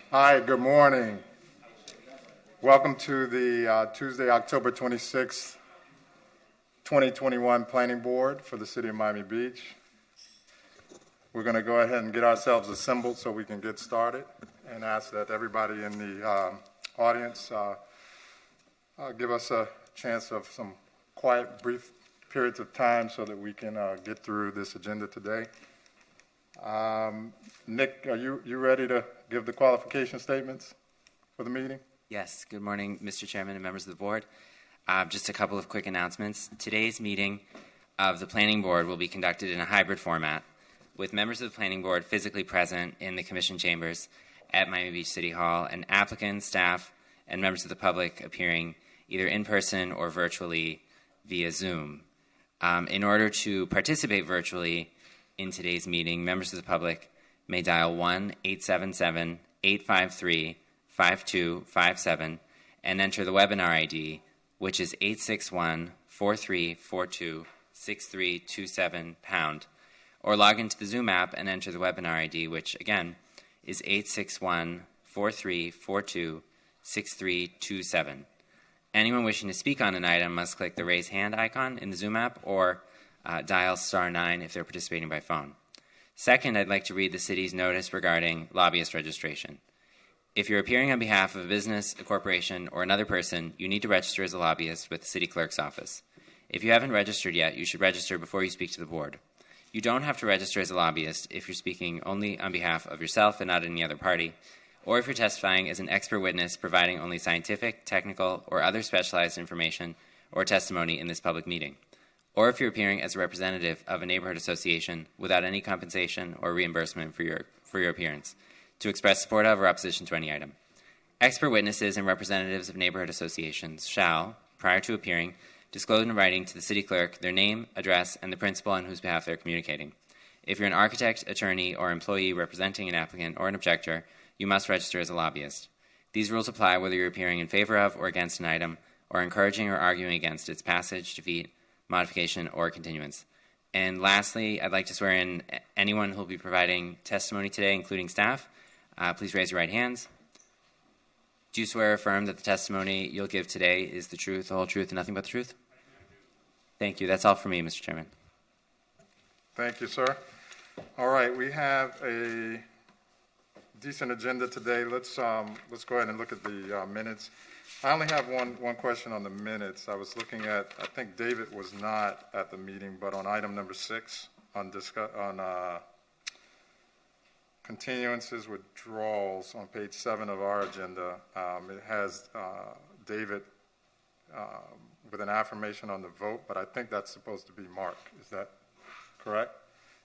Hi, good morning. Welcome to the Tuesday, October 26th, 2021 Planning Board for the City of Miami Beach. We're going to go ahead and get ourselves assembled so we can get started and ask that everybody in the audience give us a chance of some quiet, brief periods of time so that we can get through this agenda today. Nick, are you ready to give the qualification statements for the meeting? Yes. Good morning, Mr. Chairman and members of the board. Just a couple of quick announcements. Today's meeting of the Planning Board will be conducted in a hybrid format, with members of the Planning Board physically present in the Commission chambers at Miami Beach City Hall, and applicants, staff, and members of the public appearing either in person or virtually via Zoom. In order to participate virtually in today's meeting, members of the public may dial 1-877-853-5257 and enter the webinar ID, which is 861-4342-6327#, or log into the Zoom app and enter the webinar ID, which again is 861-4342-6327. Anyone wishing to speak on an item must click the raise hand icon in the Zoom app or dial *9 if they're participating by phone. Second, I'd like to read the city's notice regarding lobbyist registration. If you're appearing on behalf of a business, a corporation, or another person, you need to register as a lobbyist with the city clerk's office. If you haven't registered yet, you should register before you speak to the board. You don't have to register as a lobbyist if you're speaking only on behalf of yourself and not any other party, or if you're testifying as an expert witness providing only scientific, technical, or other specialized information or testimony in this public meeting, or if you're appearing as a representative of a neighborhood association without any compensation or reimbursement for your appearance, to express support of or opposition to any item. Expert witnesses and representatives of neighborhood associations shall, prior to appearing, disclose in writing to the city clerk their name, address, and the principal on whose behalf they're communicating. If you're an architect, attorney, or employee representing an applicant or an objector, you must register as a lobbyist. These rules apply whether you're appearing in favor of or against an item, or encouraging or arguing against its passage, defeat, modification, or continuance. And lastly, I'd like to swear in anyone who will be providing testimony today, including staff. Please raise your right hands. Do you swear or affirm that the testimony you'll give today is the truth, the whole truth, and nothing but the truth? Thank you. That's all for me, Mr. Chairman. Thank you, sir. All right, we have a decent agenda today. Let's go ahead and look at the minutes. I only have one question on the minutes. I was looking at, I think David was not at the meeting, but on item number 6 on continuances, withdrawals on page 7 of our agenda, it has David with an affirmation on the vote, but I think that's supposed to be Mark. Is that correct?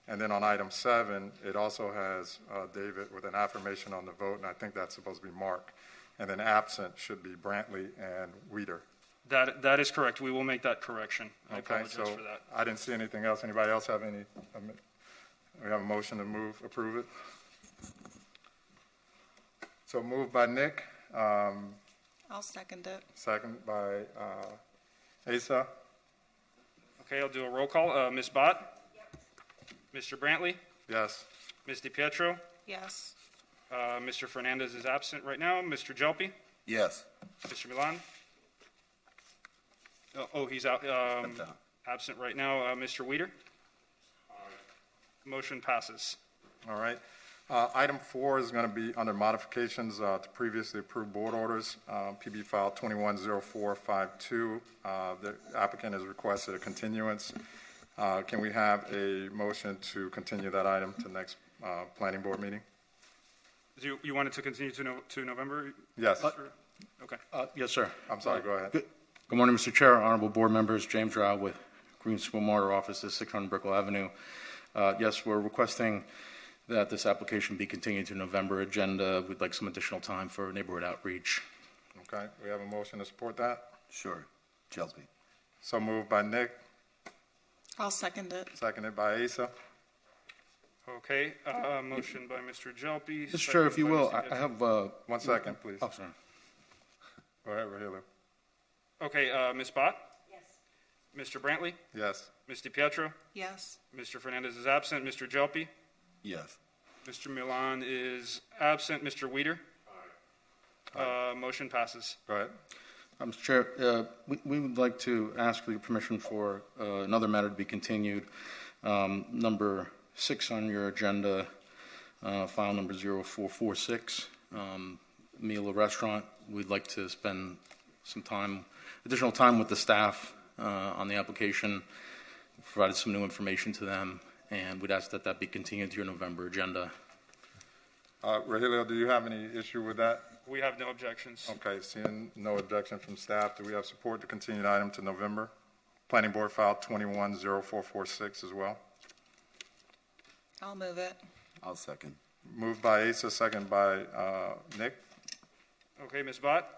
And then on item 7, it also has David with an affirmation on the vote, and I think that's supposed to be Mark. And then absent should be Brantley and Weeder. That is correct. We will make that correction. I apologize so for that. I didn't see anything else. Anybody else have any? We have a motion to approve it. So moved by Nick. I'll second it. Second by Asa. Okay, I'll do a roll call. Ms. Bott? Yep. Mr. Brantley? Yes. Ms. DiPietro? Yes. Mr. Fernandez is absent right now. Mr. Jelpi? Yes. Mr. Milan? He's out. Absent right now. Mr. Weeder? Motion passes. All right. Item 4 is going to be under modifications to previously approved board orders, PB file 210452. The applicant has requested a continuance. Can we have a motion to continue that item to next planning board meeting? Do you want it to continue to November? Yes. Okay. Yes, sir. I'm sorry. Go ahead. Good morning, Mr. Chair, honorable board members. James Rao with Green School Mortar Offices, 600 Brickell Avenue. Yes, we're requesting that this application be continued to November agenda. We'd like some additional time for neighborhood outreach. Okay. We have a motion to support that. Sure. Jelpi. So moved by Nick. I'll second it. Seconded by Asa. Okay. Motion by Mr. Jelpi. Mr. Chair, if you will, I have... 1 second, please. Oh, sorry. Go ahead, Rahelu. Okay. Ms. Bott? Yes. Mr. Brantley? Yes. Ms. DiPietro? Yes. Mr. Fernandez is absent. Mr. Jelpi? Yes. Mr. Milan is absent. Mr. Weeder? Motion passes. Go ahead. Mr. Chair, we would like to ask for your permission for another matter to be continued. Number 6 on your agenda, file number 0446, Mila Restaurant. We'd like to spend some time, additional time with the staff on the application. We provided some new information to them, and we'd ask that that be continued to your November agenda. Rogelio, do you have any issue with that? We have no objections. Okay, seeing no objection from staff, do we have support to continue the item to November? Planning Board File 210446 as well. I'll move it. I'll second. Moved by Asa, second by Nick. Okay, Ms. Bott?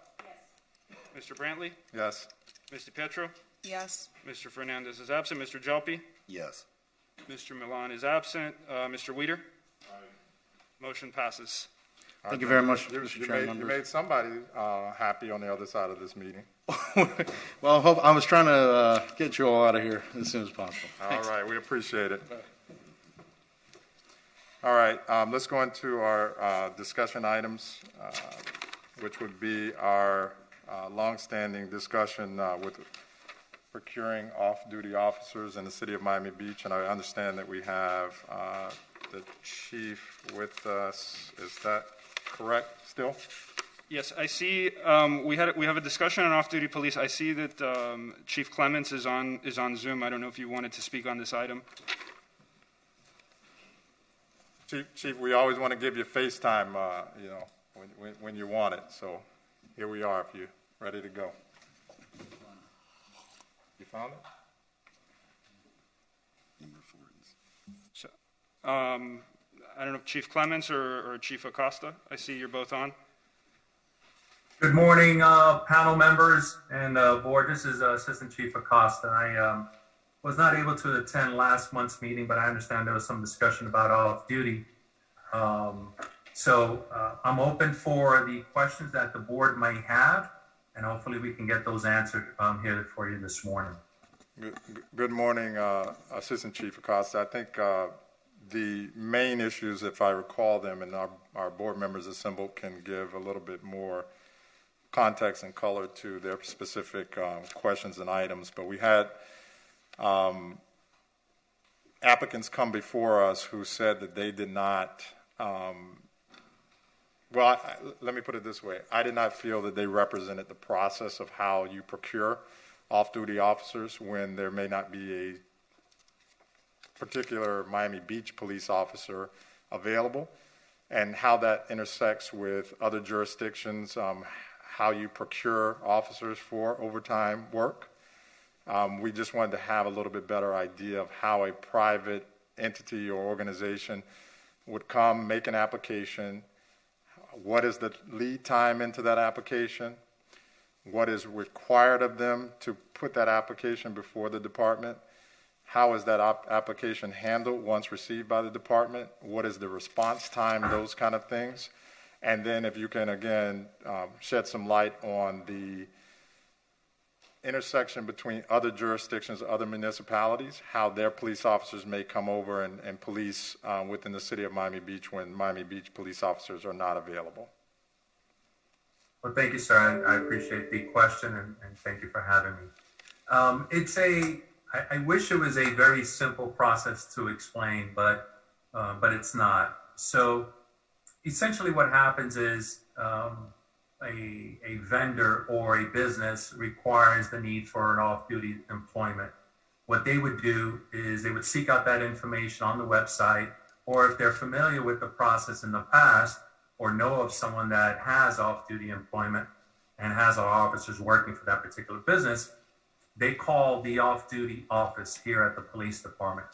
Yes. Mr. Brantley? Yes. Ms. DePietro? Yes. Mr. Fernandez is absent. Mr. Jalpi? Yes. Mr. Milan is absent. Mr. Weider? Motion passes. Thank you very much, You Mr. Chair. made members. somebody happy on the other side of this meeting. Well, I was trying to get you all out of here as soon as possible. All right, we appreciate it. All right, let's go into our discussion items, which would be our longstanding discussion with procuring off-duty officers in the city of Miami Beach. And I understand that we have the chief with us. Is that correct still? Yes, I see. We have a discussion on off-duty police. I see that Chief Clements is on Zoom. I don't know if you wanted to speak on this item. Chief, we always want to give you FaceTime, when you want it. So here we are, if you're ready to go. You found it? So, I don't know if Chief Clements or Chief Acosta. I see you're both on. Good morning, panel members and board. This is Assistant Chief Acosta. I was not able to attend last month's meeting, but I understand there was some discussion about off-duty. So I'm open for the questions that the board may have, and hopefully we can get those answered here for you this morning. Good morning, Assistant Chief Acosta. I think the main issues, if I recall them, and our board members assembled can give a little bit more context and color to their specific questions and items. But we had applicants come before us who said that they did not, let me put it this way. I did not feel that they represented the process of how you procure off-duty officers when there may not be a particular Miami Beach police officer available, and how that intersects with other jurisdictions, how you procure officers for overtime work. We just wanted to have a little bit better idea of how a private entity or organization would come, make an application, what is the lead time into that application, what is required of them to put that application before the department, how is that application handled once received by the department, what is the response time, those kind of things. And then if you can, again, shed some light on the intersection between other jurisdictions, other municipalities, how their police officers may come over and police within the city of Miami Beach when Miami Beach police officers are not available. Well, thank you, sir. I appreciate the question, and thank you for having me. I wish it was a very simple process to explain, but it's not. So essentially what happens is a vendor or a business requires the need for an off-duty employment. What they would do is they would seek out that information on the website, or if they're familiar with the process in the past or know of someone that has off-duty employment and has our officers working for that particular business, they call the off-duty office here at the police department.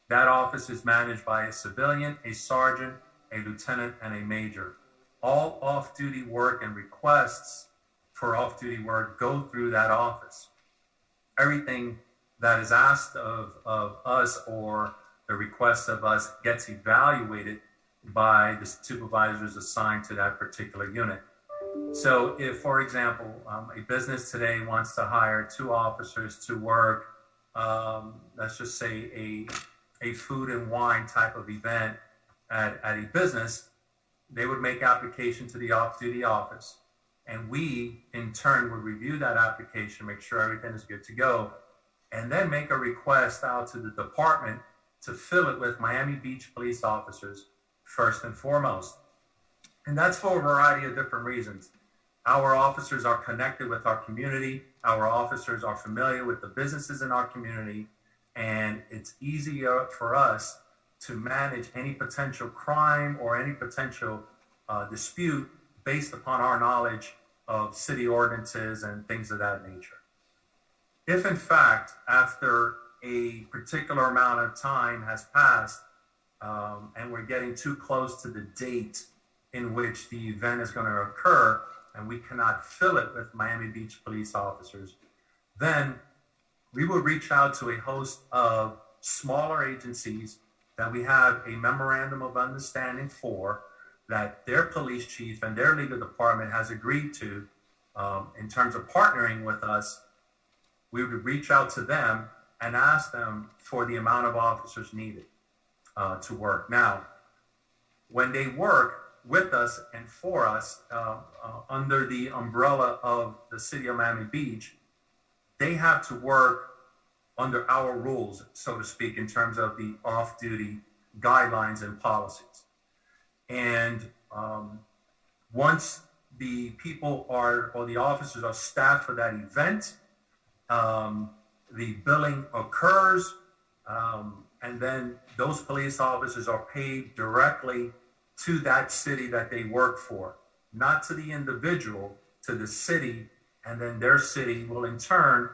That office is managed by a civilian, a sergeant, a lieutenant, and a major. All off-duty work and requests for off-duty work go through that office. Everything that is asked of us or the request of us gets evaluated by the supervisors assigned to that particular unit. So if, for example, a business today wants to hire 2 officers to work, let's just say a food and wine type of event at a business, they would make application to the off-duty office. and we, in turn, would review that application, make sure everything is good to go, and then make a request out to the department to fill it with Miami Beach police officers first and foremost. And that's for a variety of different reasons. Our officers are connected with our community. Our officers are familiar with the businesses in our community, and it's easier for us to manage any potential crime or any potential dispute based upon our knowledge of city ordinances and things of that nature. If in fact, after a particular amount of time has passed and we're getting too close to the date in which the event is going to occur and we cannot fill it with Miami Beach police officers, then we will reach out to a host of smaller agencies that we have a memorandum of understanding for, that their police chief and their legal department has agreed to in terms of partnering with us. We would reach out to them and ask them for the amount of officers needed to work. Now, when they work with us and for us under the umbrella of the city of Miami Beach, they have to work under our rules, so to speak, in terms of the off-duty guidelines and policies. And once the people are, or the officers are staffed for that event, the billing occurs, and then those police officers are paid directly to that city that they work for, not to the individual, to the city, and then their city will in turn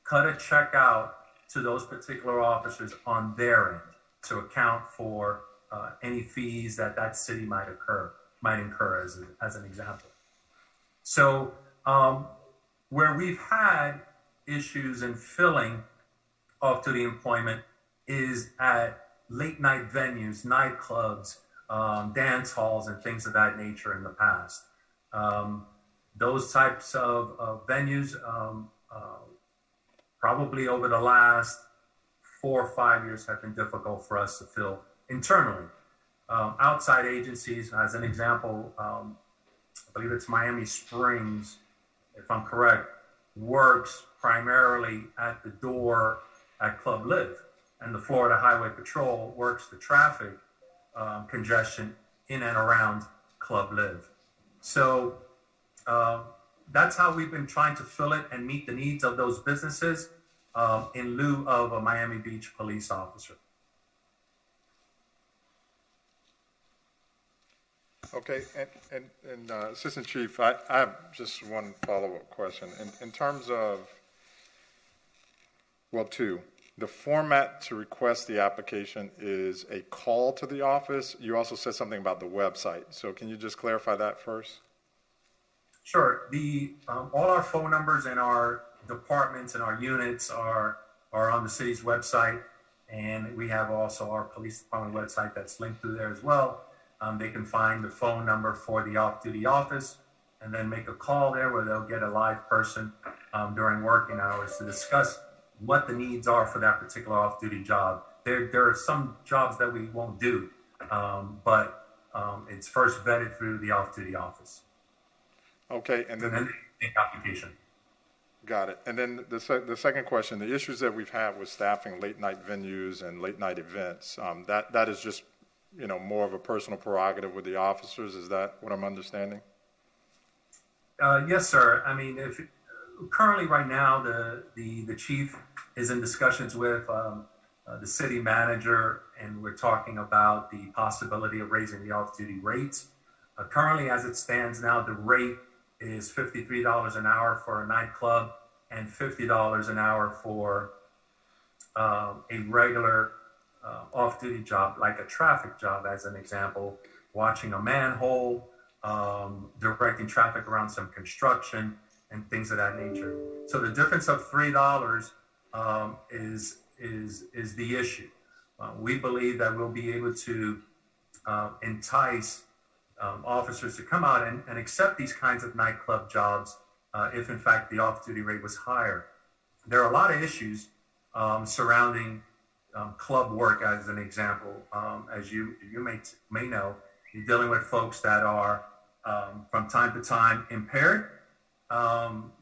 cut a check out to those particular officers on their end to account for any fees that that city might incur as an example. So where we've had issues in filling off-duty employment is at late night venues, nightclubs, dance halls, and things of that nature in the past. Those types of venues probably over the last 4 or 5 years have been difficult for us to fill internally. Outside agencies, as an example, I believe it's Miami Springs, if I'm correct, works primarily at the door at Club Live, and the Florida Highway Patrol works the traffic congestion in and around Club Live. So that's how we've been trying to fill it and meet the needs of those businesses in lieu of a Miami Beach police officer. Okay, and Assistant Chief, I have just one follow-up question. In terms of, well, two, the format to request the application is a call to the office. You also said something about the website. So can you just clarify that first? Sure. All our phone numbers in our departments and our units are on the city's website, and we have also our police department website that's linked through there as well. They can find the phone number for the off-duty office and then make a call there where they'll get a live person during working hours to discuss what the needs are for that particular off-duty job. There are some jobs that we won't do, but it's first vetted through the off-duty office. Okay, and then the application. Got it. And then the second question, the issues that we've had with staffing late night venues and late night events, that is just, more of a personal prerogative with the officers. Is that what I'm understanding? Yes, sir. I mean, currently right now, the chief is in discussions with the city manager, and we're talking about the possibility of raising the off-duty rates. Currently, as it stands now, the rate is $53 an hour for a nightclub and $50 an hour for a regular off-duty job, like a traffic job, as an example, watching a manhole, directing traffic around some construction, and things of that nature. So the difference of $3 is the issue. We believe that we'll be able to entice officers to come out and accept these kinds of nightclub jobs if, in fact, the off-duty rate was higher. There are a lot of issues surrounding club work, as an example. As you may know, you're dealing with folks that are from time to time impaired.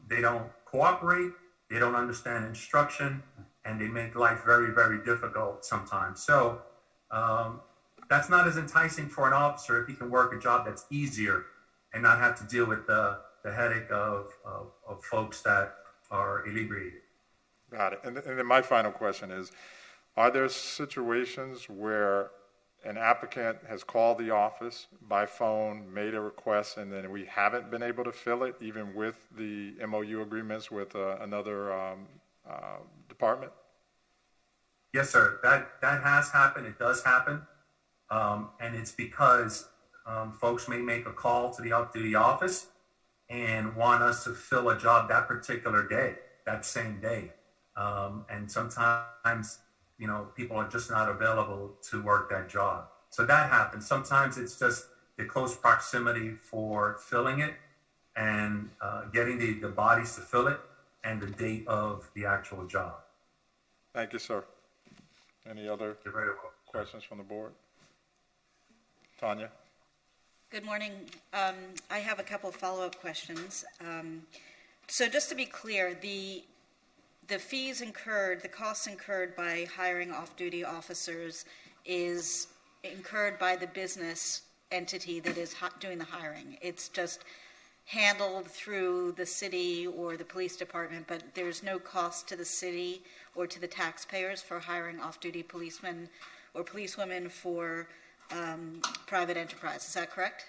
They don't cooperate. They don't understand instruction, and they make life very, very difficult sometimes. So that's not as enticing for an officer if he can work a job that's easier and not have to deal with the headache of folks that are inebriated. Got it. And then my final question is, are there situations where an applicant has called the office by phone, made a request, and then we haven't been able to fill it, even with the MOU agreements with another department? Yes, sir. That has happened. It does happen. And it's because folks may make a call to the off-duty office and want us to fill a job that particular day, that same day. And sometimes, people are just not available to work that job. So that happens. Sometimes it's just the close proximity for filling it and getting the bodies to fill it and the date of the actual job. Thank you, sir. Any other You're very welcome. questions from the board? Tanya? Good morning. I have a couple of follow-up questions. So just to be clear, the fees incurred, the costs incurred by hiring off-duty officers is incurred by the business entity that is doing the hiring. It's just handled through the city or the police department, but there's no cost to the city or to the taxpayers for hiring off-duty policemen or policewomen for private enterprise. Is that correct?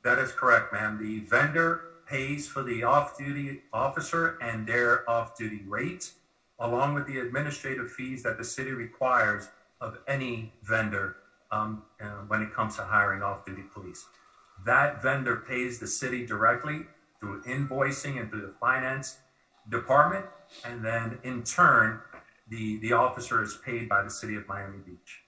That is correct, ma'am. The vendor pays for the off-duty officer and their off-duty rate, along with the administrative fees that the city requires of any vendor when it comes to hiring off-duty police. That vendor pays the city directly through invoicing and through the finance department, and then in turn, the officer is paid by the city of Miami Beach.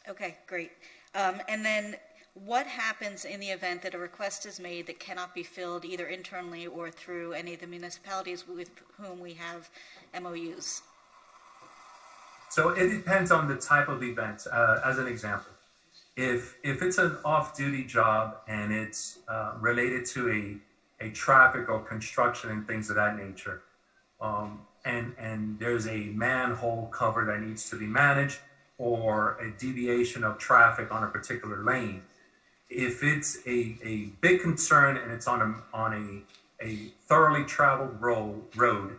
Okay, great. And then what happens in the event that a request is made that cannot be filled either internally or through any of the municipalities with whom we have MOUs? So it depends on the type of event. As an example, if it's an off-duty job and it's related to a traffic or construction and things of that nature, and there's a manhole cover that needs to be managed or a deviation of traffic on a particular lane, if it's a big concern and it's on a thoroughly traveled road,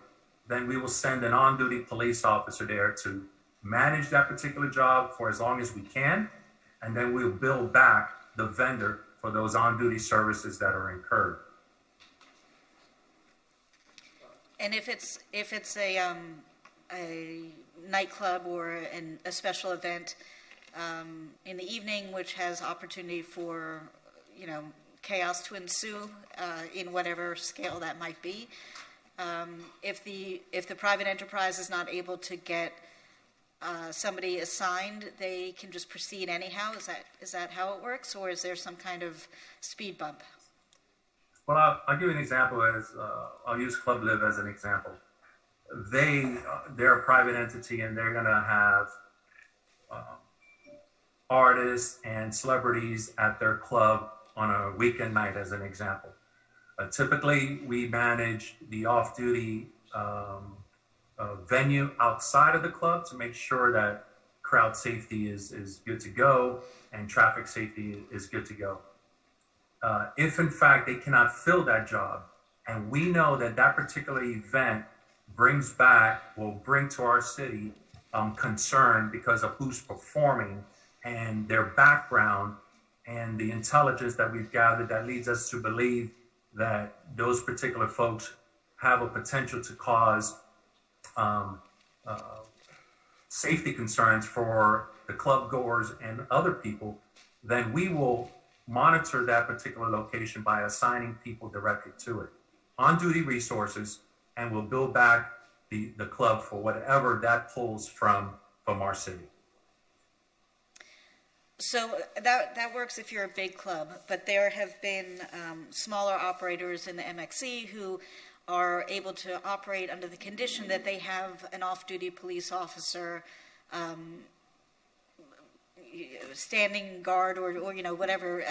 then we will send an on-duty police officer there to manage that particular job for as long as we can, and then we'll bill back the vendor for those on-duty services that are incurred. And if it's a nightclub or a special event in the evening, which has opportunity for, chaos to ensue in whatever scale that might be, if the private enterprise is not able to get somebody assigned, they can just proceed anyhow. Is that how it works, or is there some kind of speed bump? Well, I'll give you an example. I'll use Club Live as an example. They're a private entity, and they're going to have artists and celebrities at their club on a weekend night, as an example. Typically, we manage the off-duty venue outside of the club to make sure that crowd safety is good to go and traffic safety is good to go. If, in fact, they cannot fill that job, and we know that that particular event will bring to our city concern because of who's performing and their background and the intelligence that we've gathered that leads us to believe that those particular folks have a potential to cause safety concerns for the club goers and other people, then we will monitor that particular location by assigning people directly to it, on-duty resources, and we'll build back the club for whatever that pulls from our city. So that works if you're a big club, but there have been smaller operators in the MXE who are able to operate under the condition that they have an off-duty police officer standing guard or whatever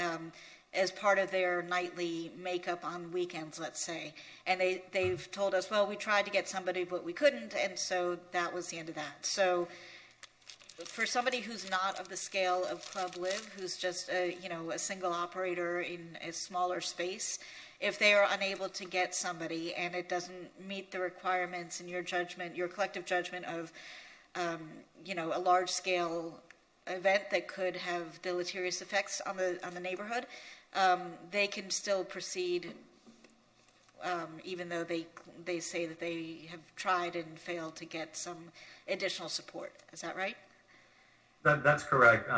as part of their nightly makeup on weekends, let's say. And they've told us, well, we tried to get somebody, but we couldn't, and so that was the end of that. So for somebody who's not of the scale of Club Live, who's just a single operator in a smaller space, if they are unable to get somebody and it doesn't meet the requirements in your judgment, your collective judgment of, a large scale event that could have deleterious effects on the neighborhood, they can still proceed, even though they say that they have tried and failed to get some additional support. Is that right? That's correct.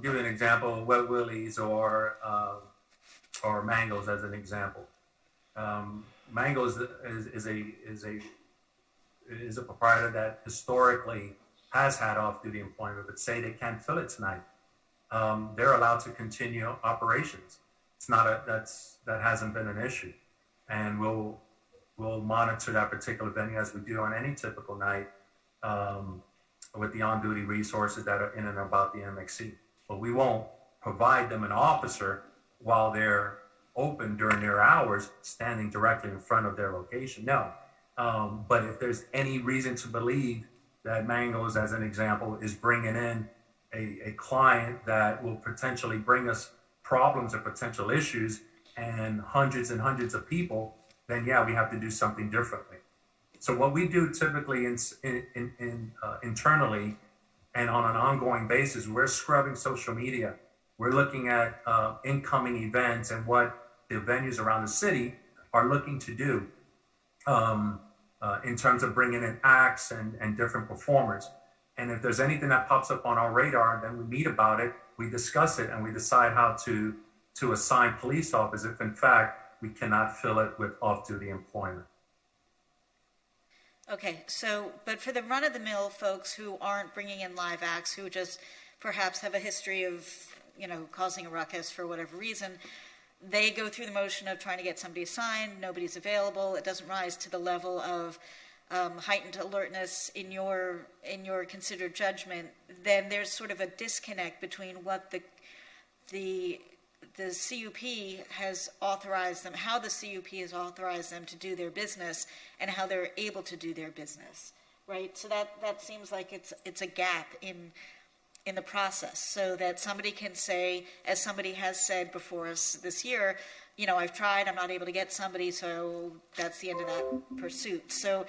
Give you an example: Wet Willie's or Mango's as an example. Mango's is a proprietor that historically has had off-duty employment, but say they can't fill it tonight. They're allowed to continue operations. It's not that hasn't been an issue, and we'll monitor that particular venue as we do on any typical night. With the on-duty resources that are in and about the MXC. But we won't provide them an officer while they're open during their hours, standing directly in front of their location. No. But if there's any reason to believe that Mango's, as an example, is bringing in a client that will potentially bring us problems or potential issues and hundreds of people, then yeah, we have to do something differently. So what we do typically internally and on an ongoing basis, we're scrubbing social media. We're looking at incoming events and what the venues around the city are looking to do in terms of bringing in acts and different performers. And if there's anything that pops up on our radar, then we meet about it, we discuss it, and we decide how to assign police officers if in fact we cannot fill it with off-duty employment. Okay, so, but for the run-of-the-mill folks who aren't bringing in live acts, who just perhaps have a history of, causing a ruckus for whatever reason, they go through the motion of trying to get somebody assigned, nobody's available, it doesn't rise to the level of heightened alertness in your considered judgment, then there's sort of a disconnect between what the CUP has authorized them, how the CUP has authorized them to do their business and how they're able to do their business, right? So that seems like it's a gap in the process, so that somebody can say, as somebody has said before us this year, I've tried, I'm not able to get somebody, so that's the end of that pursuit. So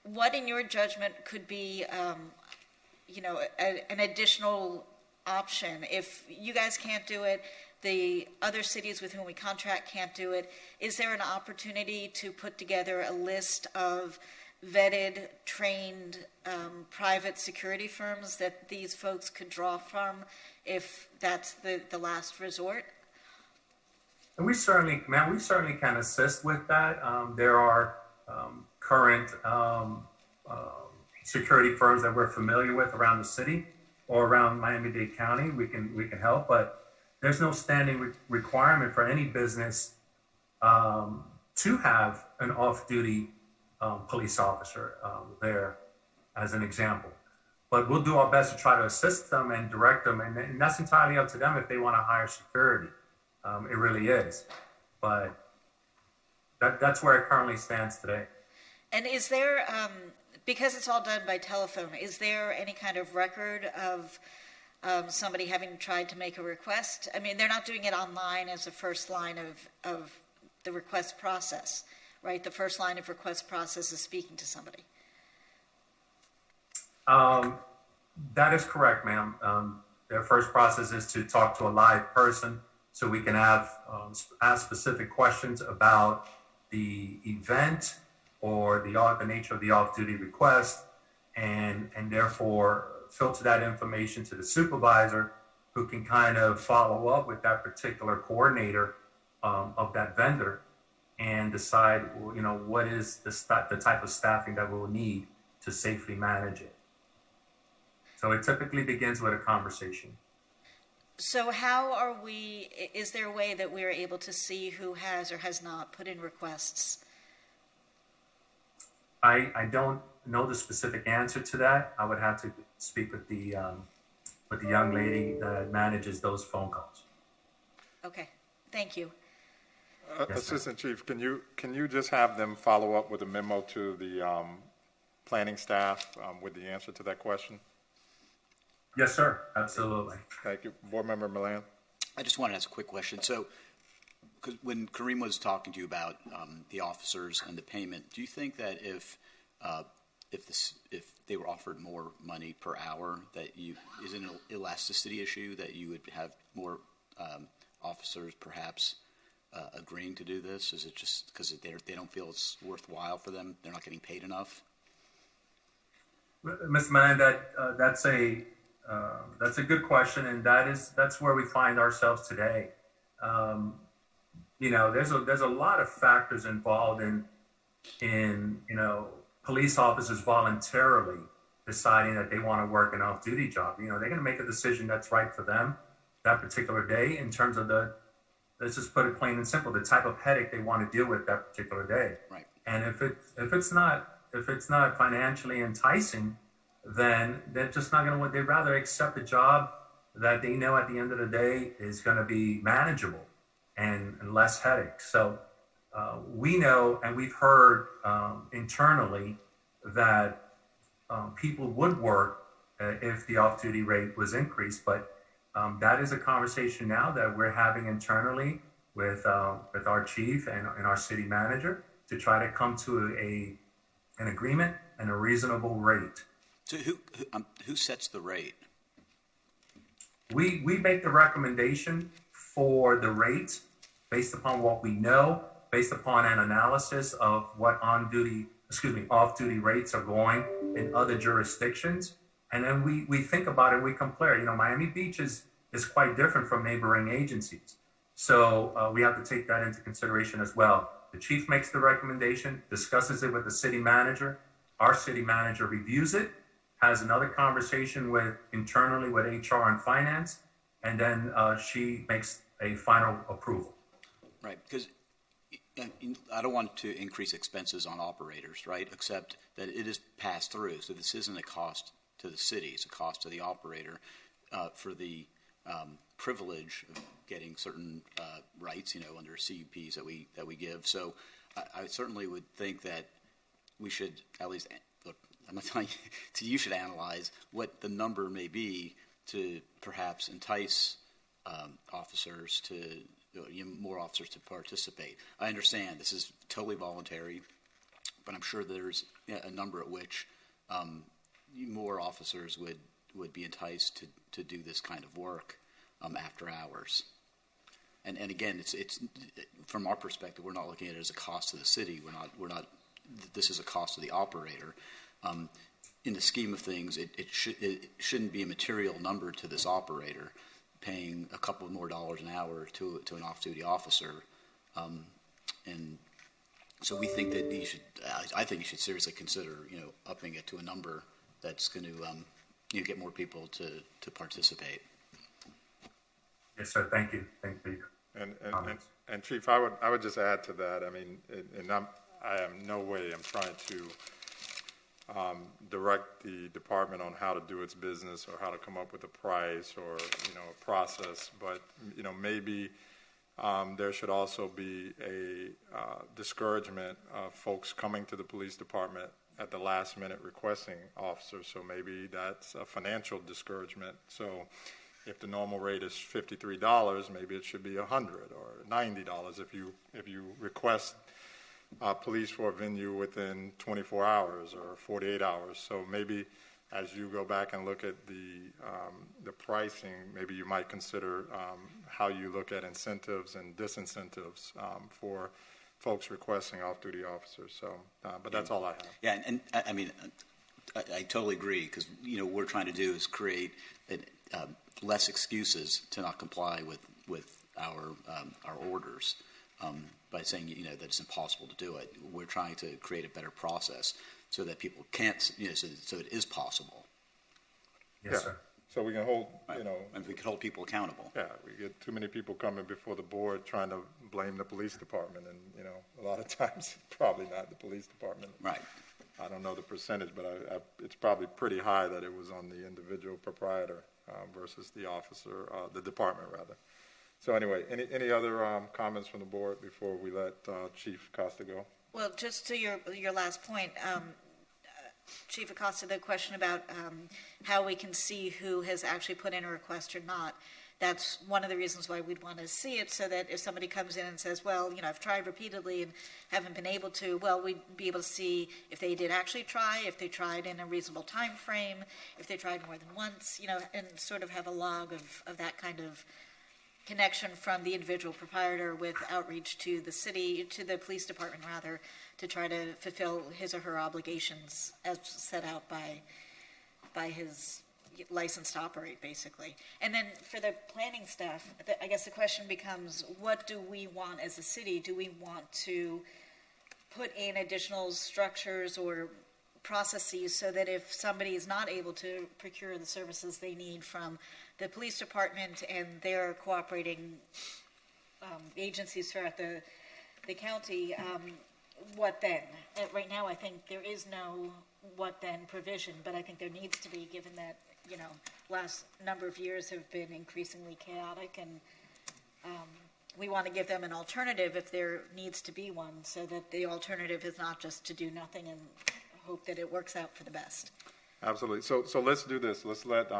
what in your judgment could be, an additional option? If you guys can't do it, the other cities with whom we contract can't do it, is there an opportunity to put together a list of vetted, trained, private security firms that these folks could draw from if that's the last resort? And we certainly can assist with that. There are current security firms that we're familiar with around the city or around Miami-Dade County. We can help, but there's no standing requirement for any business to have an off-duty police officer there, as an example. But we'll do our best to try to assist them and direct them, and that's entirely up to them if they want to hire security. It really is. But that's where it currently stands today. And is there, because it's all done by telephone, is there any kind of record of somebody having tried to make a request? I mean, they're not doing it online as the first line of the request process, right? The first line of request process is speaking to somebody. That is correct, ma'am. Their first process is to talk to a live person so we can have ask specific questions about the event or the nature of the off-duty request, and therefore filter that information to the supervisor, who can kind of follow up with that particular coordinator of that vendor and decide, what is the type of staffing that we'll need to safely manage it. So it typically begins with a conversation. So is there a way that we're able to see who has or has not put in requests? I don't know the specific answer to that. I would have to speak with the young lady that manages those phone calls. Okay, Thank you. Yes, sir. Assistant Chief, can you just have them follow up with a memo to the planning staff with the answer to that question? Yes, sir. Absolutely. Thank you. Board Member Milan? I just wanted to ask a quick question. So, because when Kareem was talking to you about the officers and the payment, do you think that if they were offered more money per hour, that is it an elasticity issue that you would have more officers perhaps agreeing to do this? Is it just because they don't feel it's worthwhile for them? They're not getting paid enough? Ms. Mann, that's a good question, and that's where we find ourselves today. There's a lot of factors involved in police officers voluntarily deciding that they want to work an off-duty job. They're going to make a decision that's right for them that particular day in terms of let's just put it plain and simple, the type of headache they want to deal with that particular day. Right. And if it's not financially enticing, then they're just not going to. They'd rather accept a job that they know at the end of the day is going to be manageable and less headache. So we know, and we've heard internally that people would work if the off-duty rate was increased, but that is a conversation now that we're having internally with our chief and our city manager to try to come to an agreement and a reasonable rate. So who sets the rate? We make the recommendation for the rates based upon what we know, based upon an analysis of what off-duty rates are going in other jurisdictions. And then we think about it, we compare. Miami Beach is quite different from neighboring agencies. So we have to take that into consideration as well. The chief makes the recommendation, discusses it with the city manager. Our city manager reviews it, has another conversation internally with HR and finance, and then she makes a final approval. Right, because I don't want to increase expenses on operators, right, except that it is passed through. So this isn't a cost to the city, it's a cost to the operator for the privilege of getting certain rights, under CUPs that we give. So I certainly would think that we should at least look. I'm not telling you, you should analyze what the number may be to perhaps entice officers more officers to participate. I understand this is totally voluntary, but I'm sure there's a number at which more officers would be enticed to do this kind of work after hours. And again, it's from our perspective, we're not looking at it as a cost to the city. We're not. This is a cost to the operator. In the scheme of things, it shouldn't be a material number to this operator, paying a couple more dollars an hour to an off-duty officer, and so we think that I think you should seriously consider upping it to a number that's going to get more people to participate. Yes, sir. Thank you. Thank you. And Chief, I would just add to that. I mean, I am no way I'm trying to direct the department on how to do its business or how to come up with a price or a process, but maybe there should also be a discouragement of folks coming to the police department at the last minute requesting officers. So maybe that's a financial discouragement. So if the normal rate is $53, maybe it should be $100 or $90 if you request police for a venue within 24 hours or 48 hours. So maybe as you go back and look at the pricing, maybe you might consider how you look at incentives and disincentives for folks requesting off-duty officers. So, but that's all I have. Yeah, and I mean, I totally agree, because what we're trying to do is create less excuses to not comply with our orders. By saying that it's impossible to do it, we're trying to create a better process so that people can't, so it is possible. Yes, sir. So we can hold, and we can hold people accountable. Yeah, we get too many people coming before the board trying to blame the police department, and a lot of times probably not the police department. Right. I don't know the percentage, but it's probably pretty high that it was on the individual proprietor versus the officer, the department rather. So anyway, any other comments from the board before we let Chief Costa go? Well, just to your last point, Chief Acosta, the question about how we can see who has actually put in a request or not, that's one of the reasons why we'd want to see it, so that if somebody comes in and says, well, I've tried repeatedly and haven't been able to, well, we'd be able to see if they did actually try, if they tried in a reasonable time frame, if they tried more than once, and sort of have a log of that kind of connection from the individual proprietor with outreach to the city, to the police department rather, to try to fulfill his or her obligations as set out by his license to operate, basically. And then for the planning staff, I guess the question becomes, what do we want as a city? Do we want to put in additional structures or processes so that if somebody is not able to procure the services they need from the police department and their cooperating agencies throughout the county, what then? Right now, I think there is no what then provision, but I think there needs to be, given that, last number of years have been increasingly chaotic, and we want to give them an alternative if there needs to be one, so that the alternative is not just to do nothing and hope that it works out for the best. Absolutely. So let's do this. Let's let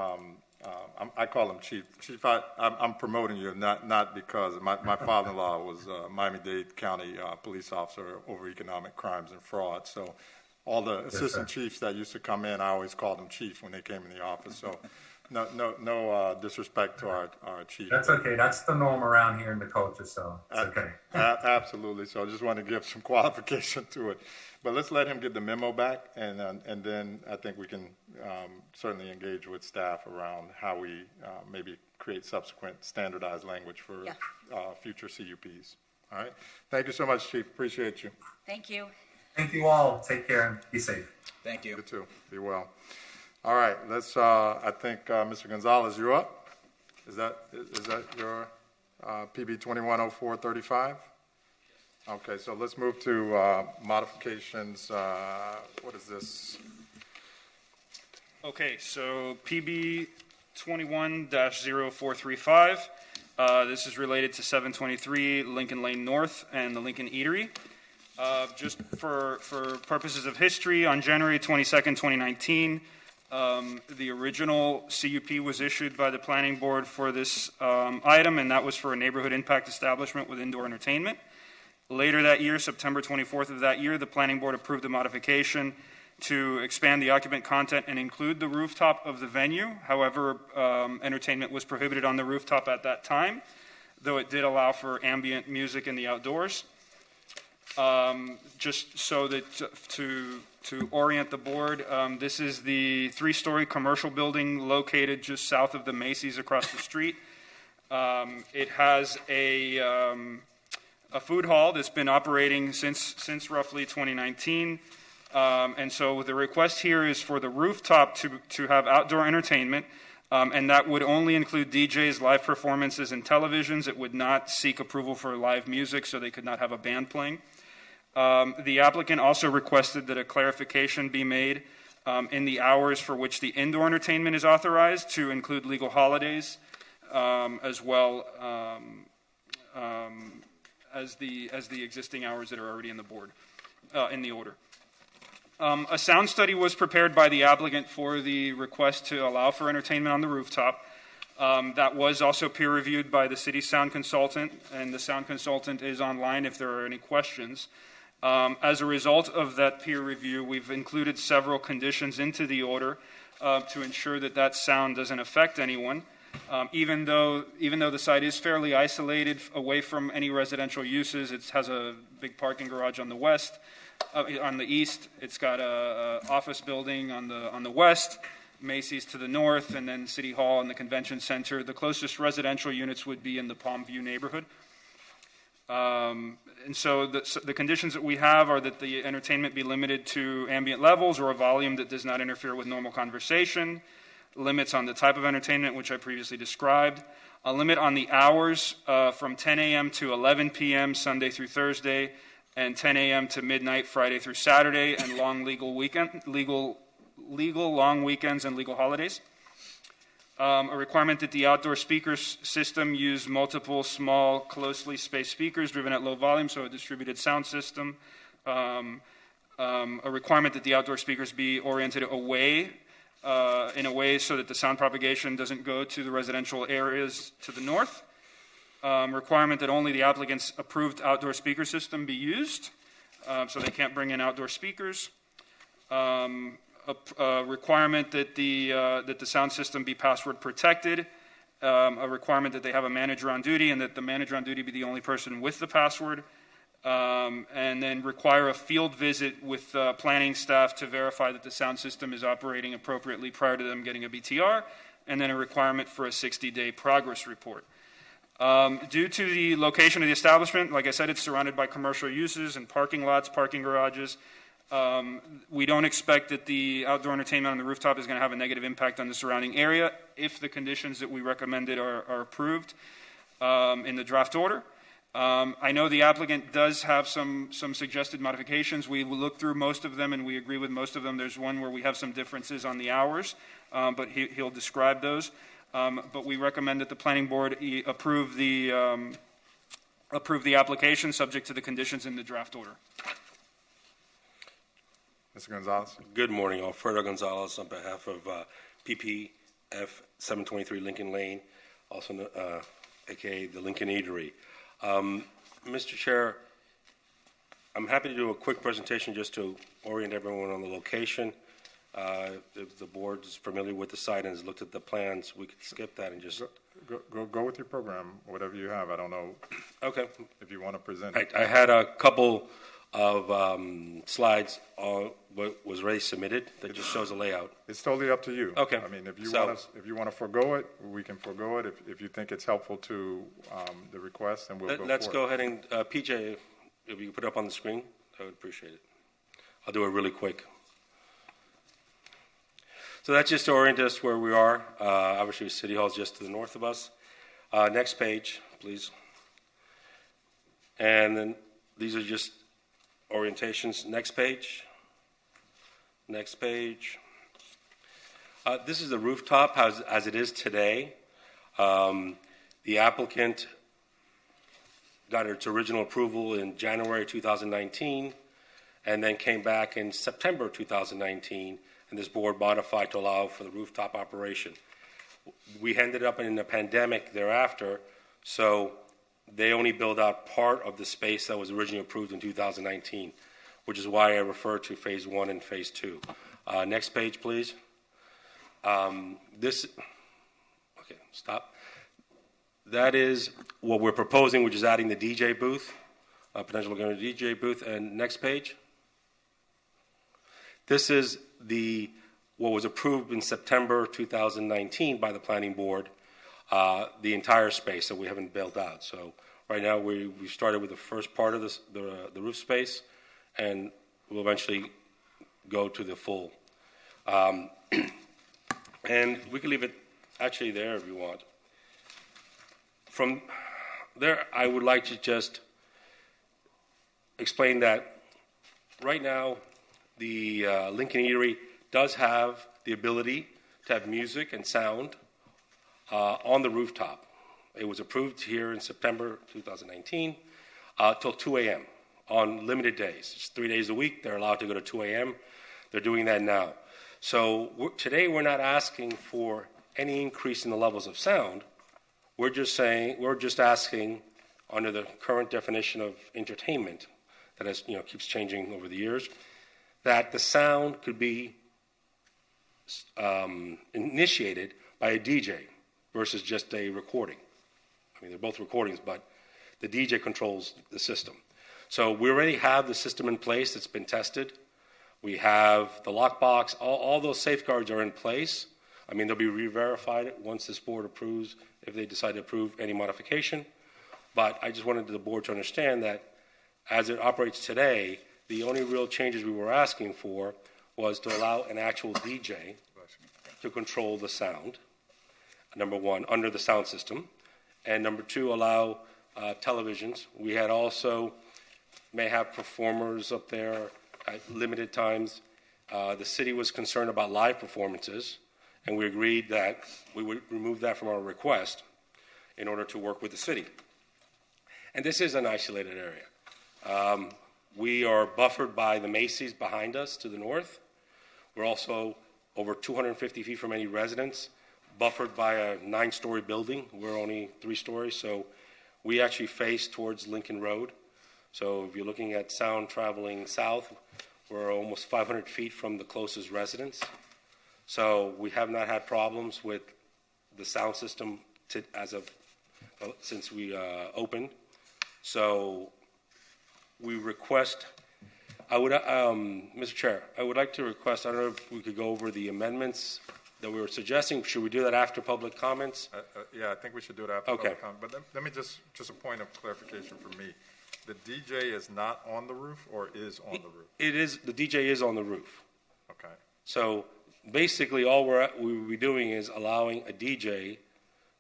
I call him Chief. Chief, I'm promoting you not because my father-in-law was Miami-Dade County police officer over economic crimes and fraud. So all the assistant chiefs that used to come in, I always called them Chief when they came in the office. So no disrespect to our chief. That's okay. That's the norm around here in the culture, so it's okay. Absolutely. So I just want to give some qualification to it. But let's let him get the memo back, and then I think we can certainly engage with staff around how we maybe create subsequent standardized language for future CUPs. All right. Thank you so much, Chief. Appreciate you. Thank you. Thank you all. Take care and be safe. Thank you. You too. Be well. All right. Let's. I think Mr. Gonzalez, you're up. Is that your PB 210435? Okay. So let's move to modifications. What is this? Okay, so PB 21-0435. This is related to 723 Lincoln Lane North and the Lincoln Eatery. Just for purposes of history, on January 22nd, 2019, the original CUP was issued by the Planning Board for this item, and that was for a neighborhood impact establishment with indoor entertainment. Later that year, September 24th of that year, the Planning Board approved a modification to expand the occupant content and include the rooftop of the venue. However, entertainment was prohibited on the rooftop at that time, though it did allow for ambient music in the outdoors. Just so that to orient the board, this is the 3-story commercial building located just south of the Macy's across the street. It has a food hall that's been operating since roughly 2019. And so the request here is for the rooftop to have outdoor entertainment, and that would only include DJs, live performances, and televisions. It would not seek approval for live music, so they could not have a band playing. The applicant also requested that a clarification be made in the hours for which the indoor entertainment is authorized to include legal holidays, as well as the existing hours that are already in the board in the order. A sound study was prepared by the applicant for the request to allow for entertainment on the rooftop. That was also peer-reviewed by the city's sound consultant, and the sound consultant is online if there are any questions. As a result of that peer review, we've included several conditions into the order to ensure that sound doesn't affect anyone. Even though the site is fairly isolated away from any residential uses, it has a big parking garage on the west. On the east, it's got a office building on the west, Macy's to the north, and then City Hall and the Convention Center. The closest residential units would be in the Palm View neighborhood. And so the conditions that we have are that the entertainment be limited to ambient levels or a volume that does not interfere with normal conversation, limits on the type of entertainment, which I previously described, a limit on the hours from 10 a.m. to 11 p.m. Sunday through Thursday, and 10 a.m. to midnight Friday through Saturday, and long legal long weekends and legal holidays. A requirement that the outdoor speakers system use multiple small, closely spaced speakers driven at low volume, so a distributed sound system. A requirement that the outdoor speakers be oriented away in a way so that the sound propagation doesn't go to the residential areas to the north. Requirement that only the applicant's approved outdoor speaker system be used, so they can't bring in outdoor speakers. A requirement that the sound system be password protected. A requirement that they have a manager on duty and that the manager on duty be the only person with the password. And then require a field visit with planning staff to verify that the sound system is operating appropriately prior to them getting a BTR, and then a requirement for a 60-day progress report. Due to the location of the establishment, like I said, it's surrounded by commercial uses and parking lots, parking garages. We don't expect that the outdoor entertainment on the rooftop is going to have a negative impact on the surrounding area if the conditions that we recommended are approved in the draft order. I know the applicant does have some suggested modifications. We will look through most of them, and we agree with most of them. There's one where we have some differences on the hours, but he'll describe those. But we recommend that the planning board approve the application subject to the conditions in the draft order. Mr. Gonzalez? Good morning, Alfredo Gonzalez on behalf of PPF 723 Lincoln Lane, also aka the Lincoln Eatery. Mr. Chair, I'm happy to do a quick presentation just to orient everyone on the location. If the board is familiar with the site and has looked at the plans, we could skip that and just... Go with your program, whatever you have. I don't know Okay. if you want to present it. I had a couple of slides on what was already submitted that just shows a layout. It's totally up to you. Okay. I mean, if you So- want to forego it, we can forego it. If you think it's helpful to the request, then we'll go Let's for go it. ahead and, PJ, if you could put it up on the screen, I would appreciate it. I'll do it really quick. So that's just to orient us where we are. Obviously, City Hall is just to the north of us. Next page, please. And then these are just orientations. Next page. Next page. This is the rooftop as it is today. The applicant got its original approval in January 2019 and then came back in September 2019, and this board modified to allow for the rooftop operation. We ended up in a pandemic thereafter, so they only built out part of the space that was originally approved in 2019, which is why I refer to phase 1 and phase 2. Next page, please. Okay, stop. That is what we're proposing, which is adding the DJ booth, potential DJ booth. And next page. This is what was approved in September 2019 by the planning board, the entire space that we haven't built out. So right now we started with the first part of the roof space, and we'll eventually go to the full. And we can leave it actually there if you want. From there, I would like to just explain that right now the Lincoln Eatery does have the ability to have music and sound on the rooftop. It was approved here in September 2019 till 2 a.m. on limited days. It's 3 days a week. They're allowed to go to 2 a.m. They're doing that now. So today we're not asking for any increase in the levels of sound. We're just asking under the current definition of entertainment that has, keeps changing over the years, that the sound could be initiated by a DJ versus just a recording. I mean, they're both recordings, but the DJ controls the system. So we already have the system in place. It's been tested. We have the lockbox. All those safeguards are in place. I mean, they'll be re-verified once this board approves, if they decide to approve any modification. But I just wanted the board to understand that as it operates today, the only real changes we were asking for was to allow an actual DJ to control the sound, number one, under the sound system, and number two, allow televisions. We had also may have performers up there at limited times. The city was concerned about live performances, and we agreed that we would remove that from our request in order to work with the city. And this is an isolated area. We are buffered by the Macy's behind us to the north. We're also over 250 feet from any residence, buffered by a 9-story building. We're only 3 stories, so we actually face towards Lincoln Road. So if you're looking at sound traveling south, we're almost 500 feet from the closest residence. So we have not had problems with the sound system since we opened. So we request, Mr. Chair, I would like to request, I don't know if we could go over the amendments that we were suggesting. Should we do that after public comments? Yeah, I think we should do it after Okay. public comment. But let me just a point of clarification for me. The DJ is not on the roof or is on the roof? It is, the DJ is on the roof. Okay. So basically, all we will be doing is allowing a DJ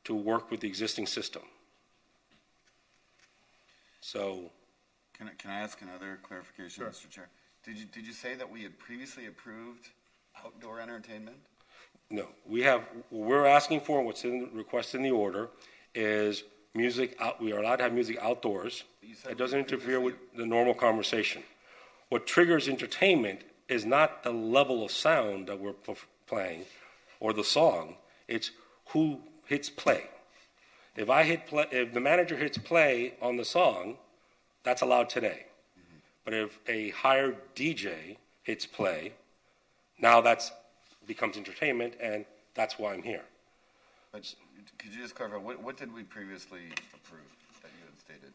to work with the existing system. So, Can I ask another clarification, Sure. Mr. Chair? Did you say that we had previously approved outdoor entertainment? no, what we're asking for, and what's requested in the order, is music out. We are allowed to have music outdoors. It doesn't interfere with the normal conversation. What triggers entertainment is not the level of sound that we're playing or the song. It's who hits play. If the manager hits play on the song, that's allowed today. But if a hired DJ hits play, now that becomes entertainment, and that's why I'm here. But could you just clarify, what did we previously approve that you had stated?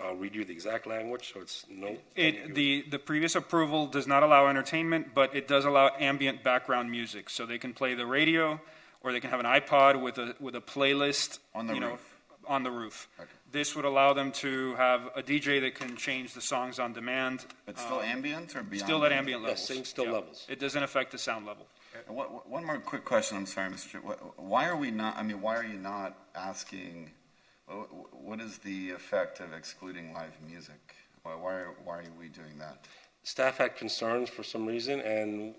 I'll read you the exact language, so it's no. The previous approval does not allow entertainment, but it does allow ambient background music. So they can play the radio, or they can have an iPod with a playlist On the roof. On the roof. Okay. This would allow them to have a DJ that can change the songs on demand. But still ambient or beyond? Still at ambient levels. Yes, same levels. It doesn't affect the sound level. And one more quick question, I'm sorry, Mr. Chair. Why are you not asking, what is the effect of excluding live music? Why are we doing that? Staff had concerns for some reason, and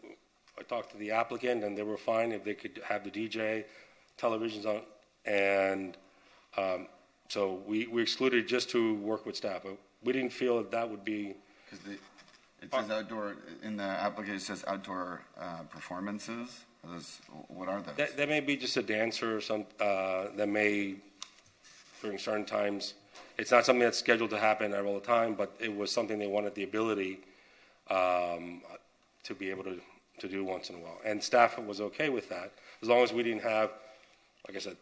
I talked to the applicant, and they were fine if they could have the DJ, televisions on, and so we excluded just to work with staff. But we didn't feel that would be. Because it says outdoor, in the application it says outdoor performances. What are those? That may be just a dancer or some that may, during certain times. It's not something that's scheduled to happen all the time, but it was something they wanted the ability to be able to do once in a while. And staff was okay with that, as long as we didn't have, like I said,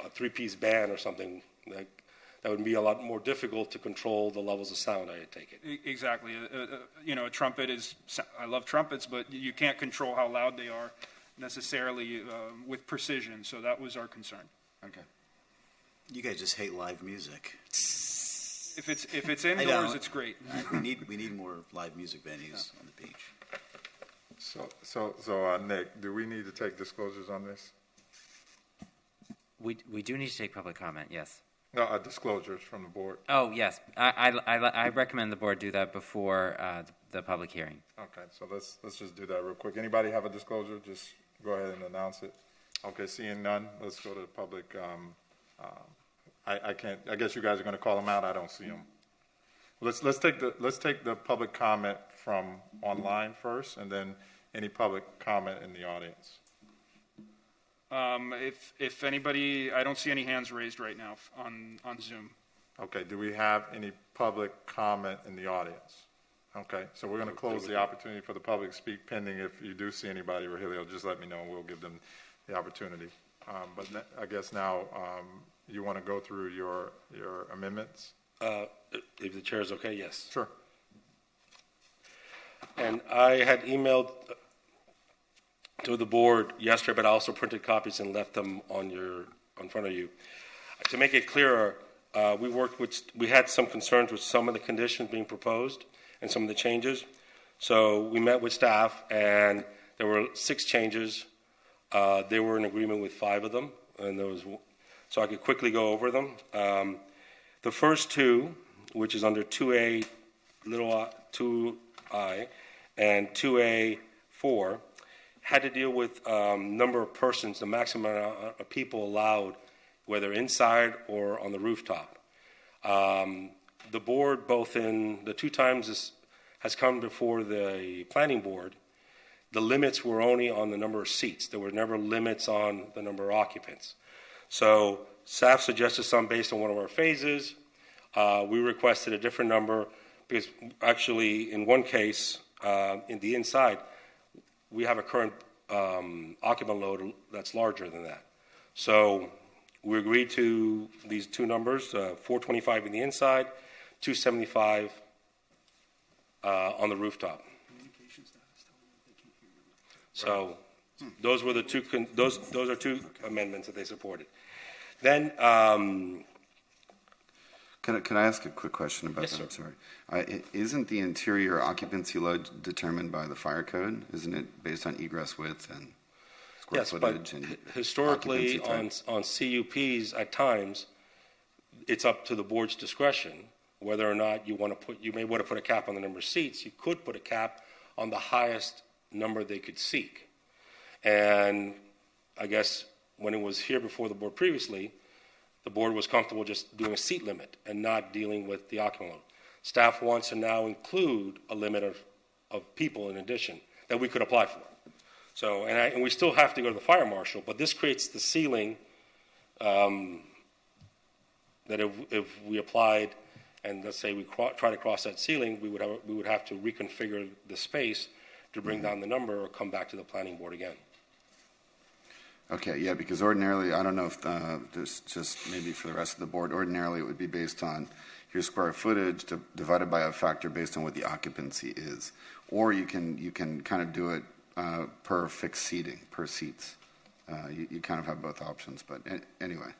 a 3-piece band or something. That would be a lot more difficult to control the levels of sound, I take it. Exactly. A trumpet is, I love trumpets, but you can't control how loud they are necessarily with precision. So that was our concern. Okay. You guys just hate live music. If it's indoors, it's great. We need more live music venues on the beach. So Nick, do we need to take disclosures on this? We do need to take public comment, yes. No, disclosures from the board. Oh, yes. I recommend the board do that before the public hearing. Okay, so let's just do that real quick. Anybody have a disclosure? Just go ahead and announce it. Okay, seeing none, let's go to the public. I can't. I guess you guys are going to call them out. I don't see them. Let's take the public comment from online first, and then any public comment in the audience. If anybody, I don't see any hands raised right now on Zoom. Okay, do we have any public comment in the audience? Okay, so we're going to close the opportunity for the public to speak pending. If you do see anybody, Rogelio, just let me know and we'll give them the opportunity. But I guess now you want to go through your amendments? If the chair is okay, yes. Sure. And I had emailed to the board yesterday, but I also printed copies and left them on front of you. To make it clearer, we had some concerns with some of the conditions being proposed and some of the changes. So we met with staff, and there were 6 changes. They were in agreement with 5 of them, and so I could quickly go over them. The first 2, which is under 2A, 2I, and 2A4, had to deal with number of persons, the maximum amount of people allowed, whether inside or on the rooftop. The board, both in the 2 times this has come before the planning board, the limits were only on the number of seats. There were never limits on the number of occupants. So staff suggested some based on one of our phases. We requested a different number because actually in one case, in the inside, we have a current occupant load that's larger than that. So we agreed to these 2 numbers, 425 in the inside, 275 on the rooftop. So those were the 2, those are 2 amendments that they supported. Then, Can I ask a quick question about Yes, that? sir. I'm sorry. Isn't the interior occupancy load determined by the fire code? Isn't it based on egress width and square yes, footage? but And historically occupancy on CUPs at times, it's up to the board's discretion whether or not you may want to put a cap on the number of seats. You could put a cap on the highest number they could seek. And I guess when it was here before the board previously, the board was comfortable just doing a seat limit and not dealing with the occupant load. Staff wants to now include a limit of people in addition that we could apply for. So, and we still have to go to the fire marshal, but this creates the ceiling that if we applied and let's say we try to cross that ceiling, we would have to reconfigure the space to bring down the number or come back to the planning board again. Okay, yeah, because ordinarily, I don't know if this just maybe for the rest of the board, ordinarily it would be based on your square footage divided by a factor based on what the occupancy is. Or you can kind of do it per fixed seating, per seats. You kind of have both options, but anyway.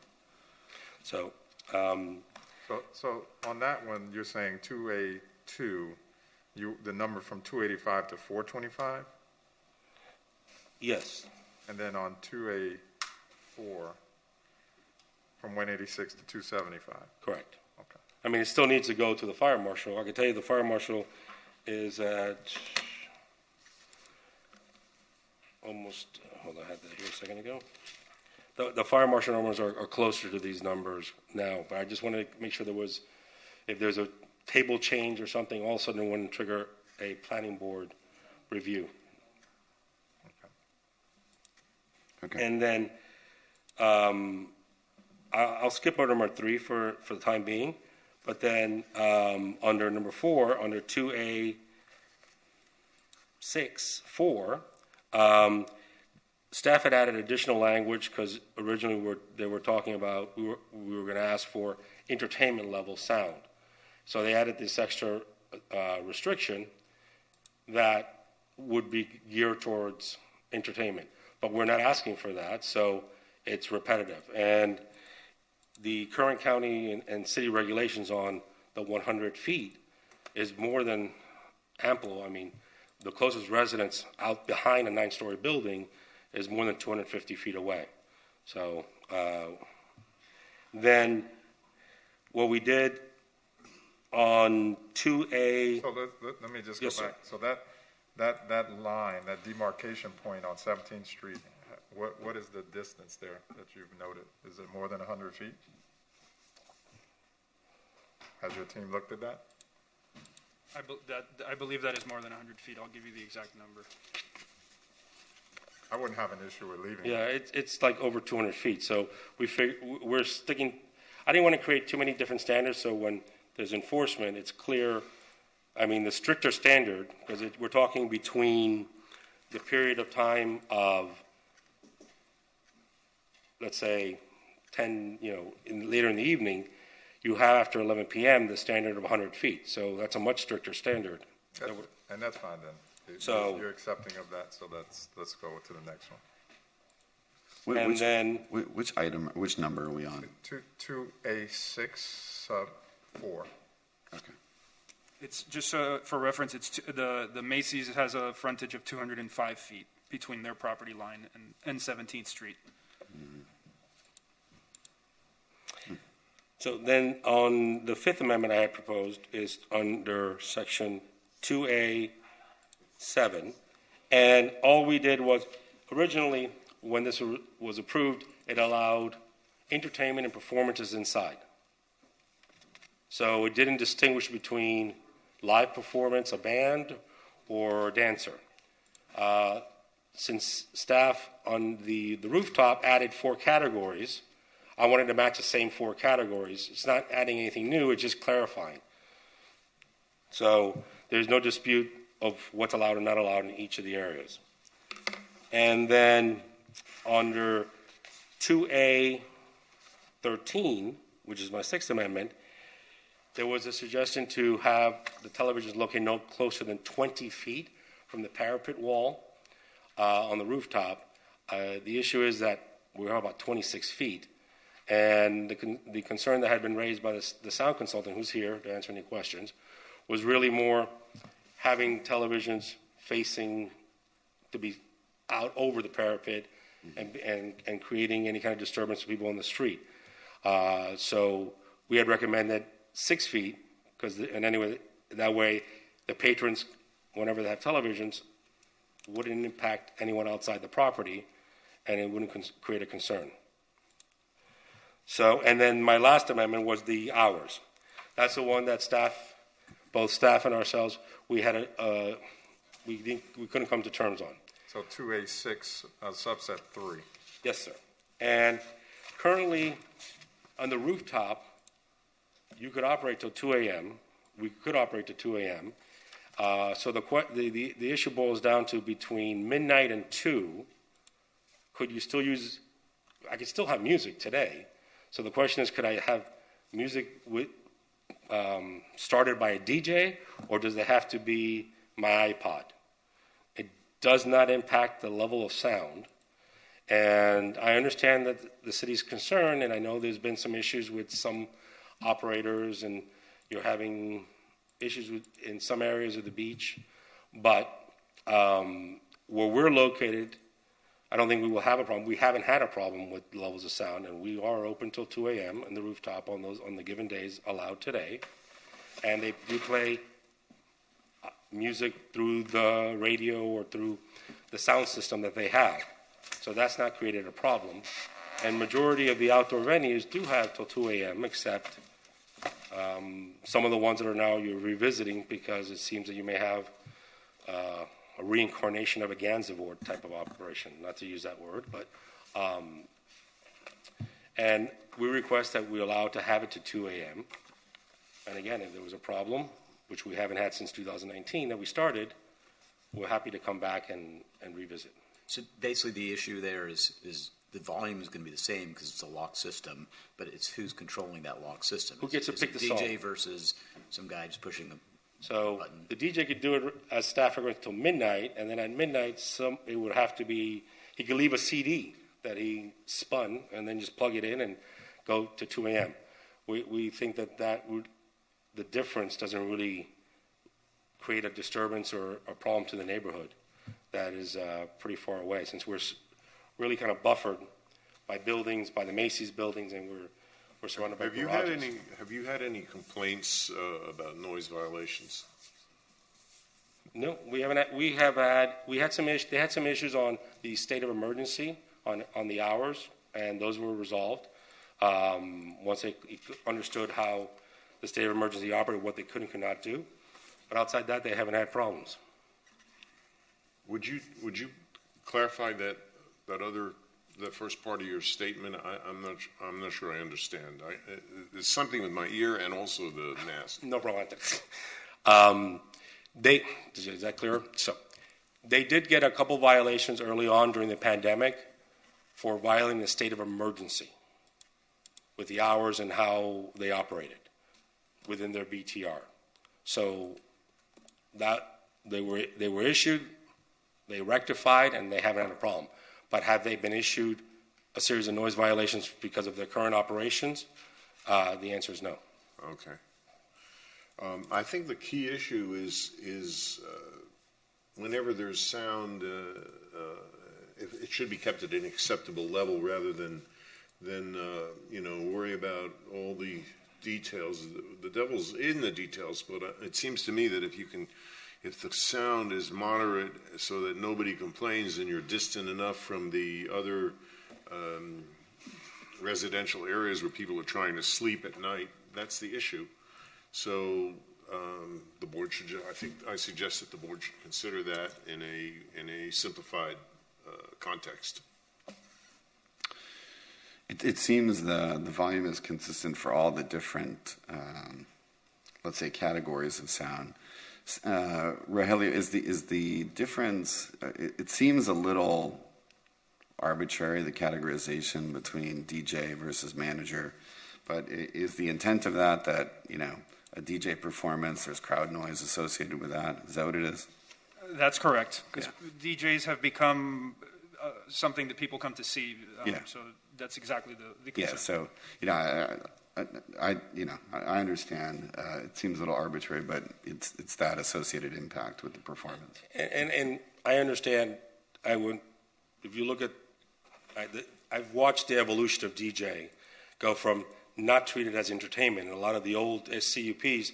So, So on that one, you're saying 2A2, the number from 285 to 425? yes. And then on 2A4, from 186 to 275? Correct. Okay. I mean, it still needs to go to the fire marshal. I can tell you the fire marshal is at almost, hold on, I had that here a second ago. The fire marshal numbers are closer to these numbers now, but I just wanted to make sure if there's a table change or something, all of a sudden it wouldn't trigger a planning board review. Okay. And then I'll skip over number 3 for the time being, but then under number 4, under 2A6-4, staff had added additional language because originally they were talking about we were going to ask for entertainment level sound, so they added this extra restriction that would be geared towards entertainment. But we're not asking for that, so it's repetitive. And the current county and city regulations on the 100 feet is more than ample. I mean, the closest residence out behind a 9-story building is more than 250 feet away. So then what we did on 2A... So let me just Yes, go back. So that line, that demarcation point on 17th Street, what is the distance there that you've noted? Is it more than 100 feet? Has your team looked at that? I believe that is more than 100 feet. I'll give you the exact number. I wouldn't have an issue with leaving. Yeah, it's like over 200 feet. So we're sticking. I didn't want to create too many different standards. So when there's enforcement, it's clear. I mean, the stricter standard, because we're talking between the period of time of, let's say, 10. Later in the evening, you have after 11 p.m. the standard of 100 feet. So that's a much stricter standard. And that's fine then. So- You're accepting of that, so let's go to the next one. Which number are we on? 2A6 sub 4. Okay. It's just for reference. The Macy's has a frontage of 205 feet between their property line and 17th Street. So then on the Fifth Amendment I had proposed is under section 2A7, And all we did was, originally, when this was approved, it allowed entertainment and performances inside. So it didn't distinguish between live performance, a band, or a dancer. Since staff on the rooftop added 4 categories, I wanted to match the same 4 categories. It's not adding anything new, it's just clarifying. So there's no dispute of what's allowed and not allowed in each of the areas. And then under 2A13, which is my 6th amendment, there was a suggestion to have the televisions located no closer than 20 feet from the parapet wall on the rooftop. The issue is that we're about 26 feet. And the concern that had been raised by the sound consultant, who's here to answer any questions, was really more having televisions facing to be out over the parapet and creating any kind of disturbance to people on the street. So we had recommended 6 feet, that way the patrons, whenever they have televisions, wouldn't impact anyone outside the property, and it wouldn't create a concern. So, and then my last amendment was the hours. That's the one that both staff and ourselves, we couldn't come to terms on. So 2A6, subset 3. Yes, sir. And currently, on the rooftop, you could operate till 2 a.m. We could operate to 2 a.m. So the issue boils down to between midnight and 2, could you still use, I could still have music today. So the question is, could I have music started by a DJ, or does it have to be my iPod? It does not impact the level of sound. And I understand that the city's concerned, and I know there's been some issues with some operators, and you're having issues in some areas of the beach. But where we're located, I don't think we will have a problem. We haven't had a problem with levels of sound, and we are open till 2 a.m. on the rooftop on the given days allowed today. And they do play music through the radio or through the sound system that they have. So that's not created a problem. And majority of the outdoor venues do have till 2 a.m., except some of the ones that are now you're revisiting, because it seems that you may have a reincarnation of a Gansevoort type of operation, not to use that word, but and we request that we allow to have it to 2 a.m. And again, if there was a problem, which we haven't had since 2019 that we started, we're happy to come back and revisit. So basically the issue there is the volume is going to be the same because it's a lock system, but it's who's controlling that lock system. Who gets to pick the song? DJ versus some guy just pushing the So button. the DJ could do it as staff agreement until midnight, and then at midnight, it would have to be, he could leave a CD that he spun and then just plug it in and go to 2 a.m. We think that the difference doesn't really create a disturbance or a problem to the neighborhood that is pretty far away, since we're really kind of buffered by buildings, by the Macy's buildings, and we're surrounded by garages. Have you had any complaints about noise violations? No, we haven't. They had some issues on the state of emergency on the hours, and those were resolved once they understood how the state of emergency operated, what they could and could not do. But outside that, they haven't had problems. Would you clarify that first part of your statement? I'm not sure I understand. It's something with my ear and also the mask. No problem. Is that clear? So they did get a couple violations early on during the pandemic for violating the state of emergency with the hours and how they operated within their BTR. So that they were issued, they rectified, and they haven't had a problem. But have they been issued a series of noise violations because of their current operations? The answer is no. Okay. I think the key issue is whenever there's sound, it should be kept at an acceptable level rather than worry about all the details. The devil's in the details, but it seems to me that if you can if the sound is moderate so that nobody complains and you're distant enough from the other residential areas where people are trying to sleep at night, that's the issue. So the board should, I suggest that the board should consider that in a simplified context. It seems the volume is consistent for all the different, let's say, categories of sound. Rogelio, is the difference? It seems a little arbitrary, the categorization between DJ versus manager. But is the intent of that a DJ performance, there's crowd noise associated with that? Is that what it is? That's correct, because DJs have become something that people come to see. So that's exactly the concern. Yeah. So I understand. It seems a little arbitrary, but it's that associated impact with the performance. And I understand. If you look at, I've watched the evolution of DJ go from not treated as entertainment. And a lot of the old SCUPs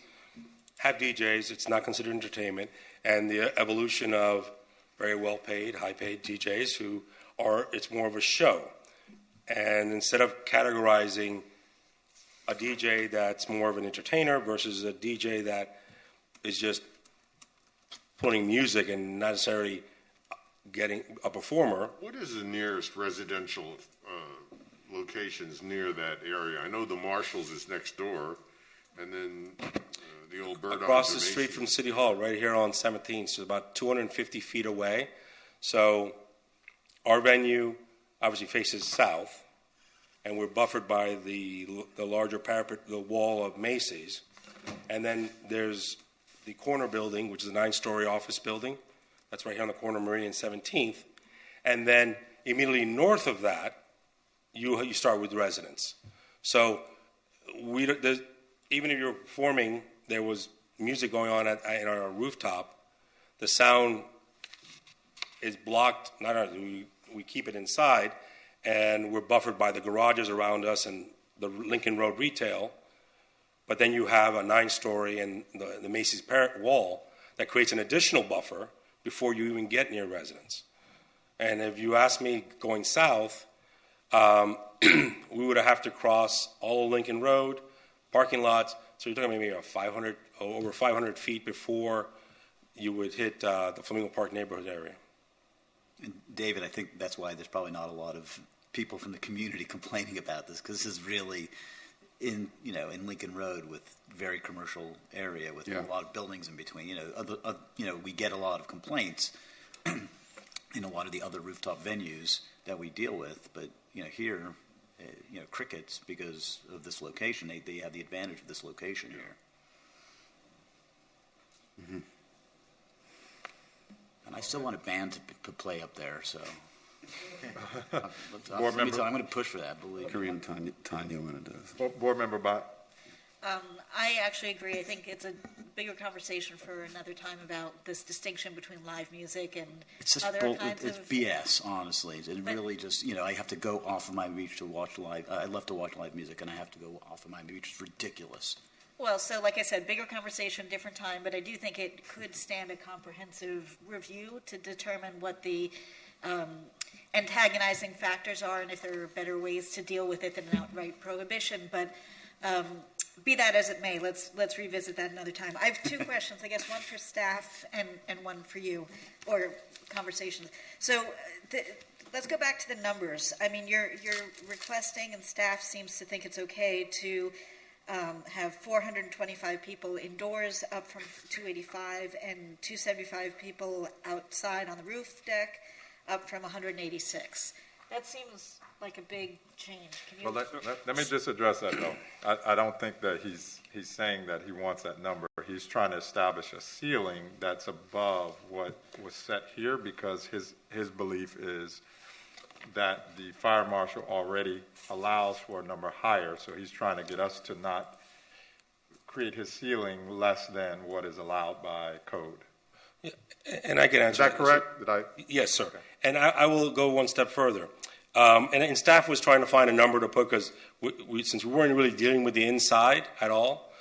have DJs. It's not considered entertainment. And the evolution of very well-paid, high-paid DJs who are, it's more of a show. And instead of categorizing a DJ that's more of an entertainer versus a DJ that is just putting music and not necessarily getting a performer. What is the nearest residential locations near that area? I know the Marshalls is next door, and then the old Bird across the street from City Hall, right here on 17th, so about 250 feet away. So our venue obviously faces south, and we're buffered by the larger parapet, the wall of Macy's. And then there's the corner building, which is a 9-story office building. That's right here on the corner of Meridian 17th. And then immediately north of that, you start with residents. So even if you're performing, there was music going on in our rooftop. The sound is blocked. We keep it inside, and we're buffered by the garages around us and the Lincoln Road retail. But then you have a 9-story and the Macy's parent wall that creates an additional buffer before you even get near residents. And if you ask me going south, we would have to cross all of Lincoln Road, parking lots. So you're talking maybe over 500 feet before you would hit the Flamingo Park neighborhood area. And David, I think that's why there's probably not a lot of people from the community complaining about this, because this is really in Lincoln Road with very commercial area with a lot of buildings in between. We get a lot of complaints in a lot of the other rooftop venues that we deal with, but here, crickets, because of this location, they have the advantage of this location here. Mm-hmm. And I still want a band to play up there, so I'm going to push for that. Kareem, Tanya, when it does. Board Member Bott. I actually agree. I think it's a bigger conversation for another time about this distinction between live music and other kinds of... It's BS, honestly. It really just, I have to go off of my beach to watch live. I love to watch live music, and I have to go off of my beach. It's ridiculous. Well, so like I said, bigger conversation, different time, but I do think it could stand a comprehensive review to determine what the antagonizing factors are and if there are better ways to deal with it than an outright prohibition. But be that as it may, let's revisit that another time. I have 2 questions, I guess, one for staff and one for you, or conversations. So let's go back to the numbers. I mean, you're requesting, and staff seems to think it's okay to have 425 people indoors, up from 285, and 275 people outside on the roof deck, up from 186. That seems like a big change. Can you... Well, let me just address that, though. I don't think that he's saying that he wants that number. He's trying to establish a ceiling that's above what was set here, because his belief is that the fire marshal already allows for a number higher, so he's trying to get us to not create his ceiling less than what is allowed by code. Yeah, and I can answer. Is that correct? Yes, sir. Okay. And I will go one step further. And staff was trying to find a number to put, because since we weren't really dealing with the inside at all,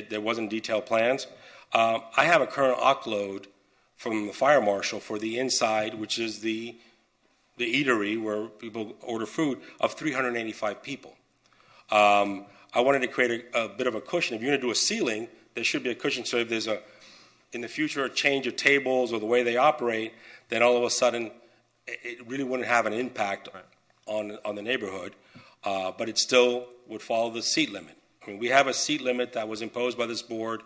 there wasn't detailed plans. I have a current OC load from the fire marshal for the inside, which is the eatery where people order food, of 385 people. I wanted to create a bit of a cushion. If you're going to do a ceiling, there should be a cushion. So if there's in the future, a change of tables or the way they operate, then all of a sudden, it really wouldn't have an impact on the neighborhood. But it still would follow the seat limit. I mean, we have a seat limit that was imposed by this board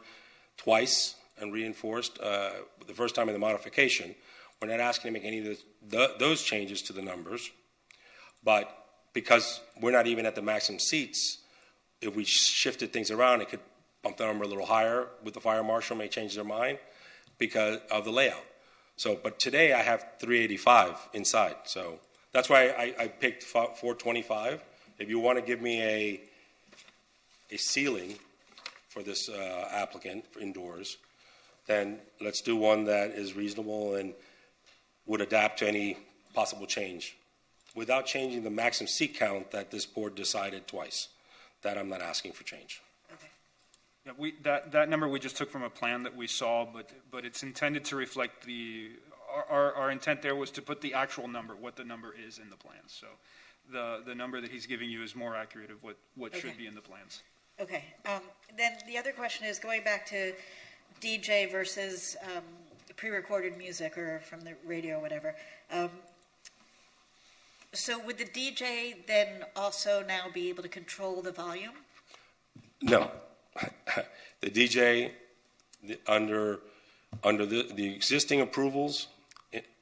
twice and reinforced the first time in the modification. We're not asking to make any of those changes to the numbers, but because we're not even at the maximum seats, if we shifted things around, it could bump the number a little higher with the fire marshal, may change their mind because of the layout. So, but today I have 385 inside, so that's why I picked 425. If you want to give me a ceiling for this applicant for indoors, then let's do one that is reasonable and would adapt to any possible change without changing the maximum seat count that this board decided twice. That I'm not asking for change. Yeah, that number we just took from a plan that we saw, but it's intended to reflect our intent there was to put the actual number, what the number is in the plans. So the number that he's giving you is more accurate of what should be in the plans. Okay. Then the other question is going back to DJ versus pre-recorded music or from the radio or whatever. So would the DJ then also now be able to control the volume? No. The DJ, under the existing approvals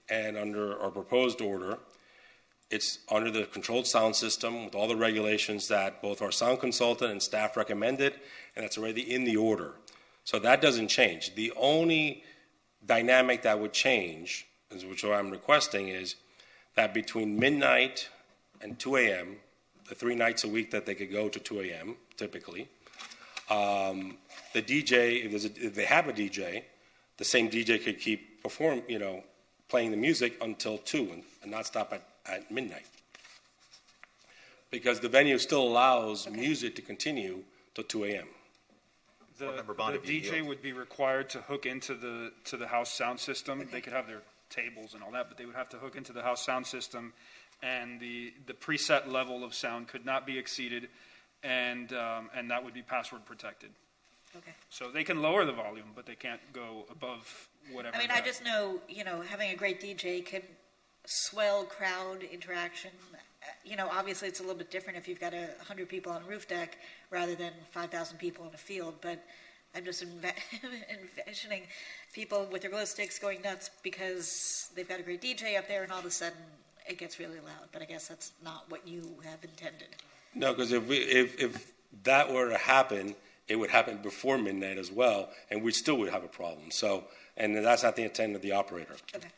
and under our proposed order, it's under the controlled sound system with all the regulations that both our sound consultant and staff recommended, and that's already in the order. So that doesn't change. The only dynamic that would change, which I'm requesting, is that between midnight and 2 a.m., the 3 nights a week that they could go to 2 a.m., typically, the DJ, if they have a DJ, the same DJ could keep playing the music until 2 and not stop at midnight. Because the venue still allows music to continue till 2 a.m. The DJ would be required to hook into the house sound system. Okay. They could have their tables and all that, but they would have to hook into the house sound system, and the preset level of sound could not be exceeded, and that would be password protected. Okay. So they can lower the volume, but they can't go above whatever. I mean, I just know, having a great DJ can swell crowd interaction. Obviously it's a little bit different if you've got 100 people on a roof deck rather than 5,000 people in a field, but I'm just envisioning people with their glow sticks going nuts because they've got a great DJ up there and all of a sudden it gets really loud, but I guess that's not what you have intended. No, because if that were to happen, it would happen before midnight as well, and we still would have a problem. So, and that's not the intent of the operator. Okay.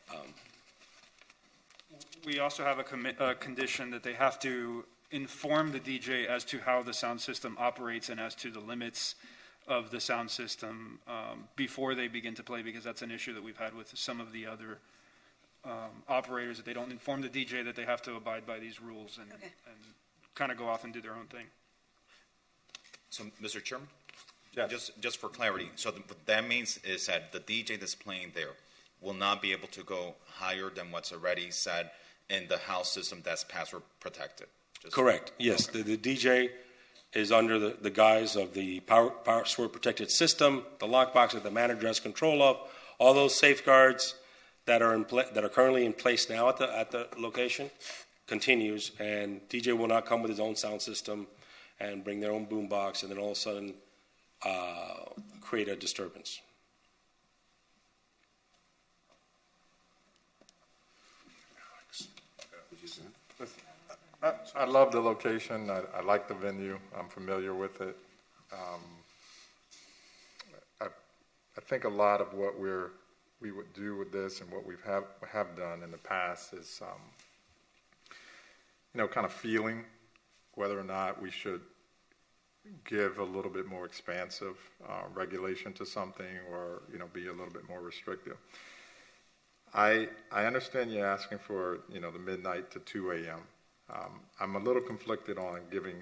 We also have a condition that they have to inform the DJ as to how the sound system operates and as to the limits of the sound system before they begin to play, because that's an issue that we've had with some of the other operators, that they don't inform the DJ that they have to abide by these rules and kind of go off and do their own thing. So, Mr. Chairman? Yes. Just for clarity, so what that means is that the DJ that's playing there will not be able to go higher than what's already said in the house system that's password protected. Correct. Yes, okay. The DJ is under the guise of the password protected system, the lockbox that the manager has control of, all those safeguards that are currently in place now at the location continues, and DJ will not come with his own sound system and bring their own boombox and then all of a sudden create a disturbance. I love the location. I like the venue. I'm familiar with it. I think a lot of what we would do with this and what we have done in the past is, kind of feeling whether or not we should give a little bit more expansive regulation to something or, be a little bit more restrictive. I understand you're asking for, the midnight to 2 a.m. I'm a little conflicted on giving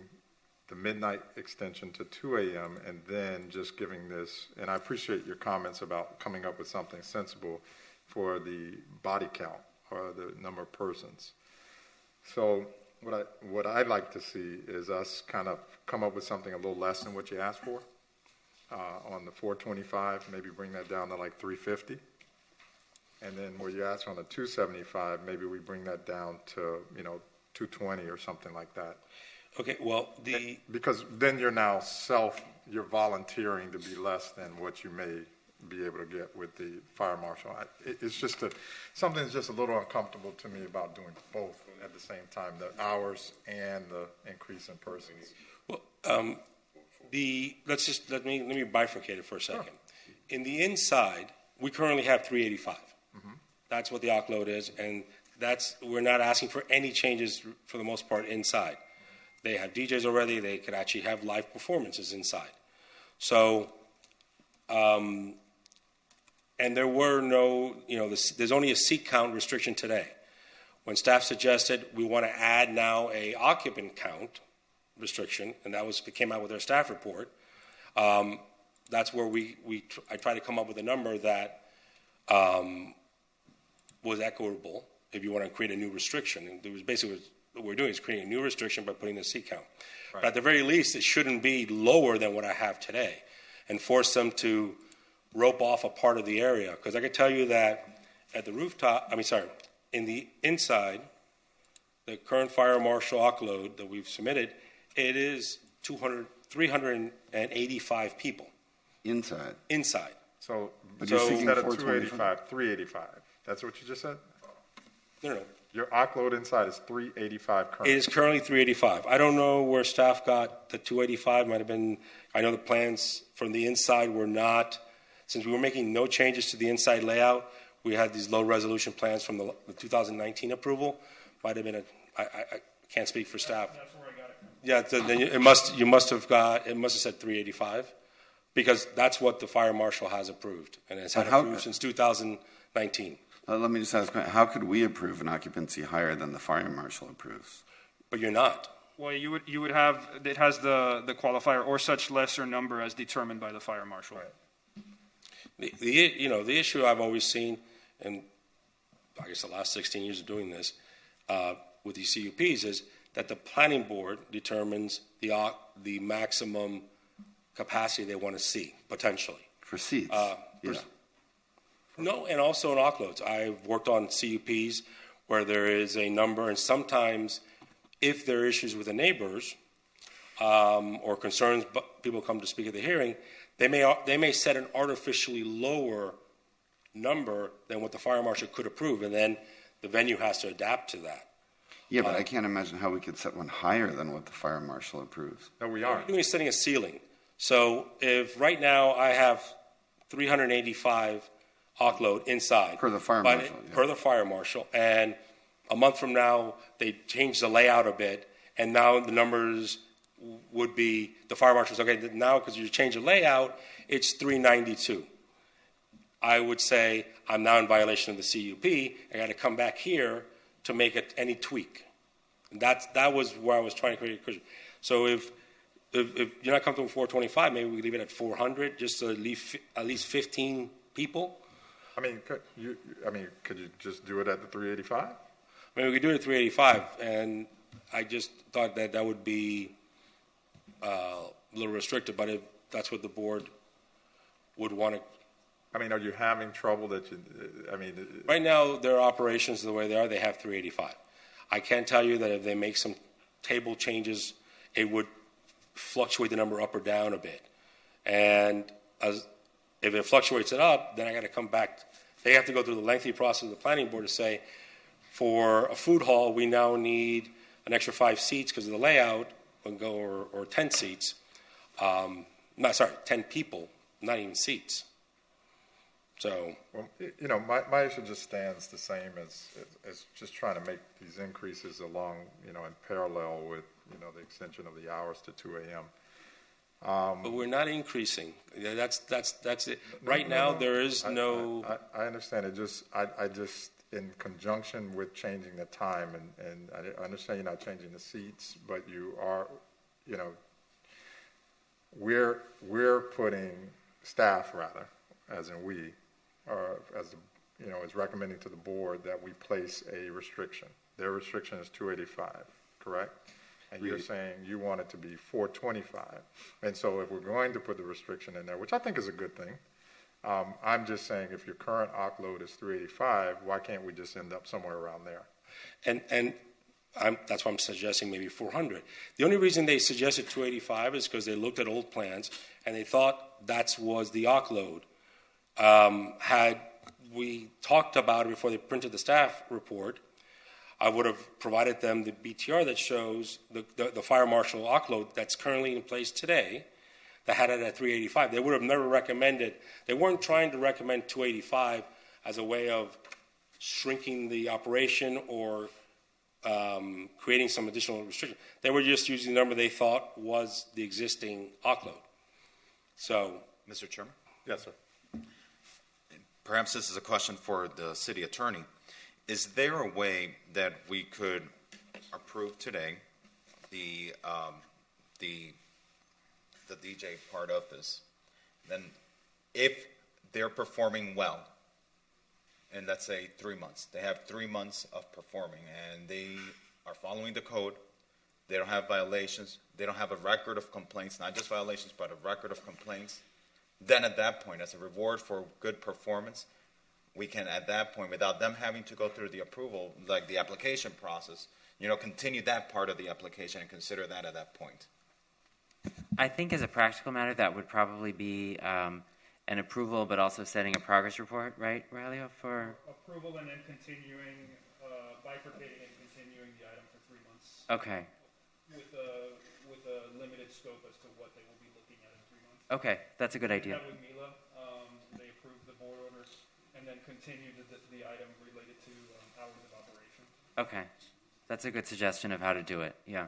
the midnight extension to 2 a.m. and then just giving this, and I appreciate your comments about coming up with something sensible, for the body count or the number of persons. So what I'd like to see is us kind of come up with something a little less than what you asked for on the 425, maybe bring that down to like 350. And then what you asked on the 275, maybe we bring that down to, 220 or something like that. Okay, well, because then you're volunteering to be less than what you may be able to get with the fire marshal. It's just something's just a little uncomfortable to me about doing both at the same time, the hours and the increase in persons. Well, let me bifurcate it for a second. Sure. In the inside, we currently have 385. Mm-hmm. That's what the OC load is, and we're not asking for any changes for the most part inside. They have DJs already. They could actually have live performances inside. So, and there were no, there's only a seat count restriction today. When staff suggested we want to add now a occupant count restriction, and that came out with our staff report, that's where I tried to come up with a number that was equitable if you want to create a new restriction. And it was basically what we're doing is creating a new restriction by putting the seat count. Right. But at the very least, it shouldn't be lower than what I have today and force them to rope off a part of the area. Because I can tell you that at the rooftop, in the inside, the current fire marshal OC load that we've submitted, it is 385 people. Inside? Inside. So you're seeking instead of 285, 385. That's what you just said? No. Your OC load inside is 385 currently. It is currently 385. I don't know where staff got the 285. Might have been, I know the plans from the inside were not, since we were making no changes to the inside layout, we had these low resolution plans from the 2019 approval. Might have been I can't speak for staff. That's where I got it from. Yeah, then you must have said 385 because that's what the fire marshal has approved and has had approved since 2019. Let me just ask, how could we approve an occupancy higher than the fire marshal approves? But you're not. Well, you would have, it has the qualifier or such lesser number as determined by the fire marshal. Right. The issue I've always seen, and I guess the last 16 years of doing this with these CUPs, is that the planning board determines the maximum capacity they want to see potentially For seats? No, and also in OC loads. I've worked on CUPs where there is a number, and sometimes if there are issues with the neighbors or concerns, but people come to speak at the hearing, they may set an artificially lower number than what the fire marshal could approve, and then the venue has to adapt to that. Yeah, but I can't imagine how we could set one higher than what the fire marshal approves. No, we What aren't. we're doing is setting a ceiling. So if right now I have 385 OC load inside. Per the fire marshal. Yeah. Per the fire marshal. And a month from now, they change the layout a bit, and now the numbers would be, the fire marshal's, okay, now because you change the layout, it's 392. I would say I'm now in violation of the CUP. I got to come back here to make any tweak. And that was where I was trying to create a cushion. So if you're not comfortable with 425, maybe we leave it at 400, just to leave at least 15 people. Could you just do it at the 385? We could do it at 385, and I just thought that would be a little restricted, but if that's what the board would want to. Are you having trouble Right now, their operations, the way they are, they have 385. I can tell you that if they make some table changes, it would fluctuate the number up or down a bit. And if it fluctuates it up, then I got to come back. They have to go through the lengthy process of the planning board to say, for a food hall, we now need an extra 5 seats because of the layout, or 10 seats. 10 people, not even seats. So, my issue just stands the same as just trying to make these increases along, in parallel with, the extension of the hours to 2 a.m. But we're not increasing. That's it. Right now, there is no. I understand it. I just in conjunction with changing the time, and I understand you're not changing the seats, but you are, we're putting staff rather, as in we, or is recommending to the board that we place a restriction. Their restriction is 285, correct? And you're saying you want it to be 425. And so if we're going to put the restriction in there, which I think is a good thing, I'm just saying if your current OC load is 385, why can't we just end up somewhere around there? And that's why I'm suggesting maybe 400. The only reason they suggested 285 is because they looked at old plans and they thought that was the OC load. Had we talked about it before they printed the staff report, I would have provided them the BTR that shows the fire marshal OC load that's currently in place today that had it at 385. They would have never recommended, they weren't trying to recommend 285 as a way of shrinking the operation or creating some additional restriction. They were just using the number they thought was the existing OC load. So, Mr. Chairman? Yes, sir. Perhaps this is a question for the city attorney. Is there a way that we could approve today the DJ part of this? Then if they're performing well, and let's say 3 months, they have 3 months of performing and they are following the code, they don't have violations, they don't have a record of complaints, not just violations, but a record of complaints, then at that point, as a reward for good performance, we can, at that point, without them having to go through the approval, like the application process, continue that part of the application and consider that at that point. I think as a practical matter, that would probably be an approval, but also setting a progress report, right, Raulio, for? Approval and then continuing, bifurcating and continuing the item for 3 months. Okay. With a limited scope as to what they will be looking at in 3 months. Okay, that's a good idea. That with Mila, they approved the board orders and then continued the item related to hours of operation. Okay, that's a good suggestion of how to do it, yeah.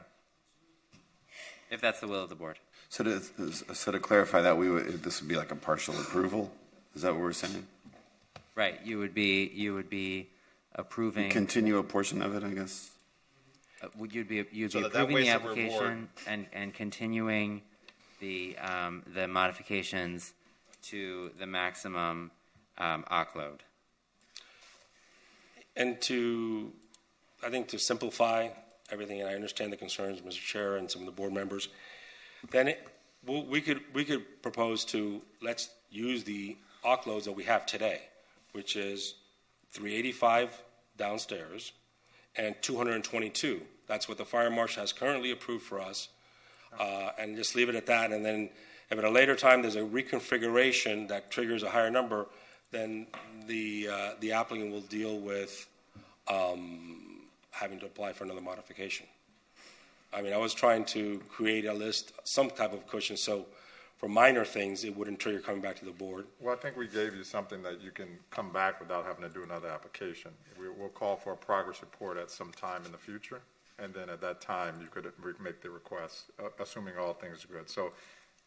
If that's the will of the board. So to clarify that, this would be like a partial approval? Is that what we're saying? Right, you would be approving. Continue a portion of it, I guess? You'd be So approving the application and continuing the modifications to the maximum OC load. And I think to simplify everything, and I understand the concerns, Mr. Chair, and some of the board members, then we could propose to let's use the OC loads that we have today, which is 385 downstairs and 222. That's what the fire marshal has currently approved for us, and just leave it at that. And then if at a later time there's a reconfiguration that triggers a higher number, then the applicant will deal with having to apply for another modification. I mean, I was trying to create a list, some type of cushion, so for minor things, it wouldn't trigger coming back to the board. Well, I think we gave you something that you can come back without having to do another application. We'll call for a progress report at some time in the future, and then at that time, you could make the request, assuming all things are good. So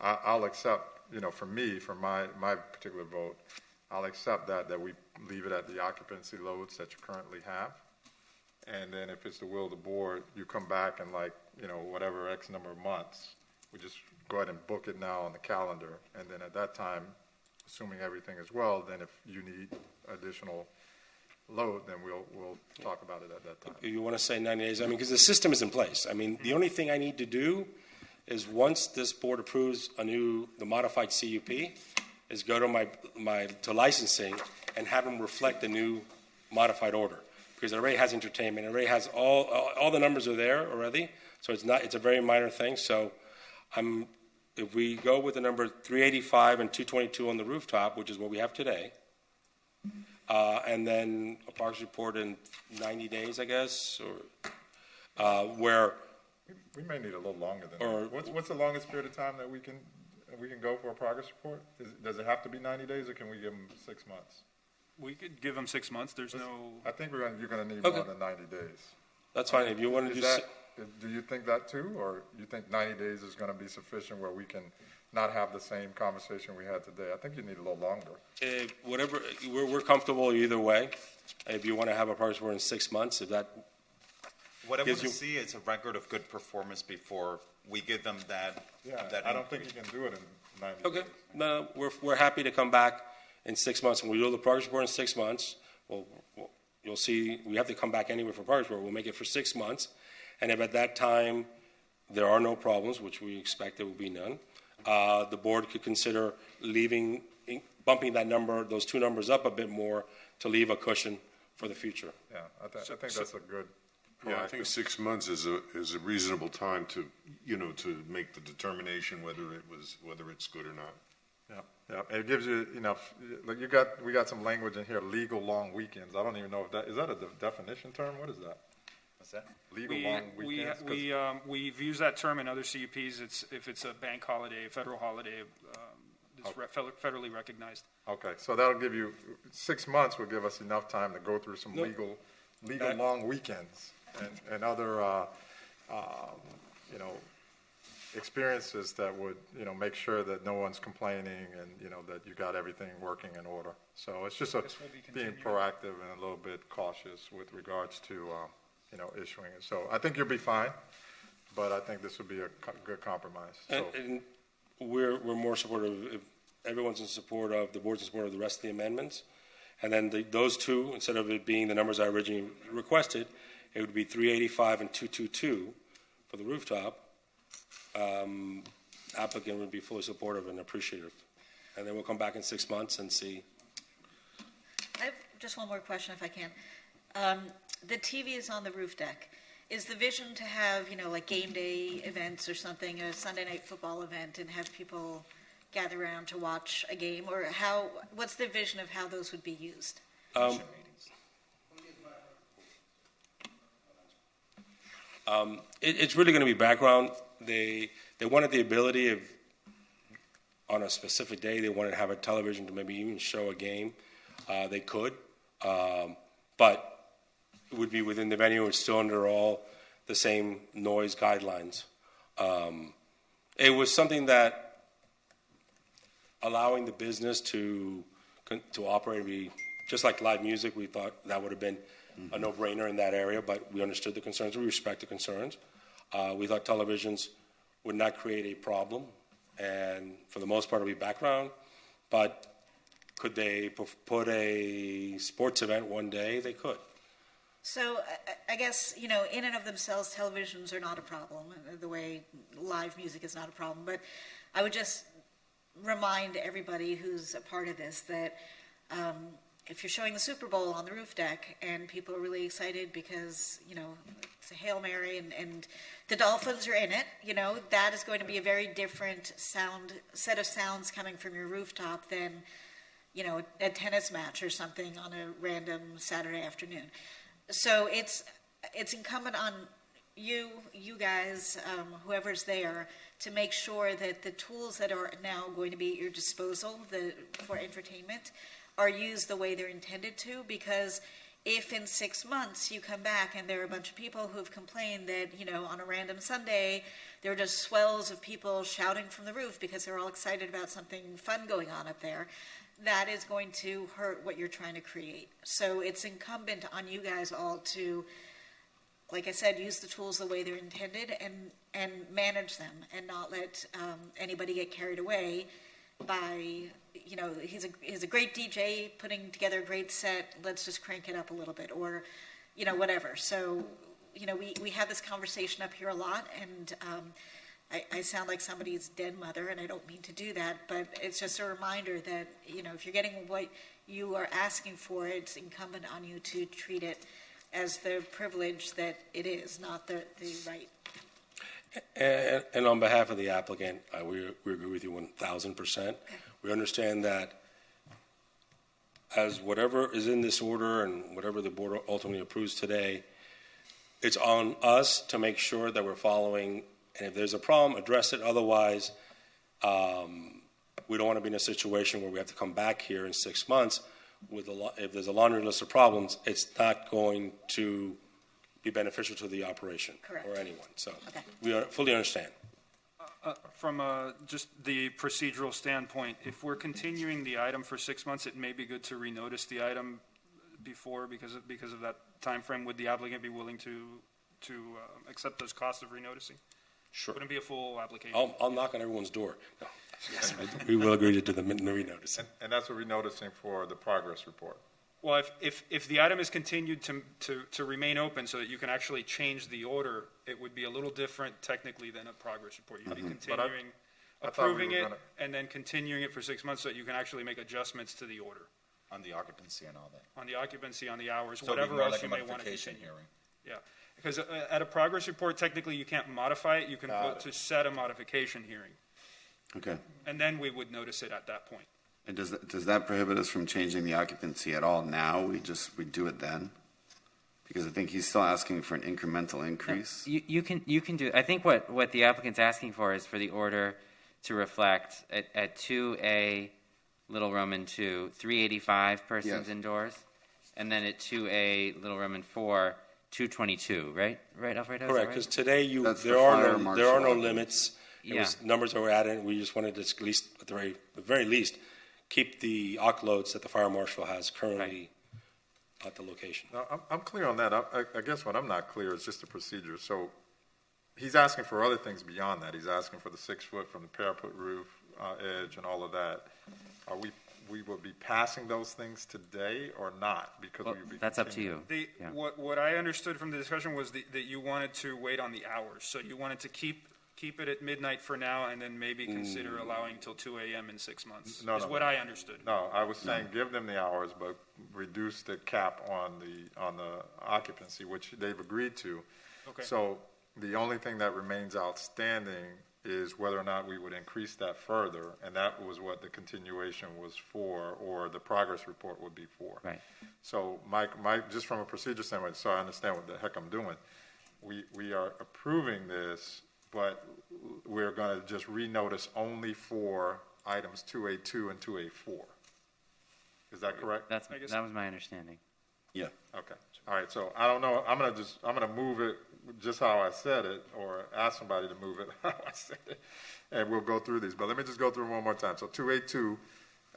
I'll accept, for me, for my particular vote, I'll accept that we leave it at the occupancy loads that you currently have. And then if it's the will of the board, you come back in whatever X number of months, we just go ahead and book it now on the calendar. And then at that time, assuming everything is well, then if you need additional load, then we'll talk about it at that time. You want to say 90 days? I mean, because the system is in place. I mean, the only thing I need to do is once this board approves the modified CUP, is go to licensing and have them reflect the new modified order. Because it already has entertainment, it already has all the numbers are there already, so it's a very minor thing. So if we go with the number 385 and 222 on the rooftop, which is what we have today, and then a progress report in 90 days, I guess, or where we may need a little longer than that. What's the longest period of time that we can go for a progress report? Does it have to be 90 days, or can we give them 6 months? We could give them 6 months. There's no. I think you're going to need more than 90 days. That's fine. If you want to do you think that too, or you think 90 days is going to be sufficient where we can not have the same conversation we had today? I think you need a little longer. Whatever, we're comfortable either way. If you want to have a progress report in 6 months, if that. What I want to see is a record of good performance before we give them that. Yeah, I don't think you can do it in 90 days. Okay, no, we're happy to come back in 6 months, and we'll do the progress report in 6 months. you'll see we have to come back anyway for progress report. We'll make it for 6 months, and if at that time there are no problems, which we expect there will be none, the board could consider bumping that number, those two numbers up a bit more to leave a cushion for the future. Yeah, I think that's a good. Yeah, I think 6 months is a reasonable time to, to make the determination whether it's good or not. Yeah. It gives you enough. Look, we got some language in here. Legal long weekends. I don't even know if is that a definition term? What is that? What's that? Legal long weekends. We've used that term in other CUPs. If it's a bank holiday, a federal holiday, it's federally recognized. Okay, so that'll give you 6 months. Will give us enough time to go through some legal long weekends and other experiences that would make sure that no one's complaining and that you got everything working in order. So it's just being proactive and a little bit cautious with regards to issuing it. So I think you'll be fine, but I think this would be a good compromise. So. And we're more supportive if everyone's in support of, the board's in support of the rest of the amendments. And then those two, instead of it being the numbers I originally requested, it would be 385 and 222 for the rooftop. Applicant would be fully supportive and appreciative. And then we'll come back in 6 months and see. I have just one more question, if I can. The TV is on the roof deck. Is the vision to have, like game day events or something, a Sunday night football event, and have people gather around to watch a game? Or what's the vision of how those would be used? It's really going to be background. They wanted the ability of, on a specific day, they wanted to have a television to maybe even show a game. They could, but it would be within the venue. It's still under all the same noise guidelines. It was something that allowing the business to operate and be just like live music. We thought that would have been a no-brainer in that area, but we understood the concerns. We respect the concerns. We thought televisions would not create a problem, and for the most part, it would be background. But could they put a sports event one day? They could. So I guess, in and of themselves, televisions are not a problem, the way live music is not a problem. But I would just remind everybody who's a part of this that if you're showing the Super Bowl on the roof deck and people are really excited because, it's a Hail Mary and the Dolphins are in it, that is going to be a very different set of sounds coming from your rooftop than, a tennis match or something on a random Saturday afternoon. So it's incumbent on you guys, whoever's there, to make sure that the tools that are now going to be at your disposal for entertainment are used the way they're intended to, because if in 6 months you come back and there are a bunch of people who have complained that, on a random Sunday, there are just swells of people shouting from the roof because they're all excited about something fun going on up there, that is going to hurt what you're trying to create. So it's incumbent on you guys all to, like I said, use the tools the way they're intended and manage them and not let anybody get carried away by, he's a great DJ putting together a great set, let's just crank it up a little bit, or, whatever. So, we have this conversation up here a lot, and I sound like somebody's dead mother, and I don't mean to do that, but it's just a reminder that, if you're getting what you are asking for, it's incumbent on you to treat it as the privilege that it is, not the right. And on behalf of the applicant, we agree with you 1,000%. Okay. We understand that as whatever is in this order and whatever the board ultimately approves today, it's on us to make sure that we're following, and if there's a problem, address it. Otherwise, we don't want to be in a situation where we have to come back here in 6 months with if there's a laundry list of problems. It's not going to be beneficial to the operation. Correct. Or anyone. So Okay. we fully understand. From just the procedural standpoint, if we're continuing the item for 6 months, it may be good to renotice the item before because of that time frame. Would the applicant be willing to accept those costs of renoticing? Sure. Wouldn't be a full application. I'll knock on everyone's door. No. Yes, we will agree to do the renoticing. And that's what we're noticing for the progress report. Well, if the item is continued to remain open so that you can actually change the order, it would be a little different technically than a progress report. You'd be continuing, I thought we approving were it, gonna- and then continuing it for 6 months so that you can actually make adjustments to the order On the occupancy and all that. on the occupancy, on the hours, So it'd be whatever more else like a you may want to modification continue. hearing. Yeah, because at a progress report, technically you can't modify it. You can vote to set a modification hearing, Okay. and then we would notice it at that point. And does that prohibit us from changing the occupancy at all now? We do it then? Because I think he's still asking for an incremental increase. You can do. I think what the applicant's asking for is for the order to reflect at 2A, Little Roman 2, 385 persons Yes. indoors, and then at 2A, Little Roman 4, 222. Right, Alfredo? Is that Correct, right? because today That's the there are fire no marshal. limits. It Yeah. was numbers that were added. We just wanted to at least, at the very least, keep the arc loads that the fire marshal has currently at the location. No, I'm clear on that. I guess what I'm not clear is just the procedure. So he's asking for other things beyond that. He's asking for the 6 foot from the parapet roof edge and all of that. Are we will be passing those things today or not? Because Well, we would be that's up to continuing. you. Yeah. What I understood from the discussion was that you wanted to wait on the hours. So you wanted to keep it at midnight for now and then maybe consider allowing till 2 a.m. in 6 months, No, is no, what no. I understood. No, I was saying give them the hours, but reduce the cap on the occupancy, which they've agreed to. Okay. So the only thing that remains outstanding is whether or not we would increase that further, and that was what the continuation was for, or the progress report would be for. Right. So Mike, just from a procedure standpoint, so I understand what the heck I'm doing, we are approving this, but we're going to just renotice only for items 2A2 and 2A4. Is that correct? That was my understanding. Yeah. Okay. All right. So I don't know. I'm gonna move it just how I said it, or ask somebody to move it how I said it, and we'll go through these. But let me just go through them one more time. So 2A2,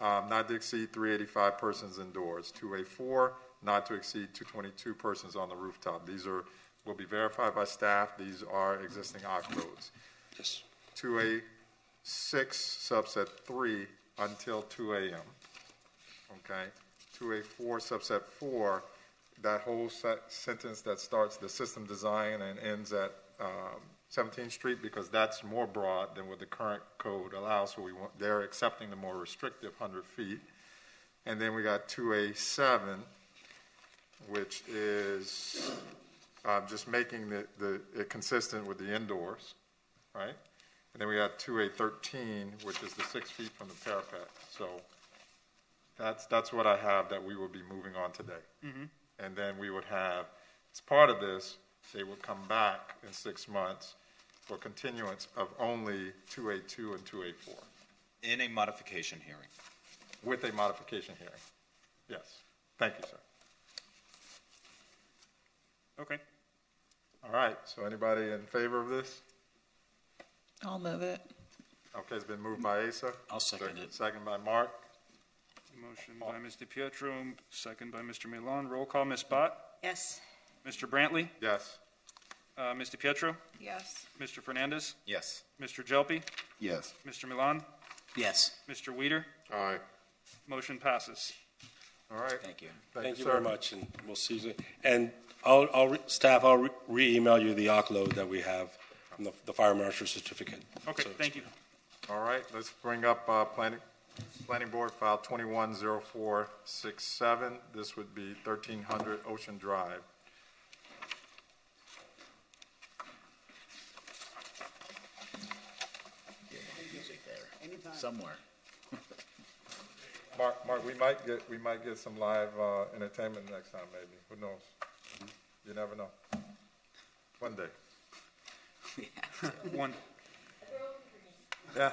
not to exceed 385 persons indoors. 2A4, not to exceed 222 persons on the rooftop. These will be verified by staff. These are existing arc loads. Yes. 2A6, subset 3, until 2 a.m. Okay? 2A4, subset 4, that whole sentence that starts the system design and ends at 17th Street, because that's more broad than what the current code allows. So they're accepting the more restrictive 100 feet. And then we got 2A7, which is just making it consistent with the indoors, right? And then we got 2A13, which is the 6 feet from the parapet. So that's what I have that we will be moving on today. Mm-hmm. And then we would have, as part of this, they would come back in 6 months for continuance of only 2A2 and 2A4 In a modification hearing. with a modification hearing. Yes. Thank you, sir. Okay. All right. So anybody in favor of this? I'll move it. Okay, it's been moved by Asa. I'll second it. Second by Mark. Motion by Ms. DiPietro, second by Mr. Milan. Roll call, Ms. Bott, Yes. Mr. Brantley, Yes. Ms. DiPietro, Yes. Mr. Fernandez, Yes. Mr. Jelpi, Yes. Mr. Milan, Yes. Mr. Weeder. Aye. Motion passes. All right. Thank you. Thank you sir. very much, and we'll see you. And staff, I'll re-email you the arc load that we have from the fire marshal certificate. Okay, So- thank you. All right, let's bring up Planning Board File 210467. This would be 1300 Ocean Drive. Music there. Somewhere. Mark, we might get some live entertainment next time, maybe. Who knows? You never know. One day. One. Yeah.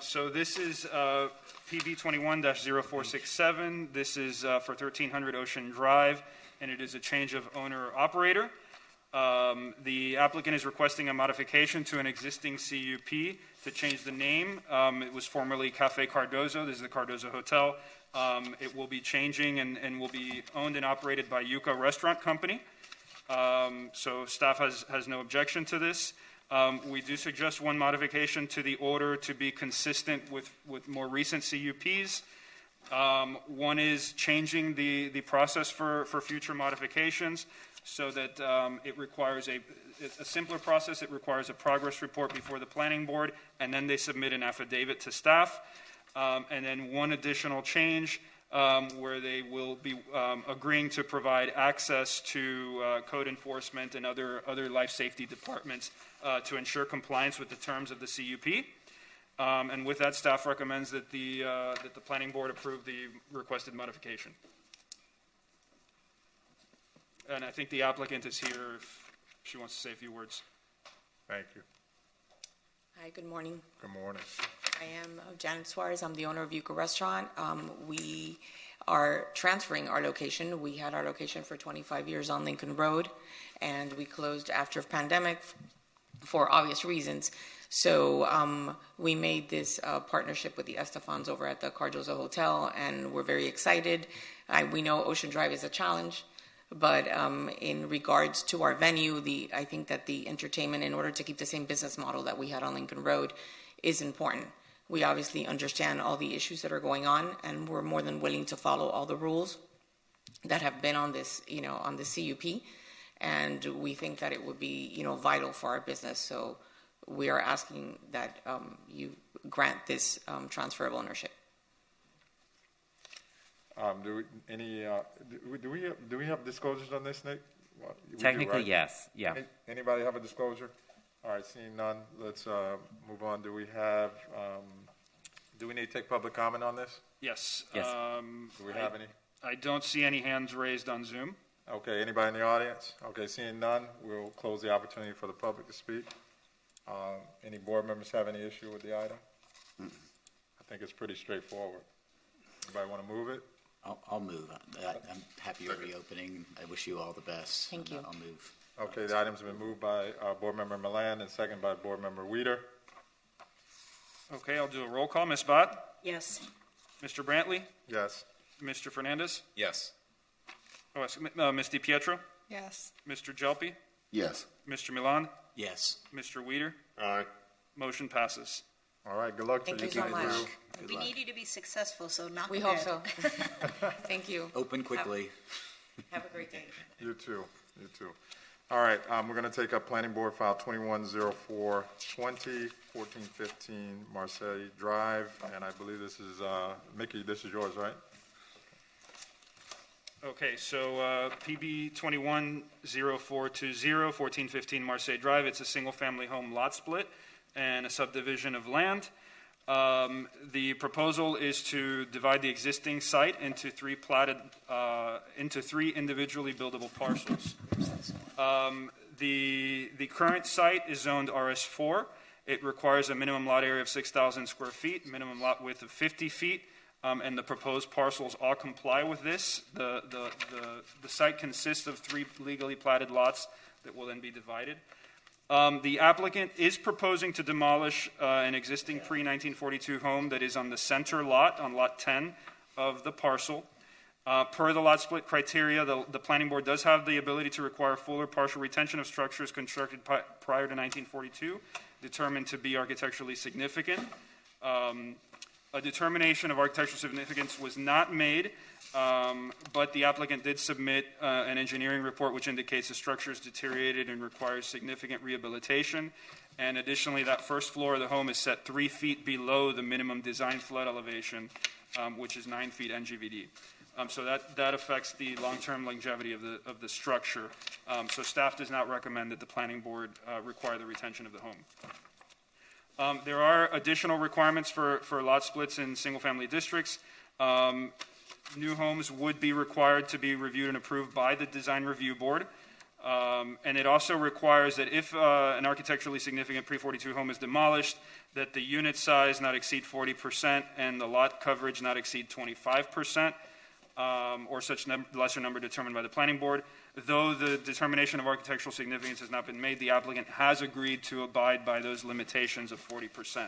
So this is PB 21-0467. This is for 1300 Ocean Drive, and it is a change of owner-operator. The applicant is requesting a modification to an existing CUP to change the name. It was formerly Cafe Cardozo. This is the Cardozo Hotel. It will be changing and will be owned and operated by Yucca Restaurant Company. So staff has no objection to this. We do suggest one modification to the order to be consistent with more recent CUPs. One is changing the process for future modifications so that it requires a simpler process. It requires a progress report before the planning board, and then they submit an affidavit to staff. And then one additional change where they will be agreeing to provide access to code enforcement and other life safety departments to ensure compliance with the terms of the CUP. And with that, staff recommends that the planning board approve the requested modification. And I think the applicant is here if she wants to say a few words. Thank you. Hi, good morning. Good morning. I am Janet Suarez. I'm the owner of Yucca Restaurant. We are transferring our location. We had our location for 25 years on Lincoln Road, and we closed after pandemic for obvious reasons. So we made this partnership with the Estefans over at the Cardozo Hotel, and we're very excited. We know Ocean Drive is a challenge, but in regards to our venue, I think that the entertainment, in order to keep the same business model that we had on Lincoln Road, is important. We obviously understand all the issues that are going on, and we're more than willing to follow all the rules that have been on this, on the CUP, and we think that it would be, vital for our business. So we are asking that you grant this transfer of ownership. Do we have disclosures on this, Nick? Technically, right? yes. Yeah. Anybody have a disclosure? All right, seeing none, let's move on. Do we need to take public comment on this? Yes. Yes. Do we have any? I don't see any hands raised on Zoom. Okay, anybody in the audience? Okay, seeing none, we'll close the opportunity for the public to speak. Any board members have any issue with the item? I think it's pretty straightforward. Anybody want to move it? I'll move. I'm happy you're reopening. I wish you all the best. Thank you. I'll move. Okay, the item's been moved by Board Member Milan and second by Board Member Weeder. Okay, I'll do a roll call. Ms. Bott? Yes. Mr. Brantley? Yes. Mr. Fernandez? Yes. Oh, Ms. DiPietro? Yes. Mr. Gelpi? Yes. Mr. Milan? Yes. Mr. Weeder? Aye. Motion passes. All right, good luck to Thank you. you so much. We need you to be successful, so knock We it hope dead. so. Thank you. Open quickly. Have a great day. You too. You too. All right, we're going to take up Planning Board File 210420, 1415 Marseille Drive, and I believe this is, Mickey, this is yours, right? Okay, so PB 210420, 1415 Marseille Drive. It's a single-family home lot split and a subdivision of land. The proposal is to divide the existing site into three individually buildable parcels. The current site is zoned RS4. It requires a minimum lot area of 6,000 square feet, minimum lot width of 50 feet. And the proposed parcels all comply with this. The site consists of three legally platted lots that will then be divided. The applicant is proposing to demolish an existing pre-1942 home that is on the center lot, on lot 10 of the parcel. Per the lot split criteria, the planning board does have the ability to require full or partial retention of structures constructed prior to 1942, determined to be architecturally significant. A determination of architectural significance was not made, but the applicant did submit an engineering report which indicates the structure is deteriorated and requires significant rehabilitation. And additionally, that first floor of the home is set 3 feet below the minimum design flood elevation, which is 9 feet NGVD. So that affects the long-term longevity of the structure. So staff does not recommend that the planning board require the retention of the home. There are additional requirements for lot splits in single-family districts. New homes would be required to be reviewed and approved by the Design Review Board. And it also requires that if an architecturally significant pre-42 home is demolished, that the unit size not exceed 40% and the lot coverage not exceed 25%, or such lesser number determined by the planning board. Though the determination of architectural significance has not been made, the applicant has agreed to abide by those limitations of 40%.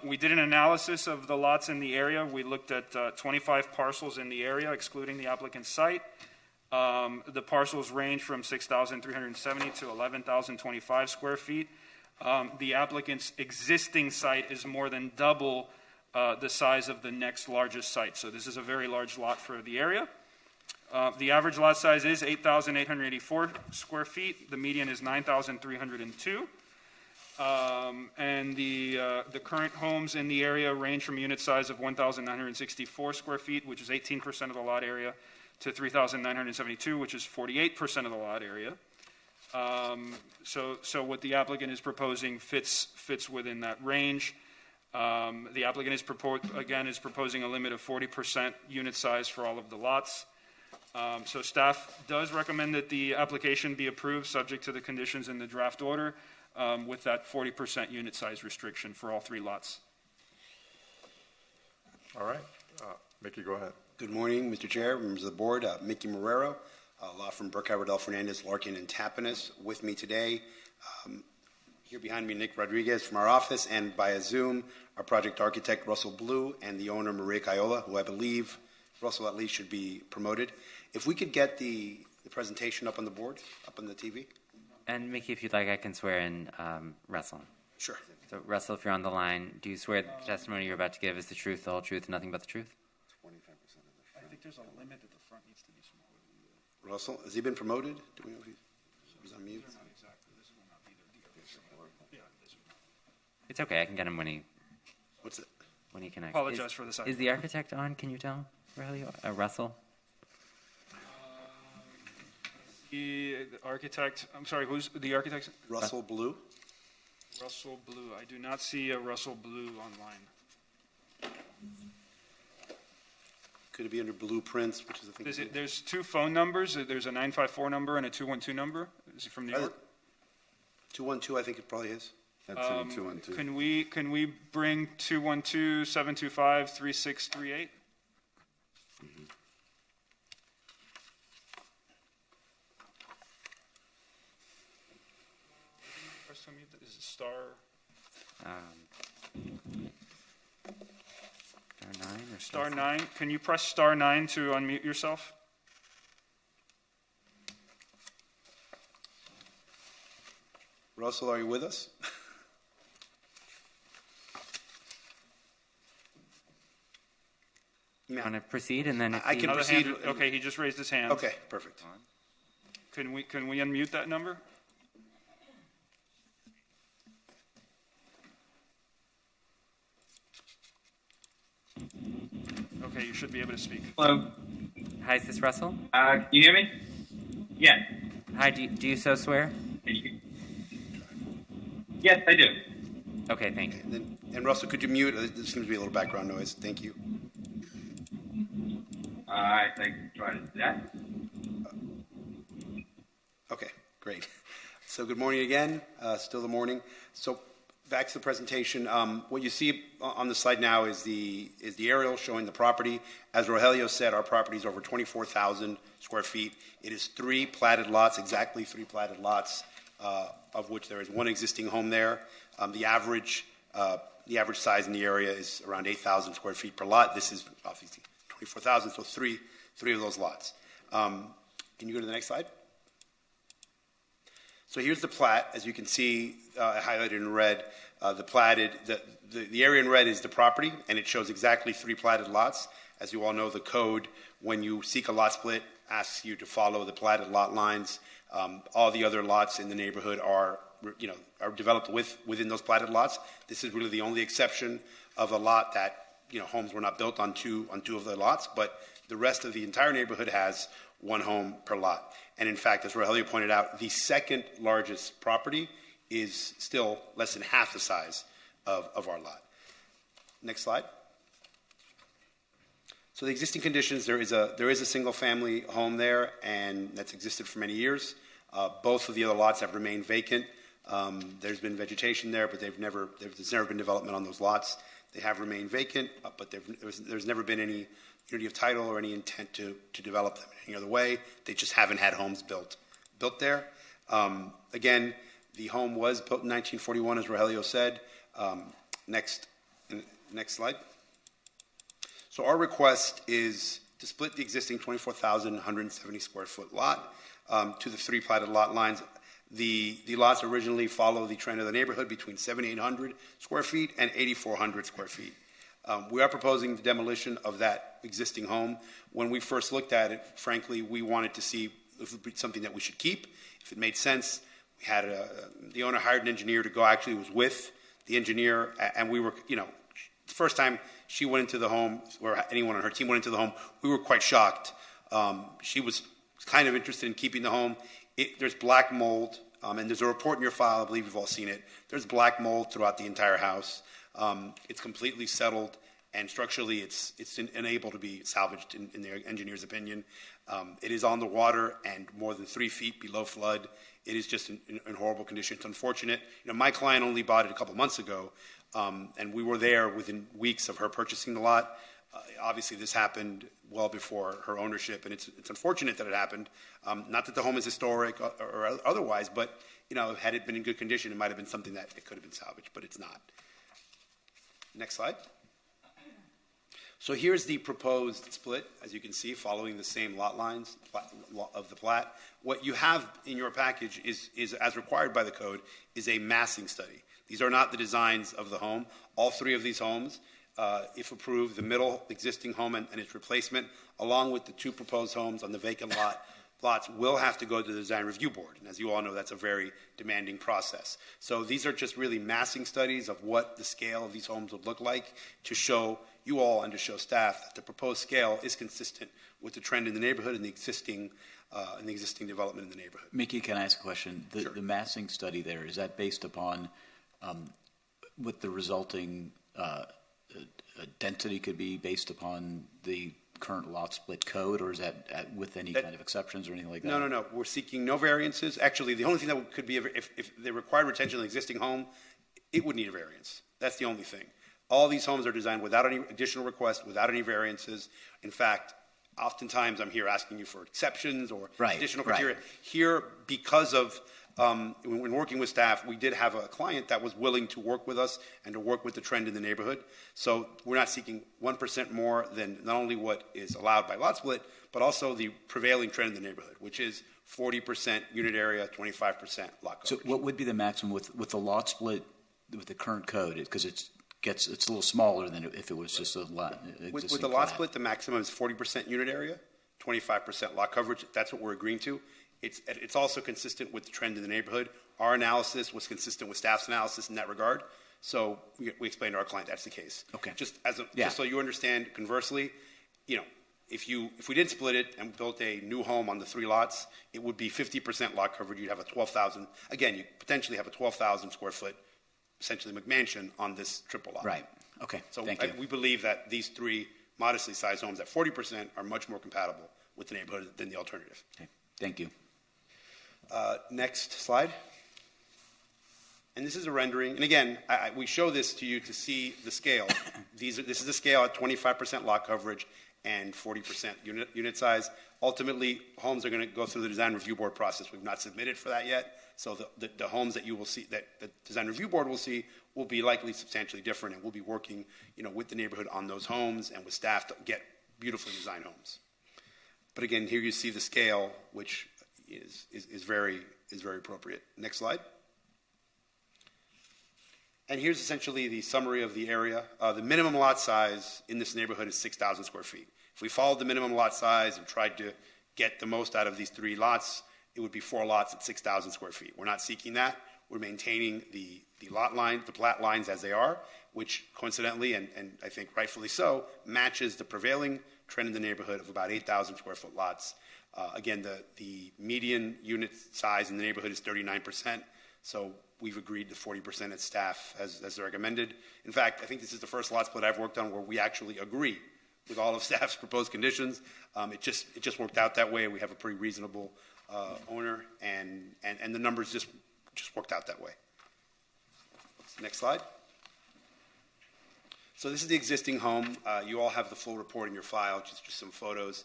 We did an analysis of the lots in the area. We looked at 25 parcels in the area, excluding the applicant's site. The parcels range from 6,370 to 11,025 square feet. The applicant's existing site is more than double the size of the next largest site. So this is a very large lot for the area. The average lot size is 8,884 square feet. The median is 9,302. And the current homes in the area range from unit size of 1,964 square feet, which is 18% of the lot area, to 3,972, which is 48% of the lot area. So what the applicant is proposing fits within that range. The applicant is proposing a limit of 40% unit size for all of the lots. So staff does recommend that the application be approved subject to the conditions in the draft order with that 40% unit size restriction for all 3 lots. All right. Mickey, go ahead. Good morning, Mr. Chair, members of the board. Mickey Marrero, law firm Burkhardt, Riddell, Fernandez, Larkin, and Tapinas. With me today, here behind me, Nick Rodriguez from our office, and via Zoom, our project architect, Russell Blue, and the owner, Maria Caiola, who I believe Russell at least should be promoted. If we could get the presentation up on the board, up on the TV. And Mickey, if you'd like, I can swear in Russell. Sure. So Russell, if you're on the line, do you swear that the testimony you're about to give is the truth, the whole truth, and nothing but the truth? 25% of the I think there's a limit that the front needs to be smaller. Russell, has he been promoted? Do we know if he's on mute? It's okay. I can get him when he. What's it? When he connects. Apologize for the silence. Is the architect on? Can you tell, Aurelio? Russell? The architect, I'm sorry, who's the architect? Russell Blue. Russell Blue. I do not see a Russell Blue online. Could it be under Blueprints, which is I think. There's 2 phone numbers. There's a 954 number and a 212 number. Is he from New York? 212, I think it probably is. That's 212. Can we bring 212-725-3638? Is it star? Star 9 or Star 9. Can you press star 9 to unmute yourself? Russell, are you with us? You want to proceed, and then if I can proceed. Okay, he just raised his hand. Okay, perfect. Can we unmute that number? Okay, you should be able to speak. Hello. Hi, is this Russell? Can you hear me? Yeah. Hi, do you so swear? Yes, I do. Okay, thank you. And Russell, could you mute? There seems to be a little background noise. Thank you. I think try to do that. Okay, great. So good morning again. Still the morning. So back to the presentation. What you see on the slide now is the aerial showing the property. As Rogelio said, our property is over 24,000 square feet. It is 3 platted lots, exactly 3 platted lots, of which there is 1 existing home there. The average size in the area is around 8,000 square feet per lot. This is obviously 24,000, so three of those lots. Can you go to the next slide? So here's the plat. As you can see, highlighted in red, the area in red is the property, and it shows exactly 3 platted lots. As you all know, the code, when you seek a lot split, asks you to follow the platted lot lines. All the other lots in the neighborhood are developed within those platted lots. This is really the only exception of a lot that homes were not built on two of the lots, but the rest of the entire neighborhood has 1 home per lot. And in fact, as Rogelio pointed out, the second largest property is still less than half the size of our lot. Next slide. So the existing conditions, there is a single family home there, and that's existed for many years. Both of the other lots have remained vacant. There's been vegetation there, but there's never been development on those lots. They have remained vacant, but there's never been any unity of title or any intent to develop them in any other way. They just haven't had homes built there. Again, the home was built in 1941, as Rogelio said. Next slide. So our request is to split the existing 24,170 square foot lot to the 3 platted lot lines. The lots originally follow the trend of the neighborhood between 7,800 square feet and 8,400 square feet. We are proposing the demolition of that existing home. When we first looked at it, frankly, we wanted to see if it would be something that we should keep, if it made sense. We had the owner hired an engineer to go, actually was with the engineer, and we were, the first time she went into the home, or anyone on her team went into the home, we were quite shocked. She was kind of interested in keeping the home. There's black mold, and there's a report in your file, I believe you've all seen it. There's black mold throughout the entire house. It's completely settled, and structurally it's unable to be salvaged in the engineer's opinion. It is on the water and more than 3 feet below flood. It is just in horrible condition. It's unfortunate. My client only bought it a couple months ago, and we were there within weeks of her purchasing the lot. Obviously, this happened well before her ownership, and it's unfortunate that it happened. Not that the home is historic or otherwise, but had it been in good condition, it might have been something that it could have been salvaged, but it's not. Next slide. So here's the proposed split, as you can see, following the same lot lines of the plat. What you have in your package is as required by the code, is a massing study. These are not the designs of the home. All 3 of these homes, if approved, the middle existing home and its replacement, along with the 2 proposed homes on the vacant lots, will have to go to the design review board. And as you all know, that's a very demanding process. So these are just really massing studies of what the scale of these homes would look like to show you all and to show staff that the proposed scale is consistent with the trend in the neighborhood and the existing development in the neighborhood. Mickey, can I ask a question? The massing study there, is that based upon what the resulting density could be based upon the current lot split code, or is that with any kind of exceptions or anything like that? No. We're seeking no variances. Actually, the only thing that could be, if they required retention of the existing home, it would need a variance. That's the only thing. All these homes are designed without any additional requests, without any variances. In fact, oftentimes I'm here asking you for exceptions or additional criteria. Right. Here, because of when working with staff, we did have a client that was willing to work with us and to work with the trend in the neighborhood. So we're not seeking 1% more than not only what is allowed by lot split, but also the prevailing trend in the neighborhood, which is 40% unit area, 25% lot coverage. So what would be the maximum with the lot split with the current code? Because it's a little smaller than if it was just a lot. With the lot split, the maximum is 40% unit area, 25% lot coverage. That's what we're agreeing to. It's also consistent with the trend in the neighborhood. Our analysis was consistent with staff's analysis in that regard. So we explained to our client that's the case. Okay. Just so you understand, conversely, if we didn't split it and built a new home on the 3 lots, it would be 50% lot coverage. You'd have a 12,000. Again, you potentially have a 12,000 square foot, essentially McMansion on this triple lot. Right. Okay. So thank you. We believe that these 3 modestly sized homes at 40% are much more compatible with the neighborhood than the alternative. Okay. Thank you. Next slide. And this is a rendering. And again, we show this to you to see the scale. This is the scale at 25% lot coverage and 40% unit size. Ultimately, homes are going to go through the design review board process. We've not submitted for that yet. So the homes that you will see, that the design review board will see, will be likely substantially different. And we'll be working, with the neighborhood on those homes and with staff to get beautifully designed homes. But again, here you see the scale, which is very appropriate. Next slide. And here's essentially the summary of the area. The minimum lot size in this neighborhood is 6,000 square feet. If we followed the minimum lot size and tried to get the most out of these 3 lots, it would be 4 lots at 6,000 square feet. We're not seeking that. We're maintaining the lot line, the plat lines as they are, which coincidentally, and I think rightfully so, matches the prevailing trend in the neighborhood of about 8,000 square foot lots. Again, the median unit size in the neighborhood is 39%, so we've agreed to 40% as staff as recommended. In fact, I think this is the first lot split I've worked on where we actually agree with all of staff's proposed conditions. It just worked out that way. We have a pretty reasonable owner, and the numbers just worked out that way. Next slide. So this is the existing home. You all have the full report in your file, just some photos.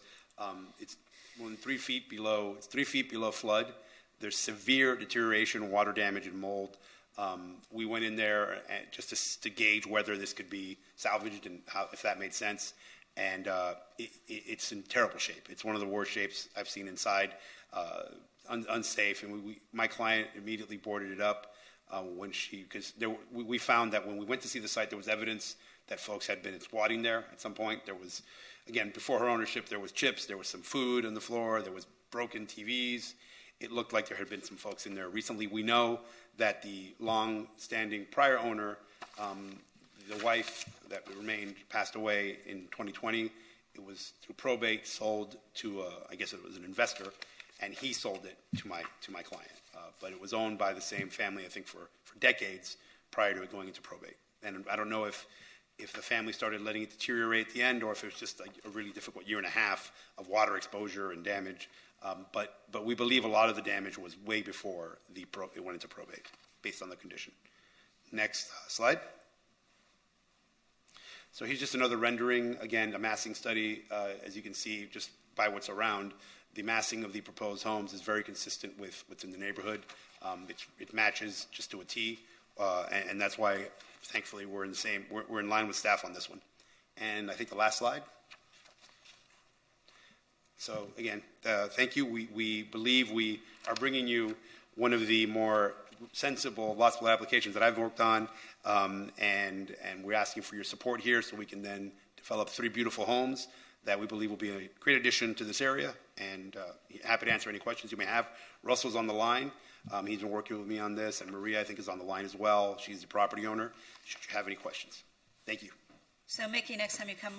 It's more than 3 feet below. It's 3 feet below flood. There's severe deterioration, water damage, and mold. We went in there just to gauge whether this could be salvaged and if that made sense. And it's in terrible shape. It's one of the worst shapes I've seen inside. Unsafe. And my client immediately boarded it up because we found that when we went to see the site, there was evidence that folks had been squatting there at some point. There was, again, before her ownership, there was chips, there was some food on the floor, there was broken TVs. It looked like there had been some folks in there recently. We know that the long-standing prior owner, the wife that remained, passed away in 2020. It was through probate, sold to, I guess it was an investor, and he sold it to my client. But it was owned by the same family, I think, for decades prior to it going into probate. And I don't know if the family started letting it deteriorate at the end, or if it was just a really difficult year and a half of water exposure and damage. But we believe a lot of the damage was way before it went into probate, based on the condition. Next slide. So here's just another rendering, again, a massing study. As you can see, just by what's around, the massing of the proposed homes is very consistent with what's in the neighborhood. It matches just to a T, and that's why, thankfully, we're in line with staff on this one. And I think the last slide. So again, thank you. We believe we are bringing you one of the more sensible lot split applications that I've worked on, and we're asking for your support here so we can then develop 3 beautiful homes that we believe will be a great addition to this area, and happy to answer any questions you may have. Russell's on the line. He's been working with me on this, and Maria, I think, is on the line as well. She's the property owner. Should you have any questions? Thank you. So, Mickey, next time you come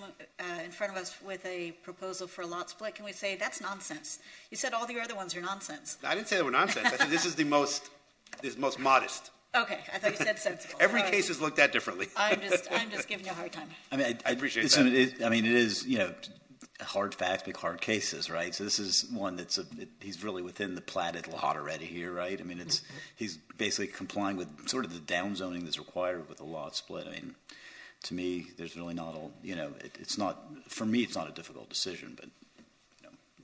in front of us with a proposal for a lot split, can we say, that's nonsense? You said all the other ones are nonsense. I didn't say they were nonsense. I said this is the most modest. Okay, I thought you said sensible. Every case is looked at differently. I'm just giving you a hard time. I mean, I appreciate that. It is, hard facts make hard cases, right? So this is one that's he's really within the platted lot already here, right? I mean, he's basically complying with sort of the downzoning that's required with a lot split. I mean, to me, there's really not it's not, for me, it's not a difficult decision, but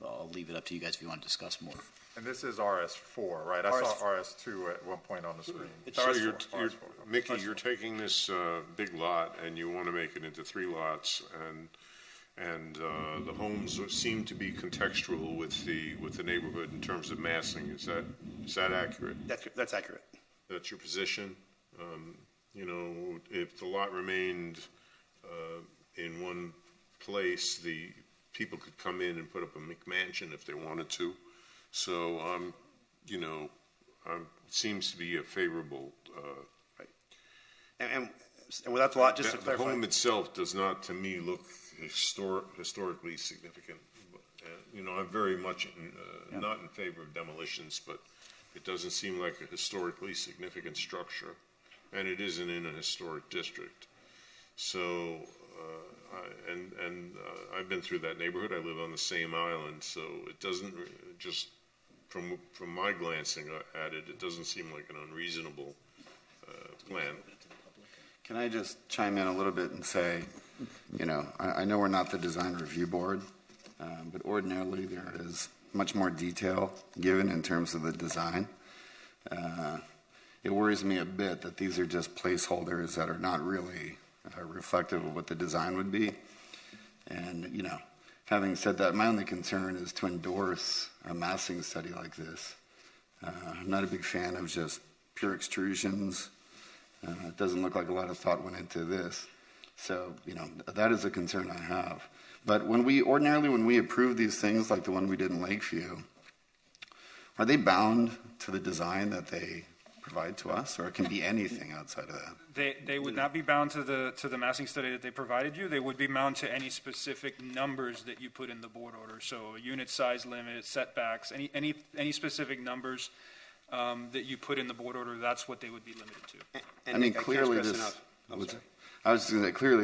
I'll leave it up to you guys if you want to discuss more. And this is RS4, right? I saw RS2 at one point on the screen. It's RS4. Mickey, you're taking this big lot and you want to make it into 3 lots, and the homes seem to be contextual with the neighborhood in terms of massing. Is that accurate? That's accurate. That's your position. If the lot remained in one place, the people could come in and put up a McMansion if they wanted to. So, it seems to be a favorable. Right. And without the lot, just to clarify, the home itself does not, to me, look historically significant. I'm very much not in favor of demolitions, but it doesn't seem like a historically significant structure, and it isn't in a historic district. So, I've been through that neighborhood. I live on the same island, so it doesn't just. From my glancing at it, it doesn't seem like an unreasonable plan. Can I just chime in a little bit and say, I know we're not the design review board, but ordinarily there is much more detail given in terms of the design. It worries me a bit that these are just placeholders that are not really reflective of what the design would be. And, having said that, my only concern is to endorse a massing study like this. I'm not a big fan of just pure extrusions. It doesn't look like a lot of thought went into this. So, that is a concern I have. But when we approve these things, like the one we did in Lakeview, are they bound to the design that they provide to us, or it can be anything outside of that? They would not be bound to the massing study that they provided you. They would be bound to any specific numbers that you put in the board order. So unit size limit, setbacks, any specific numbers that you put in the board order. That's what they would be limited to. Clearly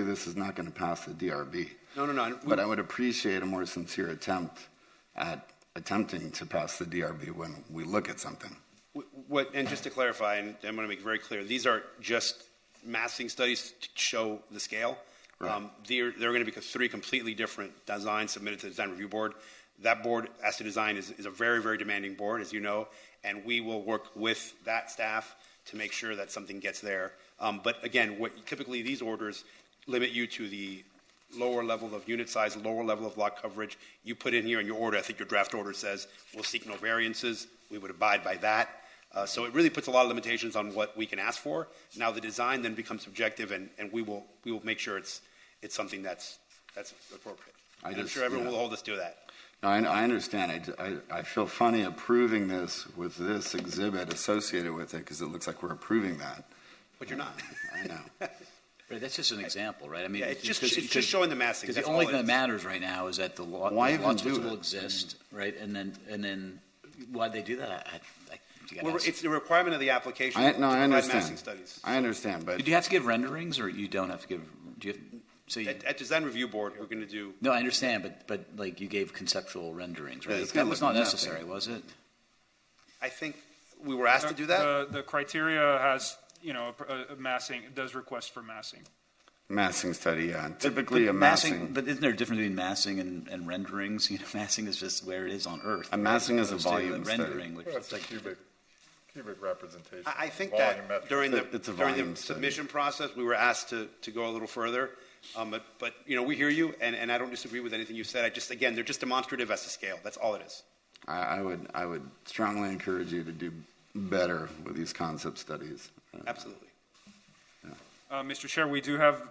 this is not going to pass the DRB. No. But I would appreciate a more sincere attempt at attempting to pass the DRB when we look at something. And just to clarify, and I'm going to make it very clear, these are just massing studies to show the scale. Right. They're going to be 3 completely different designs submitted to the design review board. That board, as to design, is a very, very demanding board, as you know, and we will work with that staff to make sure that something gets there. But again, typically these orders limit you to the lower level of unit size, lower level of lot coverage. You put in here in your order, I think your draft order says, we'll seek no variances. We would abide by that. So it really puts a lot of limitations on what we can ask for. Now the design then becomes subjective, and we will make sure it's something that's appropriate. I'm sure everyone will hold us to that. No, I understand. I feel funny approving this with this exhibit associated with it because it looks like we're approving that. But you're not. I know. Right, that's just an example, right? I mean, Yeah, it's just showing the massing. Because the That's only all thing it that is. matters right now is that the Why lots even do will it? exist, right? And then why'd they do that? You gotta Well, ask. it's a requirement of the application I to provide understand. massing studies. I understand, but Do you have to give renderings, or you don't have to give? Do you have, so you, At design review board, we're going to do. no, I understand, but like you gave conceptual renderings, right? Yeah, it's That gonna was look not nothing. necessary, was it? I think we were asked to do that. The criteria has, a massing, it does request for massing. massing study, yeah. But- Typically but a massing. But isn't there a difference between massing and renderings? Massing is just where it is on Earth. A massing is a opposed to volume study. rendering, which That's is a like cubic representation. I think volumetric. that during the It's a during volume the study. submission process, we were asked to go a little further. But we hear you, and I don't disagree with anything you said. Again, they're just demonstrative as to scale. That's all it is. I would strongly encourage you to do better with these concept studies. Absolutely. Mr. Chair, we do have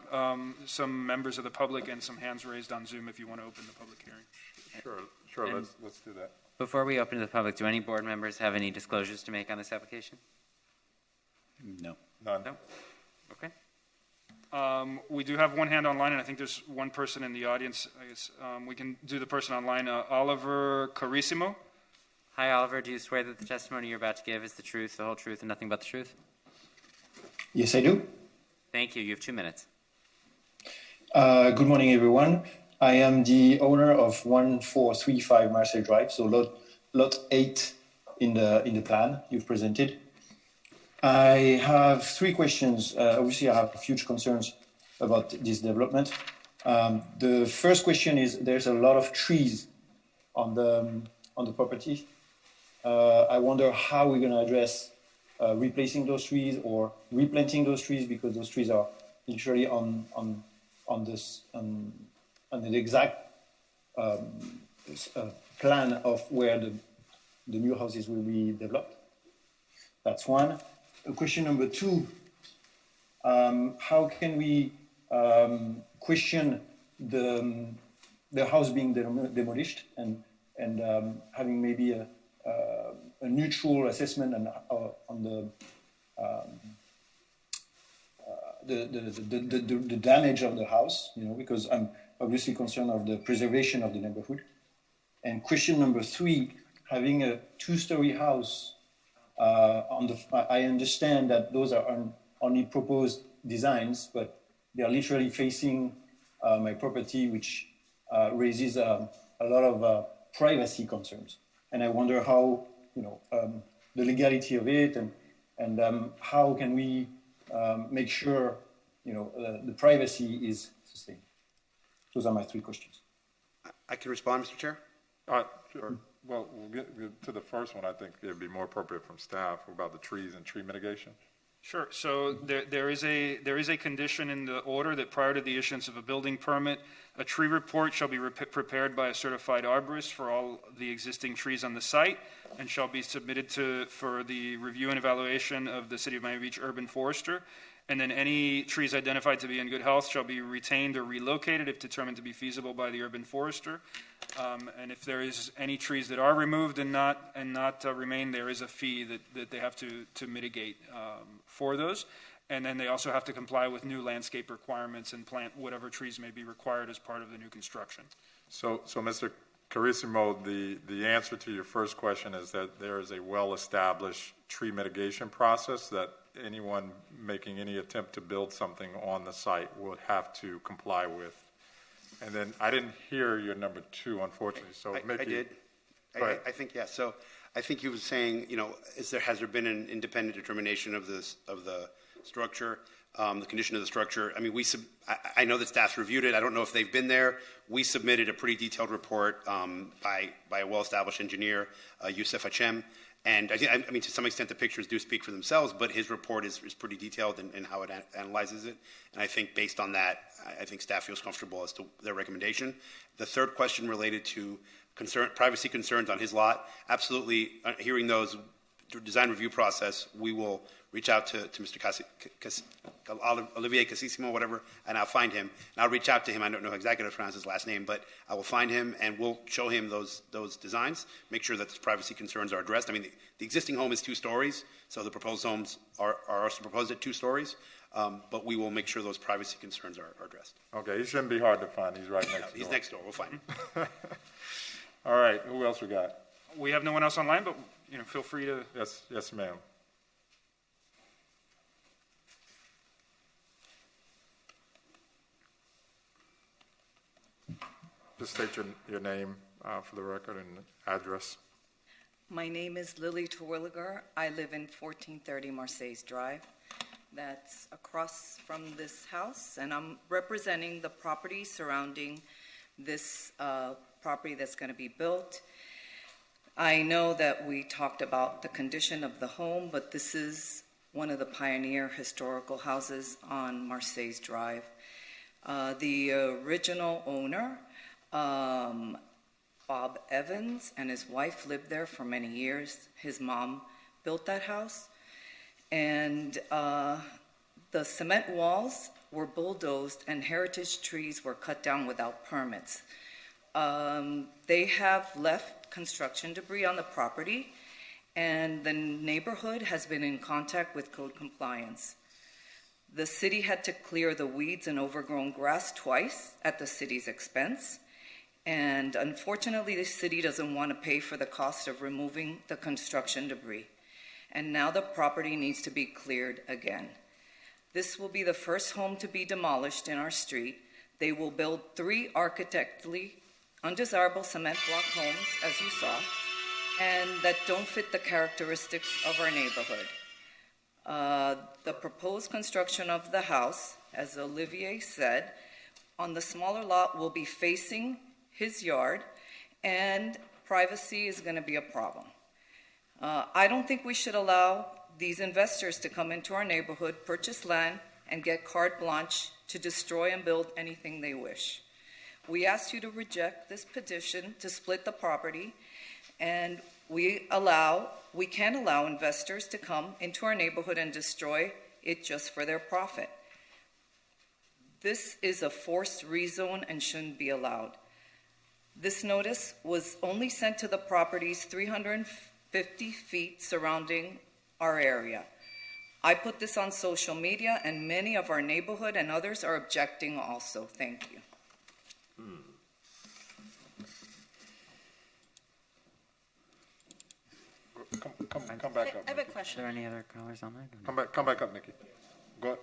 some members of the public and some hands raised on Zoom if you want to open the public hearing. Sure, And- let's do that. Before we open to the public, do any board members have any disclosures to make on this application? no. None. No? Okay. We do have one hand online, and I think there's one person in the audience. I guess we can do the person online, Oliver Carissimo. Hi, Oliver. Do you swear that the testimony you're about to give is the truth, the whole truth, and nothing but the truth? Yes, I do. Thank you. You have 2 minutes. Good morning, everyone. I am the owner of 1435 Marseille Drive, so lot 8 in the plan you've presented. I have 3 questions. Obviously, I have huge concerns about this development. The first question is: there's a lot of trees on the property. I wonder how we're going to address replacing those trees or replanting those trees, because those trees are literally on the exact plan of where the new houses will be developed. That's one. Question number 2, how can we question the house being demolished and having maybe a neutral assessment on the damage of the house, because I'm obviously concerned of the preservation of the neighborhood. And question number 3, having a 2-story house I understand that those are only proposed designs, but they are literally facing my property, which raises a lot of privacy concerns. And I wonder how, the legality of it and how can we make sure, the privacy is sustained. Those are my 3 questions. I can respond, Mr. Chair. Sure. Well, we'll get to the first one. I think it'd be more appropriate from staff about the trees and tree mitigation. Sure. So there is a condition in the order that prior to the issuance of a building permit, a tree report shall be prepared by a certified arborist for all the existing trees on the site, and shall be submitted for the review and evaluation of the City of Miami Beach urban forester. And then any trees identified to be in good health shall be retained or relocated if determined to be feasible by the urban forester. And if there is any trees that are removed and not remain, there is a fee that they have to mitigate for those. And then they also have to comply with new landscape requirements and plant whatever trees may be required as part of the new construction. So Mr. Carissimo, the answer to your first question is that there is a well-established tree mitigation process that anyone making any attempt to build something on the site would have to comply with. And then I didn't hear your number 2, unfortunately. So I did. I think, yeah. So I think he was saying, has there been an independent determination of the structure, the condition of the structure? I mean, I know that staff's reviewed it. I don't know if they've been there. We submitted a pretty detailed report by a well-established engineer, Youssef Hachem. And I mean, to some extent, the pictures do speak for themselves, but his report is pretty detailed in how it analyzes it. And I think based on that, I think staff feels comfortable as to their recommendation. The third question related to privacy concerns on his lot, absolutely, hearing those, design review process, we will reach out to Mr. Olivier Casissimo, whatever, and I'll find him. And I'll reach out to him. I don't know exactly how to pronounce his last name, but I will find him and we'll show him those designs, make sure that the privacy concerns are addressed. I mean, the existing home is 2 stories, so the proposed homes are also proposed at 2 stories, but we will make sure those privacy concerns are addressed. Okay, he shouldn't be hard to find. He's right next door. He's next door. We'll find him. All right, who else we got? We have no one else online, but feel free to. Yes, ma'am. Just state your name for the record and address. My name is Lily Terwilliger. I live in 1430 Marseilles Drive. That's across from this house, and I'm representing the property surrounding this property that's going to be built. I know that we talked about the condition of the home, but this is one of the pioneer historical houses on Marseilles Drive. The original owner, Bob Evans, and his wife lived there for many years. His mom built that house, and the cement walls were bulldozed and heritage trees were cut down without permits. They have left construction debris on the property, and the neighborhood has been in contact with code compliance. The city had to clear the weeds and overgrown grass twice at the city's expense, and unfortunately the city doesn't want to pay for the cost of removing the construction debris. And now the property needs to be cleared again. This will be the first home to be demolished in our street. They will build 3 architecturally undesirable cement block homes, as you saw, and that don't fit the characteristics of our neighborhood. The proposed construction of the house, as Olivier said, on the smaller lot will be facing his yard, and privacy is going to be a problem. I don't think we should allow these investors to come into our neighborhood, purchase land, and get carte blanche to destroy and build anything they wish. We ask you to reject this petition to split the property, and we can't allow investors to come into our neighborhood and destroy it just for their profit. This is a forced rezone and shouldn't be allowed. This notice was only sent to the properties 350 feet surrounding our area. I put this on social media, and many of our neighborhood and others are objecting also. Thank you. Come back up. I have a question. Are there any other callers online? Come back up, Nikki. Go,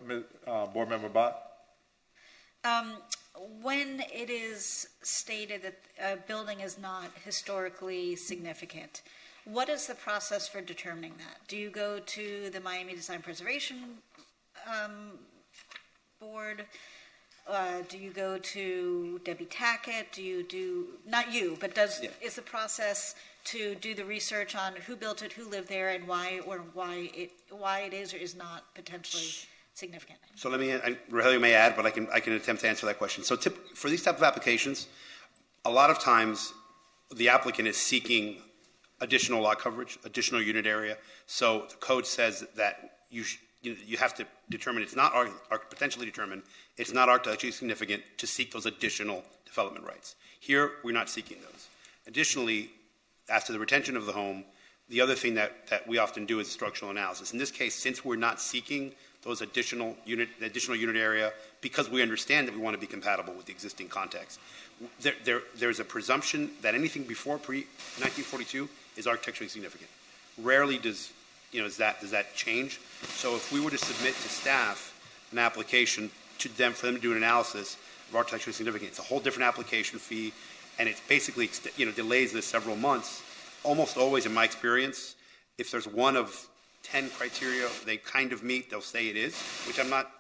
Board Member Bott. When it is stated that a building is not historically significant, what is the process for determining that? Do you go to the Miami Design Preservation Board? Do you go to Debbie Tackett? Do you do, not you, but is the process to do the research on who built it, who lived there, and why it is or is not potentially significant? So Rogelio may add, but I can attempt to answer that question. So for these type of applications, a lot of times the applicant is seeking additional lot coverage, additional unit area. So the code says that you have to determine potentially determine it's not architecturally significant to seek those additional development rights. Here, we're not seeking those. Additionally, as to the retention of the home, the other thing that we often do is structural analysis. In this case, since we're not seeking those additional unit area, because we understand that we want to be compatible with the existing context, there's a presumption that anything before pre-1942 is architecturally significant. Rarely does that change. So if we were to submit to staff an application for them to do an analysis of architecturally significant, it's a whole different application fee, and it basically delays this several months. Almost always, in my experience, if there's one of 10 criteria they kind of meet, they'll say it is, which I'm not.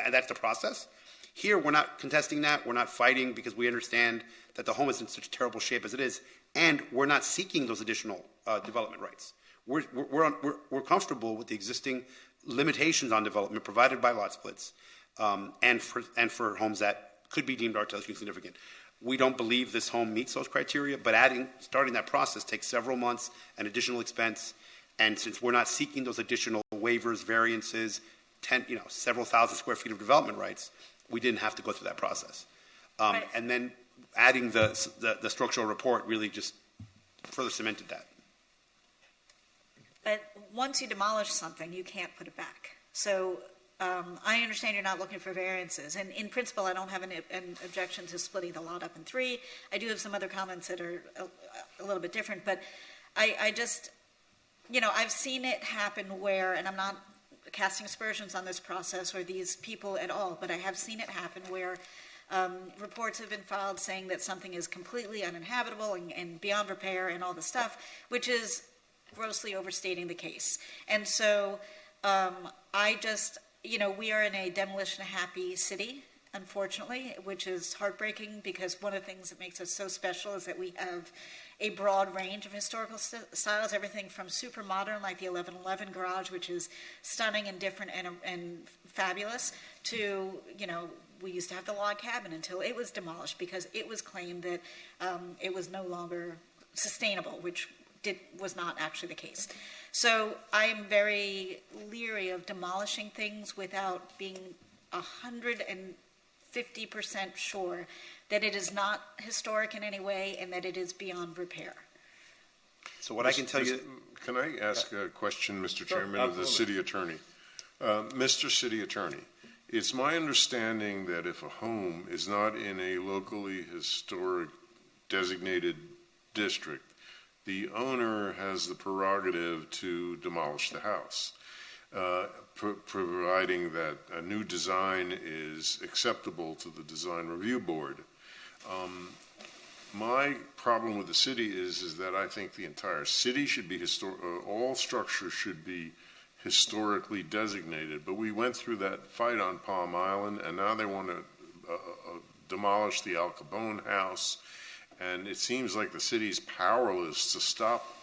That's the process. Here, we're not contesting that. We're not fighting because we understand that the home is in such terrible shape as it is, and we're not seeking those additional development rights. We're comfortable with the existing limitations on development provided by lot splits, and for homes that could be deemed architecturally significant. We don't believe this home meets those criteria, but starting that process takes several months and additional expense, And since we're not seeking those additional waivers, variances, several thousand square feet of development rights, we didn't have to go through that process. Right. And then adding the structural report really just further cemented that. But once you demolish something, you can't put it back. So I understand you're not looking for variances. And in principle, I don't have an objection to splitting the lot up in three. I do have some other comments that are a little bit different. But I just, I've seen it happen where, and I'm not casting aspersions on this process or these people at all, but I have seen it happen where reports have been filed saying that something is completely uninhabitable and beyond repair and all the stuff, which is grossly overstating the case. And so I just, we are in a demolition-happy city, unfortunately, which is heartbreaking because one of the things that makes us so special is that we have a broad range of historical styles, everything from super modern, like the 1111 garage, which is stunning and different and fabulous, to, we used to have the log cabin until it was demolished because it was claimed that it was no longer sustainable, which was not actually the case. So I'm very leery of demolishing things without being 150% sure that it is not historic in any way and that it is beyond repair. So what I can tell you... Can I ask a question, Mr. Chairman, of the city attorney? Mr. City Attorney, it's my understanding that if a home is not in a locally historic designated district, the owner has the prerogative to demolish the house, providing that a new design is acceptable to the design review board. My problem with the city is that I think the entire city should be all structures should be historically designated. But we went through that fight on Palm Island, and now they want to demolish the Al Capone house. And it seems like the city's powerless to stop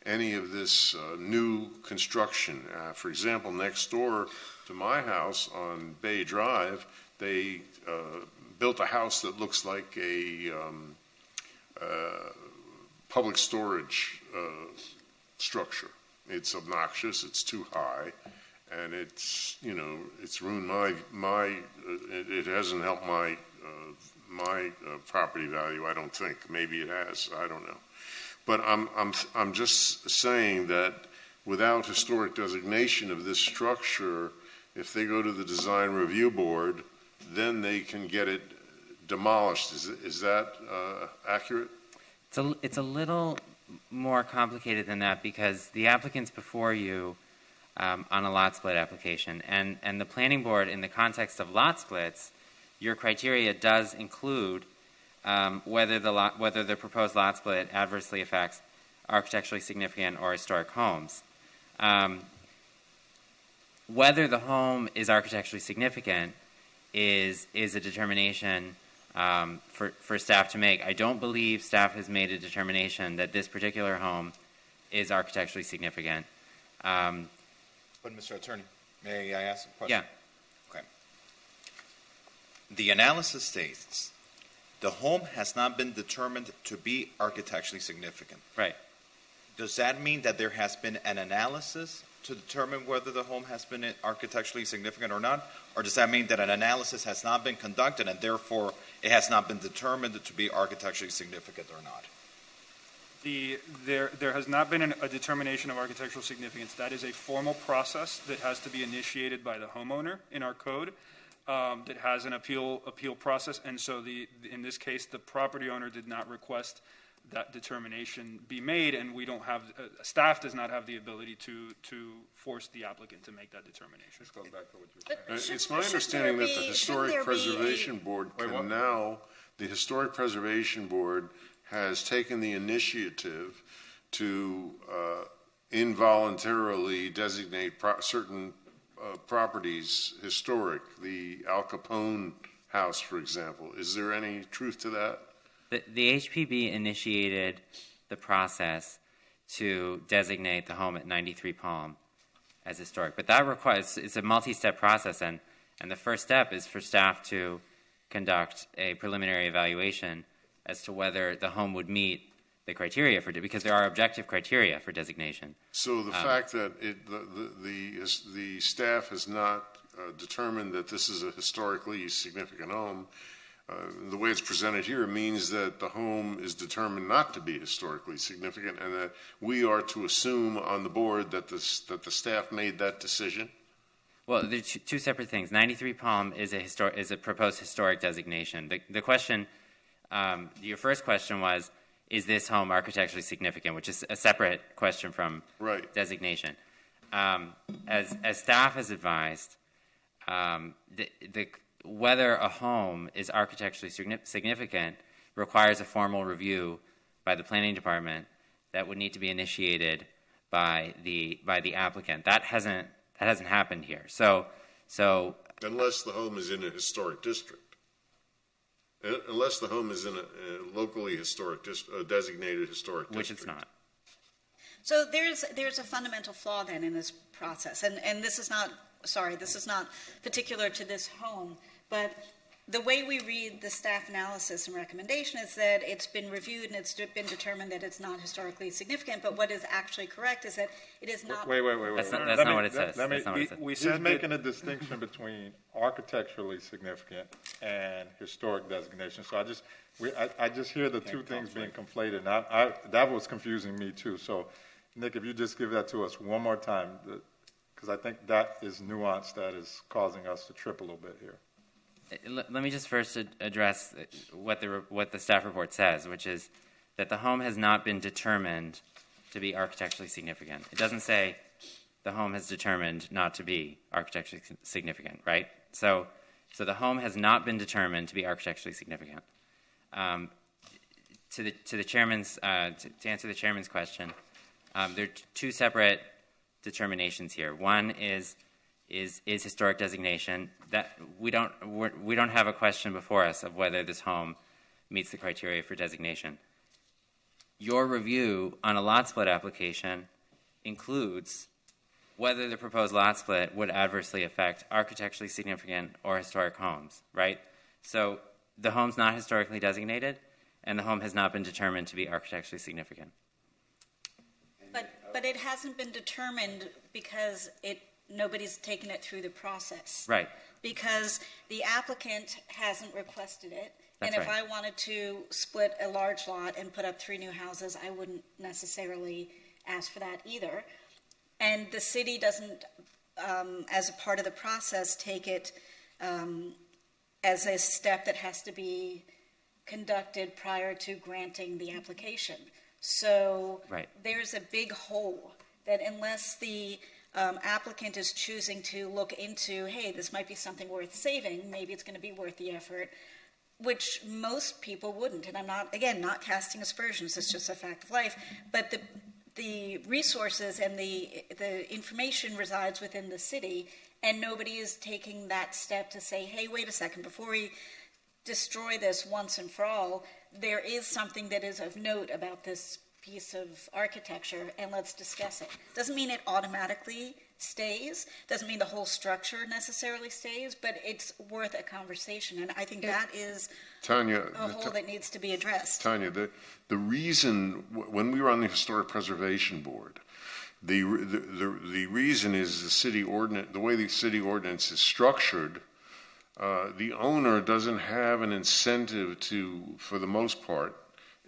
any of this new construction. For example, next door to my house on Bay Drive, they built a house that looks like a public storage structure. It's obnoxious, it's too high, and it's ruined it hasn't helped my property value, I don't think. Maybe it has, I don't know. But I'm just saying that without historic designation of this structure, if they go to the design review board, then they can get it demolished. Is that accurate? It's a little more complicated than that because the applicant's before you on a lot split application, and the planning board, in the context of lot splits, your criteria does include whether the proposed lot split adversely affects architecturally significant or historic homes. Whether the home is architecturally significant is a determination for staff to make. I don't believe staff has made a determination that this particular home is architecturally significant. But, Mr. Attorney, may I ask a question? Yeah. Okay. The analysis states the home has not been determined to be architecturally significant. Right. Does that mean that there has been an analysis to determine whether the home has been architecturally significant or not? Or does that mean that an analysis has not been conducted and therefore it has not been determined to be architecturally significant or not? There has not been a determination of architectural significance. That is a formal process that has to be initiated by the homeowner in our code that has an appeal process. And so in this case, the property owner did not request that determination be made, and we don't have staff does not have the ability to force the applicant to make that determination. Just going back to what you were saying. It's my understanding that the Historic Preservation Board can now, the Historic Preservation Board has taken the initiative to involuntarily designate certain properties historic. The Al Capone house, for example. Is there any truth to that? The HPB initiated the process to designate the home at 93 Palm as historic, but that requires, it's a multi-step process, and the first step is for staff to conduct a preliminary evaluation as to whether the home would meet the criteria because there are objective criteria for designation. So the fact that the staff has not determined that this is a historically significant home, the way it's presented here means that the home is determined not to be historically significant, and that we are to assume on the board that the staff made that decision. Well, there are two separate things. 93 Palm is a proposed historic designation. The question, your first question was, is this home architecturally significant, which is a separate question from designation. As staff has advised, whether a home is architecturally significant requires a formal review by the planning department that would need to be initiated by the applicant. That hasn't happened here. So unless the home is in a historic district. Unless the home is in a locally historic, designated historic district. Which it's not. So there's a fundamental flaw then in this process, and this is not particular to this home, but the way we read the staff analysis and recommendation is that it's been reviewed and it's been determined that it's not historically significant, but what is actually correct is that it is not. Wait. That's not what it says. He's making a distinction between architecturally significant and historic designation. So I just hear the two things being conflated. And that was confusing me too. So, Nick, if you just give that to us one more time, because I think that is nuance that is causing us to trip a little bit here. Let me just first address what the staff report says, which is that the home has not been determined to be architecturally significant. It doesn't say the home has determined not to be architecturally significant, right? So the home has not been determined to be architecturally significant. To answer the chairman's question, there are two separate determinations here. One is historic designation. That we don't have a question before us of whether this home meets the criteria for designation. Your review on a lot split application includes whether the proposed lot split would adversely affect architecturally significant or historic homes, right? So the home's not historically designated, and the home has not been determined to be architecturally significant. But it hasn't been determined because nobody's taken it through the process. Right. Because the applicant hasn't requested it. That's and if right. I wanted to split a large lot and put up 3 new houses, I wouldn't necessarily ask for that either. And the city doesn't, as a part of the process, take it as a step that has to be conducted prior to granting the application. So there's a big hole that unless the applicant is choosing to look into, hey, this might be something worth saving, maybe it's going to be worth the effort, which most people wouldn't. And I'm not casting aspersions, it's just a fact of life. But the resources and the information resides within the city, and nobody is taking that step to say, hey, wait a second, before we destroy this once and for all, there is something that is of note about this piece of architecture, and let's discuss it. Doesn't mean it automatically stays, doesn't mean the whole structure necessarily stays, but it's worth a conversation, and I think that is Tanya, a hole that needs to be addressed. Tanya, the reason, when we were on the Historic Preservation Board, the reason is the way the city ordinance is structured. The owner doesn't have an incentive for the most part,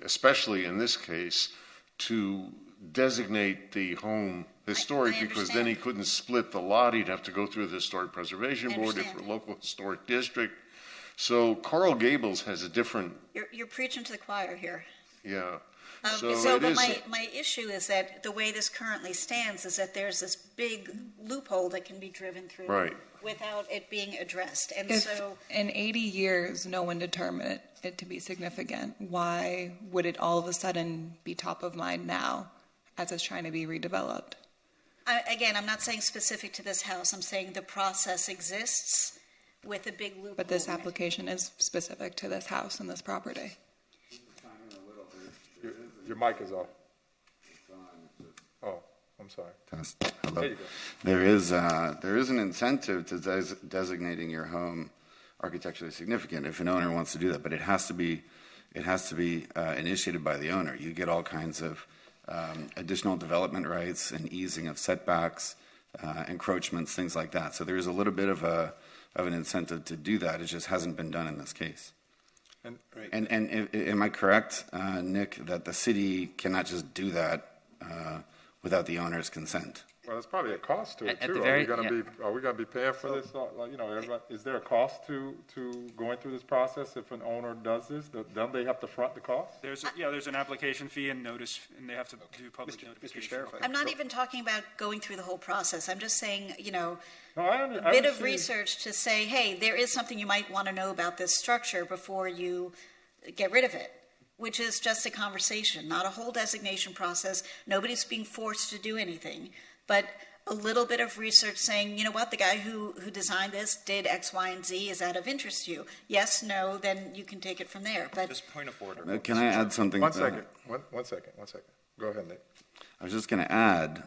especially in this case, to designate the home historic, because then he couldn't split the lot. He'd have to go through the Historic Preservation Board for a local historic district. So Coral Gables has a different... You're preaching to the choir here. Yeah. My issue is that the way this currently stands is that there's this big loophole that can be driven through without it being addressed. And if so in 80 years no one determined it to be significant, why would it all of a sudden be top of mind now as it's trying to be redeveloped? Again, I'm not saying specific to this house. I'm saying the process exists with a big loophole. But this application is specific to this house and this property. Your mic is off. Oh, I'm sorry. Test. Hello. There you go. There is an incentive to designating your home architecturally significant if an owner wants to do that, but it has to be it has to be initiated by the owner. You get all kinds of additional development rights and easing of setbacks, encroachments, things like that. So there is a little bit of an incentive to do that. It just hasn't been done in this case. And am I correct, Nick, that the city cannot just do that without the owner's consent? Well, there's probably a cost to it At too. the Are very- we going to be paying for this? Like, you know, is there a cost to going through this process if an owner does this? Don't they have to front the cost? There's an application fee and notice, and they have to do public notification. I'm not even talking about going through the whole process. I'm just saying, you know, I a bit of see- research to say, hey, there is something you might want to know about this structure before you get rid of it, which is just a conversation, not a whole designation process. Nobody's being forced to do anything, but a little bit of research saying, you know what, the guy who designed this did X, Y, and Z. Is that of interest to you? Yes, no, then you can take it from there. But Just point of order. Can I add something? One second. One second. Go ahead, Nick. I was just going to add,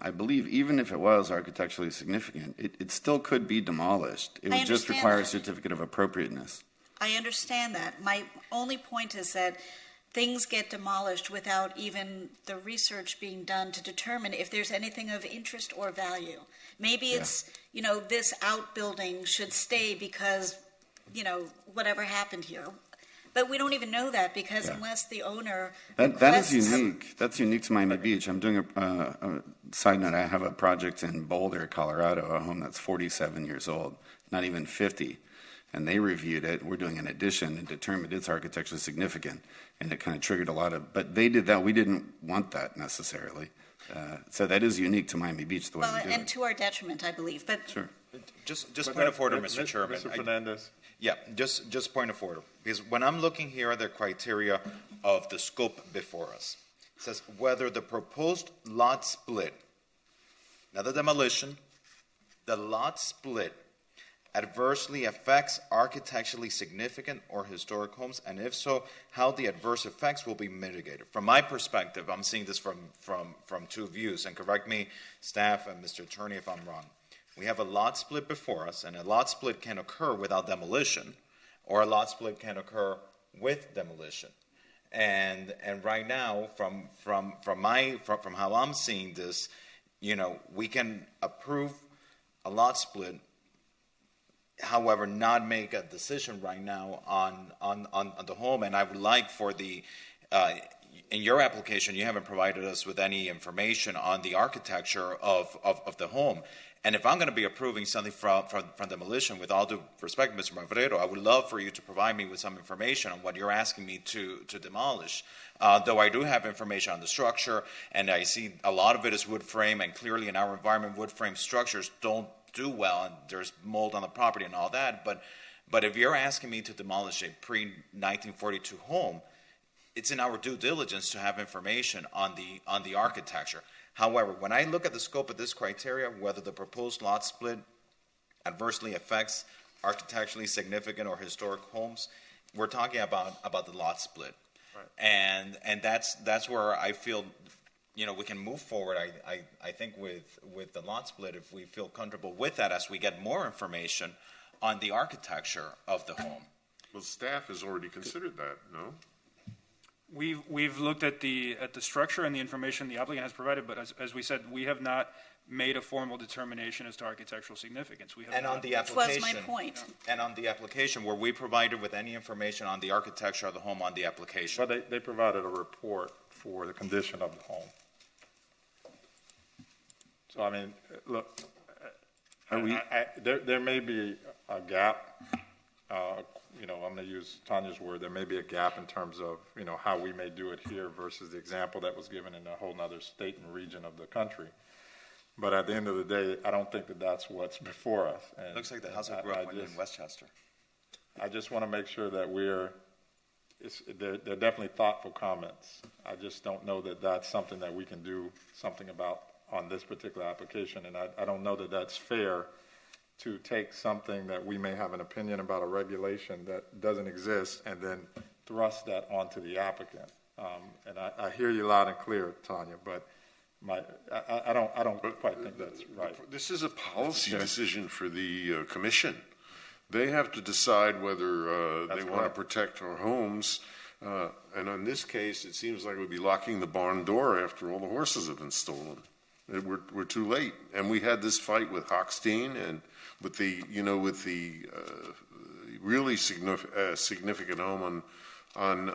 I believe even if it was architecturally significant, it still could be demolished. It I would just understand require a that. certificate of appropriateness. I understand that. My only point is that things get demolished without even the research being done to determine if there's anything of interest or value. Maybe it's, you know, this outbuilding should stay because, you know, whatever happened here. But we don't even know that because unless the owner That is requests- unique. That's unique to Miami Beach. I'm doing a side note. I have a project in Boulder, Colorado, a home that's 47 years old, not even 50. And they reviewed it. We're doing an addition and determined it's architecturally significant. And it kind of triggered a lot of, but they did that. We didn't want that necessarily. So that is unique to Miami Beach, the way well, we do and it. to our detriment, I believe. But Sure. Just But point that- of order, that- Mr. Chairman. Mr. Fernandez. Yeah, just point of order. Because when I'm looking here at the criteria of the scope before us, it says whether the proposed lot split, not the demolition, the lot split adversely affects architecturally significant or historic homes, and if so, how the adverse effects will be mitigated. From my perspective, I'm seeing this from two views, and correct me, staff and Mr. Attorney, if I'm wrong. We have a lot split before us, and a lot split can occur without demolition, or a lot split can occur with demolition. And right now, from how I'm seeing this, you know, we can approve a lot split, however, not make a decision right now on the home. And I would like for the in your application, you haven't provided us with any information on the architecture of the home. And if I'm going to be approving something from demolition, with all due respect, Mr. Marvarero, I would love for you to provide me with some information on what you're asking me to demolish. Though I do have information on the structure, and I see a lot of it is wood frame, and clearly in our environment, wood frame structures don't do well, and there's mold on the property and all that. But if you're asking me to demolish a pre-1942 home, it's in our due diligence to have information on the architecture. However, when I look at the scope of this criteria, whether the proposed lot split adversely affects architecturally significant or historic homes, we're talking about the lot split. Right. And that's where I feel, you know, we can move forward, I think, with the lot split if we feel comfortable with that as we get more information on the architecture of the home. Well, staff has already considered that, no? We've looked at the structure and the information the applicant has provided, but as we said, we have not made a formal determination as to architectural significance. We have And not. on the application, was my point. And on the application, were we provided with any information on the architecture of the home on the application? Well, they provided a report for the condition of the home. So, I mean, look, there may be a gap. You know, I'm going to use Tanya's word. There may be a gap in terms of, you know, how we may do it here versus the example that was given in a whole other state and region of the country. But at the end of the day, I don't think that that's what's before us. And Looks like the house I grew up in Westchester. I just want to make sure that they're definitely thoughtful comments. I just don't know that that's something that we can do something about on this particular application. And I don't know that that's fair to take something that we may have an opinion about a regulation that doesn't exist and then thrust that onto the applicant. And I hear you loud and clear, Tanya, but I don't quite think that's right. This is a policy decision for the commission. They have to decide whether they want to protect our homes And in this case, it seems like we'd be locking the barn door after all the horses have been stolen. We're too late. And we had this fight with Hochstein and with the really significant home on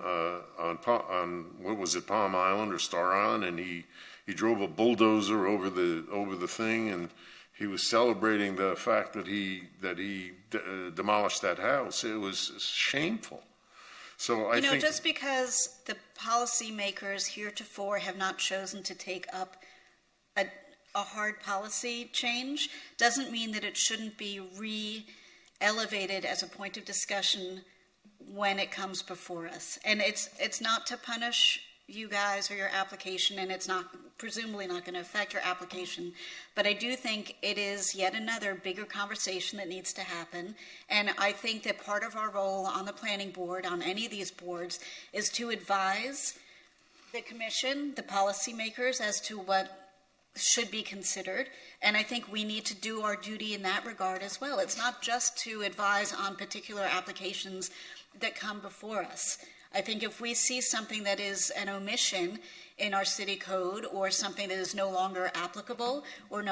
what was it, Palm Island or Star Island, and he drove a bulldozer over the thing, and he was celebrating the fact that he demolished that house. It was shameful. So I think just because the policymakers heretofore have not chosen to take up a hard policy change doesn't mean that it shouldn't be re-elevated as a point of discussion when it comes before us. And it's not to punish you guys or your application, and it's not presumably not going to affect your application, but I do think it is yet another bigger conversation that needs to happen. And I think that part of our role on the planning board, on any of these boards, is to advise the commission, the policymakers, as to what should be considered, and I think we need to do our duty in that regard as well. It's not just to advise on particular applications that come before us. I think if we see something that is an omission in our city code, or something that is no longer applicable, or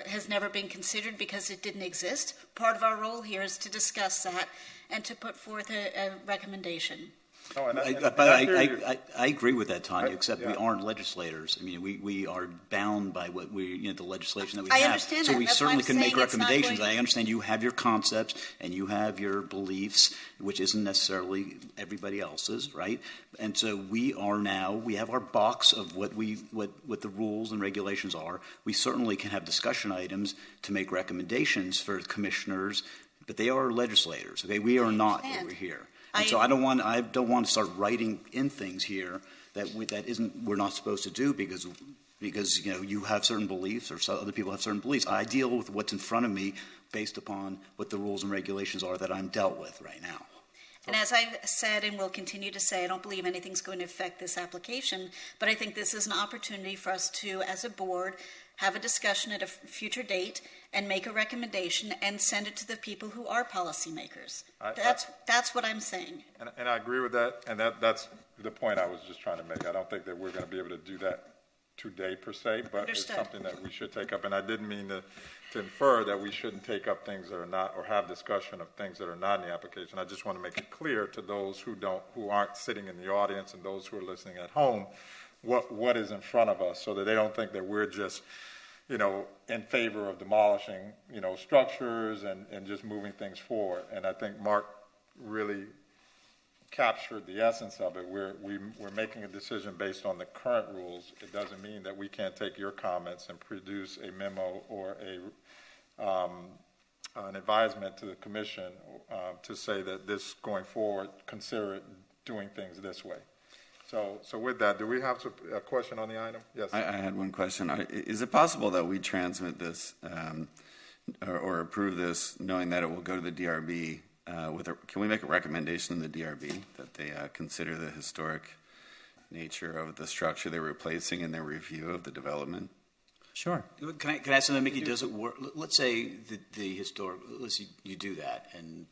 has never been considered because it didn't exist, part of our role here is to discuss that and to put forth a recommendation. I agree with that, Tanya, except we aren't legislators. I mean, we are bound by what the legislation that we have. I understand so that. we That's certainly why I'm can make saying it's not recommendations. going- I understand you have your concepts and you have your beliefs, which isn't necessarily everybody else's, right? And so we have our box of what the rules and regulations are. We certainly can have discussion items to make recommendations for commissioners, but they are legislators. Okay, we are not over here. And so I don't want to start writing in things here that we're not supposed to do because you have certain beliefs or other people have certain beliefs. I deal with what's in front of me based upon what the rules and regulations are that I'm dealt with right now. And as I've said and will continue to say, I don't believe anything's going to affect this application, but I think this is an opportunity for us to, as a board, have a discussion at a future date and make a recommendation and send it to the people who are policymakers. That's what I'm saying. And I agree with that, and that's the point I was just trying to make. I don't think that we're going to be able to do that today per se, but Understood. It's something that we should take up. And I didn't mean to infer that we shouldn't take up things that are not, or have discussion of things that are not in the application. I just want to make it clear to those who aren't sitting in the audience and those who are listening at home what is in front of us, so that they don't think that we're just in favor of demolishing, structures and just moving things forward. And I think Mark really captured the essence of it. We're making a decision based on the current rules. It doesn't mean that we can't take your comments and produce a memo or an advisement to the commission to say that this going forward, consider it doing things this way. So with that, do we have a question on the item? Yes. I had one question. Is it possible that we transmit this or approve this knowing that it will go to the DRB? Can we make a recommendation in the DRB that they consider the historic nature of the structure they're replacing in their review of the development? Sure. Can I ask something, Mickey? Does it work? Let's say the historic. Let's say you do that, and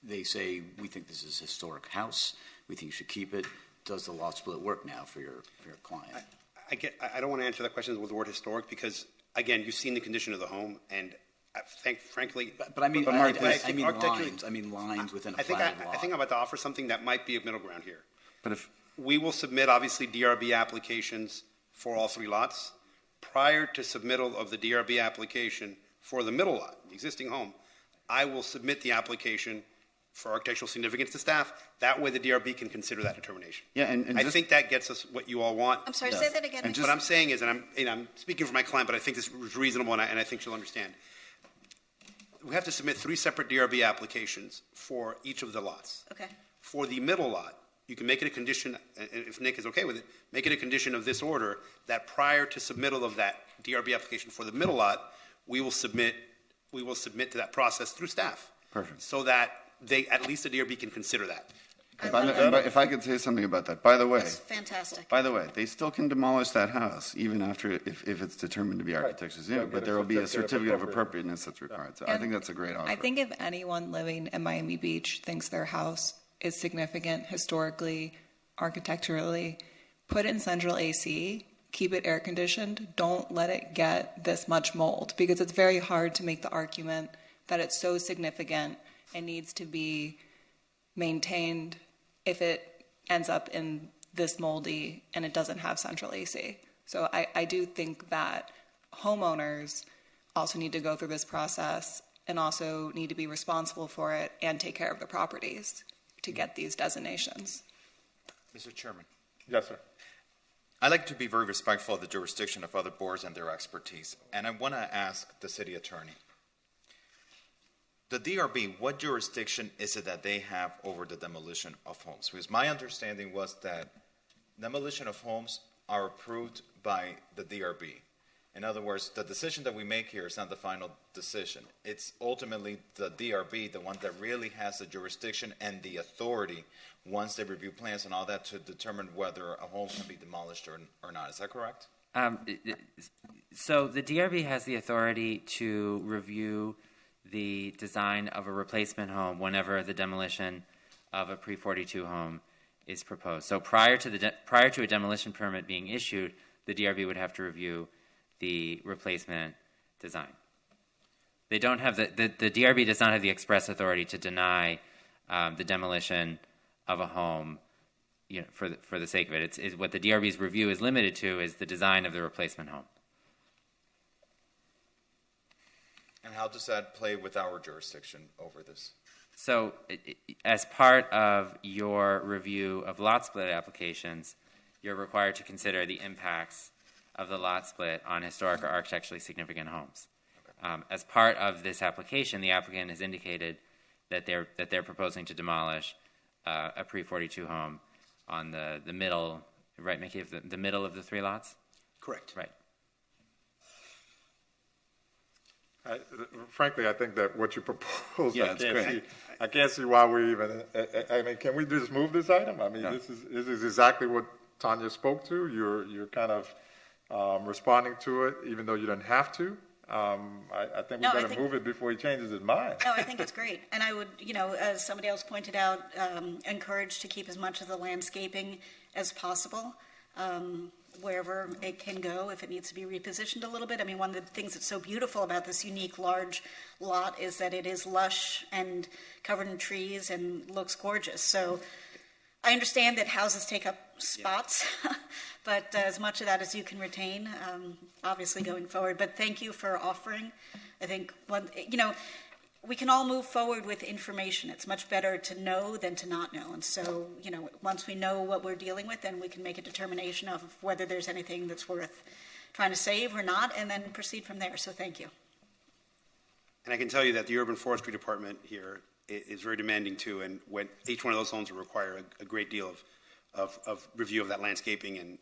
they say we think this is a historic house. We think you should keep it. Does the lot split work now for your client? I don't want to answer that question with the word historic because, again, you've seen the condition of the home, and frankly, but I mean, Mark, I mean lines. I mean lines within a platted lot. I think I'm about to offer something that might be a middle ground here. But if we will submit, obviously, DRB applications for all three lots. Prior to submittal of the DRB application for the middle lot, the existing home, I will submit the application for architectural significance to staff. That way the DRB can consider that determination. Yeah, and I think that gets us what you all want. I'm sorry, say that again. What I'm saying is, and I'm speaking for my client, but I think this is reasonable, and I think she'll understand. We have to submit 3 separate DRB applications for each of the lots. Okay. For the middle lot, you can make it a condition, if Nick is okay with it, make it a condition of this order that prior to submittal of that DRB application for the middle lot, we will submit to that process through staff. Perfect. So that at least the DRB can consider that. If I could say something about that, by the way. That's fantastic. By the way, they still can demolish that house even after if it's determined to be architectural significant, but there will be a certificate of appropriateness that's required. So I think that's a great offer. I think if anyone living in Miami Beach thinks their house is significant historically, architecturally, put it in central AC, keep it air conditioned, don't let it get this much mold, because it's very hard to make the argument that it's so significant and needs to be maintained if it ends up in this moldy and it doesn't have central AC. So I do think that homeowners also need to go through this process and also need to be responsible for it and take care of the properties to get these designations. Mr. Chairman. Yes, sir. I like to be very respectful of the jurisdiction of other boards and their expertise, and I want to ask the city attorney. The DRB, what jurisdiction is it that they have over the demolition of homes? Because my understanding was that demolition of homes are approved by the DRB. In other words, the decision that we make here is not the final decision. It's ultimately the DRB, the one that really has the jurisdiction and the authority, once they review plans and all that, to determine whether a home can be demolished or not. Is that correct? So the DRB has the authority to review the design of a replacement home whenever the demolition of a pre-42 home is proposed. So prior to a demolition permit being issued, the DRB would have to review the replacement design. They don't have the DRB does not have the express authority to deny the demolition of a home, for the sake of it. It's what the DRB's review is limited to is the design of the replacement home. And how does that play with our jurisdiction over this? So, as part of your review of lot split applications, you're required to consider the impacts of the lot split on historic or architecturally significant homes. Okay. As part of this application, the applicant has indicated that they're proposing to demolish a pre-42 home on the middle, right, Mickey, the middle of the three lots? Correct. Right. Frankly, I think that what you propose, Yeah, I can't see why we even. I mean, can we just move this item? I mean, this is exactly what Tanya spoke to. You're kind of responding to it, even though you don't have to. I think we better move it before he changes his mind. No, I think it's great. And I would, as somebody else pointed out, encourage to keep as much of the landscaping as possible, wherever it can go, if it needs to be repositioned a little bit. I mean, one of the things that's so beautiful about this unique large lot is that it is lush and covered in trees and looks gorgeous. So I understand that houses take up spots, but as much of that as you can retain, obviously going forward. But thank you for offering. I think, we can all move forward with information. It's much better to know than to not know. And so, once we know what we're dealing with, then we can make a determination of whether there's anything that's worth trying to save or not, and then proceed from there. So thank you. And I can tell you that the Urban Forestry Department here is very demanding too, and when each one of those homes will require a great deal of review of that landscaping, and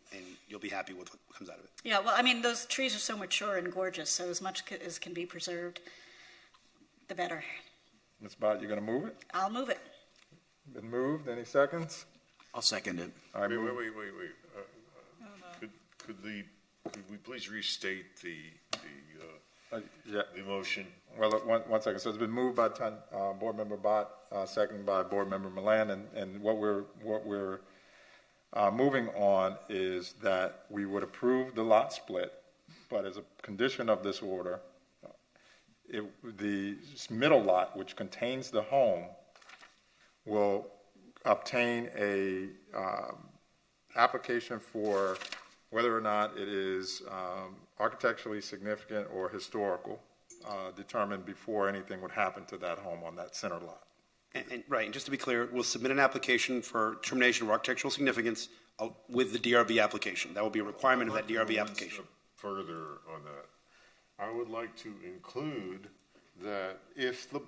you'll be happy with what comes out of it. Yeah, well, I mean, those trees are so mature and gorgeous, so as much as can be preserved, the better. Ms. Bott, you going to move it? I'll move it. Been moved. Any seconds? I'll second it. All right, wait. Could we please restate the motion? Well, one second. So it's been moved by Board Member Bott, seconded by Board Member Milan, and what we're moving on is that we would approve the lot split, but as a condition of this order, the middle lot, which contains the home, will obtain a application for whether or not it is architecturally significant or historical, determined before anything would happen to that home on that center lot. Right, and just to be clear, we'll submit an application for determination of architectural significance with the DRB application. That will be a requirement of that DRB application. Further on that, I would like to include that if the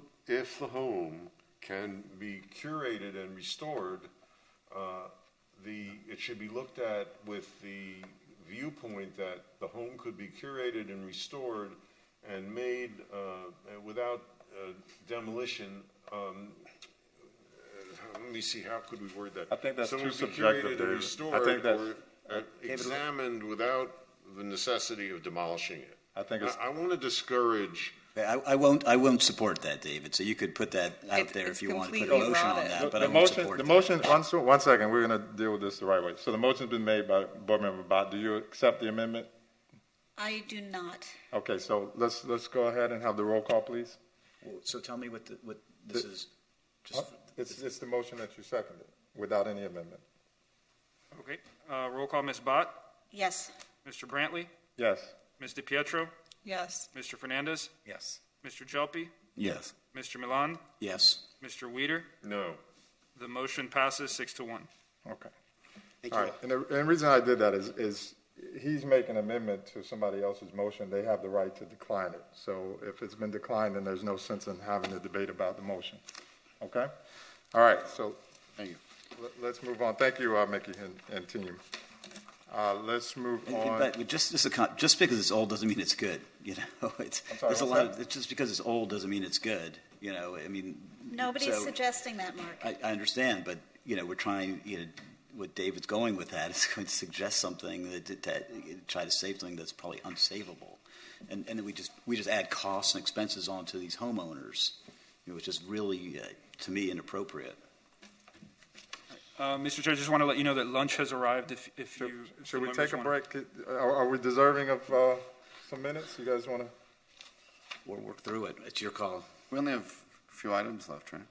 home can be curated and restored, it should be looked at with the viewpoint that the home could be curated and restored and made without demolition. Let me see, how could we word that? I think that's too subjective, Curated and David. restored, I think that's or examined without the necessity of demolishing it. I think I want to discourage I won't support that, David. So you could put that out there if you want to put a motion on that, but I won't support The that. motion, one second, we're going to deal with this the right way. So the motion's been made by Board Member Bott. Do you accept the amendment? I do not. Okay, so let's go ahead and have the roll call, please. So tell me what this is. It's the motion that you seconded, without any amendment. Okay. Roll call, Ms. Bott, Yes. Mr. Brantley, Yes. Ms. DiPietro, Yes. Mr. Fernandez, Yes. Mr. Jelpi, Yes. Mr. Milan, Yes. Mr. Weeder. No. The motion passes 6-1. Okay. Thank All you. right, and the reason I did that is he's making an amendment to somebody else's motion. They have the right to decline it. So if it's been declined, then there's no sense in having a debate about the motion. Okay? All right, so Thank you. let's move on. Thank you, Mickey and team. Let's move on. But just because it's old doesn't mean it's good. You know, it's I'm sorry, there's a what's lot. Just because it's old doesn't mean it's good. You know, I mean. Nobody's so- suggesting that, Mark. I understand, but you know, we're trying. You know, what David's going with that is going to suggest something that try to save something that's probably unsavable, and then we just add costs and expenses onto these homeowners, which is really to me inappropriate. Mr. Chair, I just want to let you know that lunch has arrived. Should we take a break? Are we deserving of some minutes? You guys want to? We'll work through it. It's your call. We only have a few items left, right?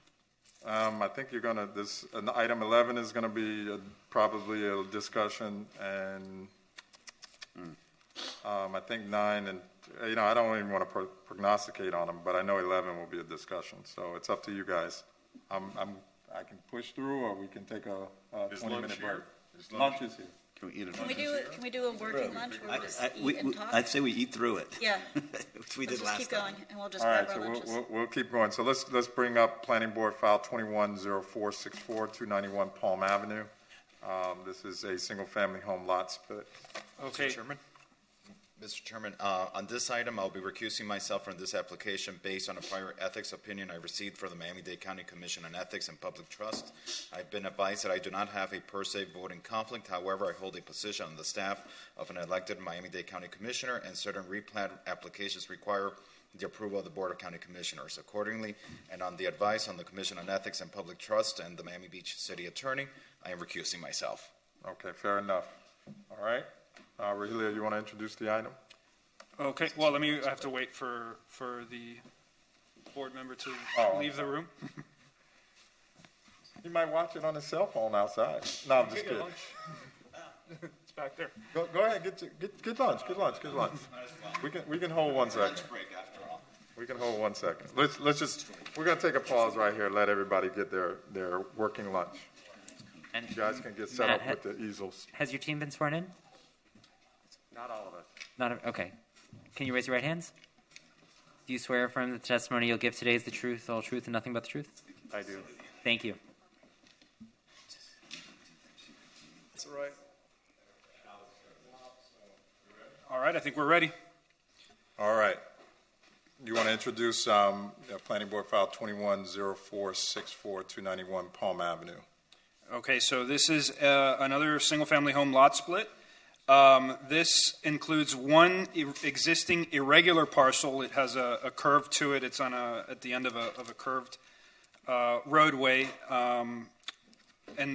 I think you're going to, item 11 is going to be probably a discussion, and I think 9, and, I don't even want to prognosticate on them, but I know 11 will be a discussion, so it's up to you guys. I can push through, or we can take a 20-minute break. Lunch is here. Can we eat it? Can we do a working lunch where we just eat and talk? I'd say we eat through it. Yeah. Which we Let's did just last keep time. going, and we'll just All grab right, our so lunches. we'll keep going. So let's bring up Planning Board File 210464, 291 Palm Avenue. This is a single-family home lot split. Okay. Mr. Chairman, on this item, I'll be recusing myself from this application based on a prior ethics opinion I received from the Miami-Dade County Commission on Ethics and Public Trust. I've been advised that I do not have a per se voting conflict. However, I hold a position on the staff of an elected Miami-Dade County Commissioner, and certain replat applications require the approval of the Board of County Commissioners. Accordingly, and on the advice on the Commission on Ethics and Public Trust and the Miami Beach City Attorney, I am recusing myself. Okay, fair enough. All right. Rogelio, you want to introduce the item? Okay, well, I have to wait for the board member to leave the room. He might watch it on his cell phone outside. No, I'm just kidding. It's back there. Go ahead, get lunch. We can hold 1 second. We can hold 1 second. Let's just, we're going to take a pause right here, let everybody get their working lunch. And you guys can get set Matt, up with the easels. Has your team been sworn in? Not all of us. Okay. Can you raise your right hands? Do you swear affirm that the testimony you'll give today is the truth, the whole truth, and nothing but the truth? I do. Thank you. That's all right. All right, I think we're ready. All right. You want to introduce Planning Board File 210464, 291 Palm Avenue. Okay, so this is another single-family home lot split. This includes one existing irregular parcel. It has a curve to it. It's on at the end of a curved roadway, and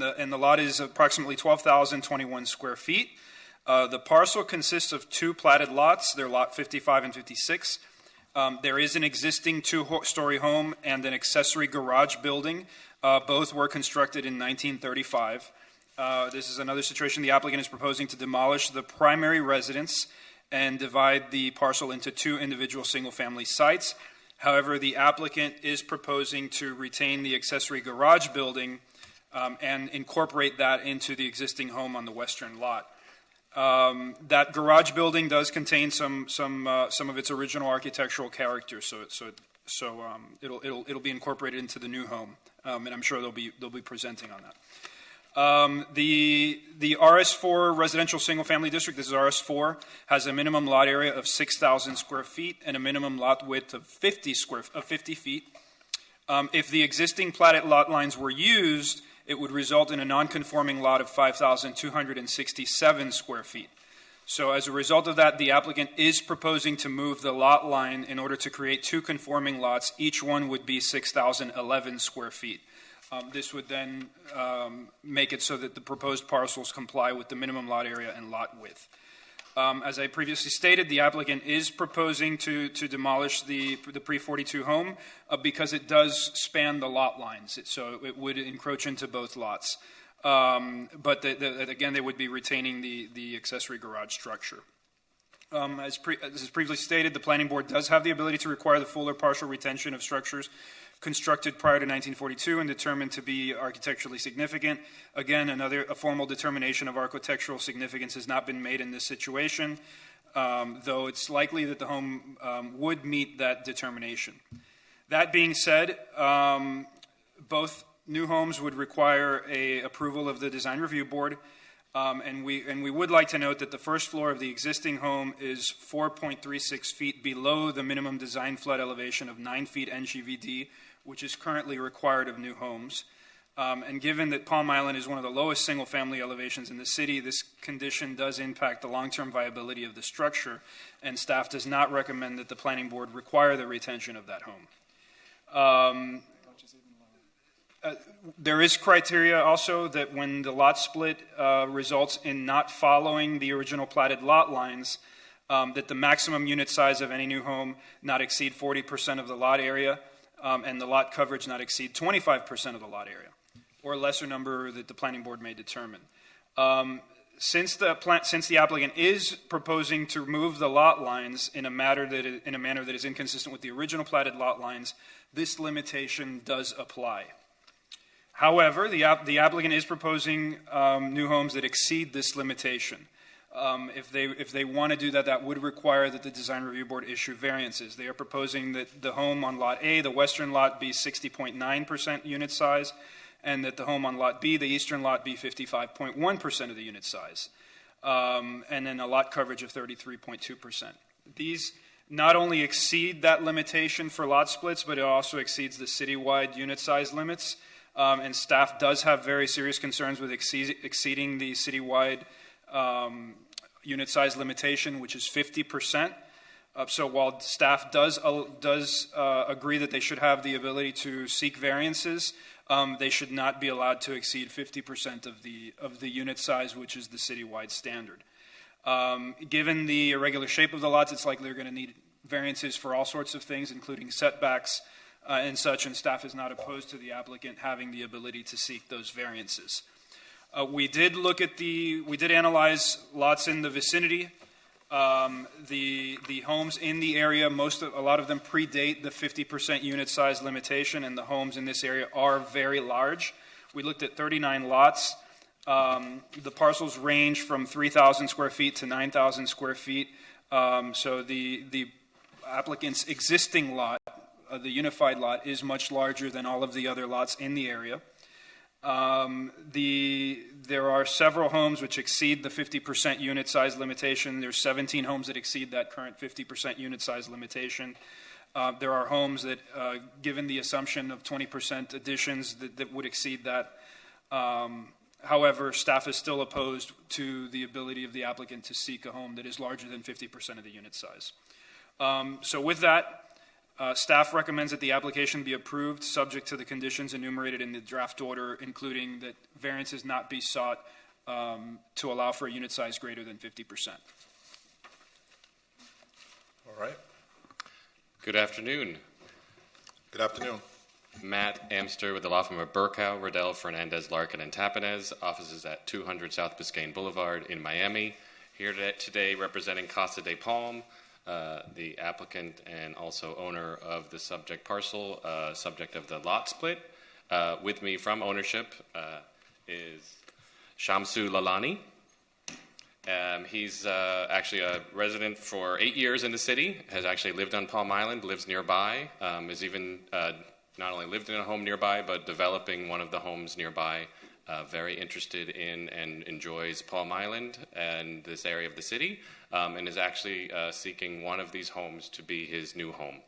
the lot is approximately 12,021 square feet. The parcel consists of two platted lots. They're lot 55 and 56. There is an existing two-story home and an accessory garage building. Both were constructed in 1935. This is another situation. The applicant is proposing to demolish the primary residence and divide the parcel into two individual single-family sites. However, the applicant is proposing to retain the accessory garage building and incorporate that into the existing home on the western lot. That garage building does contain some of its original architectural character, so it'll be incorporated into the new home, and I'm sure they'll be presenting on that. The RS4 residential single-family district, this is RS4, has a minimum lot area of 6,000 square feet and a minimum lot width of 50 feet. If the existing platted lot lines were used, it would result in a non-conforming lot of 5,267 square feet. So as a result of that, the applicant is proposing to move the lot line in order to create two conforming lots. Each one would be 6,011 square feet. This would then make it so that the proposed parcels comply with the minimum lot area and lot width. As I previously stated, the applicant is proposing to demolish the pre-42 home because it does span the lot lines, so it would encroach into both lots. But again, they would be retaining the accessory garage structure. As is previously stated, the planning board does have the ability to require the full or partial retention of structures constructed prior to 1942 and determined to be architecturally significant. Again, a formal determination of architectural significance has not been made in this situation, though it's likely that the home would meet that determination. That being said, both new homes would require a approval of the design review board, and we would like to note that the first floor of the existing home is 4.36 feet below the minimum design flood elevation of 9 feet NGVD, which is currently required of new homes. And given that Palm Island is one of the lowest single-family elevations in the city, this condition does impact the long-term viability of the structure, and staff does not recommend that the planning board require the retention of that home. There is criteria also that when the lot split results in not following the original platted lot lines, that the maximum unit size of any new home not exceed 40% of the lot area, and the lot coverage not exceed 25% of the lot area, or a lesser number that the planning board may determine. Since the applicant is proposing to remove the lot lines in a manner that is inconsistent with the original platted lot lines, this limitation does apply. However, the applicant is proposing new homes that exceed this limitation. If they want to do that, that would require that the design review board issue variances. They are proposing that the home on lot A, the western lot, be 60.9% unit size, and that the home on lot B, the eastern lot, be 55.1% of the unit size, and then a lot coverage of 33.2%. These not only exceed that limitation for lot splits, but it also exceeds the citywide unit size limits. And staff does have very serious concerns with exceeding the citywide unit size limitation, which is 50%. So while staff does agree that they should have the ability to seek variances, they should not be allowed to exceed 50% of the unit size, which is the citywide standard. Given the irregular shape of the lots, it's likely they're going to need variances for all sorts of things, including setbacks and such, and staff is not opposed to the applicant having the ability to seek those variances. We did analyze lots in the vicinity. The homes in the area, a lot of them predate the 50% unit size limitation, and the homes in this area are very large. We looked at 39 lots. The parcels range from 3,000 square feet to 9,000 square feet. So the applicant's existing lot, the unified lot, is much larger than all of the other lots in the area. There are several homes which exceed the 50% unit size limitation. There's 17 homes that exceed that current 50% unit size limitation. There are homes that, given the assumption of 20% additions, that would exceed that. However, staff is still opposed to the ability of the applicant to seek a home that is larger than 50% of the unit size. So with that, staff recommends that the application be approved subject to the conditions enumerated in the draft order, including that variances not be sought to allow for a unit size greater than 50%. All right. Good afternoon. Good afternoon. Matt Amster with the law firm of Burkow, Riddell, Fernandez, Larkin, and Tapanez. Offices at 200 South Biscayne Boulevard in Miami. Here today representing Casa de Palm, the applicant and also owner of the subject parcel, subject of the lot split. With me from ownership is Shamsu Lalani. He's actually a resident for 8 years in the city, has actually lived on Palm Island, lives nearby, has even not only lived in a home nearby, but developing one of the homes nearby. Very interested in and enjoys Palm Island and this area of the city, and is actually seeking one of these homes to be his new home.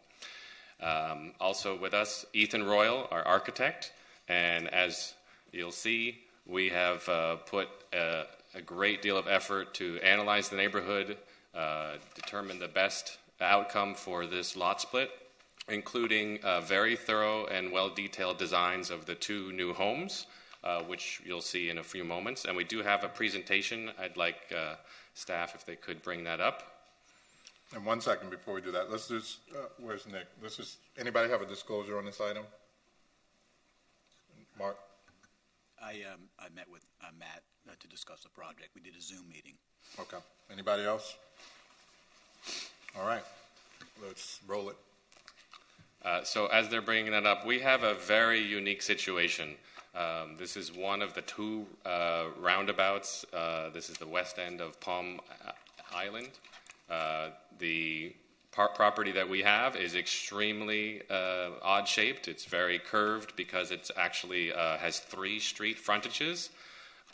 Also with us, Ethan Royal, our architect, and as you'll see, we have put a great deal of effort to analyze the neighborhood, determine the best outcome for this lot split, including very thorough and well-detailed designs of the two new homes, which you'll see in a few moments. And we do have a presentation. I'd like staff, if they could bring that up. And 1 second before we do that, let's just, where's Nick? Anybody have a disclosure on this item? Mark? I met with Matt to discuss the project. We did a Zoom meeting. Okay. Anybody else? All right. Let's roll it. So as they're bringing that up, we have a very unique situation. This is one of the two roundabouts. This is the west end of Palm Island. The property that we have is extremely odd-shaped. It's very curved because it's actually has 3 street frontages.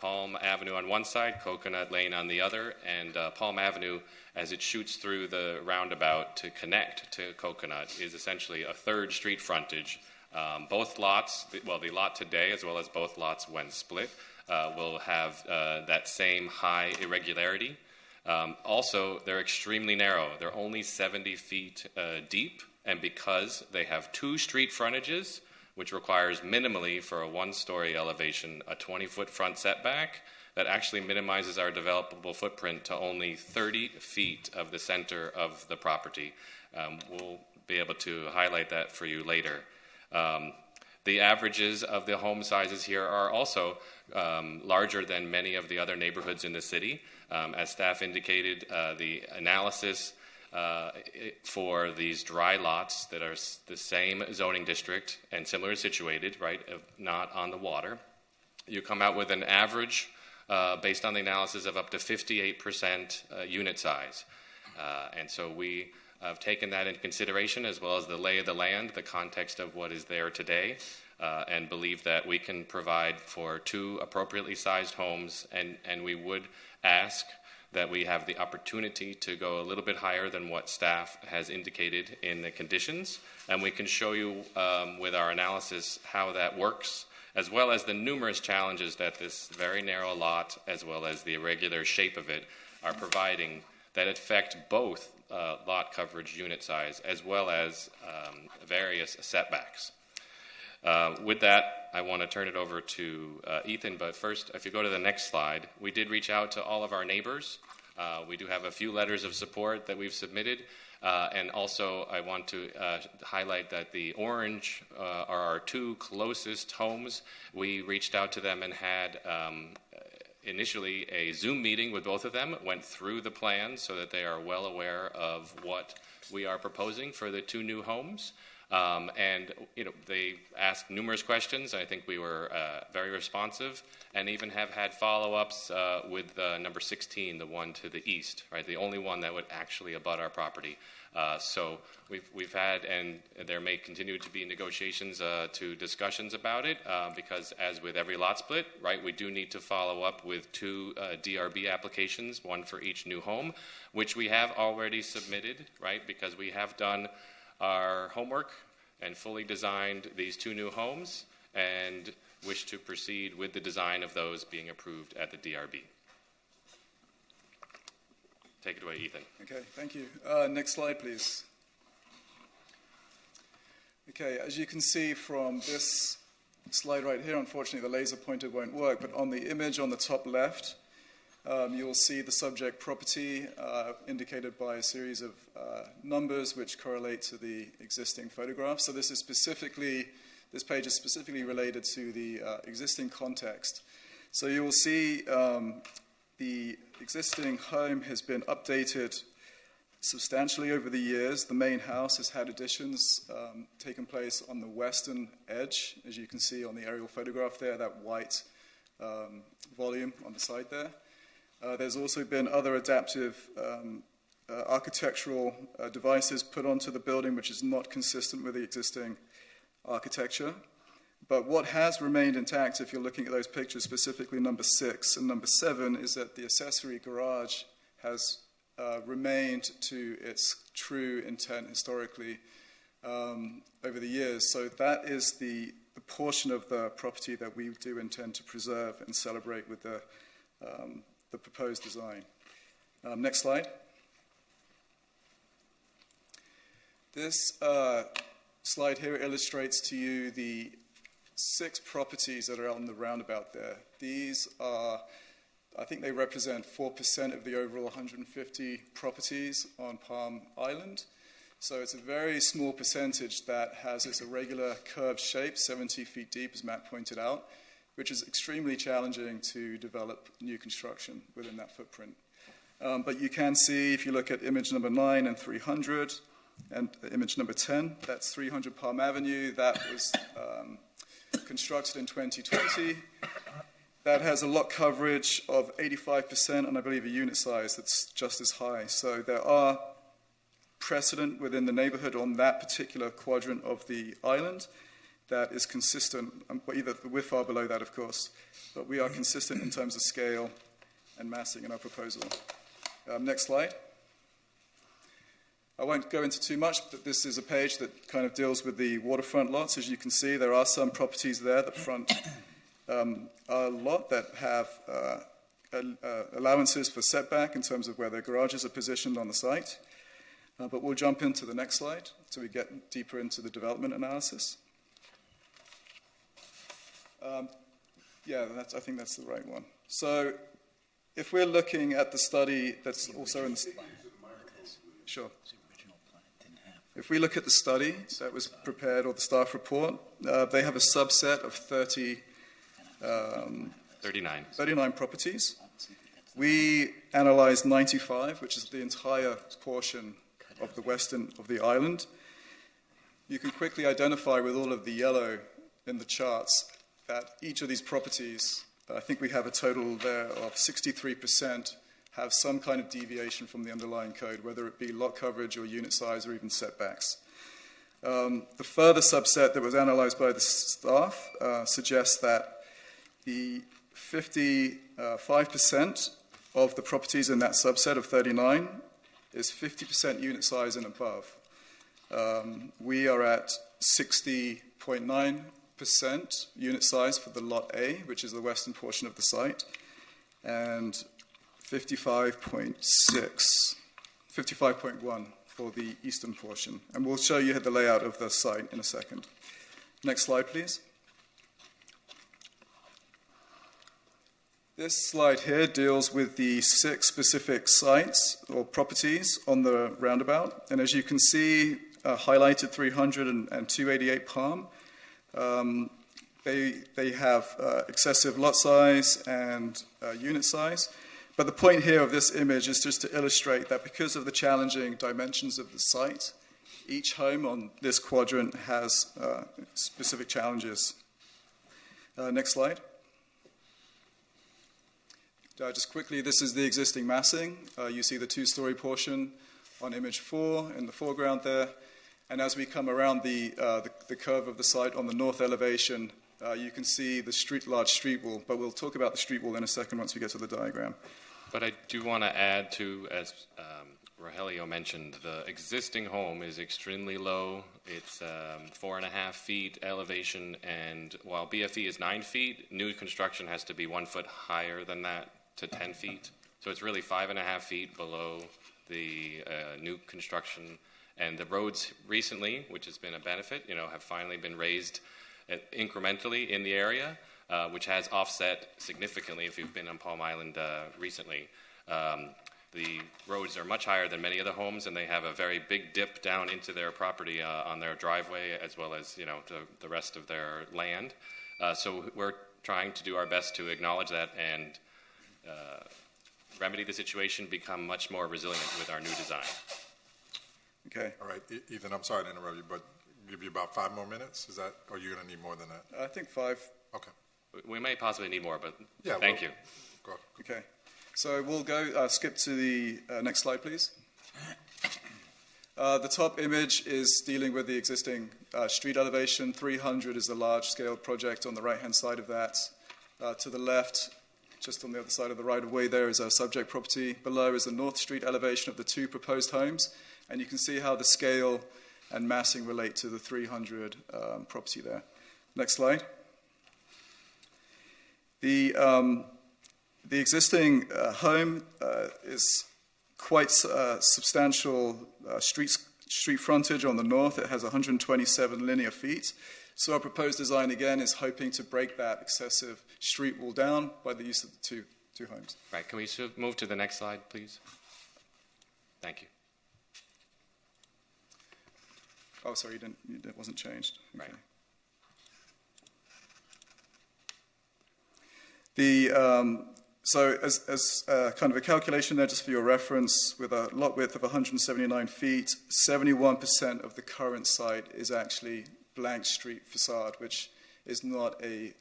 Palm Avenue on one side, Coconut Lane on the other, and Palm Avenue, as it shoots through the roundabout to connect to Coconut, is essentially a 3rd street frontage. Both lots, the lot today as well as both lots when split, will have that same high irregularity. Also, they're extremely narrow. They're only 70 feet deep, and because they have 2 street frontages, which requires minimally for a 1-story elevation a 20-foot front setback, that actually minimizes our developable footprint to only 30 feet of the center of the property. We'll be able to highlight that for you later. The averages of the home sizes here are also larger than many of the other neighborhoods in the city. As staff indicated, the analysis for these dry lots that are the same zoning district and similarly situated, right, not on the water, you come out with an average based on the analysis of up to 58% unit size. And so we have taken that into consideration, as well as the lay of the land, the context of what is there today, and believe that we can provide for 2 appropriately sized homes, and we would ask that we have the opportunity to go a little bit higher than what staff has indicated in the conditions, and we can show you with our analysis how that works, as well as the numerous challenges that this very narrow lot, as well as the irregular shape of it, are providing that affect both lot coverage, unit size, as well as various setbacks. With that, I want to turn it over to Ethan, but first, if you go to the next slide, we did reach out to all of our neighbors. We do have a few letters of support that we've submitted, and also I want to highlight that the orange are our 2 closest homes. We reached out to them and had initially a Zoom meeting with both of them, went through the plans so that they are well aware of what we are proposing for the 2 new homes. And they asked numerous questions. I think we were very responsive, and even have had follow-ups with number 16, the one to the east, right? The only one that would actually abut our property. So we've had, and there may continue to be negotiations to discussions about it, because as with every lot split, right, we do need to follow up with 2 DRB applications, one for each new home, which we have already submitted, right, because we have done our homework and fully designed these 2 new homes and wish to proceed with the design of those being approved at the DRB. Take it away, Ethan. Okay, thank you. Next slide, please. Okay, as you can see from this slide right here, unfortunately the laser pointer won't work, but on the image on the top left, you will see the subject property indicated by a series of numbers which correlate to the existing photograph. So this page is specifically related to the existing context. So you will see the existing home has been updated substantially over the years. The main house has had additions taken place on the western edge, as you can see on the aerial photograph there, that white volume on the side there. There's also been other adaptive architectural devices put onto the building, which is not consistent with the existing architecture. But what has remained intact, if you're looking at those pictures, specifically number 6 and number 7, is that the accessory garage has remained to its true intent historically over the years. So that is the portion of the property that we do intend to preserve and celebrate with the the proposed design. Next slide. This slide here illustrates to you the 6 properties that are on the roundabout there. These are, I think they represent 4% of the overall 150 properties on Palm Island. So it's a very small percentage that has this irregular curved shape, 70 feet deep, as Matt pointed out, which is extremely challenging to develop new construction within that footprint. But you can see, if you look at image number 9 and 300, and image number 10, that's 300 Palm Avenue. That was constructed in 2020. That has a lot coverage of 85%, and I believe a unit size that's just as high. So there are precedent within the neighborhood on that particular quadrant of the island that is consistent. We're far below that, of course, but we are consistent in terms of scale and massing in our proposal. Next slide. I won't go into too much, but this is a page that kind of deals with the waterfront lots. As you can see, there are some properties there that front a lot that have allowances for setback in terms of where their garages are positioned on the site. But we'll jump into the next slide so we get deeper into the development analysis. I think that's the right one. So if we're looking at the study that's also in the... Sure. If we look at the study that was prepared, or the staff report, they have a subset of 39 properties. We analyzed 95, which is the entire portion of the western of the island. You can quickly identify with all of the yellow in the charts that each of these properties, I think we have a total there of 63%, have some kind of deviation from the underlying code, whether it be lot coverage or unit size or even setbacks. The further subset that was analyzed by the staff suggests that the 55% of the properties in that subset of 39 is 50% unit size and above. We are at 60.9% unit size for the Lot A, which is the western portion of the site, and 55.1 for the eastern portion. And we'll show you the layout of the site in a second. Next slide, please. This slide here deals with the 6 specific sites or properties on the roundabout. And as you can see, highlighted 300 and 288 Palm, they have excessive lot size and unit size. But the point here of this image is just to illustrate that because of the challenging dimensions of the site, each home on this quadrant has specific challenges. Next slide. Just quickly, this is the existing massing. You see the 2-story portion on image 4 in the foreground there. And as we come around the curve of the site on the north elevation, you can see the large street wall. But we'll talk about the street wall in a second once we get to the diagram. But I do want to add to, as Rogelio mentioned, the existing home is extremely low. It's 4.5 feet elevation, and while BFE is 9 feet, new construction has to be 1 foot higher than that to 10 feet. So it's really 5.5 feet below the new construction. And the roads recently, which has been a benefit, have finally been raised incrementally in the area, which has offset significantly if you've been on Palm Island recently. The roads are much higher than many of the homes, and they have a very big dip down into their property on their driveway, as well as the rest of their land. So we're trying to do our best to acknowledge that and remedy the situation, become much more resilient with our new design. Okay. All right, Ethan, I'm sorry to interrupt you, but give you about 5 more minutes. Is that, or are you going to need more than that? I think 5. Okay. We may possibly need more, but yeah, thank you. Go. Okay. So we'll go skip to the next slide, please. The top image is dealing with the existing street elevation. 300 is the large-scale project on the right-hand side of that. To the left, just on the other side of the right-of-way, there is a subject property. Below is the North Street elevation of the 2 proposed homes. And you can see how the scale and massing relate to the 300 property there. Next slide. The The existing home is quite substantial street frontage on the north. It has 127 linear feet. So our proposed design, again, is hoping to break that excessive street wall down by the use of the two homes. Right. Can we move to the next slide, please? Thank you. Oh, sorry, it wasn't changed. Okay. Right. So as kind of a calculation there, just for your reference, with a lot width of 179 feet, 71% of the current site is actually blank street facade, which is not a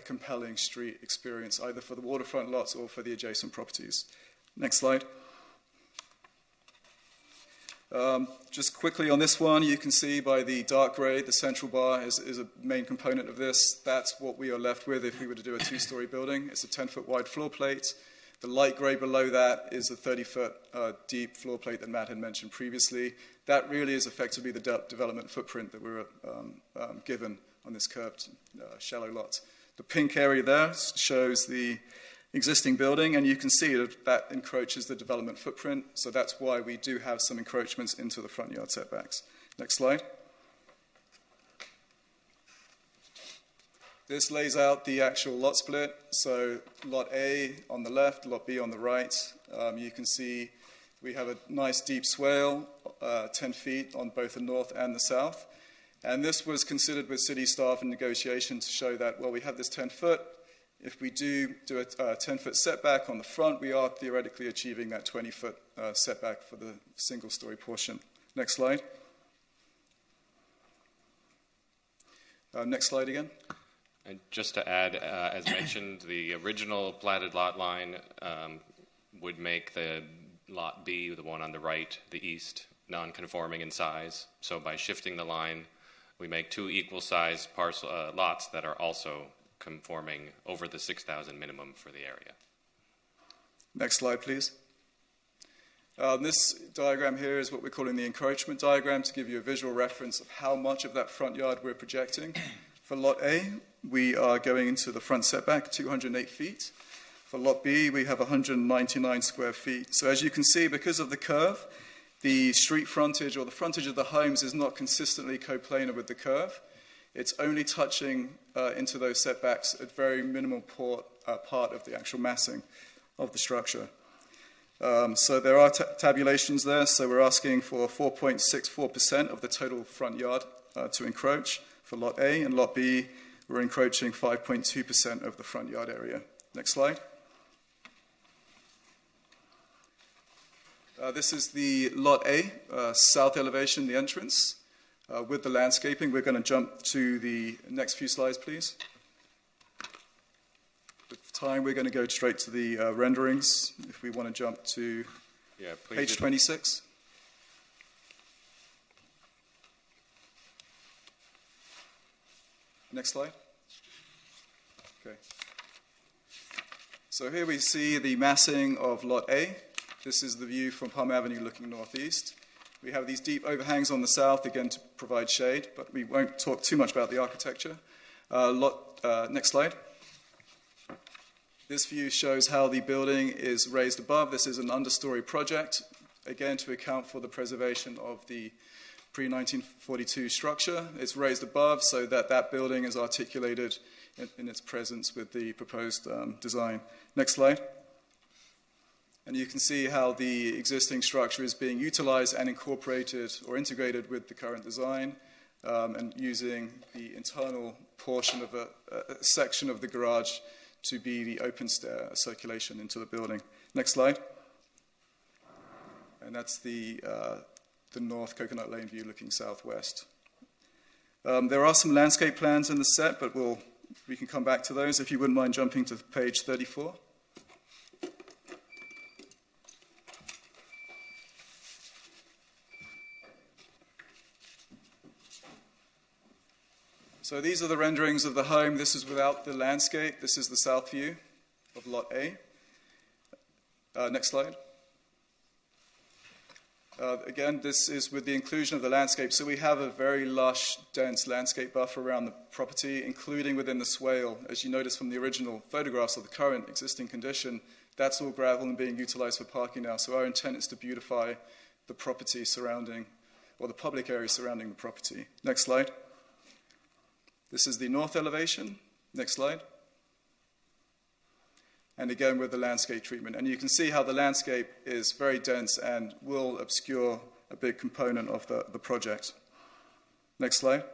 compelling street experience, either for the waterfront lots or for the adjacent properties. Next slide. Just quickly on this one, you can see by the dark gray, the central bar is a main component of this. That's what we are left with if we were to do a two-story building. It's a 10-foot wide floor plate. The light gray below that is a 30-foot deep floor plate that Matt had mentioned previously. That really is effectively the development footprint that we were given on this curved, shallow lot. The pink area there shows the existing building, and you can see that encroaches the development footprint, so that's why we do have some encroachments into the front yard setbacks. Next slide. This lays out the actual lot split, so lot A on the left, lot B on the right. You can see we have a nice deep swale, 10 feet on both the north and the south, and this was considered with city staff in negotiation to show that, well, we have this 10-foot. If we do a 10-foot setback on the front, we are theoretically achieving that 20-foot setback for the single-story portion. Next slide. Next slide again. And just to add, as mentioned, the original platted lot line would make the lot B, the one on the right, the east, non-conforming in size. So by shifting the line, we make two equal-sized lots that are also conforming over the 6,000 minimum for the area. Next slide, please. This diagram here is what we're calling the encroachment diagram to give you a visual reference of how much of that front yard we're projecting. For lot A, we are going into the front setback, 208 feet. For lot B, we have 199 square feet. So as you can see, because of the curve, the street frontage or the frontage of the homes is not consistently coplanar with the curve. It's only touching into those setbacks at very minimal part of the actual massing of the structure. So there are tabulations there. So we're asking for 4.64% of the total front yard to encroach for lot A, and lot B, we're encroaching 5.2% of the front yard area. Next slide. This is the lot A, south elevation, the entrance. With the landscaping, we're going to jump to the next few slides, please. With time, we're going to go straight to the renderings. If we want to jump to page 26. Next slide. Okay. So here we see the massing of lot A. This is the view from Palm Avenue looking northeast. We have these deep overhangs on the south, again, to provide shade, but we won't talk too much about the architecture. Next slide. This view shows how the building is raised above. This is an understory project, again, to account for the preservation of the pre-1942 structure. It's raised above so that that building is articulated in its presence with the proposed design. Next slide. And you can see how the existing structure is being utilized and incorporated or integrated with the current design, and using the internal portion of a section of the garage to be the open stair circulation into the building. Next slide. And that's the north Coconut Lane view looking southwest. There are some landscape plans in the set, but we can come back to those. If you wouldn't mind jumping to page 34. So these are the renderings of the home. This is without the landscape. This is the south view of lot A. Next slide. Again, this is with the inclusion of the landscape. So we have a very lush, dense landscape buffer around the property, including within the swale. As you notice from the original photographs of the current existing condition, that's all gravel and being utilized for parking now. So our intent is to beautify the property surrounding, or the public area surrounding the property. Next slide. This is the north elevation. Next slide. And again with the landscape treatment. And you can see how the landscape is very dense and will obscure a big component of the project. Next slide.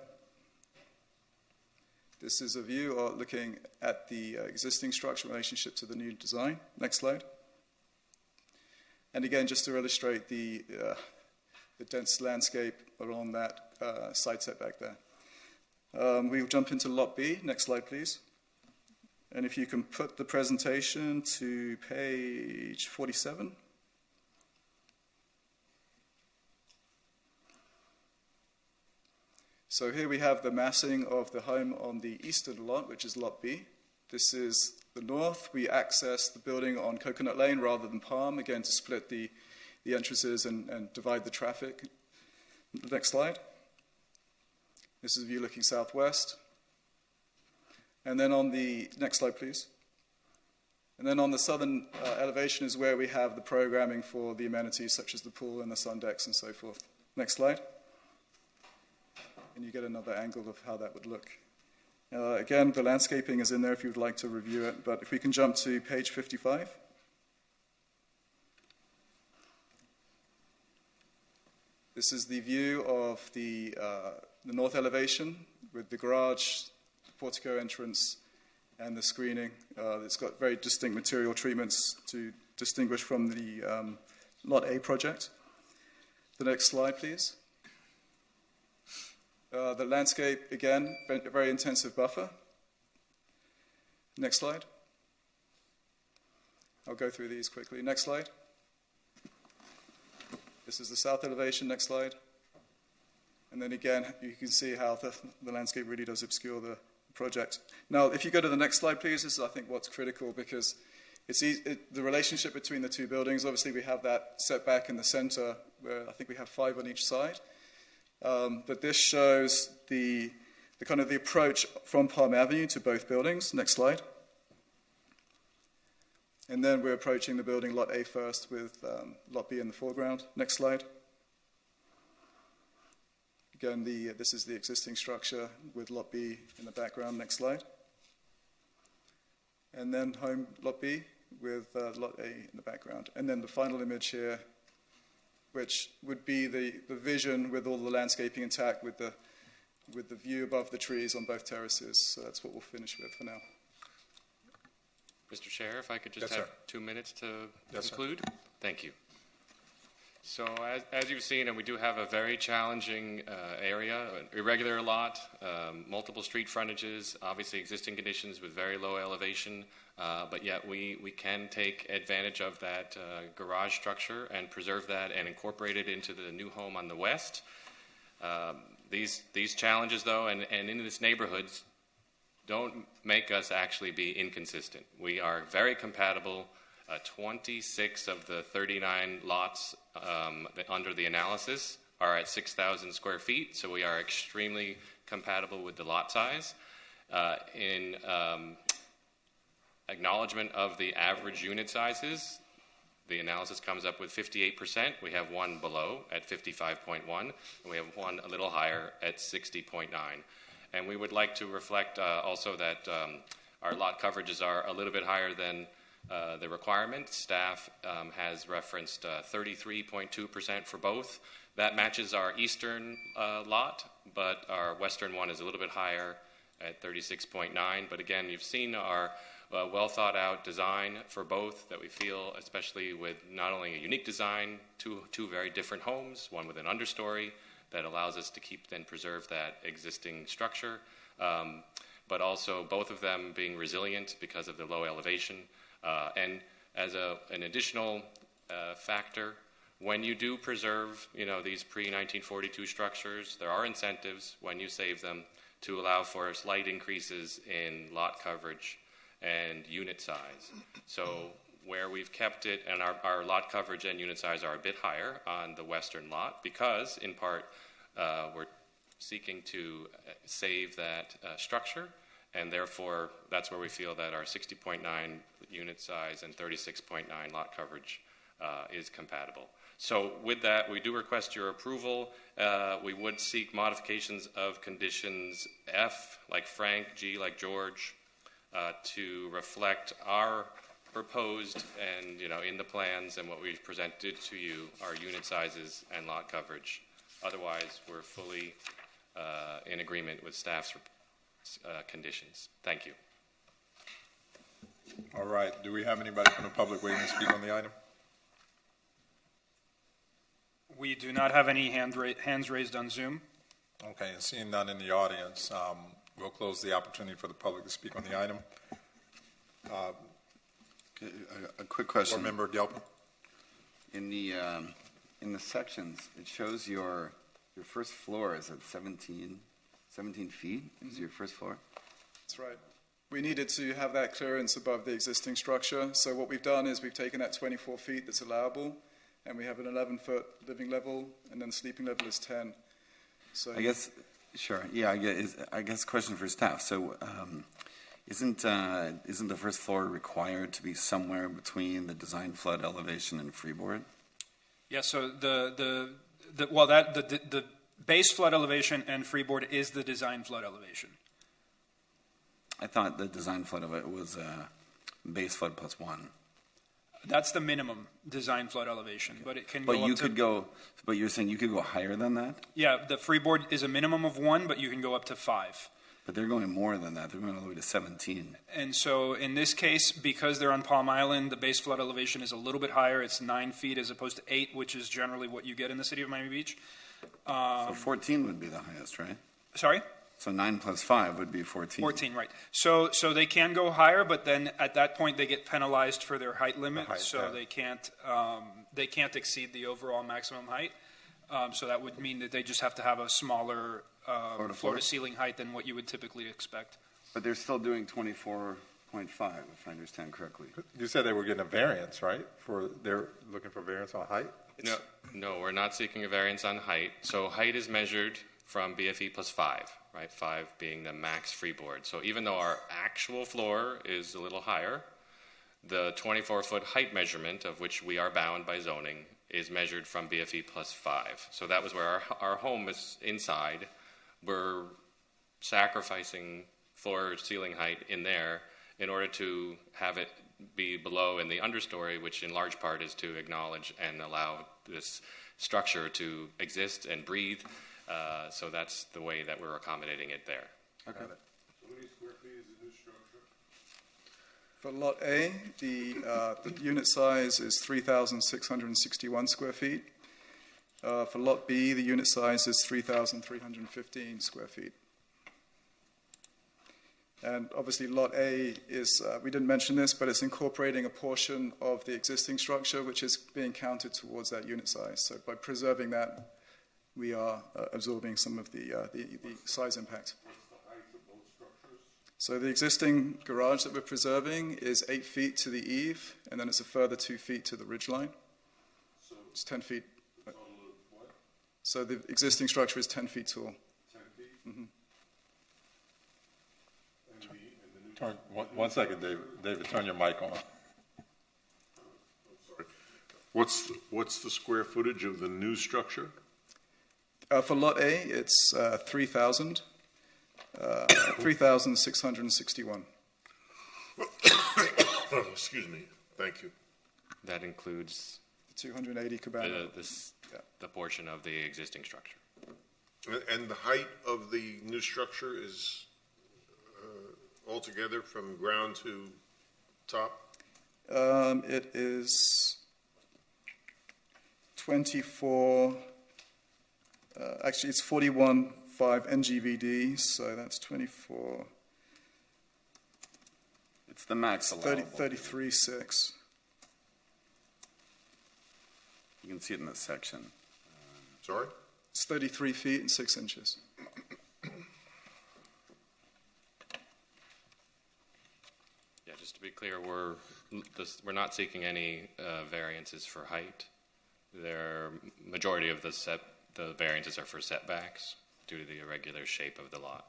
This is a view of looking at the existing structure in relationship to the new design. Next slide. And again, just to illustrate the dense landscape along that side setback there. We'll jump into Lot B. Next slide, please. And if you can put the presentation to page 47. So here we have the massing of the home on the eastern lot, which is Lot B. This is the north. We access the building on Coconut Lane rather than Palm, again to split the entrances and divide the traffic. Next slide. This is a view looking southwest. And then on the next slide, please. And then on the southern elevation is where we have the programming for the amenities such as the pool and the sun decks and so forth. Next slide. And you get another angle of how that would look. Again, the landscaping is in there if you would like to review it. But if we can jump to page 55. This is the view of the north elevation with the garage, portico entrance, and the screening. It's got very distinct material treatments to distinguish from the Lot A project. The next slide, please. The landscape, again, a very intensive buffer. Next slide. I'll go through these quickly. Next slide. This is the south elevation. Next slide. And then again, you can see how the landscape really does obscure the project. Now, if you go to the next slide, please, this is, I think, what's critical because it's the relationship between the two buildings. Obviously, we have that setback in the center where I think we have 5 on each side. But this shows the kind of the approach from Palm Avenue to both buildings. Next slide. And then we're approaching the building Lot A first with Lot B in the foreground. Next slide. Again, this is the existing structure with Lot B in the background. Next slide. And then home Lot B with Lot A in the background. And then the final image here, which would be the vision with all the landscaping intact with the view above the trees on both terraces. So that's what we'll finish with for now. Mr. Chair, if I could just Yes, have sir. 2 minutes to Yes, sir. conclude? Thank you. So as you've seen, and we do have a very challenging area, an irregular lot, multiple street frontages, obviously existing conditions with very low elevation, but yet we can take advantage of that garage structure and preserve that and incorporate it into the new home on the west. These challenges, though, and in this neighborhood, don't make us actually be inconsistent. We are very compatible. 26 of the 39 lots under the analysis are at 6,000 square feet, so we are extremely compatible with the lot size. In acknowledgement of the average unit sizes, the analysis comes up with 58%. We have one below at 55.1, and we have one a little higher at 60.9. And we would like to reflect also that our lot coverages are a little bit higher than the requirement. Staff has referenced 33.2% for both. That matches our eastern lot, but our western one is a little bit higher at 36.9. But again, you've seen our well thought out design for both that we feel, especially with not only a unique design, two very different homes, one with an understory that allows us to keep and preserve that existing structure, but also both of them being resilient because of the low elevation. And as an additional factor, when you do preserve, these pre-1942 structures, there are incentives when you save them to allow for slight increases in lot coverage and unit size. So where we've kept it, and our lot coverage and unit size are a bit higher on the western lot because, in part, we're seeking to save that structure, and therefore that's where we feel that our 60.9 unit size and 36.9 lot coverage is compatible. So with that, we do request your approval. We would seek modifications of conditions F, like Frank, G, like George, to reflect our proposed and, in the plans and what we've presented to you, our unit sizes and lot coverage. Otherwise, we're fully in agreement with staff's conditions. Thank you. All right. Do we have anybody from the public waiting to speak on the item? We do not have any hands raised on Zoom. Okay, and seeing none in the audience, we'll close the opportunity for the public to speak on the item. A quick question. Board Member Delpin. In the sections, it shows your first floor is at 17 feet. Is your first floor? That's right. We needed to have that clearance above the existing structure. So what we've done is we've taken that 24 feet that's allowable, and we have an 11-foot living level, and then sleeping level is 10. So I guess, sure. Yeah, I guess question for staff. So isn't the first floor required to be somewhere between the design flood elevation and freeboard? Yeah, so the base flood elevation and freeboard is the design flood elevation. I thought the design flood of it was base flood plus 1. That's the minimum design flood elevation, but it can But go you up could go. But you're saying you could go higher than that? Yeah, the freeboard is a minimum of 1, but you can go up to 5. But they're going more than that. They're going all the way to 17. And so in this case, because they're on Palm Island, the base flood elevation is a little bit higher. It's 9 feet as opposed to 8, which is generally what you get in the city of Miami Beach. So 14 would be the highest, right? Sorry? So 9 plus 5 would be 14. 14, right. So they can go higher, but then at that point they get penalized for their height limit, so they can't exceed the overall maximum height. So that would mean that they just have to have a smaller floor-to-ceiling height than what you would typically expect. But they're still doing 24.5, if I understand correctly. You said they were getting a variance, right? They're looking for variance on height? No, we're not seeking a variance on height. So height is measured from BFE plus 5, right? 5 being the max freeboard. So even though our actual floor is a little higher, the 24-foot height measurement, of which we are bound by zoning, is measured from BFE plus 5. So that was where our home is inside. We're sacrificing floor ceiling height in there in order to have it be below in the understory, which in large part is to acknowledge and allow this structure to exist and breathe. So that's the way that we're accommodating it there. Okay. So how many square feet is the new structure? for Lot A, the unit size is 3,661 square feet. For Lot B, the unit size is 3,315 square feet. And obviously Lot A is, we didn't mention this, but it's incorporating a portion of the existing structure which is being counted towards that unit size. So by preserving that, we are absorbing some of the size impact. What's the height of both structures? So the existing garage that we're preserving is 8 feet to the eave, and then it's a further 2 feet to the ridge line. So it's 10 feet. The total of what? So the existing structure is 10 feet tall. 10 feet? Mm-hmm. Turn, one second, David. David, turn your mic on. What's the square footage of the new structure? For Lot A, it's 3,661. Excuse me. Thank you. That includes 280 cabana. The portion of the existing structure. And the height of the new structure is altogether from ground to top? It is 24, actually it's 41.5 NGVD, so that's 24. It's the max allowable. 33.6. You can see it in this section. Sorry? It's 33 feet and 6 inches. Yeah, just to be clear, we're not seeking any variances for height. The majority of the variances are for setbacks due to the irregular shape of the lot.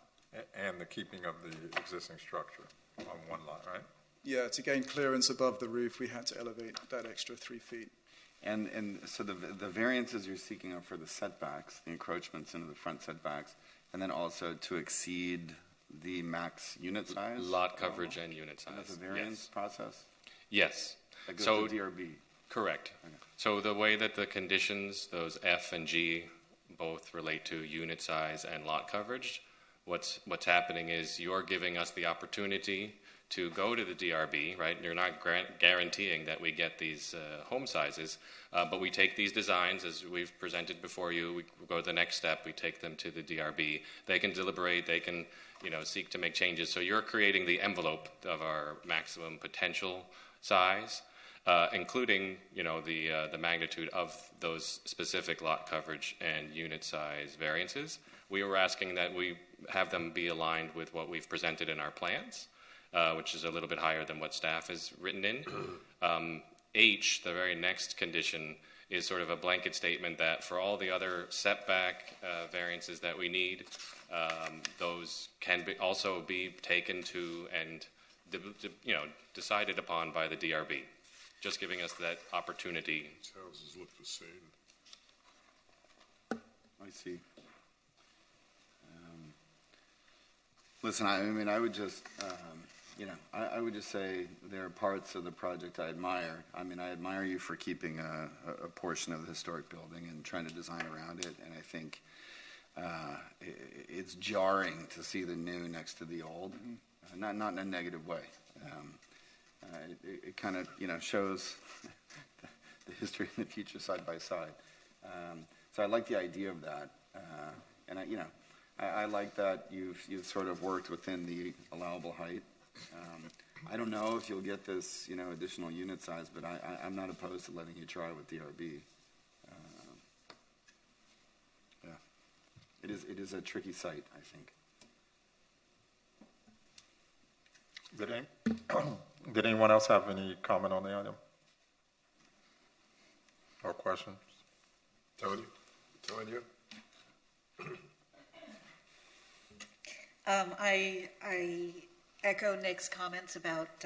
And the keeping of the existing structure on one lot, right? Yeah, to gain clearance above the roof, we had to elevate that extra 3 feet. And so the variances you're seeking are for the setbacks, the encroachments into the front setbacks, and then also to exceed the max unit size? Lot coverage and unit size. That's a variance process? Yes. That goes to DRB? Correct. Okay. So the way that the conditions, those F and G, both relate to unit size and lot coverage, what's happening is you're giving us the opportunity to go to the DRB, right? You're not guaranteeing that we get these home sizes, but we take these designs as we've presented before you. We go to the next step. We take them to the DRB. They can deliberate. They can, seek to make changes. So you're creating the envelope of our maximum potential size, including, the magnitude of those specific lot coverage and unit size variances. We were asking that we have them be aligned with what we've presented in our plans. Which is a little bit higher than what staff has written in. H, the very next condition, is sort of a blanket statement that for all the other setback variances that we need, those can also be taken to and decided upon by the DRB, just giving us that opportunity. These houses look the same. I see. Listen, I would just, I would just say there are parts of the project I admire. I admire you for keeping a portion of the historic building and trying to design around it. And I think it's jarring to see the new next to the old, not in a negative way. It kind of, shows the history and the future side by side. So I like the idea of that, and I like that you've sort of worked within the allowable height. I don't know if you'll get this, additional unit size, but I'm not opposed to letting you try with DRB. Yeah, it is a tricky site, I think. Did anyone else have any comment on the item or questions? Tony? I echo Nick's comments about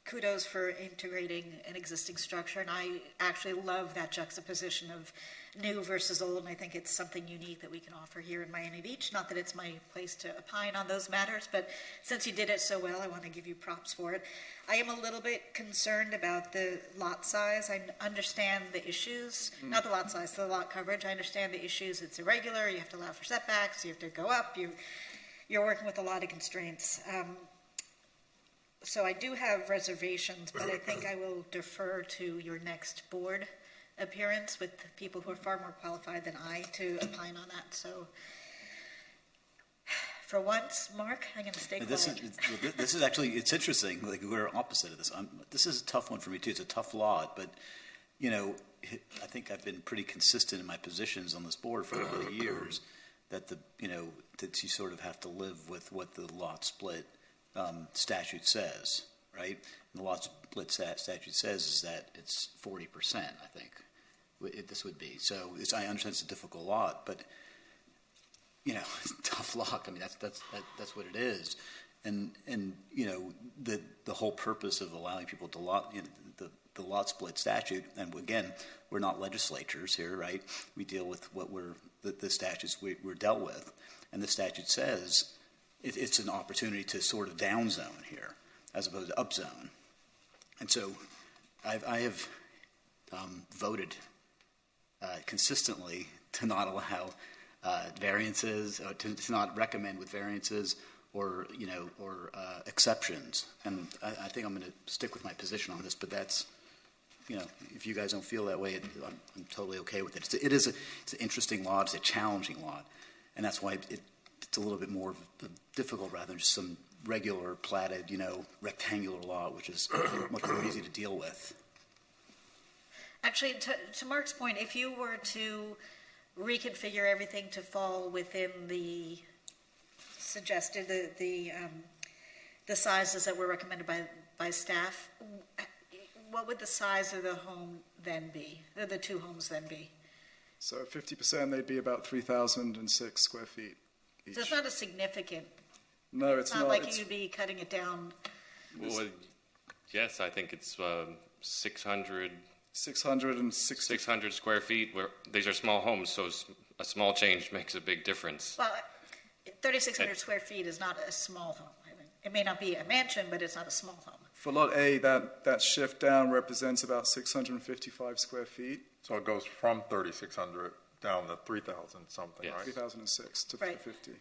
kudos for integrating an existing structure, and I actually love that juxtaposition of new versus old, and I think it's something unique that we can offer here in Miami Beach. Not that it's my place to opine on those matters, but since you did it so well, I want to give you props for it. I am a little bit concerned about the lot size. I understand the issues, not the lot size, the lot coverage. I understand the issues. It's irregular. You have to allow for setbacks. You have to go up. You're working with a lot of constraints. So I do have reservations, but I think I will defer to your next board appearance with people who are far more qualified than I to opine on that. So for once, Mark, I'm going to stay quiet. This is actually, it's interesting. Like, we're opposite of this. This is a tough one for me, too. It's a tough lot, but, I think I've been pretty consistent in my positions on this board for a lot of years, that that you sort of have to live with what the lot split statute says, right? And the lot split statute says is that it's 40%, I think. This would be. So I understand it's a difficult lot, but, it's a tough lot. I mean, that's what it is. And the whole purpose of allowing people to lot, the lot split statute, and again, we're not legislatures here, right? We deal with what the statutes we're dealt with. And the statute says it's an opportunity to sort of down zone here as opposed to up zone. And so I have voted consistently to not allow variances, to not recommend with variances or exceptions. And I think I'm going to stick with my position on this, but that's, if you guys don't feel that way, I'm totally okay with it. It's an interesting lot. It's a challenging lot. And that's why it's a little bit more difficult rather than just some regular platted, rectangular lot, which is much more easy to deal with. Actually, to Mark's point, if you were to reconfigure everything to fall within the suggested, the sizes that were recommended by by staff, what would the size of the home then be, the two homes then be? So 50%, they'd be about 3,006 square feet each. So it's not a significant, No, it's not. like It's- you'd be cutting it down. Well, yes, I think it's 600 square feet. Where these are small homes, so a small change makes a big difference. Well, 3,600 square feet is not a small home. I mean, it may not be a mansion, but it's not a small home. For Lot A, that shift down represents about 655 square feet. So it goes from 3,600 down to 3,000 something, right? 3,006 to Right. 50.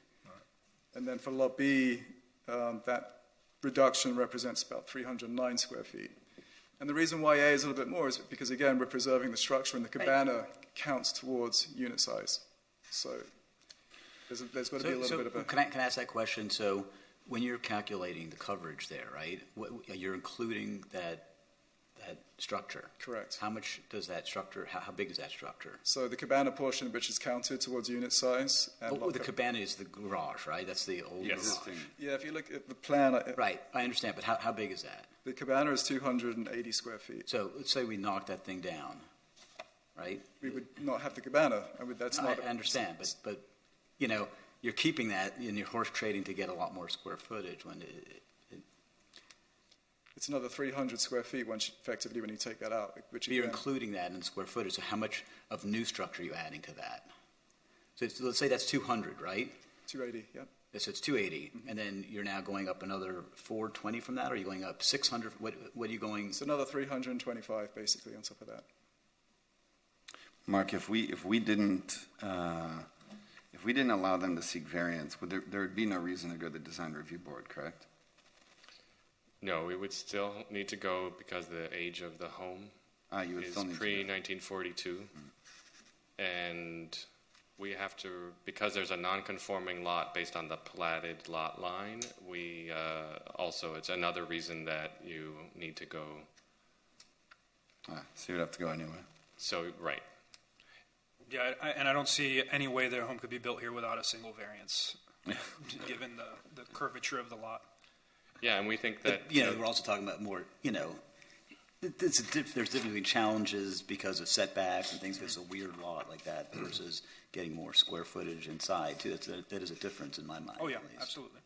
And then for Lot B, that reduction represents about 309 square feet. And the reason why A is a little bit more is because, again, we're preserving the structure, and the cabana counts towards unit size. So there's got to be a little bit of a... Can I ask that question? So when you're calculating the coverage there, right, you're including that structure. Correct. How much does that structure, how big is that structure? So the cabana portion, which is counted towards unit size. And The cabana is the garage, right? That's the old garage. Yeah, if you look at the plan... Right, I understand, but how big is that? The cabana is 280 square feet. So let's say we knock that thing down, right? We would not have the cabana. I understand, but you know, you're keeping that and you're horse trading to get a lot more square footage when it's another 300 square feet when you take that out. Which you're including that in square footage. So how much of new structure are you adding to that? So let's say that's 200, right? 280, yeah. So it's 280, and then you're now going up another 420 from that, or are you going up 600? What are you going? It's another 325 basically on top of that. Mark, if we didn't allow them to seek variance, there would be no reason to go to the design review board, correct? No, we would still need to go because the age of the home you would is still need pre-1942, and we have to, because there's a non-conforming lot based on the platted lot line, we also, it's another reason that you need to go. So you'd have to go anyway. So, right. Yeah, and I don't see any way their home could be built here without a single variance, given the curvature of the lot. Yeah, and we think that... But, we're also talking about more, there's different challenges because of setbacks and things. It's a weird lot like that versus getting more square footage inside, too. That is a difference in my mind. Oh, yeah, absolutely.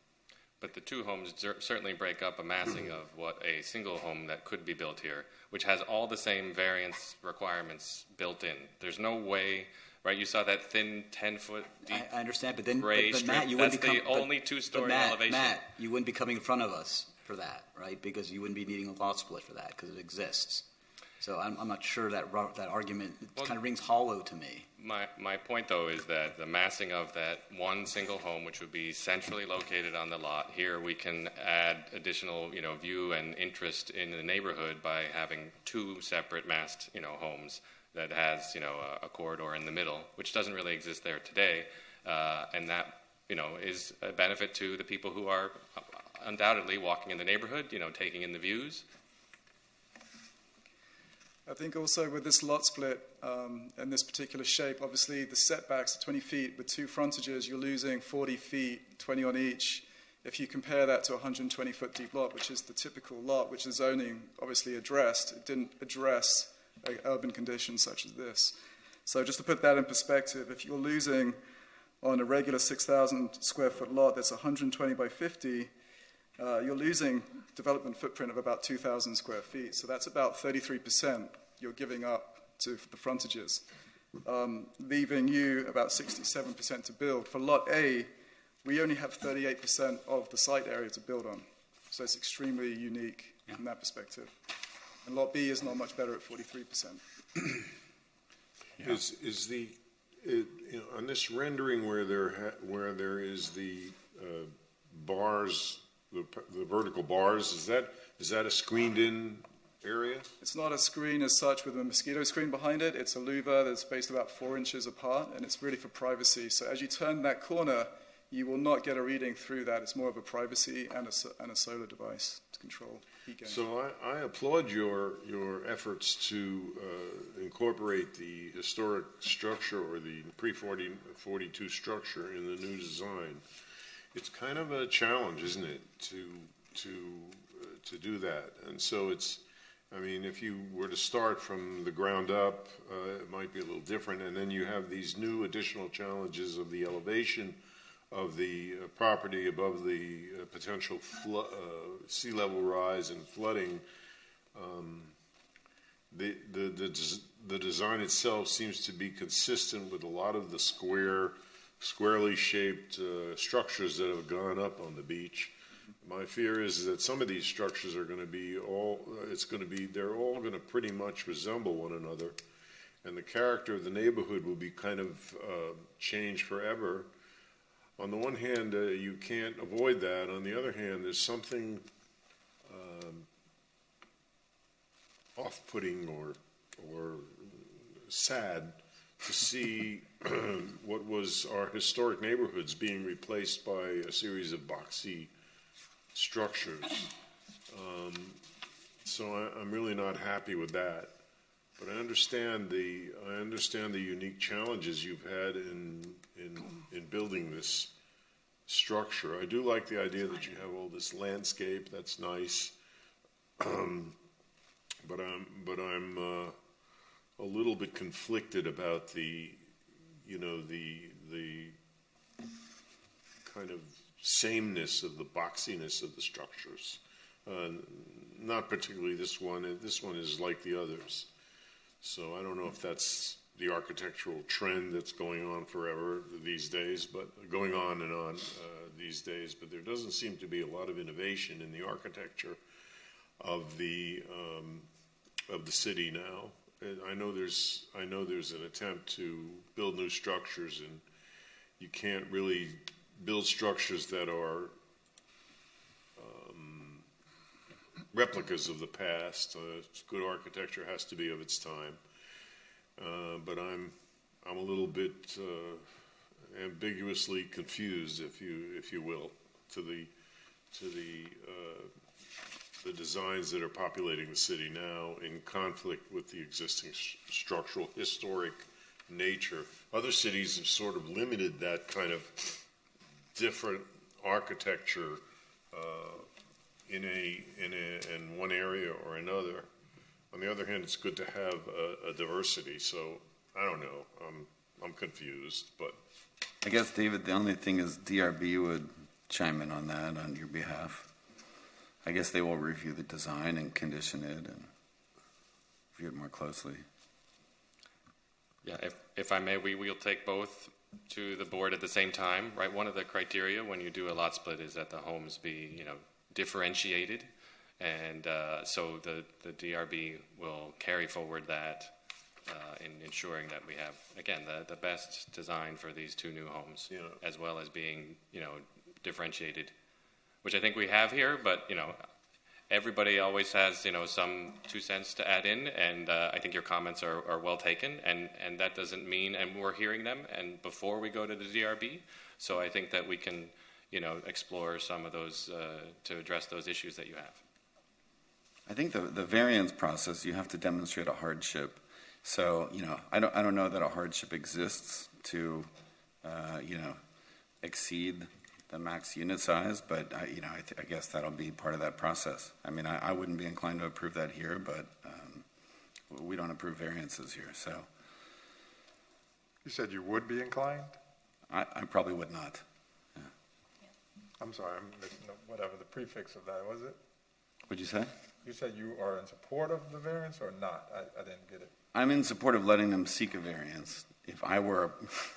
But the two homes certainly break up a massing of what a single home that could be built here, which has all the same variance requirements built in. There's no way, right? You saw that thin 10-foot deep I understand, but then, gray but strip. Matt, you That's wouldn't be the only two-story elevation. Matt, you wouldn't be coming in front of us for that, right? Because you wouldn't be needing a lot split for that because it exists. So I'm not sure that argument kind of rings hollow to me. My point, though, is that the massing of that one single home, which would be centrally located on the lot, here we can add additional, view and interest in the neighborhood by having two separate massed, homes that has, a corridor in the middle, which doesn't really exist there today, and that, is a benefit to the people who are undoubtedly walking in the neighborhood, taking in the views. I think also with this lot split and this particular shape, obviously the setbacks are 20 feet. With two frontages, you're losing 40 feet, 20 on each. If you compare that to a 120-foot deep lot, which is the typical lot, which the zoning obviously addressed, it didn't address urban conditions such as this. So just to put that in perspective, if you're losing on a regular 6,000 square foot lot that's 120 by 50, you're losing development footprint of about 2,000 square feet. So that's about 33% you're giving up to the frontages, leaving you about 67% to build. For Lot A, we only have 38% of the site area to build on. So it's extremely unique from that perspective. And Lot B is not much better at 43%. Is the on this rendering where there is the bars, the vertical bars, is that a screened-in area? It's not a screen as such with a mosquito screen behind it. It's a louver that's spaced about 4 inches apart, and it's really for privacy. So as you turn that corner, you will not get a reading through that. It's more of a privacy and a solar device to control heat gain. So I applaud your efforts to incorporate the historic structure or the pre-42 structure in the new design. It's kind of a challenge, isn't it, to to do that. And so it's, I mean, if you were to start from the ground up, it might be a little different. And then you have these new additional challenges of the elevation of the property above the potential sea level rise and flooding. The design itself seems to be consistent with a lot of the squarely shaped structures that have gone up on the beach. My fear is that some of these structures are going to be they're all going to pretty much resemble one another, and the character of the neighborhood will be kind of changed forever. On the one hand, you can't avoid that. On the other hand, there's something off-putting or sad to see what was our historic neighborhoods being replaced by a series of boxy structures. So I'm really not happy with that. But I understand the unique challenges you've had in building this structure. I do like the idea that you have all this landscape. That's nice. But I'm a little bit conflicted about the kind of sameness of the boxiness of the structures. Not particularly this one. This one is like the others. So I don't know if that's the architectural trend that's going on forever these days, but going on and on these days. But there doesn't seem to be a lot of innovation in the architecture of the city now. I know there's an attempt to build new structures, and you can't really build structures that are replicas of the past. Good architecture has to be of its time. But I'm a little bit ambiguously confused, if you will, to the designs that are populating the city now in conflict with the existing structural historic nature. Other cities have sort of limited that kind of different architecture in one area or another. On the other hand, it's good to have a diversity. So I don't know. I'm confused, but I guess, David, the only thing is DRB would chime in on that on your behalf. I guess they will review the design and condition it and review it more closely. Yeah, if I may, we'll take both to the board at the same time, right? One of the criteria when you do a lot split is that the homes be, differentiated, and so the DRB will carry forward that in ensuring that we have, again, the best design for these two new homes, as well as being, differentiated, which I think we have here, but, everybody always has, some 2 cents to add in, and I think your comments are well taken, and that doesn't mean, and we're hearing them, and before we go to the DRB, so I think that we can, explore some of those to address those issues that you have. I think the variance process, you have to demonstrate a hardship. So, I don't know that a hardship exists to, exceed the max unit size, but I guess that'll be part of that process. I mean, I wouldn't be inclined to approve that here, but we don't approve variances here. So, You said you would be inclined? I probably would not. Yeah. I'm sorry, I'm missing whatever the prefix of that was. It? What'd you say? You said you are in support of the variance or not? I didn't get it. I'm in support of letting them seek a variance. If I were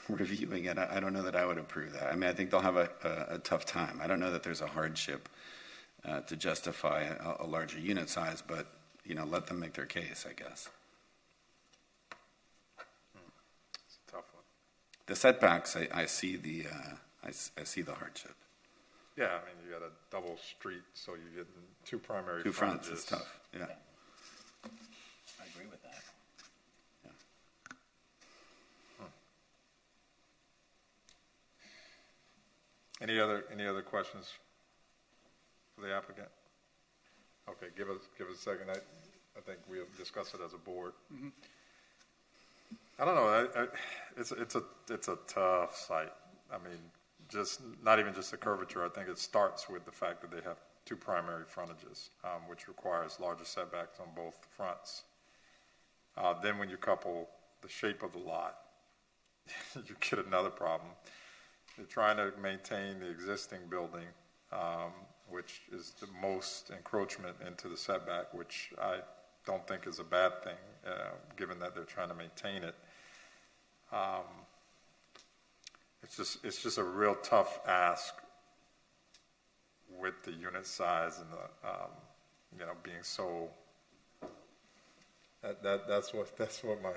reviewing it, I don't know that I would approve that. I mean, I think they'll have a tough time. I don't know that there's a hardship to justify a larger unit size, but, let them make their case, I guess. It's a tough one. The setbacks, I see the hardship. Yeah, I mean, you got a double street, so you get two primary Two fronts, frontages. it's tough, yeah. I agree with that. Any other questions for the applicant? Okay, give us a second. I think we'll discuss it as a board. Mm-hmm. I don't know. It's a tough site. I mean, just not even just the curvature. I think it starts with the fact that they have two primary frontages, which requires larger setbacks on both fronts. Then when you couple the shape of the lot, you get another problem. You're trying to maintain the existing building, which is the most encroachment into the setback, which I don't think is a bad thing, given that they're trying to maintain it. It's just a real tough ask with the unit size and the being so. That's what my,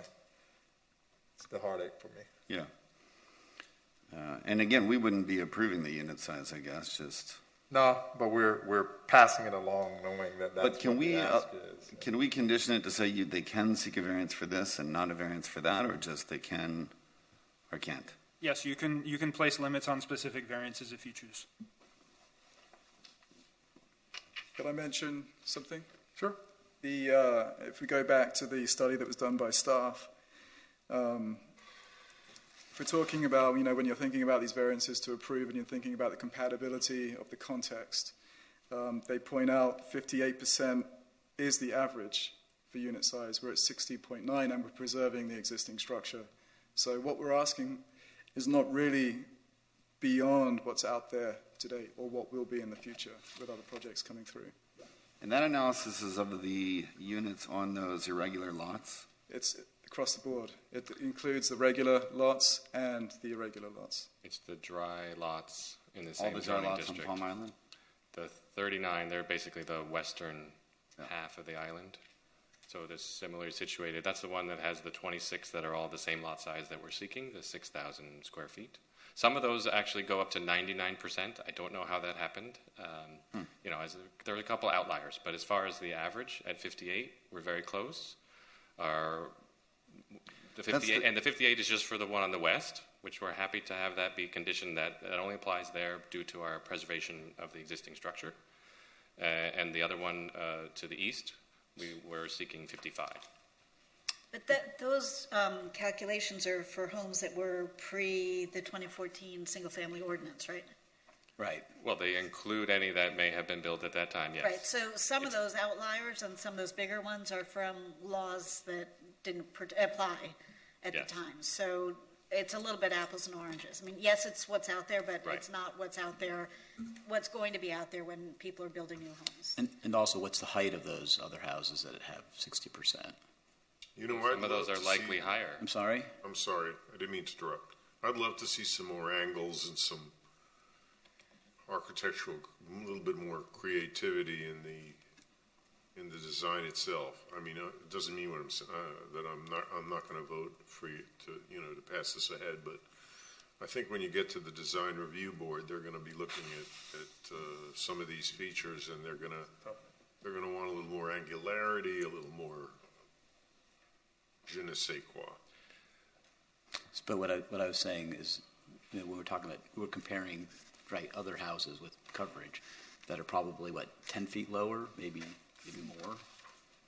it's the heartache for me. Yeah. And again, we wouldn't be approving the unit size, I guess, just. No, but we're passing it along, knowing that that's But can what we the ask is. can we condition it to say they can seek a variance for this and not a variance for that, or just they can or can't? Yes, you can place limits on specific variances if you choose. Can I mention something? Sure. If we go back to the study that was done by staff, if we're talking about, when you're thinking about these variances to approve and you're thinking about the compatibility of the context, they point out 58% is the average for unit size. We're at 60.9 and we're preserving the existing structure. So what we're asking is not really beyond what's out there today or what will be in the future with other projects coming through. And that analysis is of the units on those irregular lots? It's across the board. It includes the regular lots and the irregular lots. It's the dry lots in the All same the dry zoning lots district. on Palm Island? The 39, they're basically the western half of the island. So they're similarly situated. That's the one that has the 26 that are all the same lot size that we're seeking, the 6,000 square feet. Some of those actually go up to 99%. I don't know how that happened. There are a couple outliers, but as far as the average at 58, we're very close. The 58 is just for the one on the west, which we're happy to have that be conditioned that only applies there due to our preservation of the existing structure. And the other one to the east, we're seeking 55. But those calculations are for homes that were pre the 2014 single-family ordinance, right? Right. Well, they include any that may have been built at that time, yes. Right, so some of those outliers and some of those bigger ones are from laws that didn't apply at the time. So it's a little bit apples and oranges. I mean, yes, it's what's out there, but it's not what's out there, what's going to be out there when people are building new homes. And also, what's the height of those other houses that have 60%? You know what? Some of those are likely higher. I'm sorry? I'm sorry. I didn't mean to interrupt. I'd love to see some more angles and some architectural, a little bit more creativity in the design itself. I mean, it doesn't mean what I'm saying, that I'm not going to vote for you to pass this ahead, but I think when you get to the design review board, they're going to be looking at some of these features, and they're going to want a little more angularity, a little more je ne sais quoi. But what I was saying is, when we're talking about, we're comparing other houses with coverage that are probably 10 feet lower, maybe more.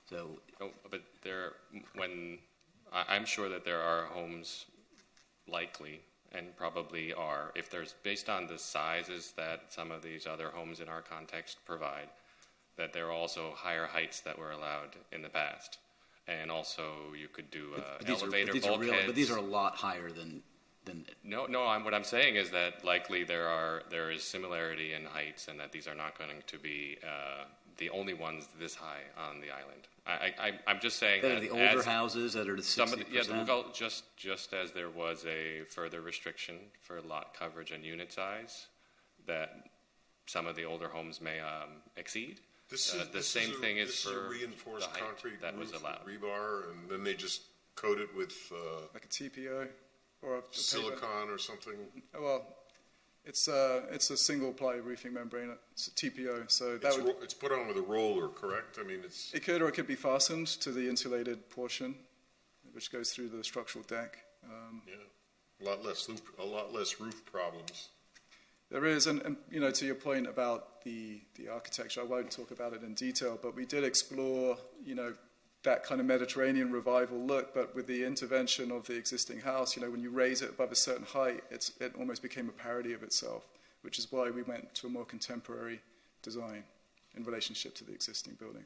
So, but I'm sure that there are homes likely and probably are, if there's based on the sizes that some of these other homes in our context provide, that there are also higher heights that were allowed in the past. And also, you could do elevator bulkheads. But these are a lot higher than. No. What I'm saying is that likely there is similarity in heights, and that these are not going to be the only ones this high on the island. I'm just saying that the older houses that are the 60%. Just as there was a further restriction for lot coverage and unit size, that some of the older homes may exceed. The same thing is for reinforced the height concrete that was allowed. Rebar, and then they just coat it with like a TPO or a silicone or something. Well, it's a single ply roofing membrane. It's a TPO, so it's put on with a roller, correct? I mean, it could be fastened to the insulated portion, which goes through the structural deck. A lot less roof problems. There is, and to your point about the architecture, I won't talk about it in detail, but we did explore, that kind of Mediterranean revival look, but with the intervention of the existing house, when you raise it above a certain height, it almost became a parody of itself, which is why we went to a more contemporary design. in relationship to the existing building.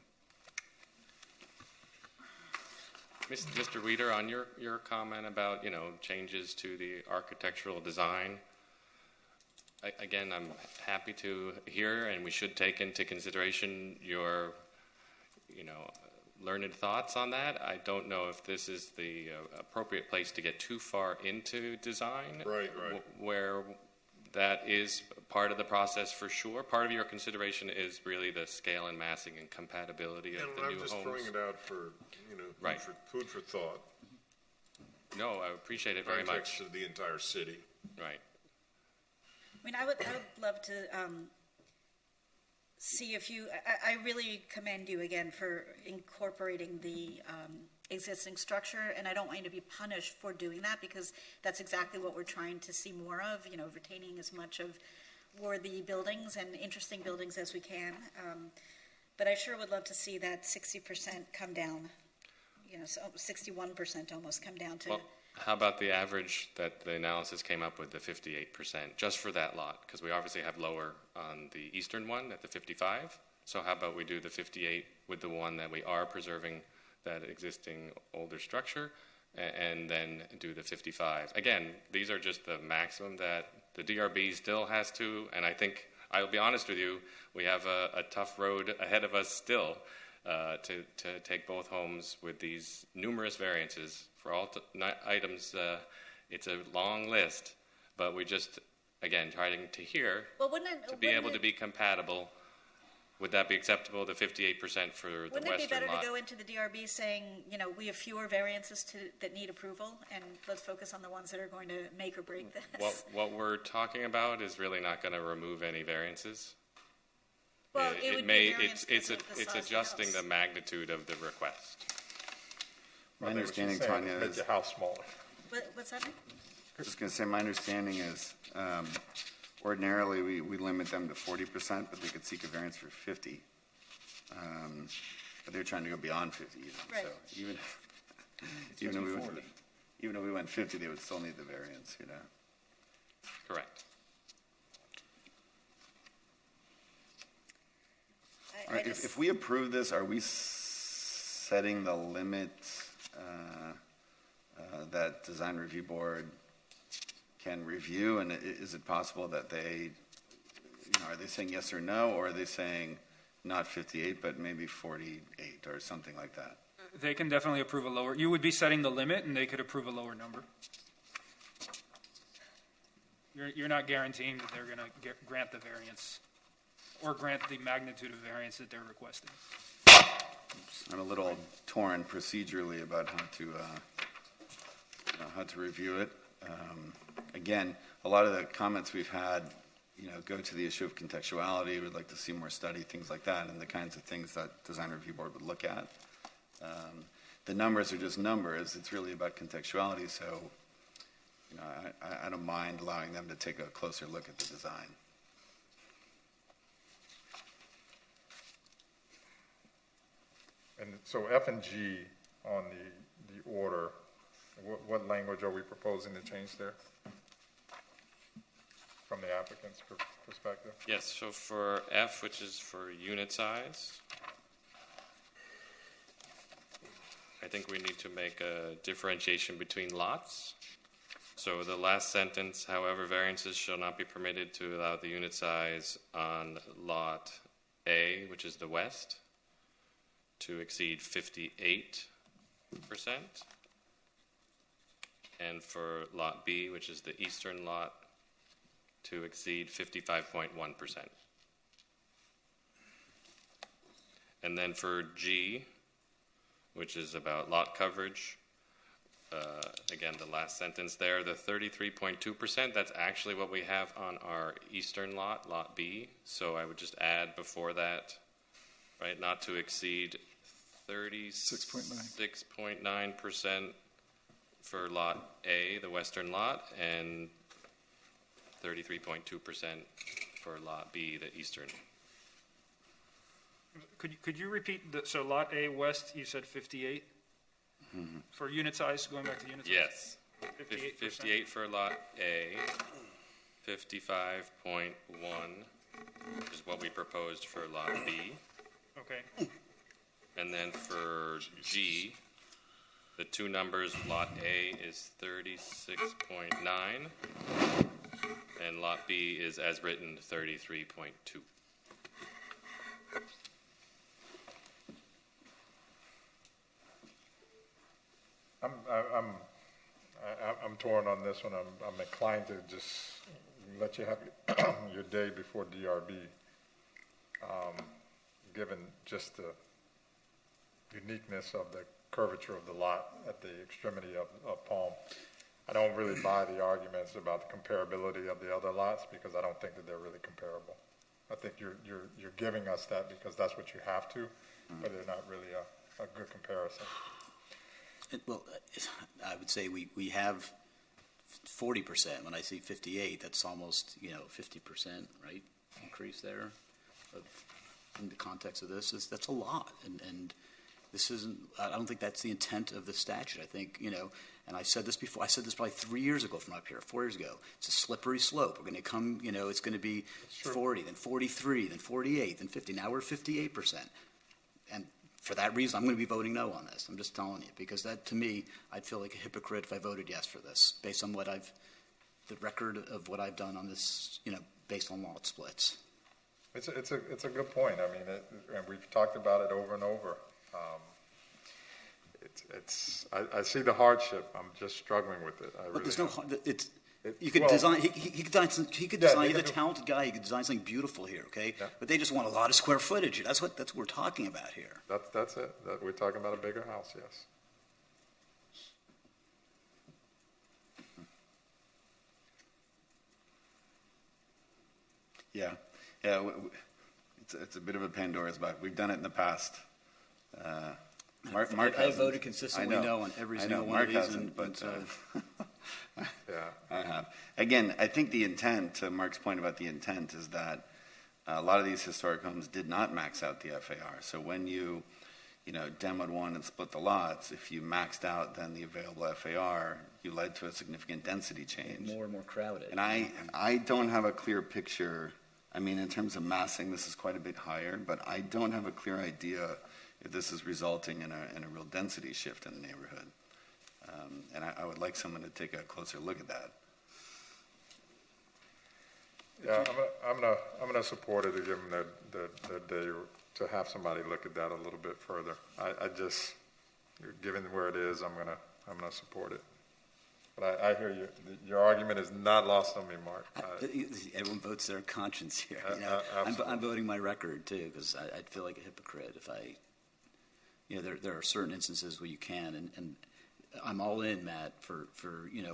Mr. Weeder, on your comment about, changes to the architectural design, again, I'm happy to hear, and we should take into consideration your, learned thoughts on that. I don't know if this is the appropriate place to get too far into design. Right. Where that is part of the process for sure. Part of your consideration is really the scale and massing and compatibility of the new homes. I'm just throwing it out for, Right. food for thought. No, I appreciate it very Context much. of the entire city. Right. I mean, I would love to see if you. I really commend you again for incorporating the existing structure, and I don't want you to be punished for doing that, because that's exactly what we're trying to see more of. Retaining as much of worthy buildings and interesting buildings as we can. But I sure would love to see that 60% come down. So 61% almost come down to. Well, how about the average that the analysis came up with, the 58%, just for that lot? Because we obviously have lower on the eastern one at the 55. So how about we do the 58 with the one that we are preserving, that existing older structure, and then do the 55. Again, these are just the maximum that the DRB still has to, and I think, I'll be honest with you, we have a tough road ahead of us still to take both homes with these numerous variances. For all items, it's a long list, but we just, again, trying to hear, to be able to be compatible. Would that be acceptable, the 58% for the western lot? Wouldn't it be better to go into the DRB saying, we have fewer variances that need approval, and let's focus on the ones that are going to make or break this? What we're talking about is really not going to remove any variances. Well, it's adjusting the magnitude of the request. My understanding, Tanya, make is your house smaller. What's that? I was just going to say, my understanding is ordinarily we limit them to 40%, but they could seek a variance for 50. But they're trying to go beyond 50. Right. So even if we went 50, they would still need the variance. Correct. If we approve this, are we setting the limit that Design Review Board can review? And is it possible that they, are they saying yes or no, or are they saying not 58, but maybe 48 or something like that? They can definitely approve a lower. You would be setting the limit, and they could approve a lower number. You're not guaranteeing that they're going to grant the variance or grant the magnitude of variance that they're requesting. I'm a little torn procedurally about how to review it. Again, a lot of the comments we've had, go to the issue of contextuality. We'd like to see more study, things like that, and the kinds of things that Design Review Board would look at. The numbers are just numbers. It's really about contextuality. So, I don't mind allowing them to take a closer look at the design. And so F and G on the order, what language are we proposing to change there from the applicant's perspective? Yes, so for F, which is for unit size, I think we need to make a differentiation between lots. So the last sentence, however, variances shall not be permitted to allow the unit size on lot A, which is the west, to exceed 58%, and for lot B, which is the eastern lot, to exceed 55.1%. And then for G, which is about lot coverage, again, the last sentence there, the 33.2%, that's actually what we have on our eastern lot, lot B. So I would just add before that, right, not to exceed 36.9% for lot A, the western lot, and 33.2% for lot B, the eastern. Could you repeat so lot A west, you said 58? Mm-hmm. For unit size, going back to unit size? Yes. 58 for lot A, 55.1 which is what we proposed for Lot B. Okay. And then for G, the two numbers, Lot A is 36.9, and Lot B is, as written, 33.2. I'm torn on this one. I'm inclined to just let you have your day before DRB, given just the uniqueness of the curvature of the lot at the extremity of Palm. I don't really buy the arguments about the comparability of the other lots because I don't think that they're really comparable. I think you're giving us that because that's what you have to, but they're not really a good comparison. Well, I would say we have 40%. When I see 58, that's almost 50%, right? Increase there. In the context of this, that's a lot, and this isn't. I don't think that's the intent of the statute. I think and I said this before. I said this probably 3 years ago from up here, 4 years ago. It's a slippery slope. We're going to come. It's going to be 40, then 43, then 48, then 50. Now we're 58%, and for that reason, I'm going to be voting no on this. I'm just telling you, because that, to me, I'd feel like a hypocrite if I voted yes for this, based on the record of what I've done on this, based on lot splits. It's a good point. I mean, and we've talked about it over and over. I see the hardship. I'm just struggling with it. But there's no. You could design. He could design. He's a talented guy. He could design something beautiful here. Okay, but they just want a lot of square footage. That's what we're talking about here. That's it. We're talking about a bigger house. Yes. Yeah. It's a bit of a Pandora's box. We've done it in the past. Mark I voted consistently no on every single one of these. Hasn't, but yeah, I have. Again, I think the intent, to Mark's point about the intent, is that a lot of these historic homes did not max out the FAR. So when you demoed one and split the lots, if you maxed out then the available FAR, you led to a significant density change. More and more crowded. And I don't have a clear picture. I mean, in terms of massing, this is quite a bit higher, but I don't have a clear idea if this is resulting in a real density shift in the neighborhood. And I would like someone to take a closer look at that. Yeah, I'm gonna support it to give them the day to have somebody look at that a little bit further. I just, given where it is, I'm gonna support it. But I hear you. Your argument is not lost on me, Mark. Everyone votes their conscience here. I'm voting my record too, because I'd feel like a hypocrite if I. There are certain instances where you can, and I'm all in, Matt, for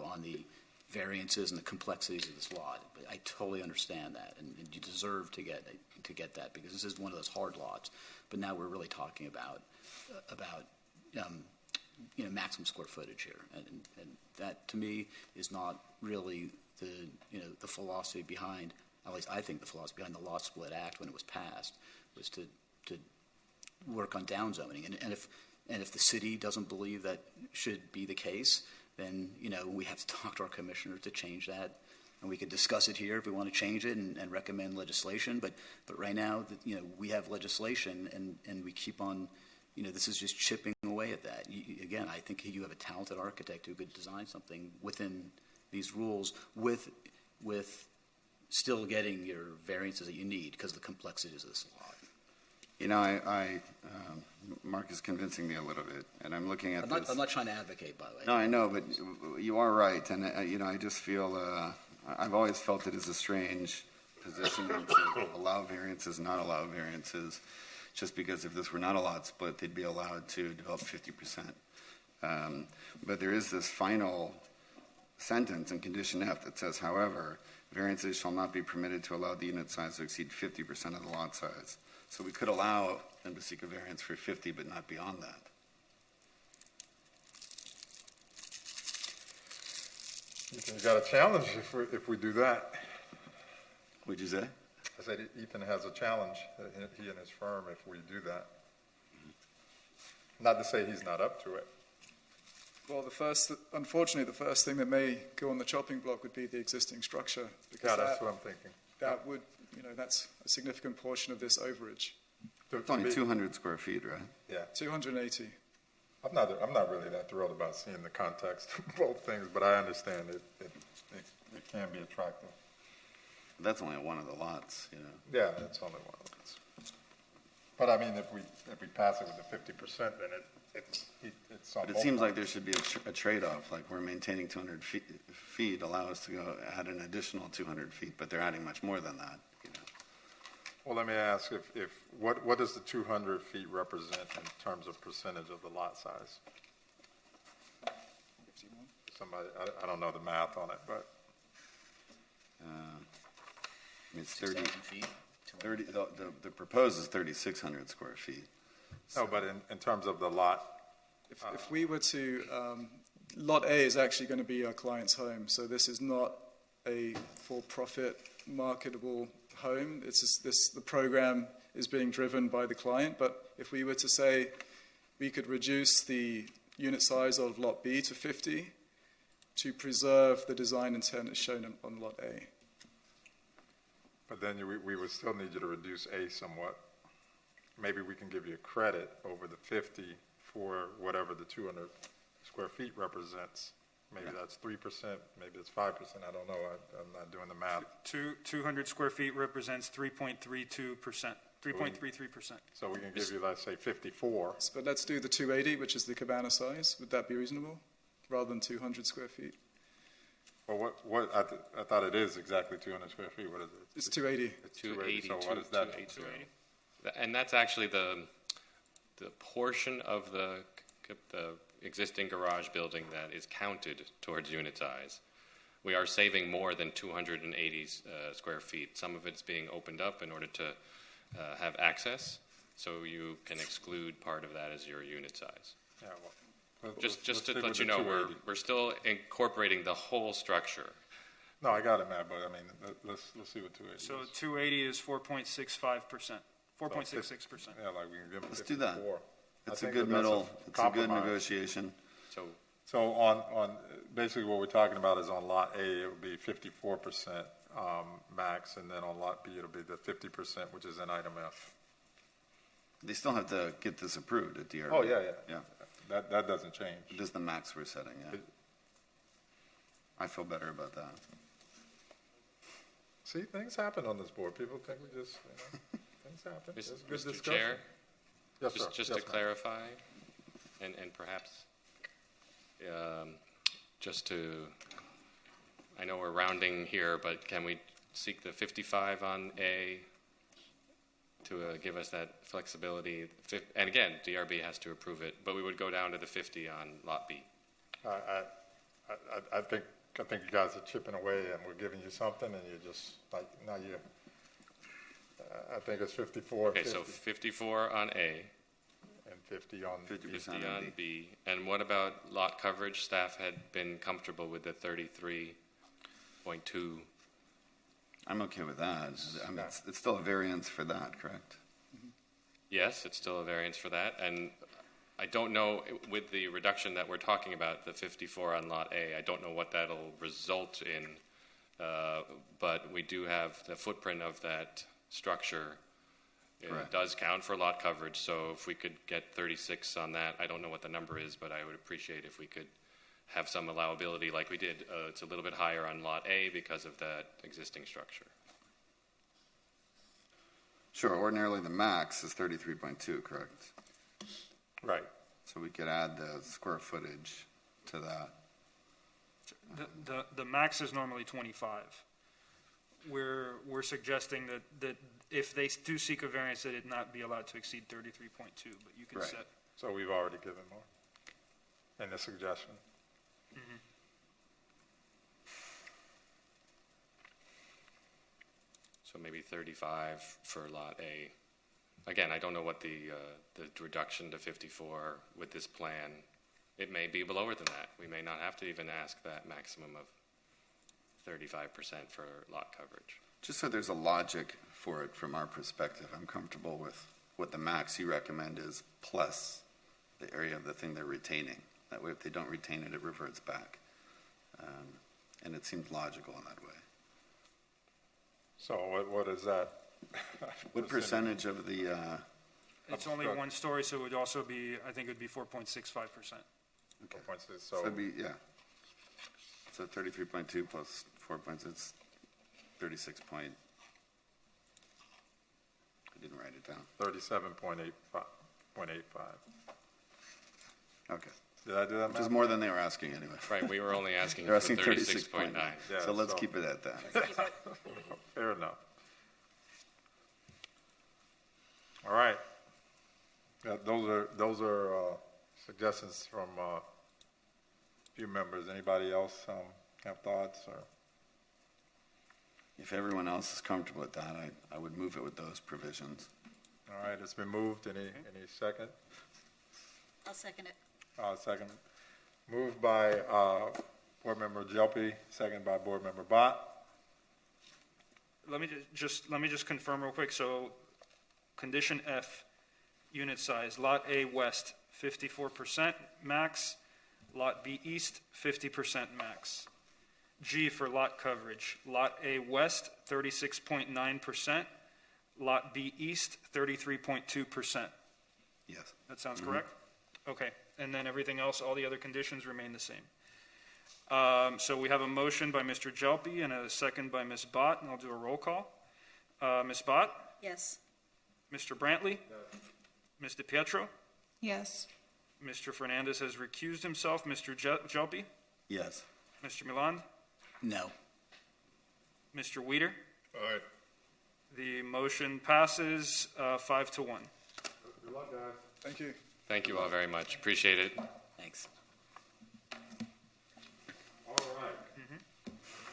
on the variances and the complexities of this lot. But I totally understand that, and you deserve to get that, because this is one of those hard lots. But now we're really talking about maximum square footage here, and that to me is not really the philosophy behind. At least I think the philosophy behind the Lot Split Act when it was passed was to work on downzoning, and if the city doesn't believe that should be the case, then we have to talk to our commissioner to change that, and we could discuss it here if we want to change it and recommend legislation. But right now, we have legislation, and we keep on. This is just chipping away at that. Again, I think you have a talented architect who could design something within these rules with still getting your variances that you need because of the complexities of this lot. Mark is convincing me a little bit, and I'm looking at this. I'm not trying to advocate, by the way. No, I know, but you are right, and I just feel I've always felt it is a strange position to allow variances, not allow variances, just because if this were not a lot split, they'd be allowed to develop 50%. But there is this final sentence in Condition F that says, however, variances shall not be permitted to allow the unit size to exceed 50% of the lot size. So we could allow them to seek a variance for 50, but not beyond that. Ethan's got a challenge if we do that. What'd you say? I said Ethan has a challenge, he and his firm, if we do that. Not to say he's not up to it. Well, unfortunately, the first thing that may go on the chopping block would be the existing structure. Yeah, that's what I'm thinking. that would, that's a significant portion of this overage. It's only 200 square feet, right? Yeah. 280. I'm not really that thrilled about seeing the context of both things, but I understand it can be attractive. That's only one of the lots, Yeah, that's only one of those. But I mean, if we pass it with the 50%, then it's on But it both seems like sides. there should be a trade-off, like we're maintaining 200 feet, allow us to go add an additional 200 feet, but they're adding much more than that. Well, let me ask, what does the 200 feet represent in terms of percentage of the lot size? Somebody, I don't know the math on it, but. It's 30 feet. 30. The proposed is 3,600 square feet. No, but in terms of the lot. If we were to, Lot A is actually going to be our client's home, so this is not a for-profit marketable home. It's just the program is being driven by the client, but if we were to say we could reduce the unit size of Lot B to 50 to preserve the design intent as shown on Lot A. But then we would still need you to reduce A somewhat. Maybe we can give you a credit over the 50 for whatever the 200 square feet represents. Maybe that's 3%, maybe it's 5%, I don't know, I'm not doing the math. 200 square feet represents 3.32%, 3.33%. So we can give you, let's say, 54. But let's do the 280, which is the cabana size. Would that be reasonable, rather than 200 square feet? Well, I thought it is exactly 200 square feet. What is it? It's 280. It's 280. So what is that? 280. And that's actually the portion of the existing garage building that is counted towards unit size. We are saving more than 280 square feet. Some of it's being opened up in order to have access, so you can exclude part of that as your unit size. Yeah, well, just to let you know, we're still incorporating the whole structure. No, I got it, Matt, but I mean, let's see what 280 So is. 280 is 4.65%, 4.66%. Yeah, like we can give them Let's 54. do that. It's a think good that that's middle. It's a good compromise. negotiation. So on basically what we're talking about is on Lot A, it would be 54% max, and then on Lot B, it'll be the 50%, which is in item F. They still have to get this approved at DRB. Oh, yeah. That doesn't change. It is the max we're setting, yeah. I feel better about that. See, things happen on this board. People think we just, things happen. It's a good Mr. discussion. Chair, Yes, sir. just Yes, to ma'am. clarify, and perhaps just to, I know we're rounding here, but can we seek the 55 on A to give us that flexibility? And again, DRB has to approve it, but we would go down to the 50 on Lot B. I think you guys are chipping away, and we're giving you something, and you're just like, now you. I think it's 54. Okay, 50, so 54 on A. And 50 on 50 on B. And what about lot coverage? Staff had been comfortable with the 33.2. I'm okay with that. I mean, it's still a variance for that, correct? Yes, it's still a variance for that. And I don't know, with the reduction that we're talking about, the 54 on Lot A, I don't know what that'll result in, but we do have the footprint of that structure. It does count for lot coverage, so if we could get 36 on that, I don't know what the number is, but I would appreciate if we could have some allowability like we did. It's a little bit higher on Lot A because of that existing structure. Sure, ordinarily the max is 33.2, correct? Right. So we could add the square footage to that. The max is normally 25. We're suggesting that if they do seek a variance, that it not be allowed to exceed 33.2, but you can Right. set. So we've already given more in the suggestion. Mhm. So maybe 35 for Lot A. Again, I don't know what the reduction to 54 with this plan. It may be lower than that. We may not have to even ask that maximum of 35% for lot coverage. Just so there's a logic for it from our perspective, I'm comfortable with what the max you recommend is plus the area of the thing they're retaining. That way, if they don't retain it, it reverts back. And it seems logical in that way. So what is that? What percentage of the, It's only one story, so it would also be, I think it would be 4.65%. okay. 4.6, So it'd be, yeah. So 33.2 plus 4 points, it's 36 point. I didn't write it down. 37.85. Okay. Did I do that Which is math? more than they were asking anyway. Right, we were only asking They're for asking 36.9. Yeah, So let's so- keep it at that. Fair enough. All right. Yeah, those are suggestions from a few members. Anybody else have thoughts or? If everyone else is comfortable with that, I would move it with those provisions. All right, it's been moved. Any second? I'll second it. Second. Moved by Board Member Jelpe, second by Board Member Bott. Let me just confirm real quick. So, condition F, unit size, Lot A West, 54% max. Lot B East, 50% max. G for lot coverage, Lot A West, 36.9%. Lot B East, 33.2%. Yes. That sounds correct? Okay. And then everything else, all the other conditions remain the same. So we have a motion by Mr. Jelpe and a second by Ms. Bott, and I'll do a roll call. Ms. Bott? Yes. Mr. Brantley? Ms. DiPietro? Yes. Mr. Fernandez has recused himself. Mr. Jelpe? Yes. Mr. Milan? No. Mr. Weider? All right. The motion passes 5-1. Good luck, guys. Thank you. Thank you all very much. Appreciate it. Thanks. All right.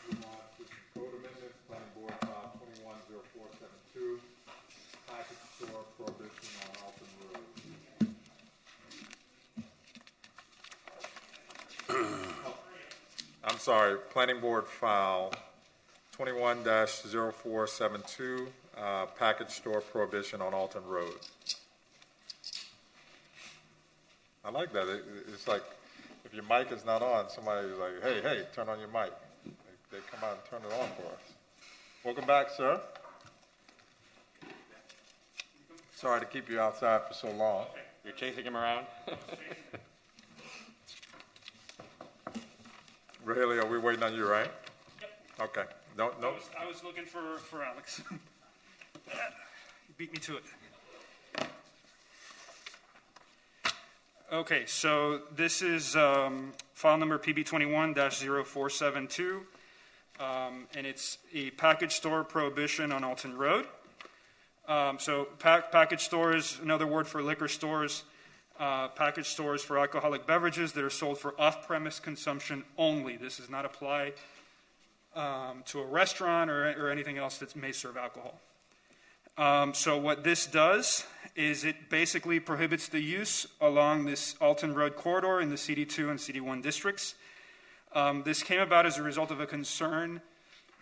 Move on to code amendments, Planning Board File 210472, package store prohibition on Alton Road. I'm sorry, Planning Board File 21-0472, package store prohibition on Alton Road. I like that. It's like if your mic is not on, somebody's like, hey, turn on your mic. They come out and turn it on for us. Welcome back, sir. Sorry to keep you outside for so long. You're chasing him around? Haley, are we waiting on you, right? Yep. Okay. No. I was looking for Alex. He beat me to it. Okay, so this is file number PB21-0472, and it's a package store prohibition on Alton Road. So package stores, another word for liquor stores, package stores for alcoholic beverages that are sold for off-premise consumption only. This does not apply to a restaurant or anything else that may serve alcohol. So what this does is it basically prohibits the use along this Alton Road corridor in the CD2 and CD1 districts. This came about as a result of a concern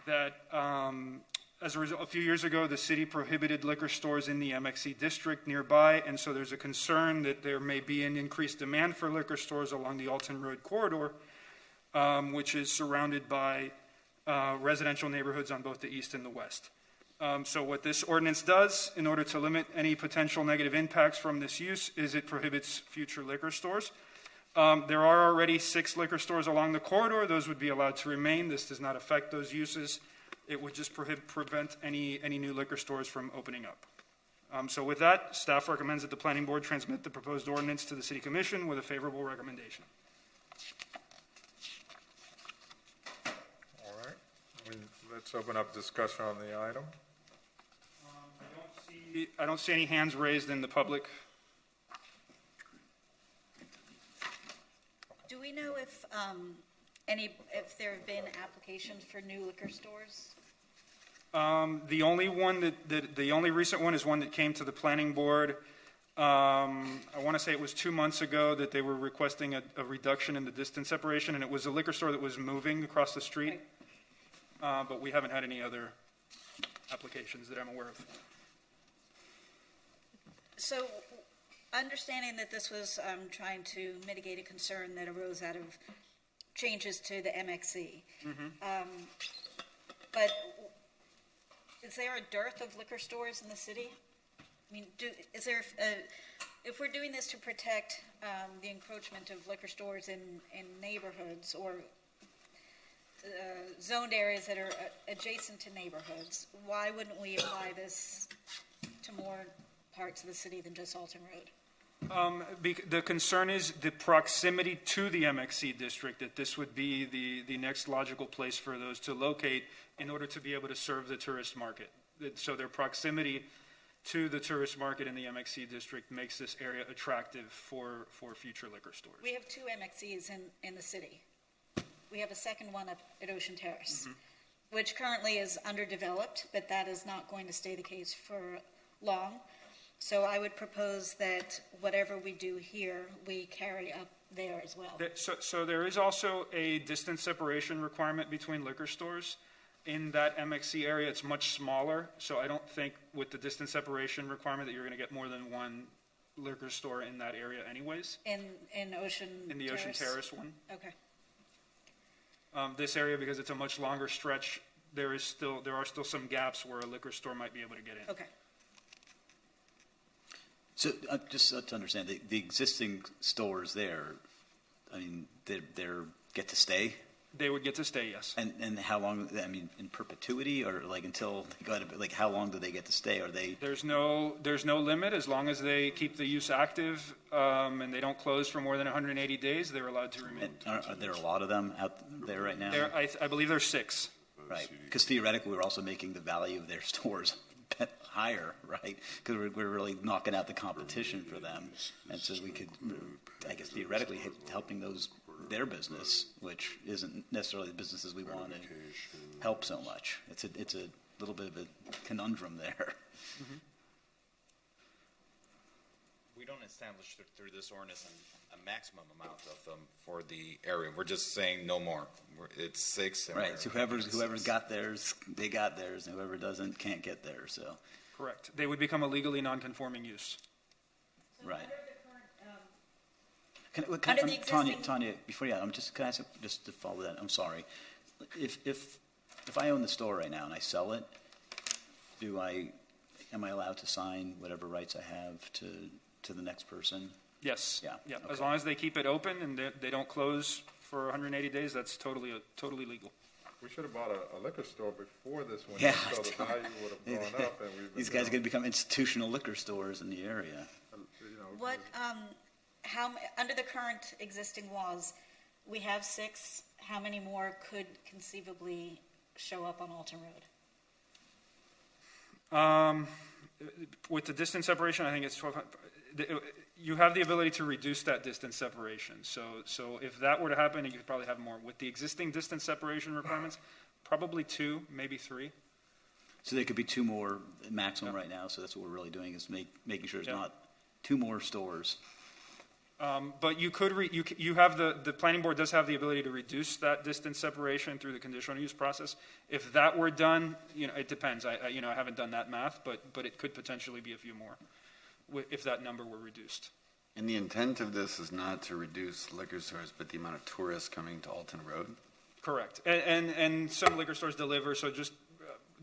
that a few years ago, the city prohibited liquor stores in the MXC district nearby, and so there's a concern that there may be an increased demand for liquor stores along the Alton Road corridor, which is surrounded by residential neighborhoods on both the east and the west. So what this ordinance does, in order to limit any potential negative impacts from this use, is it prohibits future liquor stores. There are already 6 liquor stores along the corridor. Those would be allowed to remain. This does not affect those uses. It would just prevent any new liquor stores from opening up. So with that, staff recommends that the Planning Board transmit the proposed ordinance to the City Commission with a favorable recommendation. All right. Let's open up discussion on the item. I don't see any hands raised in the public. Do we know if there have been applications for new liquor stores? The only recent one is one that came to the Planning Board. I want to say it was 2 months ago that they were requesting a reduction in the distance separation, and it was a liquor store that was moving across the street. But we haven't had any other applications that I'm aware of. So, understanding that this was trying to mitigate a concern that arose out of changes to the MXC, but is there a dearth of liquor stores in the city? I mean, if we're doing this to protect the encroachment of liquor stores in neighborhoods or zoned areas that are adjacent to neighborhoods, why wouldn't we apply this to more parts of the city than just Alton Road? The concern is the proximity to the MXC district, that this would be the next logical place for those to locate in order to be able to serve the tourist market. So their proximity to the tourist market in the MXC district makes this area attractive for future liquor stores. We have 2 MXCs in the city. We have a second one up at Ocean Terrace, which currently is underdeveloped, but that is not going to stay the case for long. So I would propose that whatever we do here, we carry up there as well. So there is also a distance separation requirement between liquor stores. In that MXC area, it's much smaller, so I don't think with the distance separation requirement that you're going to get more than one liquor store in that area anyways. In Ocean Terrace? In the Ocean Terrace one. Okay. This area, because it's a much longer stretch, there are still some gaps where a liquor store might be able to get in. Okay. So just to understand, the existing stores there, I mean, they're get to stay? They would get to stay, yes. And how long, I mean, in perpetuity, or like until they go to, like how long do they get to stay? Are they? There's no limit. As long as they keep the use active and they don't close for more than 180 days, they're allowed to remain. Are there a lot of them out there right now? I believe there's 6. Right, because theoretically we're also making the value of their stores higher, right? Because we're really knocking out the competition for them, and so we could, I guess, theoretically helping their business, which isn't necessarily the businesses we want to help so much. It's a little bit of a conundrum there. Mm-hmm. We don't establish through this ordinance a maximum amount of them for the area. We're just saying no more. It's 6. And right. So whoever's got theirs, they got theirs, and whoever doesn't can't get theirs. So. Correct. They would become a legally non-conforming use. Right. Tanya, before you, can I ask just to follow that? I'm sorry. If I own the store right now and I sell it, am I allowed to sign whatever rights I have to the next person? Yes. Yeah. Okay. As long as they keep it open and they don't close for 180 days, that's totally legal. We should have bought a liquor store before this one, yeah, so the value would have gone up. And these guys are going to become institutional liquor stores in the area. What? How under the current existing laws, we have 6. How many more could conceivably show up on Alton Road? With the distance separation, I think it's 1,200. You have the ability to reduce that distance separation. So if that were to happen, you could probably have more. With the existing distance separation requirements, probably 2, maybe 3. So there could be 2 more maximum right now. So that's what we're really doing is making sure it's not 2 more stores. But you could you have the planning board does have the ability to reduce that distance separation through the conditional use process. If that were done, it depends. I haven't done that math, but it could potentially be a few more if that number were reduced. And the intent of this is not to reduce liquor stores, but the amount of tourists coming to Alton Road? Correct. And some liquor stores deliver, so just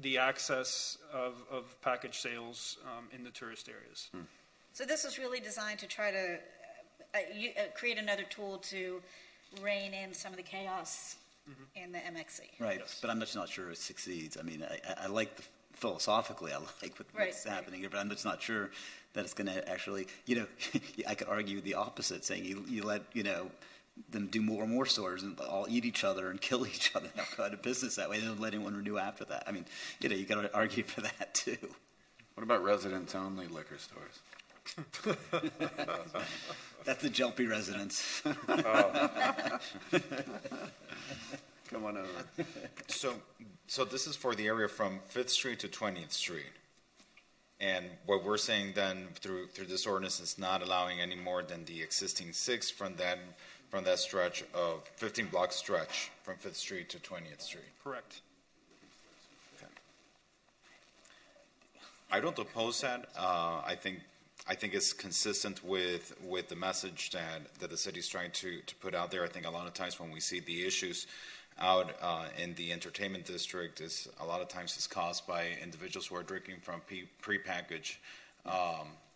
the access of package sales in the tourist areas. So this is really designed to try to create another tool to rein in some of the chaos in the MXC. Right, but I'm just not sure it succeeds. I mean, I like philosophically, I like what's happening here, but I'm just not sure that it's going to actually, I could argue the opposite, saying you let, them do more and more stores and all eat each other and kill each other and go out of business that way. They don't let anyone renew after that. I mean, you got to argue for that too. What about residents-only liquor stores? That's the jumpy residents. Come on over. So this is for the area from 5th Street to 20th Street. And what we're saying then through this ordinance is not allowing any more than the existing 6 from that stretch of 15-block stretch from 5th Street to 20th Street. Correct. Okay. I don't oppose that. I think it's consistent with the message that the city's trying to put out there. I think a lot of times when we see the issues out in the entertainment district is a lot of times is caused by individuals who are drinking from prepackaged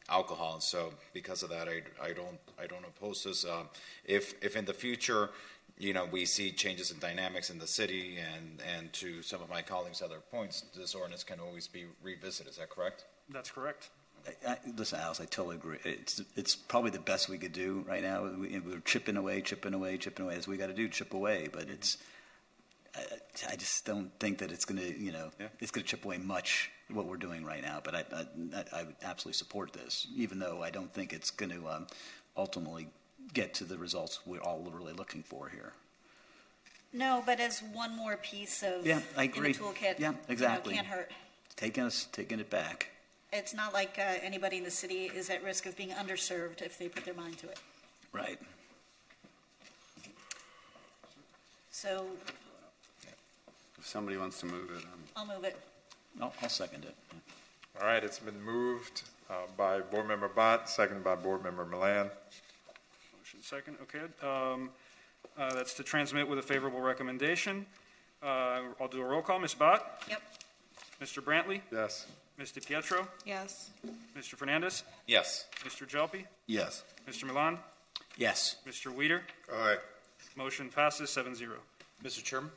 alcohol. So because of that, I don't oppose this. If in the future, we see changes in dynamics in the city, and to some of my colleagues' other points, this ordinance can always be revisited. Is that correct? That's correct. Listen, Alice, I totally agree. It's probably the best we could do right now. We're chipping away. As we got to do, chip away. But I just don't think that it's going to, it's going to chip away much what we're doing right now. But I would absolutely support this, even though I don't think it's going to ultimately get to the results we're all really looking for here. No, but as one more piece of I agree. in the toolkit, Yeah, exactly. Can't hurt. Taking it back. It's not like anybody in the city is at risk of being underserved if they put their mind to it. Right. So If somebody wants to move it, I'll move it. I'll second it. All right, it's been moved by Board Member Bott, seconded by Board Member Milan. Motion second, okay. That's to transmit with a favorable recommendation. I'll do a roll call. Ms. Bott? Yep. Mr. Brantley? Yes. Ms. DiPietro? Yes. Mr. Fernandez? Yes. Mr. Jelpi? yes. Mr. Milan? Yes. Mr. Weeder? Aye. Motion passes 7-0. Mr. Chairman?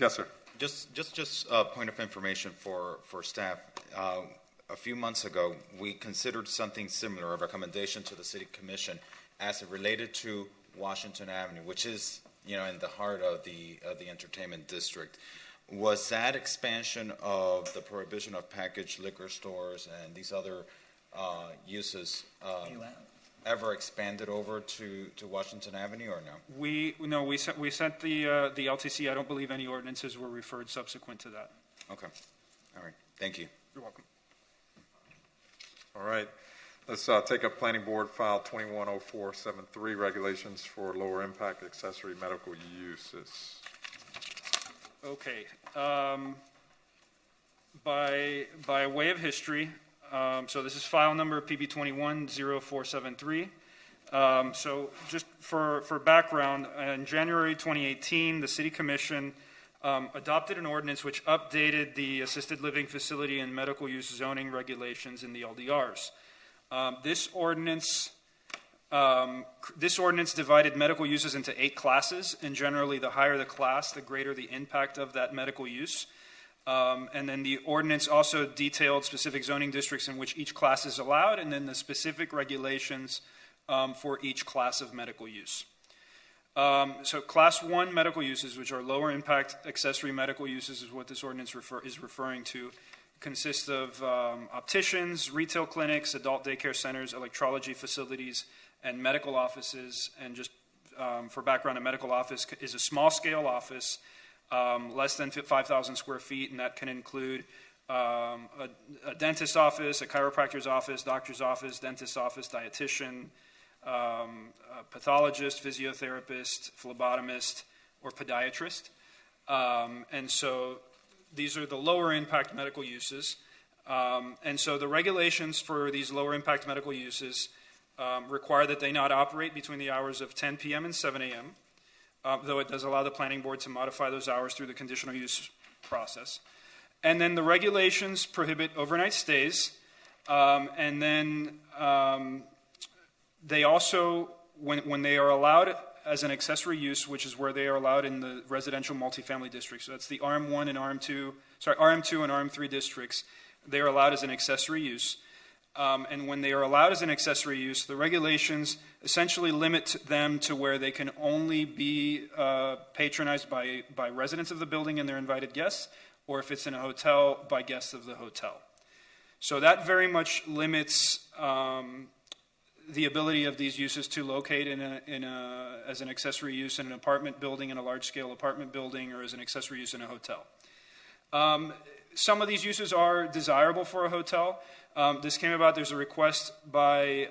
Yes, sir. Just a point of information for staff. A few months ago, we considered something similar, a recommendation to the City Commission as it related to Washington Avenue, which is, in the heart of the entertainment district. Was that expansion of the prohibition of packaged liquor stores and these other uses ever expanded over to Washington Avenue, or no? We sent the LTC. I don't believe any ordinances were referred subsequent to that. Okay. All right. Thank you. You're welcome. All right. Let's take up Planning Board File 210473, regulations for lower impact accessory medical uses. Okay. By way of history, so this is file number PB 210473. So just for background, in January 2018, the City Commission adopted an ordinance which updated the assisted living facility and medical use zoning regulations in the LDRs. This ordinance divided medical uses into 8 classes, and generally the higher the class, the greater the impact of that medical use. And then the ordinance also detailed specific zoning districts in which each class is allowed, and then the specific regulations for each class of medical use. So Class 1 medical uses, which are lower impact accessory medical uses, is what this ordinance is referring to, consist of opticians, retail clinics, adult daycare centers, electrology facilities, and medical offices. And just for background, a medical office is a small-scale office, less than 5,000 square feet, and that can include a dentist's office, a chiropractor's office, doctor's office, dentist's office, dietitian, a pathologist, physiotherapist, phlebotomist, or podiatrist. And so these are the lower impact medical uses. And so the regulations for these lower impact medical uses require that they not operate between the hours of 10 p.m. and 7 a.m., though it does allow the planning board to modify those hours through the conditional use process. And then the regulations prohibit overnight stays. And then they also, when they are allowed as an accessory use, which is where they are allowed in the residential multifamily districts, so that's the RM1 and RM2 and RM3 districts, they are allowed as an accessory use. And when they are allowed as an accessory use, the regulations essentially limit them to where they can only be patronized by residents of the building and their invited guests, or if it's in a hotel, by guests of the hotel. So that very much limits the ability of these uses to locate as an accessory use in an apartment building, in a large-scale apartment building, or as an accessory use in a hotel. Some of these uses are desirable for a hotel. This came about, there's a request by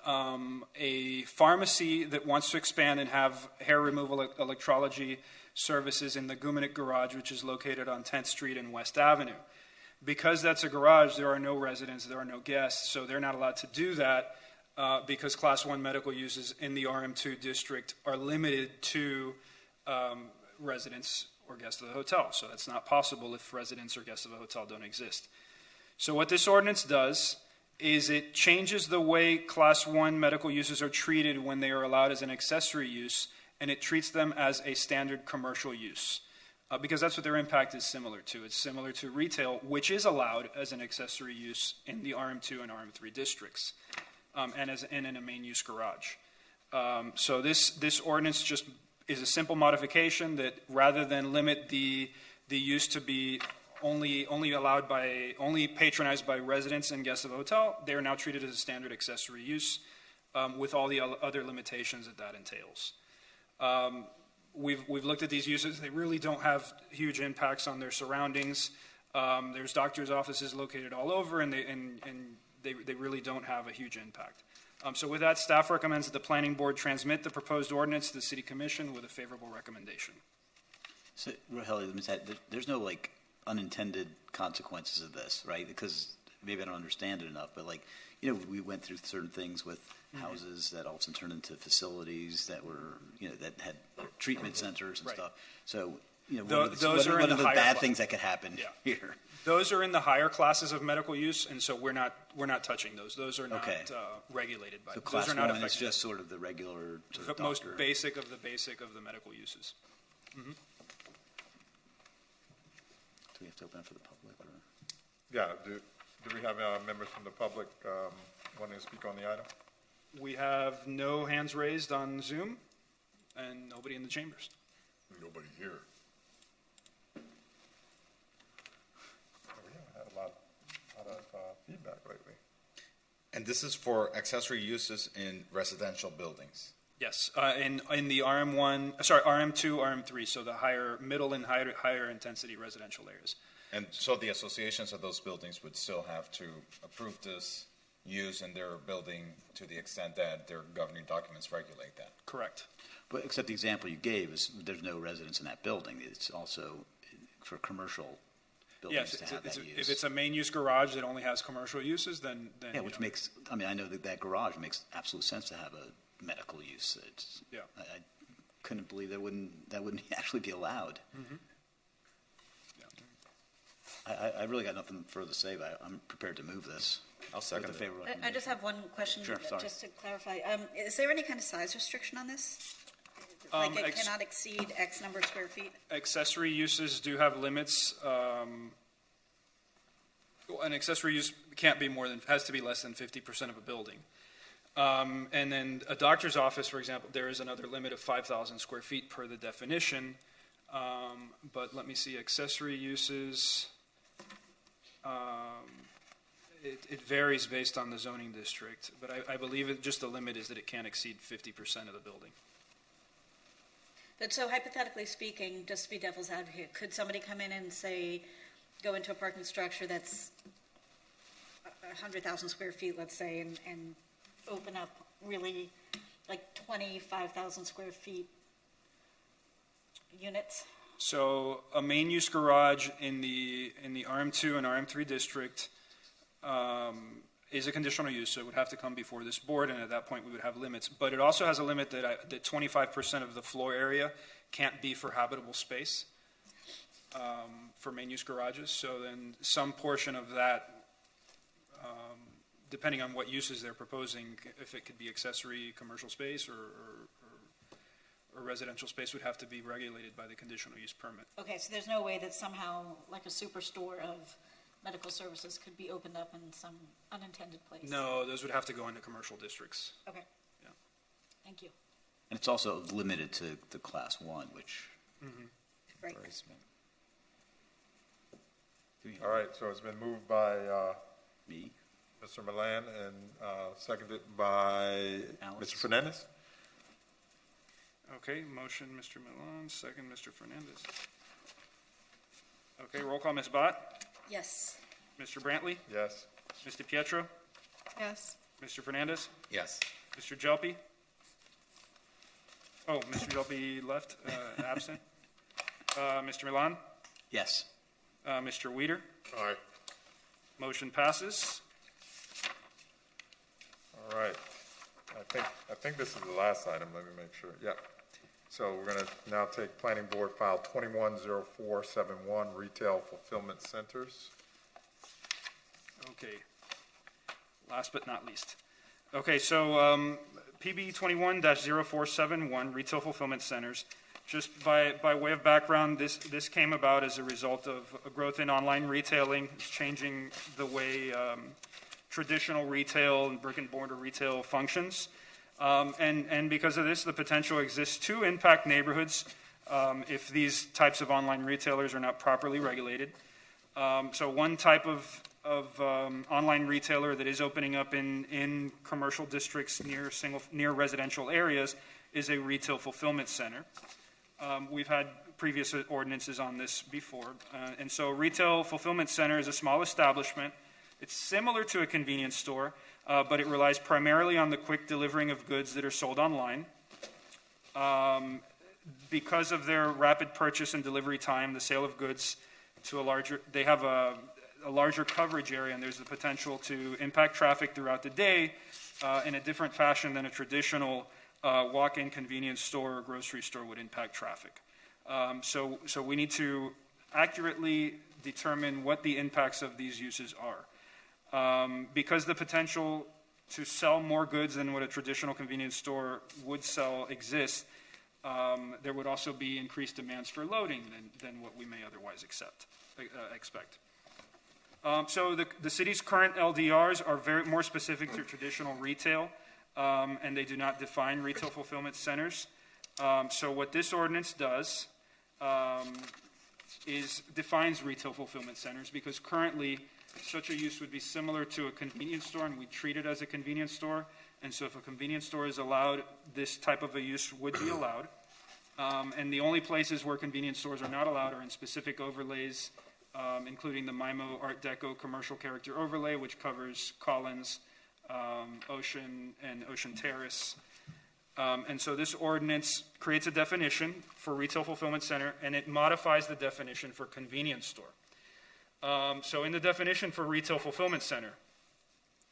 a pharmacy that wants to expand and have hair removal electrology services in the Gumanik Garage, which is located on 10th Street and West Avenue. Because that's a garage, there are no residents, there are no guests, so they're not allowed to do that because Class 1 medical uses in the RM2 district are limited to residents or guests of the hotel. So that's not possible if residents or guests of a hotel don't exist. So what this ordinance does is it changes the way Class 1 medical uses are treated when they are allowed as an accessory use, and it treats them as a standard commercial use. Because that's what their impact is similar to. It's similar to retail, which is allowed as an accessory use in the RM2 and RM3 districts, and in a main use garage. So this ordinance just is a simple modification that rather than limit the use to be only patronized by residents and guests of the hotel, they are now treated as a standard accessory use with all the other limitations that entails. We've looked at these uses. They really don't have huge impacts on their surroundings. There's doctors' offices located all over, and they really don't have a huge impact. So with that, staff recommends that the planning board transmit the proposed ordinance to the city commission with a favorable recommendation. So, Raheli, let me say, there's no like unintended consequences of this, right? Because maybe I don't understand it enough, but like, you know, we went through certain things with houses that all of a sudden turned into facilities that were, you know, that had treatment centers and stuff. So, you know, what are the bad things that could happen here? Those are in the higher classes of medical use, and so we're not touching those. Those are not regulated by. So class those are not 1 is just sort of the regular sort of most doctor. basic of the medical uses. Mm-hmm. Do we have to open it for the public? Or? Yeah, do we have members from the public wanting to speak on the item? We have no hands raised on Zoom and nobody in the chambers. Nobody here. We haven't had a lot of feedback lately. And this is for accessory uses in residential buildings. Yes, in the RM2, RM3, so the middle and higher intensity residential areas. And so the associations of those buildings would still have to approve this use in their building to the extent that their governing documents regulate that. Correct. But except the example you gave is there's no residents in that building. It's also for commercial buildings to have that use. If it's a main use garage that only has commercial uses, then yeah, which makes, I mean, I know that garage makes absolute sense to have a medical use. I couldn't believe that wouldn't actually be allowed. Mm-hmm. I really got nothing further to say, but I'm prepared to move this. I'll second it. I just have one question, just to clarify. Is there any kind of size restriction on this? Like it cannot exceed X number of square feet? Accessory uses do have limits. An accessory use has to be less than 50% of a building. And then a doctor's office, for example, there is another limit of 5,000 square feet per the definition. But let me see, accessory uses, it varies based on the zoning district, but I believe just the limit is that it can't exceed 50% of the building. But so hypothetically speaking, just to be devil's advocate, could somebody come in and say, go into a parking structure that's 100,000 square feet, let's say, and open up really like 25,000 square feet units? So a main use garage in the RM2 and RM3 district is a conditional use, so it would have to come before this board, and at that point we would have limits. But it also has a limit that 25% of the floor area can't be for habitable space for main use garages. So then some portion of that, depending on what uses they're proposing, if it could be accessory commercial space or residential space, would have to be regulated by the conditional use permit. Okay, so there's no way that somehow like a superstore of medical services could be opened up in some unintended place? No, those would have to go into commercial districts. Okay. Yeah. Thank you. And it's also limited to the class 1, which Right. All right, so it's been moved by me, Mr. Milan, and seconded by Mr. Fernandez. Okay, motion, Mr. Milan, second, Mr. Fernandez. Okay, roll call, Ms. Bott? Yes. Mr. Brantley? Yes. Mr. Pietro? Yes. Mr. Fernandez? Yes. Mr. Jelpi? Oh, Mr. Jelpi left, absent. Mr. Milan? yes. Mr. Weider? Aye. Motion passes. All right. I think this is the last item. Let me make sure. Yeah. So we're going to now take Planning Board File 210471, Retail Fulfillment Centers. Okay. Last but not least. Okay, so PB 21-0471, Retail Fulfillment Centers. Just by way of background, this came about as a result of a growth in online retailing. It's changing the way traditional retail and brick and mortar retail functions. And because of this, the potential exists to impact neighborhoods if these types of online retailers are not properly regulated. So one type of online retailer that is opening up in commercial districts near residential areas is a retail fulfillment center. We've had previous ordinances on this before. And so a retail fulfillment center is a small establishment. It's similar to a convenience store, but it relies primarily on the quick delivering of goods that are sold online. Because of their rapid purchase and delivery time, the sale of goods to they have a larger coverage area, and there's the potential to impact traffic throughout the day in a different fashion than a traditional walk-in convenience store or grocery store would impact traffic. So we need to accurately determine what the impacts of these uses are. Because the potential to sell more goods than what a traditional convenience store would sell exists, there would also be increased demands for loading than what we may otherwise expect. So the city's current LDRs are more specific to traditional retail, and they do not define retail fulfillment centers. So what this ordinance does is defines retail fulfillment centers, because currently such a use would be similar to a convenience store, and we treat it as a convenience store. And so if a convenience store is allowed, this type of a use would be allowed. And the only places where convenience stores are not allowed are in specific overlays, including the MIMO Art Deco commercial character overlay, which covers Collins, Ocean, and Ocean Terrace. And so this ordinance creates a definition for retail fulfillment center, and it modifies the definition for convenience store. So in the definition for retail fulfillment center,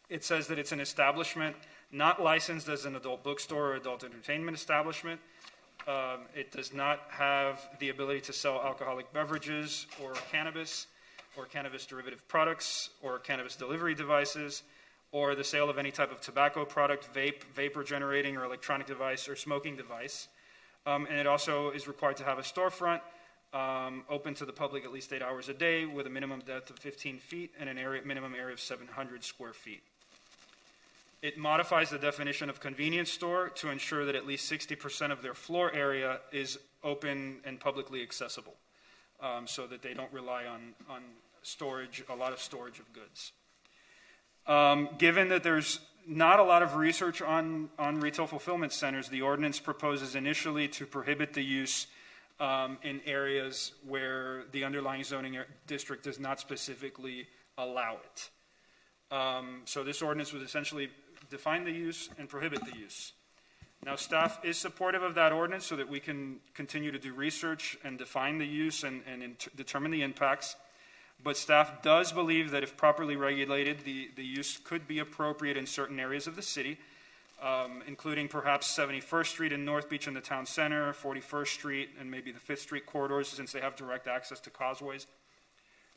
it says that it's an establishment not licensed as an adult bookstore or adult entertainment establishment. It does not have the ability to sell alcoholic beverages or cannabis derivative products or cannabis delivery devices, or the sale of any type of tobacco product, vapor generating or electronic device or smoking device. And it also is required to have a storefront open to the public at least 8 hours a day with a minimum depth of 15 feet and an minimum area of 700 square feet. It modifies the definition of convenience store to ensure that at least 60% of their floor area is open and publicly accessible, so that they don't rely on storage, a lot of storage of goods. Given that there's not a lot of research on retail fulfillment centers, the ordinance proposes initially to prohibit the use in areas where the underlying zoning district does not specifically allow it. So this ordinance would essentially define the use and prohibit the use. Now, staff is supportive of that ordinance so that we can continue to do research and define the use and determine the impacts. But staff does believe that if properly regulated, the use could be appropriate in certain areas of the city, including perhaps 71st Street in North Beach and the town center, 41st Street, and maybe the 5th Street corridors, since they have direct access to causeways.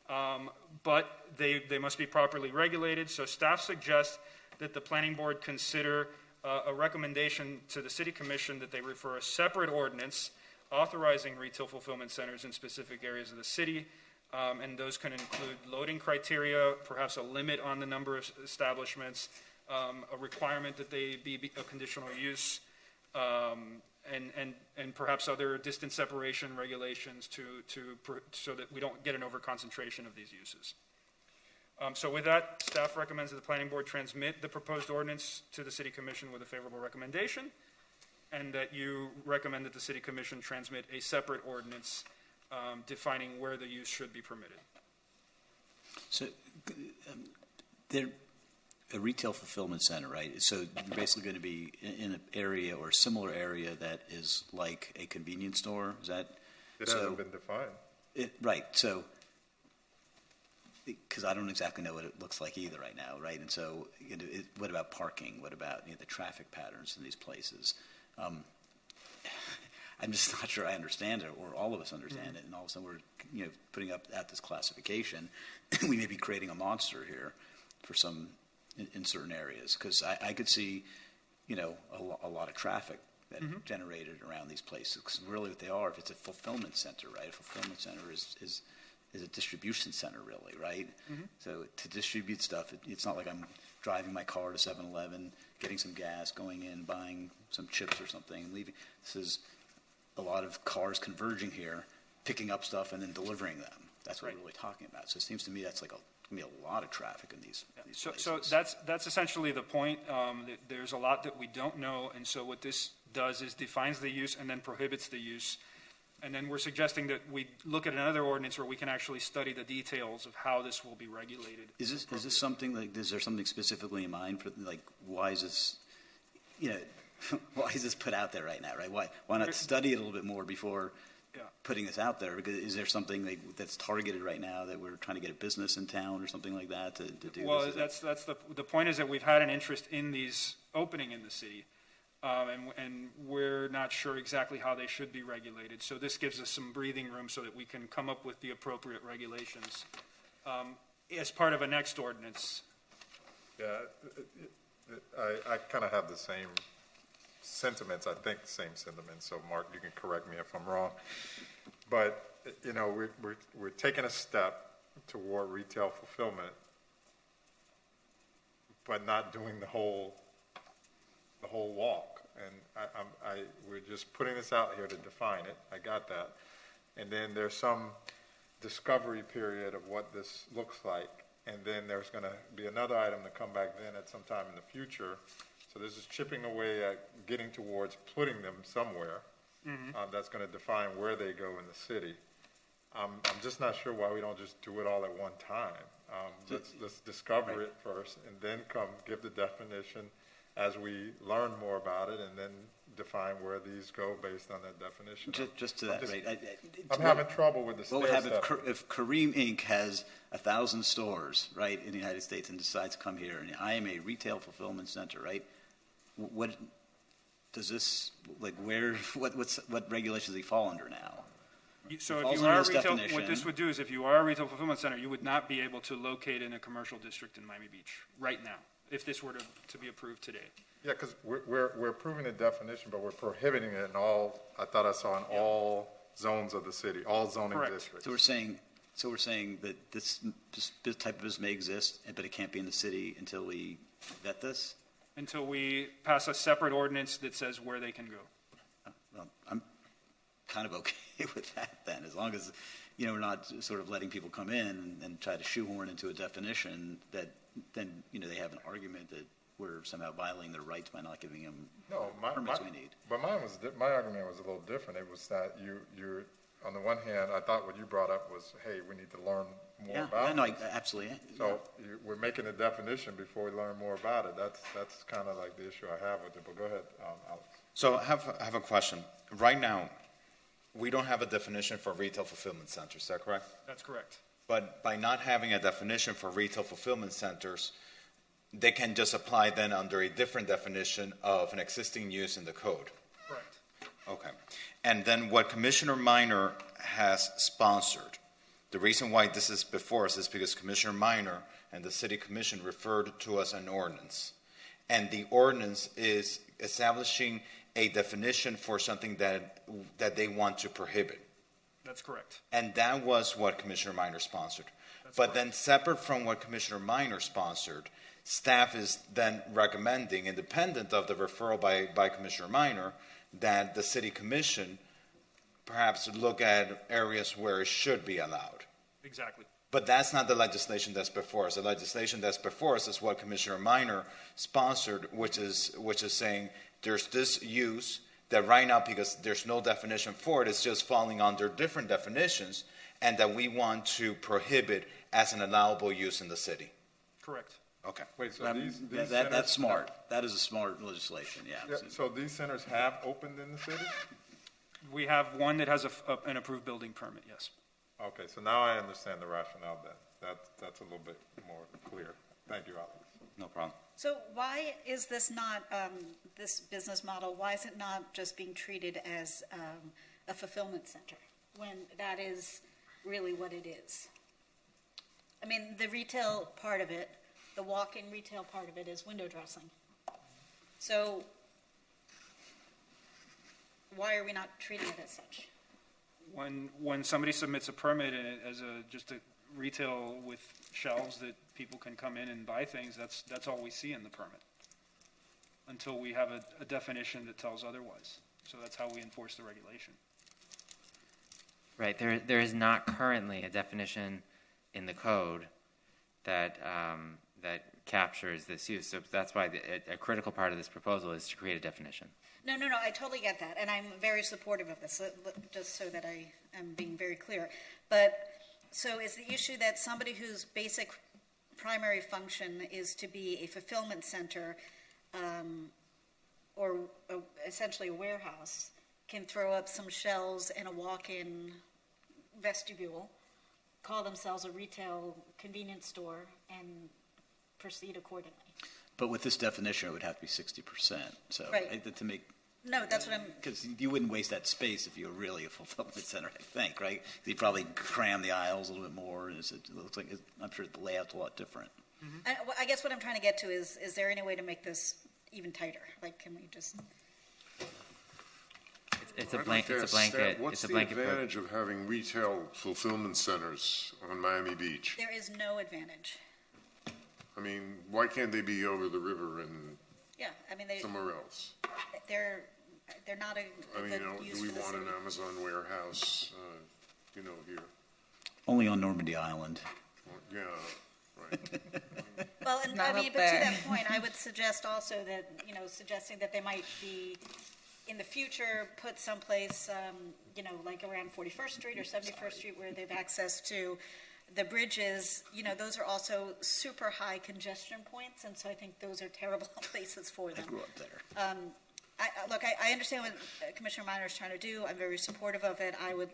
But they must be properly regulated, so staff suggests that the planning board consider a recommendation to the city commission that they refer a separate ordinance authorizing retail fulfillment centers in specific areas of the city, and those can include loading criteria, perhaps a limit on the number of establishments, a requirement that they be a conditional use, and perhaps other distance separation regulations so that we don't get an overconcentration of these uses. So with that, staff recommends that the planning board transmit the proposed ordinance to the city commission with a favorable recommendation, and that you recommend that the city commission transmit a separate ordinance defining where the use should be permitted. So a retail fulfillment center, right? So you're basically going to be in an area or a similar area that is like a convenience store. Is that? It hasn't been defined. Right. So, because I don't exactly know what it looks like either right now, right? And so, what about parking? What about the traffic patterns in these places? I'm just not sure I understand it, or all of us understand it, and all of a sudden we're putting up at this classification. We may be creating a monster here for some in certain areas, because I could see a lot of traffic that generated around these places. Because really, what they are, if it's a fulfillment center, right? A fulfillment center is a distribution center, really, right? So to distribute stuff, it's not like I'm driving my car to 7-Eleven, getting some gas, going in, buying some chips or something, and leaving. This is a lot of cars converging here, picking up stuff and then delivering them. That's what we're really talking about. So it seems to me that's like going to be a lot of traffic in these places. So that's essentially the point. There's a lot that we don't know, and so what this does is defines the use and then prohibits the use. And then we're suggesting that we look at another ordinance where we can actually study the details of how this will be regulated. Is this something like? Is there something specifically in mind for like? Why is this? Why is this put out there right now? Right? Why not study it a little bit more before putting this out there? Because is there something that's targeted right now that we're trying to get a business in town or something like that to do? Well, that's the point is that we've had an interest in these opening in the city. And we're not sure exactly how they should be regulated. So this gives us some breathing room so that we can come up with the appropriate regulations as part of a next ordinance. Yeah, I kind of have the same sentiments, I think the same sentiments. So Mark, you can correct me if I'm wrong. But, we're taking a step toward retail fulfillment, but not doing the whole walk. And we're just putting this out here to define it. I got that. And then there's some discovery period of what this looks like. And then there's going to be another item to come back then at some time in the future. So this is chipping away at getting towards putting them somewhere. That's going to define where they go in the city. I'm just not sure why we don't just do it all at one time. Let's discover it first and then give the definition as we learn more about it, and then define where these go based on that definition. Just to that rate, I'm having trouble with the stair What would happen step. if Kareem Inc. has 1,000 stores, right, in the United States and decides to come here, and I am a retail fulfillment center, right? What does this, like, what regulations does he fall under now? So if you are a retail, what this would do is if you are a retail fulfillment center, you would not be able to locate in a commercial district in Miami Beach right now, if this were to be approved today. Yeah, because we're approving the definition, but we're prohibiting it in all, I thought I saw in all zones of the city, all zoning districts. So we're saying that this type of business may exist, but it can't be in the city until we vet this? Until we pass a separate ordinance that says where they can go. Well, I'm kind of okay with that then, as long as, we're not sort of letting people come in and try to shoehorn into a definition that then, they have an argument that we're somehow violating their rights by not giving them permits we need. But my argument was a little different. It was that you're on the one hand, I thought what you brought up was, hey, we need to learn more about it. No, absolutely. So we're making a definition before we learn more about it. That's kind of like the issue I have with it. But go ahead, Alex. So I have a question. Right now, we don't have a definition for retail fulfillment centers. Is that correct? That's correct. But by not having a definition for retail fulfillment centers, they can just apply then under a different definition of an existing use in the code. Correct. Okay. And then what Commissioner Minor has sponsored, the reason why this is before us is because Commissioner Minor and the City Commission referred to us an ordinance. And the ordinance is establishing a definition for something that they want to prohibit. That's correct. And that was what Commissioner Minor sponsored. But then separate from what Commissioner Minor sponsored, staff is then recommending, independent of the referral by Commissioner Minor, that the City Commission perhaps look at areas where it should be allowed. Exactly. But that's not the legislation that's before us. The legislation that's before us is what Commissioner Minor sponsored, which is saying there's this use that right now, because there's no definition for it, it's just falling under different definitions, and that we want to prohibit as an allowable use in the city. Correct. Okay. Wait, so That's smart. That is a smart legislation, yeah. So these centers have opened in the city? We have one that has an approved building permit, yes. Okay, so now I understand the rationale then. That's a little bit more clear. Thank you, Alex. No problem. So why is this not, this business model, why is it not just being treated as a fulfillment center when that is really what it is? I mean, the retail part of it, the walk-in retail part of it is window dressing. So why are we not treating it as such? When somebody submits a permit and it as just a retail with shelves that people can come in and buy things, that's all we see in the permit until we have a definition that tells otherwise. So that's how we enforce the regulation. Right. There is not currently a definition in the code that that captures this use. So that's why a critical part of this proposal is to create a definition. No, I totally get that, and I'm very supportive of this, just so that I am being very clear. But, so is the issue that somebody whose basic primary function is to be a fulfillment center or essentially a warehouse can throw up some shelves and a walk-in vestibule, call themselves a retail convenience store, and proceed accordingly? But with this definition, it would have to be 60%. So Right. to make. No, that's what I'm. Because you wouldn't waste that space if you were really a fulfillment center, I think, right? You'd probably cram the aisles a little bit more. And it looks like I'm sure the layout's a lot different. I guess what I'm trying to get to is there any way to make this even tighter? Like, can we just? It's a blanket. What's the advantage of having retail fulfillment centers on Miami Beach? There is no advantage. I mean, why can't they be over the river and Yeah, I mean, somewhere else? They're not a good use do we for the want city. an Amazon warehouse, here? Only on Normandy Island. Yeah, right. Well, and Not I mean, up but there. to that point, I would suggest also that, suggesting that they might be, in the future, put someplace, like around 41st Street or 71st Street where they've access to the bridges. Those are also super high congestion points, and so I think those are terrible places for them. I grew up there. I understand what Commissioner Minor is trying to do. I'm very supportive of it. I would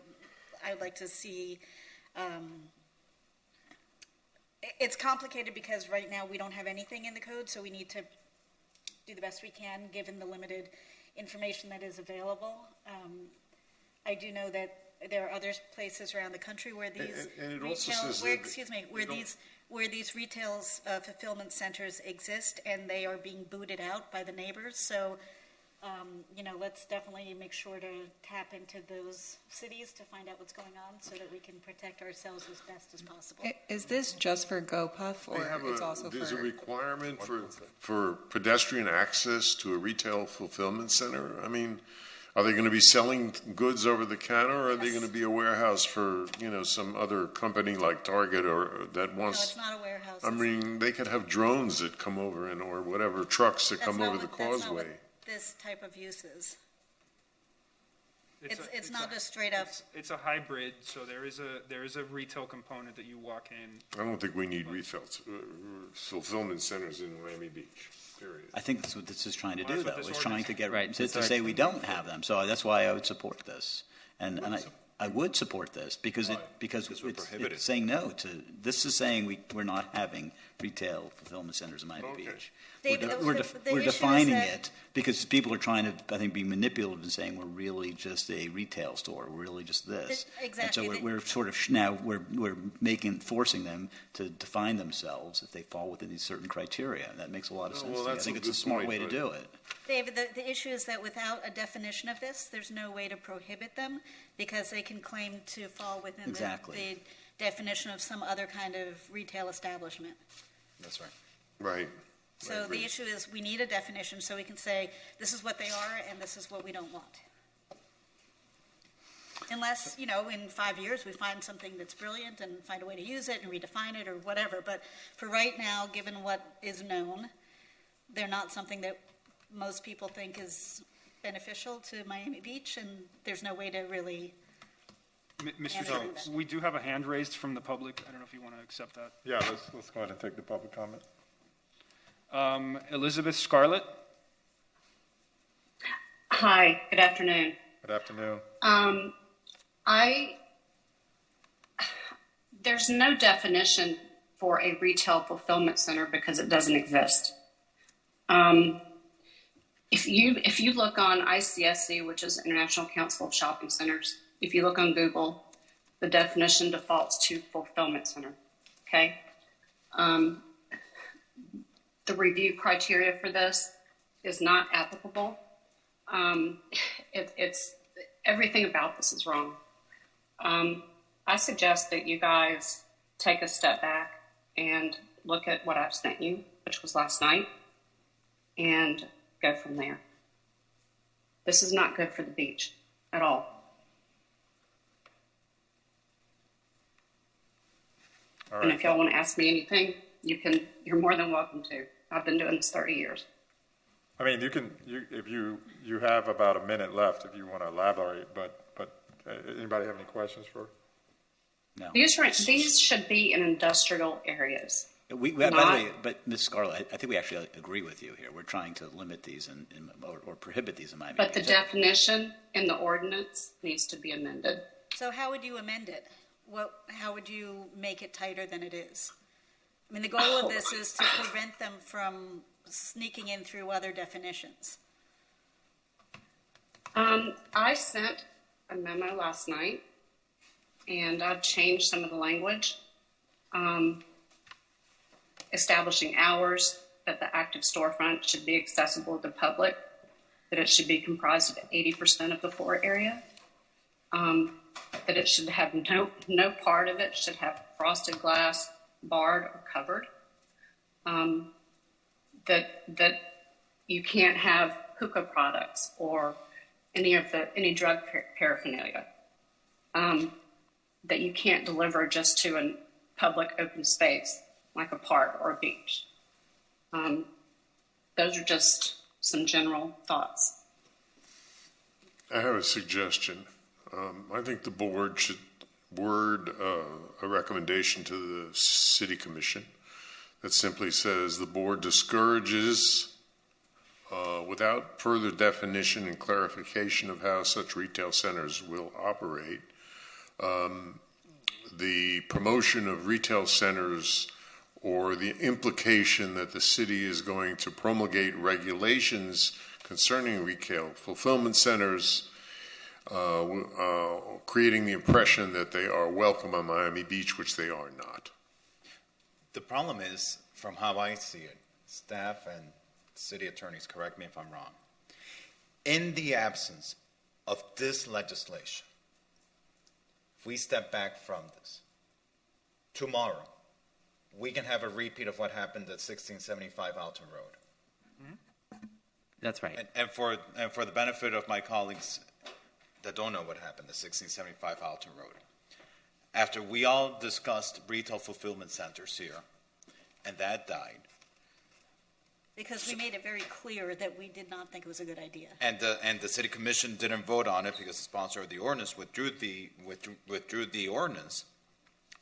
like to see. It's complicated because right now we don't have anything in the code, so we need to do the best we can given the limited information that is available. I do know that there are other places around the country where these and it also says that where these retail fulfillment centers exist, and they are being booted out by the neighbors. So, let's definitely make sure to tap into those cities to find out what's going on, so that we can protect ourselves as best as possible. Is this just for GoPuff, or it's also there's for? a requirement for pedestrian access to a retail fulfillment center? I mean, are they going to be selling goods over the counter, or are they going to be a warehouse for, some other company like Target or that wants? No, it's not a warehouse. I mean, they could have drones that come over or whatever, trucks that come over the That's not what causeway. this type of use is. It's It's not just straight up. It's a hybrid, so there is a retail component that you walk in. I don't think we need fulfillment centers in Miami Beach, period. I think that's what this is trying to Well, do, that's though. what It's this trying to get ordinance- to say we don't have them. So that's why I would support this, and I would support this because we're prohibited. it's saying no to this. Is saying we're not having retail fulfillment centers in Miami Beach. David, We're the issue is defining that- it because people are trying to, I think, be manipulative and saying we're really just a retail store. We're really just this. Exactly. And so we're sort of we're forcing them to define themselves if they fall within these certain criteria. And that makes a lot of sense. well, to me. I that's think a it's a good smart point, way to but- do it. David, the issue is that without a definition of this, there's no way to prohibit them because they can claim to fall within the definition of some other kind of retail establishment. That's right. Right. So the issue is we need a definition so we can say this is what they are and this is what we don't want. Unless, in 5 years we find something that's brilliant and find a way to use it and redefine it or whatever. But for right now, given what is known, they're not something that most people think is beneficial to Miami Beach, and there's no way to really. Mr. Answer Chair, that. we do have a hand raised from the public. I don't know if you want to accept that. Yeah, let's go ahead and take the public comment. Elizabeth Scarlett. Hi, good afternoon. Good afternoon. There's no definition for a retail fulfillment center because it doesn't exist. If you look on ICSC, which is International Council of Shopping Centers, if you look on Google, the definition defaults to fulfillment center. Okay. The review criteria for this is not applicable. It's everything about this is wrong. I suggest that you guys take a step back and look at what I've sent you, which was last night, and go from there. This is not good for the beach at all. All And right. if y'all want to ask me anything, you're more than welcome to. I've been doing this 30 years. I mean, if you have about a minute left if you want to elaborate, but anybody have any questions for? No. These should be in industrial areas. By the way, but Ms. Scarlett, I think we actually agree with you here. We're trying to limit these or prohibit these in Miami. But the definition in the ordinance needs to be amended. So how would you amend it? How would you make it tighter than it is? I mean, the goal of this is to prevent them from sneaking in through other definitions. I sent a memo last night, and I've changed some of the language, establishing hours, that the active storefront should be accessible to the public, that it should be comprised of 80% of the floor area, that it should have no part of it should have frosted glass, barred or covered, that you can't have hookah products or any drug paraphernalia, that you can't deliver just to a public open space like a park or a beach. Those are just some general thoughts. I have a suggestion. I think the board should word a recommendation to the city commission that simply says the board discourages, without further definition and clarification of how such retail centers will operate, the promotion of retail centers or the implication that the city is going to promulgate regulations concerning retail fulfillment centers, creating the impression that they are welcome on Miami Beach, which they are not. The problem is, from how I see it, staff and city attorneys, correct me if I'm wrong, in the absence of this legislation, if we step back from this, tomorrow, we can have a repeat of what happened at 1675 Alton Road. That's right. And for the benefit of my colleagues that don't know what happened at 1675 Alton Road, after we all discussed retail fulfillment centers here, and that died. Because we made it very clear that we did not think it was a good idea. And the city commission didn't vote on it because the sponsor of the ordinance withdrew the ordinance.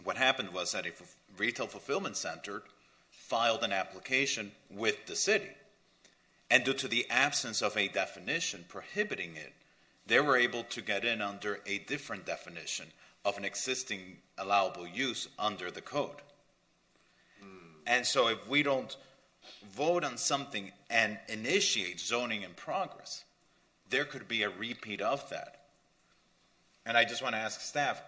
What happened was that a retail fulfillment center filed an application with the city. And due to the absence of a definition prohibiting it, they were able to get in under a different definition of an existing allowable use under the code. And so if we don't vote on something and initiate zoning in progress, there could be a repeat of that. And I just want to ask staff,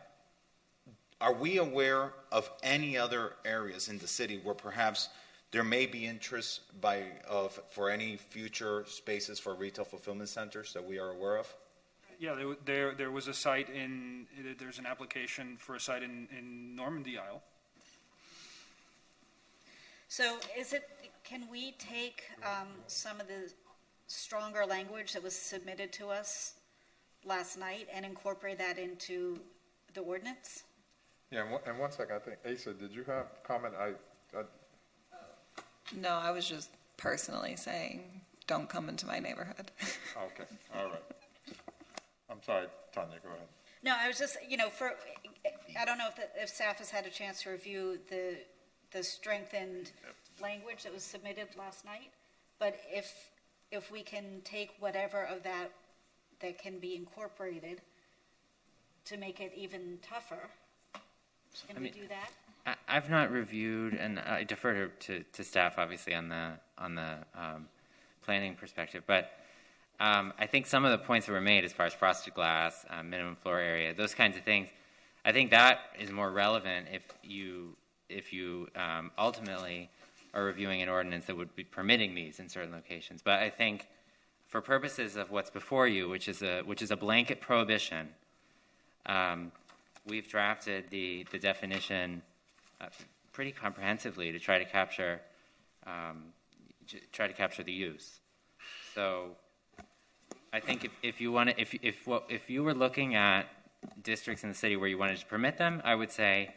are we aware of any other areas in the city where perhaps there may be interest for any future spaces for retail fulfillment centers that we are aware of? Yeah, there was a site there's an application for a site in Normandy Isle. So can we take some of the stronger language that was submitted to us last night and incorporate that into the ordinance? Yeah, and one second, I think, Asa, did you have a comment? No, I was just personally saying, don't come into my neighborhood. Okay, all right. I'm sorry, Tanya, go ahead. No, I was just, I don't know if staff has had a chance to review the strengthened language that was submitted last night, but if we can take whatever of that can be incorporated to make it even tougher, can we do that? I've not reviewed, and I defer to staff, obviously, on the planning perspective. But I think some of the points that were made, as far as frosted glass, minimum floor area, those kinds of things, I think that is more relevant if you ultimately are reviewing an ordinance that would be permitting these in certain locations. But I think, for purposes of what's before you, which is a blanket prohibition, we've drafted the definition pretty comprehensively to try to capture the use. So I think if you want to, if you were looking at districts in the city where you wanted to permit them, I would say,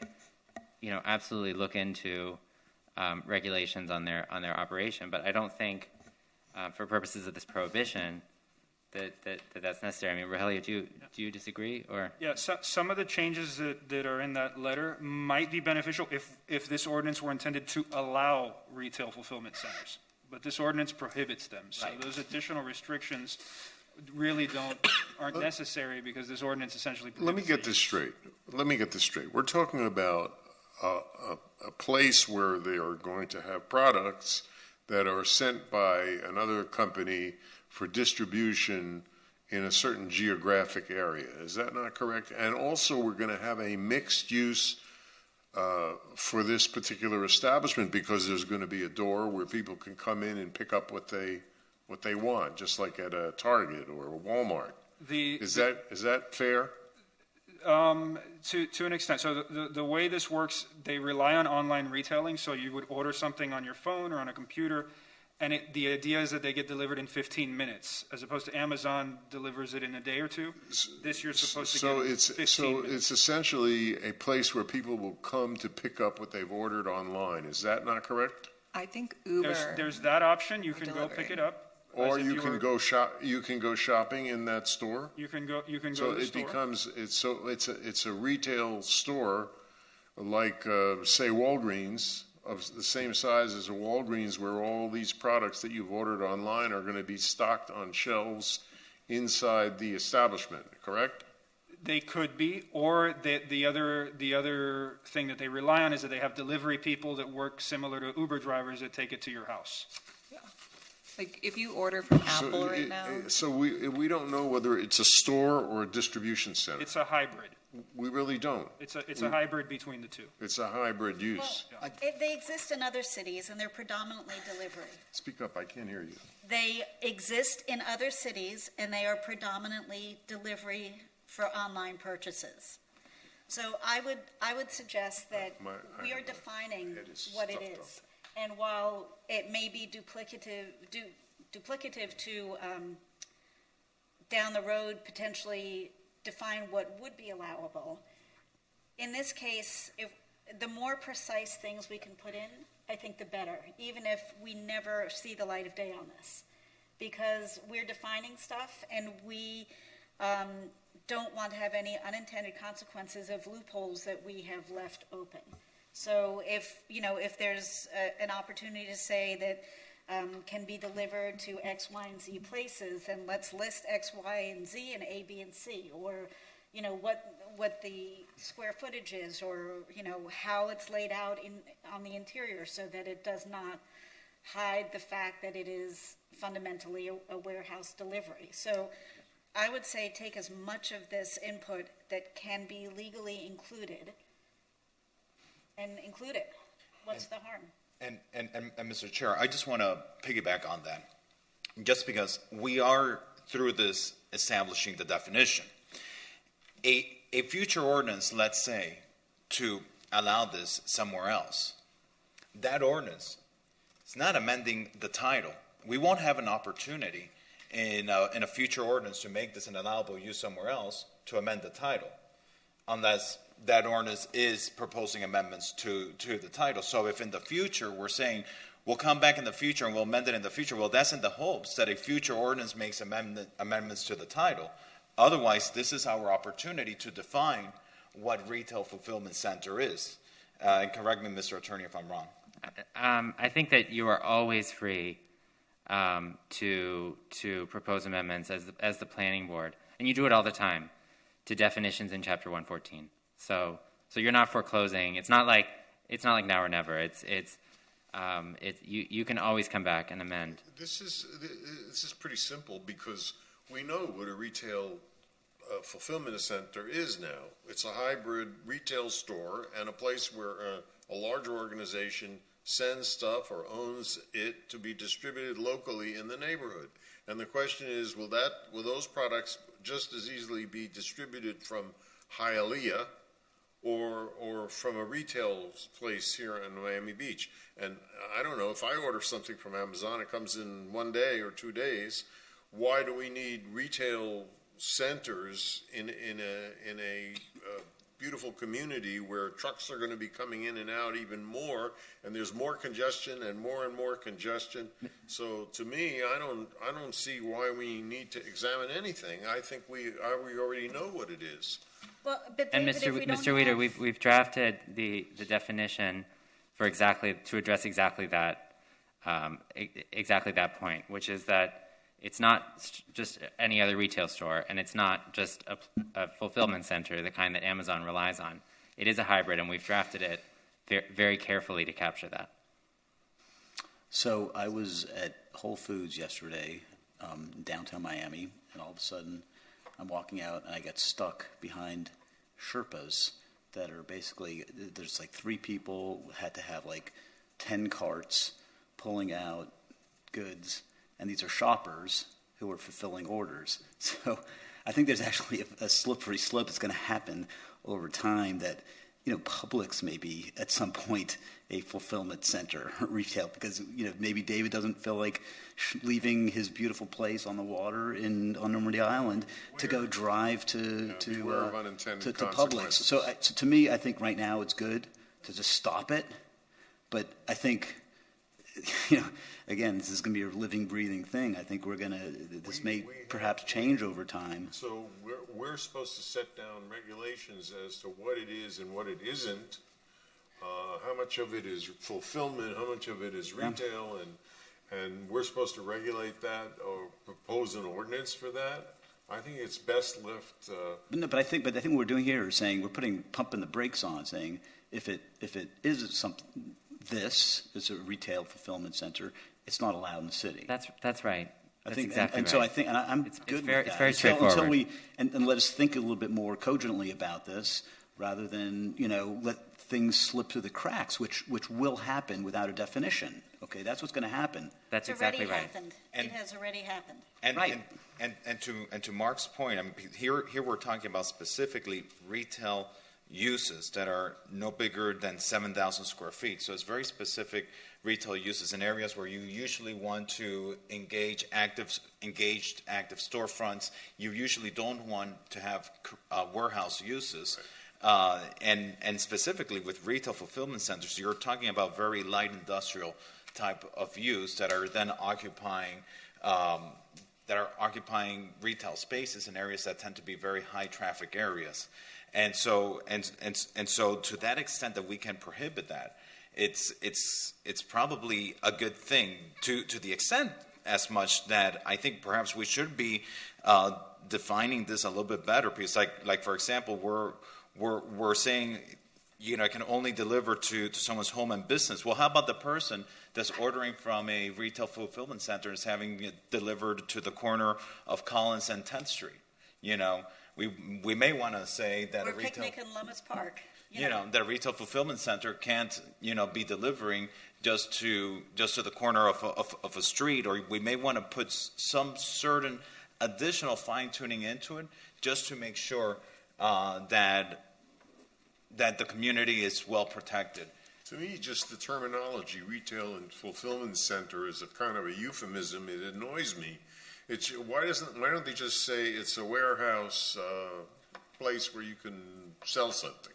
absolutely look into regulations on their operation. But I don't think, for purposes of this prohibition, that's necessary. I mean, Rogelio, do you disagree, or? Yeah, some of the changes that are in that letter might be beneficial if this ordinance were intended to allow retail fulfillment centers, but this ordinance prohibits them. So those additional restrictions really aren't necessary because this ordinance essentially prohibits. Let me get this straight. We're talking about a place where they are going to have products that are sent by another company for distribution in a certain geographic area. Is that not correct? And also, we're going to have a mixed use for this particular establishment because there's going to be a door where people can come in and pick up what they want, just like at a Target or a Walmart. Is that fair? To an extent. So the way this works, they rely on online retailing. So you would order something on your phone or on a computer, and the idea is that they get delivered in 15 minutes, as opposed to Amazon delivers it in a day or two. This you're supposed to get in 15 minutes. It's essentially a place where people will come to pick up what they've ordered online. Is that not correct? I think Uber. There's that option. You can go pick it up. Or you can go shopping in that store. You can go. So to the store. It becomes it's a retail store, like say Walgreens, of the same size as a Walgreens, where all these products that you've ordered online are going to be stocked on shelves inside the establishment. Correct? They could be, or the other thing that they rely on is that they have delivery people that work similar to Uber drivers that take it to your house. Like if you order from Apple right now. So we don't know whether it's a store or a distribution center. It's a hybrid. We really don't. It's a hybrid between the two. It's a hybrid use. Well, they exist in other cities, and they're predominantly delivery. Speak up, I can't hear you. They exist in other cities, and they are predominantly delivery for online purchases. So I would suggest that we are defining what it is. And while it may be duplicative to down the road potentially define what would be allowable, in this case, if the more precise things we can put in, I think the better, even if we never see the light of day on this. Because we're defining stuff, and we don't want to have any unintended consequences of loopholes that we have left open. So if there's an opportunity to say that can be delivered to X, Y, and Z places, then let's list X, Y, and Z and A, B, and C, or what the square footage is, or how it's laid out on the interior, so that it does not hide the fact that it is fundamentally a warehouse delivery. So I would say take as much of this input that can be legally included and include it. What's the harm? And Mr. Chair, I just want to piggyback on that. Just because we are, through this, establishing the definition. A future ordinance, let's say, to allow this somewhere else, that ordinance is not amending the title. We won't have an opportunity in a future ordinance to make this an allowable use somewhere else to amend the title, unless that ordinance is proposing amendments to the title. So if in the future we're saying we'll come back in the future and we'll amend it in the future, well, that's in the hopes that a future ordinance makes amendments to the title. Otherwise, this is our opportunity to define what retail fulfillment center is. And correct me, Mr. Attorney, if I'm wrong. I think that you are always free to propose amendments as the planning board, and you do it all the time, to definitions in Chapter 114. So you're not foreclosing. It's not like it's not like now or never. You can always come back and amend. This is pretty simple because we know what a retail fulfillment center is now. It's a hybrid retail store and a place where a larger organization sends stuff or owns it to be distributed locally in the neighborhood. And the question is, will those products just as easily be distributed from Hialeah or from a retail place here in Miami Beach? And I don't know, if I order something from Amazon, it comes in 1 day or 2 days. Why do we need retail centers in a beautiful community where trucks are going to be coming in and out even more, and there's more congestion and more congestion? So to me, I don't see why we need to examine anything. I think we already know what it is. Well, but And David, if we don't Mr. Weeder, have- we've drafted the definition to address exactly that point, which is that it's not just any other retail store, and it's not just a fulfillment center, the kind that Amazon relies on. It is a hybrid, and we've drafted it very carefully to capture that. So I was at Whole Foods yesterday, in downtown Miami, and all of a sudden I'm walking out and I get stuck behind Sherpas that are basically, there's like 3 people, had to have like 10 carts pulling out goods, and these are shoppers who are fulfilling orders. So I think there's actually a slippery slope that's going to happen over time that, Publix may be at some point a fulfillment center, retail, because, maybe David doesn't feel like leaving his beautiful place on the water on Normandy Island to go drive to Publix. So to me, I think right now it's good to just stop it. But I think, again, this is going to be a living, breathing thing. I think this may perhaps change over time. So we're supposed to set down regulations as to what it is and what it isn't. How much of it is fulfillment, how much of it is retail, and we're supposed to regulate that or propose an ordinance for that. I think it's best left. But I think what we're doing here is saying we're pumping the brakes on, saying if it is something. This is a retail fulfillment center. It's not allowed in the city. That's right. I think, exactly and right. so I think, and I'm good with that. It's very straightforward. Until we and let us think a little bit more cogently about this, rather than let things slip through the cracks, which will happen without a definition. Okay, that's what's going to happen. That's it's exactly already right. Happened. It has already happened. And to Mark's point, I mean, here we're talking about specifically retail uses that are no bigger than 7,000 square feet. So it's very specific retail uses in areas where you usually want to engaged active storefronts. You usually don't want to have warehouse uses. And specifically with retail fulfillment centers, you're talking about very light industrial type of use that are then occupying retail spaces in areas that tend to be very high traffic areas. And so to that extent that we can prohibit that, it's probably a good thing to the extent as much that I think perhaps we should be defining this a little bit better, because like for example, we're saying it can only deliver to someone's home and business. Well, how about the person that's ordering from a retail fulfillment center is having it delivered to the corner of Collins and 10th Street? We may want to say that We're a retail picnic in Lummis Park. that a retail fulfillment center can't be delivering just to the corner of a street, or we may want to put some certain additional fine tuning into it just to make sure that the community is well protected. To me, just the terminology retail and fulfillment center is a kind of a euphemism. It annoys me. Why don't they just say it's a warehouse place where you can sell something,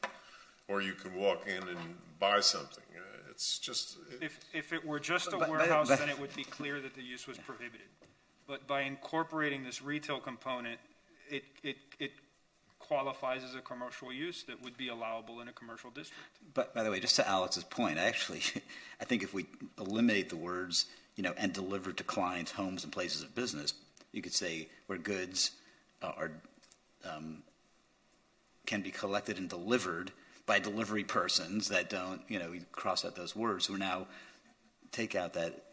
or you can walk in and buy something? It's just if it were just a warehouse, then it would be clear that the use was prohibited. But by incorporating this retail component, it qualifies as a commercial use that would be allowable in a commercial district. But by the way, just to Alex's point, I think if we eliminate the words, and deliver to clients' homes and places of business, you could say where goods can be collected and delivered by delivery persons that don't, you cross out those words. We're now take out that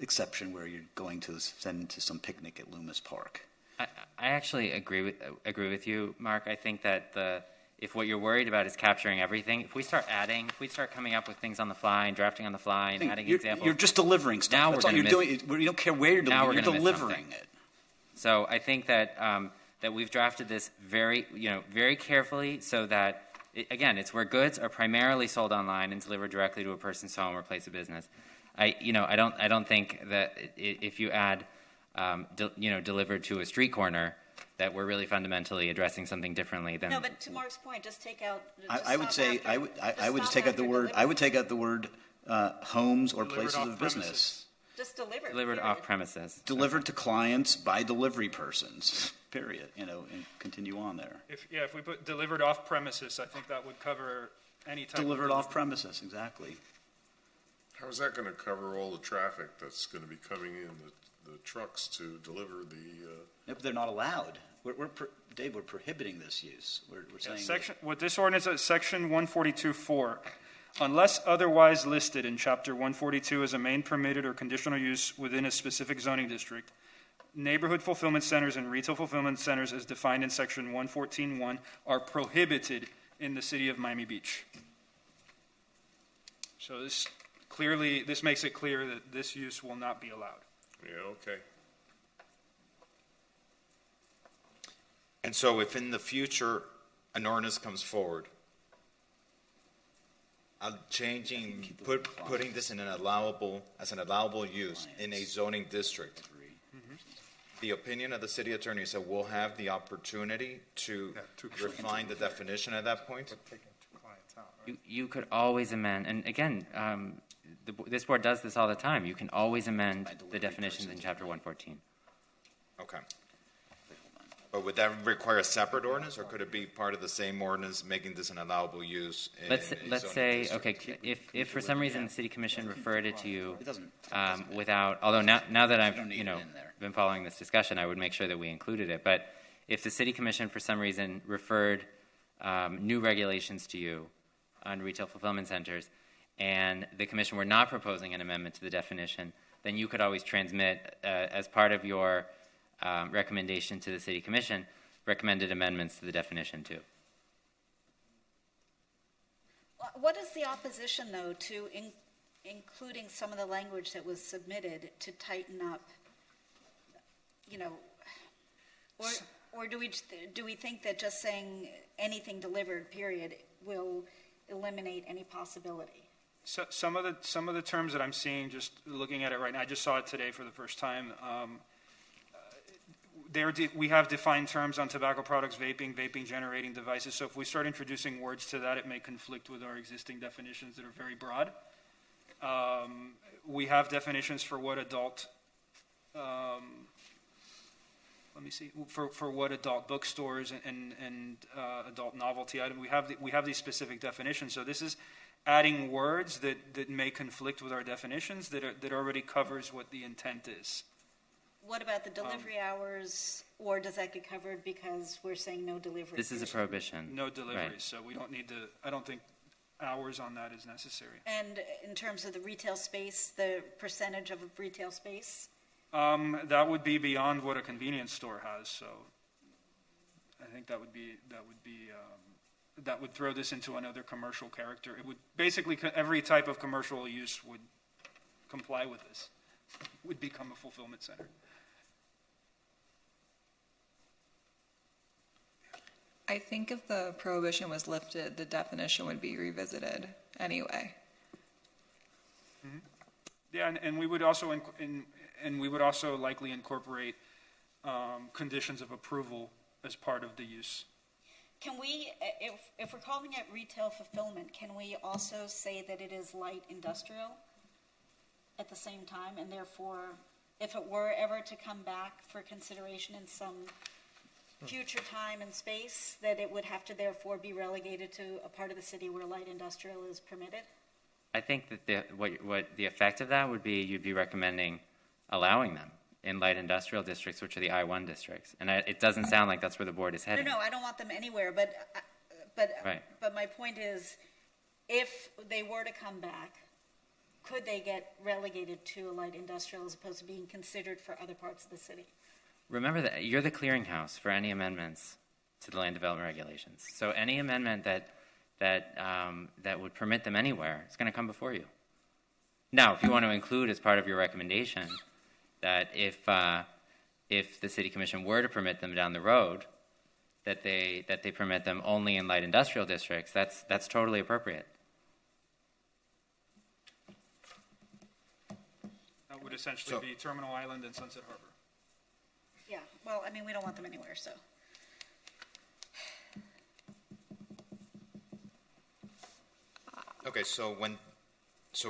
exception where you're going to send to some picnic at Loomis Park. I actually agree with you, Mark. I think that if what you're worried about is capturing everything, if we start coming up with things on the fly and drafting on the fly and adding examples, you're just delivering stuff. Now That's we're all you're gonna doing. You don't care where you're delivering. You're delivering it. So I think that that we've drafted this very carefully so that again, it's where goods are primarily sold online and delivered directly to a person's home or place of business. I don't think that if you add delivered to a street corner, that we're really fundamentally addressing something differently than. No, but to Mark's point, just take out. I would say I would just take out the word. I would take out the word homes or Delivered places off of premises. business. Just delivered. Delivered off premises. Delivered to clients by delivery persons. Period. And continue on there. If we put delivered off premises, I think that would cover any type. Delivered off premises, exactly. How is that going to cover all the traffic that's going to be coming in the trucks to deliver the? No, but they're not allowed. Dave, we're prohibiting this use. We're saying What this ordinance is, section 142.4, unless otherwise listed in chapter 142 as a main permitted or conditional use within a specific zoning district, neighborhood fulfillment centers and retail fulfillment centers as defined in section 114.1 are prohibited in the city of Miami Beach. So this makes it clear that this use will not be allowed. Yeah. Okay. And so if in the future an ordinance comes forward, putting this in as an allowable use in a zoning district, the opinion of the city attorney is that we'll have the opportunity to refine the definition at that point? You could always amend, and again, this board does this all the time. You can always amend the definitions in chapter 114. Okay. But would that require a separate ordinance, or could it be part of the same ordinance making this an allowable use in Let's say, district? okay, if for some reason the city commission referred it to you without, although now that I've been following this discussion, I would make sure that we included it. But if the city commission for some reason referred new regulations to you on retail fulfillment centers, and the commission were not proposing an amendment to the definition, then you could always transmit as part of your recommendation to the city commission recommended amendments to the definition too. What is the opposition, though, to including some of the language that was submitted to tighten up, or do we think that just saying anything delivered, period, will eliminate any possibility? So some of the terms that I'm seeing, just looking at it right now, I just saw it today for the first time. We have defined terms on tobacco products, vaping generating devices. So if we start introducing words to that, it may conflict with our existing definitions that are very broad. We have definitions for what adult, for what adult bookstores and adult novelty item. We have these specific definitions. So this is adding words that may conflict with our definitions that already covers what the intent is. What about the delivery hours, or does that get covered because we're saying no delivery? This is a prohibition. No deliveries, right. So we don't need to, I don't think hours on that is necessary. And in terms of the retail space, the percentage of retail space? That would be beyond what a convenience store has, so I think that would throw this into another commercial character. It would basically, every type of commercial use would comply with this, would become a fulfillment center. I think if the prohibition was lifted, the definition would be revisited anyway. Mm-hmm. Yeah, and we would also we would also likely incorporate conditions of approval as part of the use. Can we, if we're calling it retail fulfillment, can we also say that it is light industrial at the same time, and therefore, if it were ever to come back for consideration in some future time and space, that it would have to therefore be relegated to a part of the city where light industrial is permitted? I think that what the effect of that would be, you'd be recommending allowing them in light industrial districts, which are the I-1 districts. And it doesn't sound like that's where the board is heading. No, I don't want them anywhere, but Right. But my point is, if they were to come back, could they get relegated to a light industrial as opposed to being considered for other parts of the city? Remember that you're the clearinghouse for any amendments to the land development regulations. So any amendment that would permit them anywhere is going to come before you. Now, if you want to include as part of your recommendation that if the city commission were to permit them down the road, that they permit them only in light industrial districts, that's totally appropriate. That would essentially be Terminal Island and Sunset Harbor. Yeah, well, I mean, we don't want them anywhere, so. Okay, so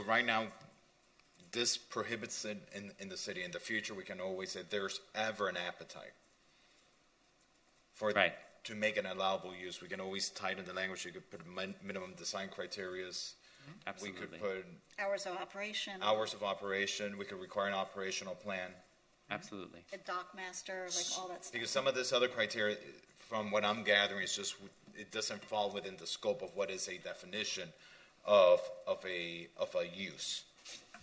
right now, this prohibits it in the city. In the future, we can always say there's ever an appetite for to make an allowable use. We can always tighten the language. You could put minimum design criterias. Absolutely. We could put Hours of operation. hours of operation. We could require an operational plan. Absolutely. A dock master, like all that stuff. Because some of this other criteria, from what I'm gathering, is just it doesn't fall within the scope of what is a definition of a use.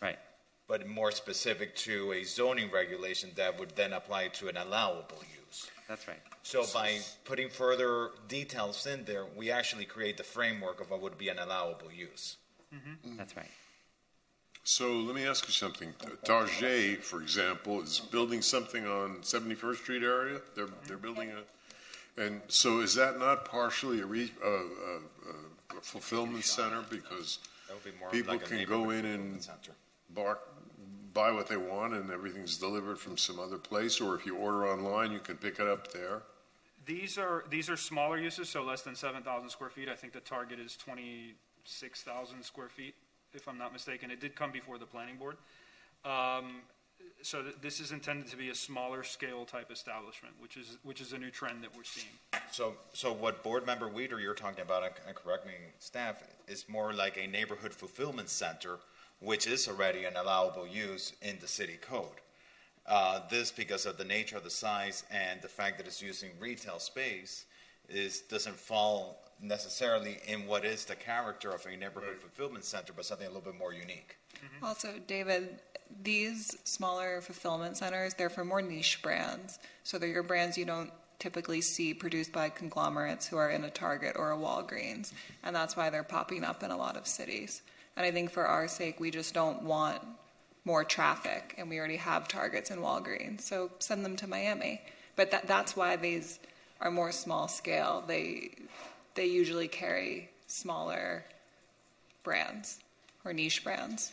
Right. But more specific to a zoning regulation that would then apply to an allowable use. That's right. So by putting further details in there, we actually create the framework of what would be an allowable use. Mm-hmm. That's right. So let me ask you something. Target, for example, is building something on 71st Street area. They're building and so is that not partially a fulfillment center because That would be more people like a can go in neighborhood and center. buy what they want and everything's delivered from some other place, or if you order online, you can pick it up there? These are smaller uses, so less than 7,000 square feet. I think the target is 26,000 square feet, if I'm not mistaken. It did come before the planning board. So this is intended to be a smaller scale type establishment, which is a new trend that we're seeing. So what Board Member Weeder you're talking about, and correct me, staff, is more like a neighborhood fulfillment center, which is already an allowable use in the city code. This, because of the nature of the size and the fact that it's using retail space, doesn't fall necessarily in what is the character of a neighborhood fulfillment center, but something a little bit more unique. Mm-hmm. Also, David, these smaller fulfillment centers, they're for more niche brands. So they're your brands you don't typically see produced by conglomerates who are in a Target or a Walgreens. And that's why they're popping up in a lot of cities. And I think for our sake, we just don't want more traffic, and we already have Targets and Walgreens. So send them to Miami. But that's why these are more small scale. They usually carry smaller brands or niche brands.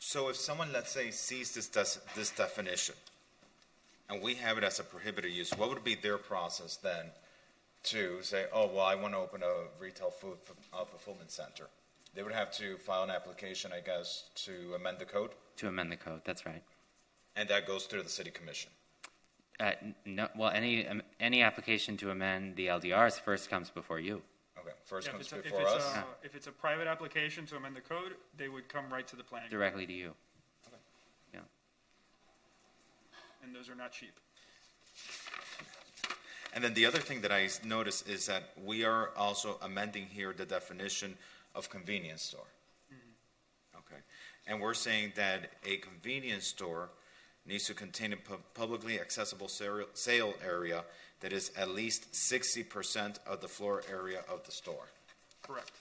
So if someone, let's say, sees this definition, and we have it as a prohibited use, what would be their process then to say, oh, well, I want to open a retail food fulfillment center? They would have to file an application, I guess, to amend the code? To amend the code, that's right. And that goes through the city commission? No, well, any application to amend the LDRs first comes before you. Okay, first Yeah, comes before us? If it's a private application to amend the code, they would come right to the planning. Directly to you. Okay. Yeah. And those are not cheap. And then the other thing that I noticed is that we are also amending here the definition of convenience store. Mm-hmm. Okay. And we're saying that a convenience store needs to contain a publicly accessible sale area that is at least 60% of the floor area of the store. Correct.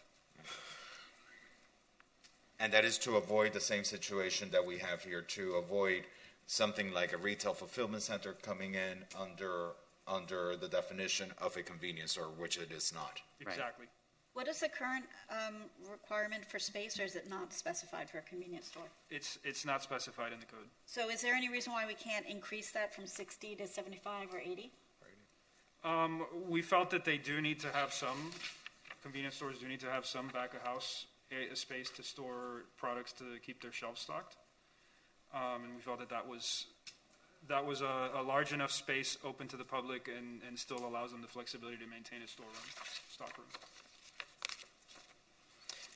And that is to avoid the same situation that we have here, to avoid something like a retail fulfillment center coming in under the definition of a convenience store, which it is not. Exactly. What is the current requirement for space, or is it not specified for a convenience store? It's not specified in the code. So is there any reason why we can't increase that from 60 to 75 or 80? We felt that they do need to have some, convenience stores do need to have some back of house space to store products to keep their shelves stocked. And we felt that was a large enough space open to the public and still allows them the flexibility to maintain a stockroom.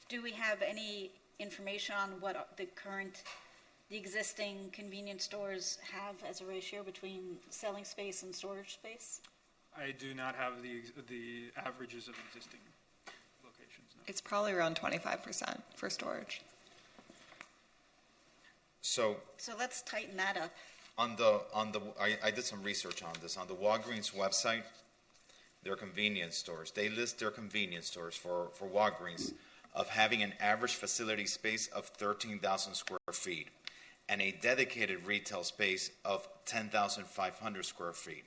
Do we have any information on what the existing convenience stores have as a ratio between selling space and storage space? I do not have the averages of existing locations. No. It's probably around 25% for storage. So let's tighten that up. I did some research on this. On the Walgreens website, their convenience stores, they list their convenience stores for Walgreens of having an average facility space of 13,000 square feet and a dedicated retail space of 10,500 square feet,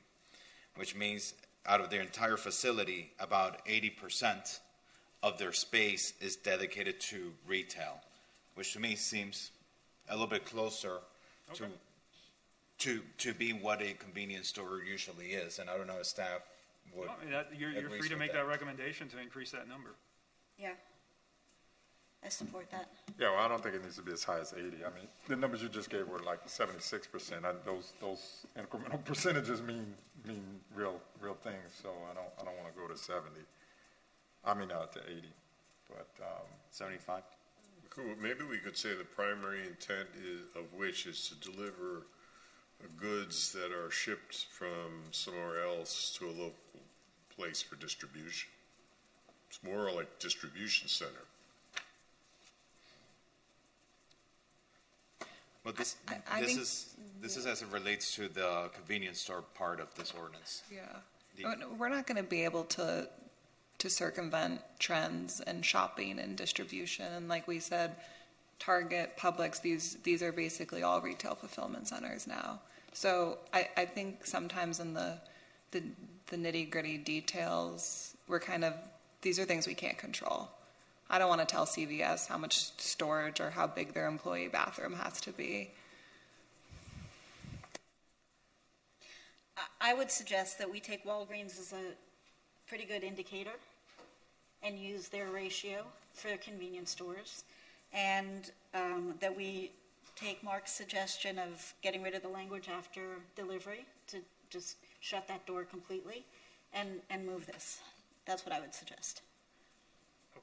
which means out of their entire facility, about 80% of their space is dedicated to retail, which to me seems a little bit closer to be what a convenience store usually is. And I don't know if staff would. Well, I mean, you're free to make that recommendation to increase that number. Yeah. I support that. Yeah, well, I don't think it needs to be as high as 80. I mean, the numbers you just gave were like 76%. Those incremental percentages mean real things. So I don't want to go to 70. I mean, to 80, but 75. Cool. Maybe we could say the primary intent of which is to deliver goods that are shipped from somewhere else to a local place for distribution. It's more like distribution center. Well, this is as it relates to the convenience store part of this ordinance. Yeah. We're not going to be able to circumvent trends and shopping and distribution. And like we said, Target, Publix, these are basically all retail fulfillment centers now. So I think sometimes in the nitty-gritty details, these are things we can't control. I don't want to tell CVS how much storage or how big their employee bathroom has to be. I would suggest that we take Walgreens as a pretty good indicator and use their ratio for convenience stores, and that we take Mark's suggestion of getting rid of the language after delivery to just shut that door completely and move this. That's what I would suggest.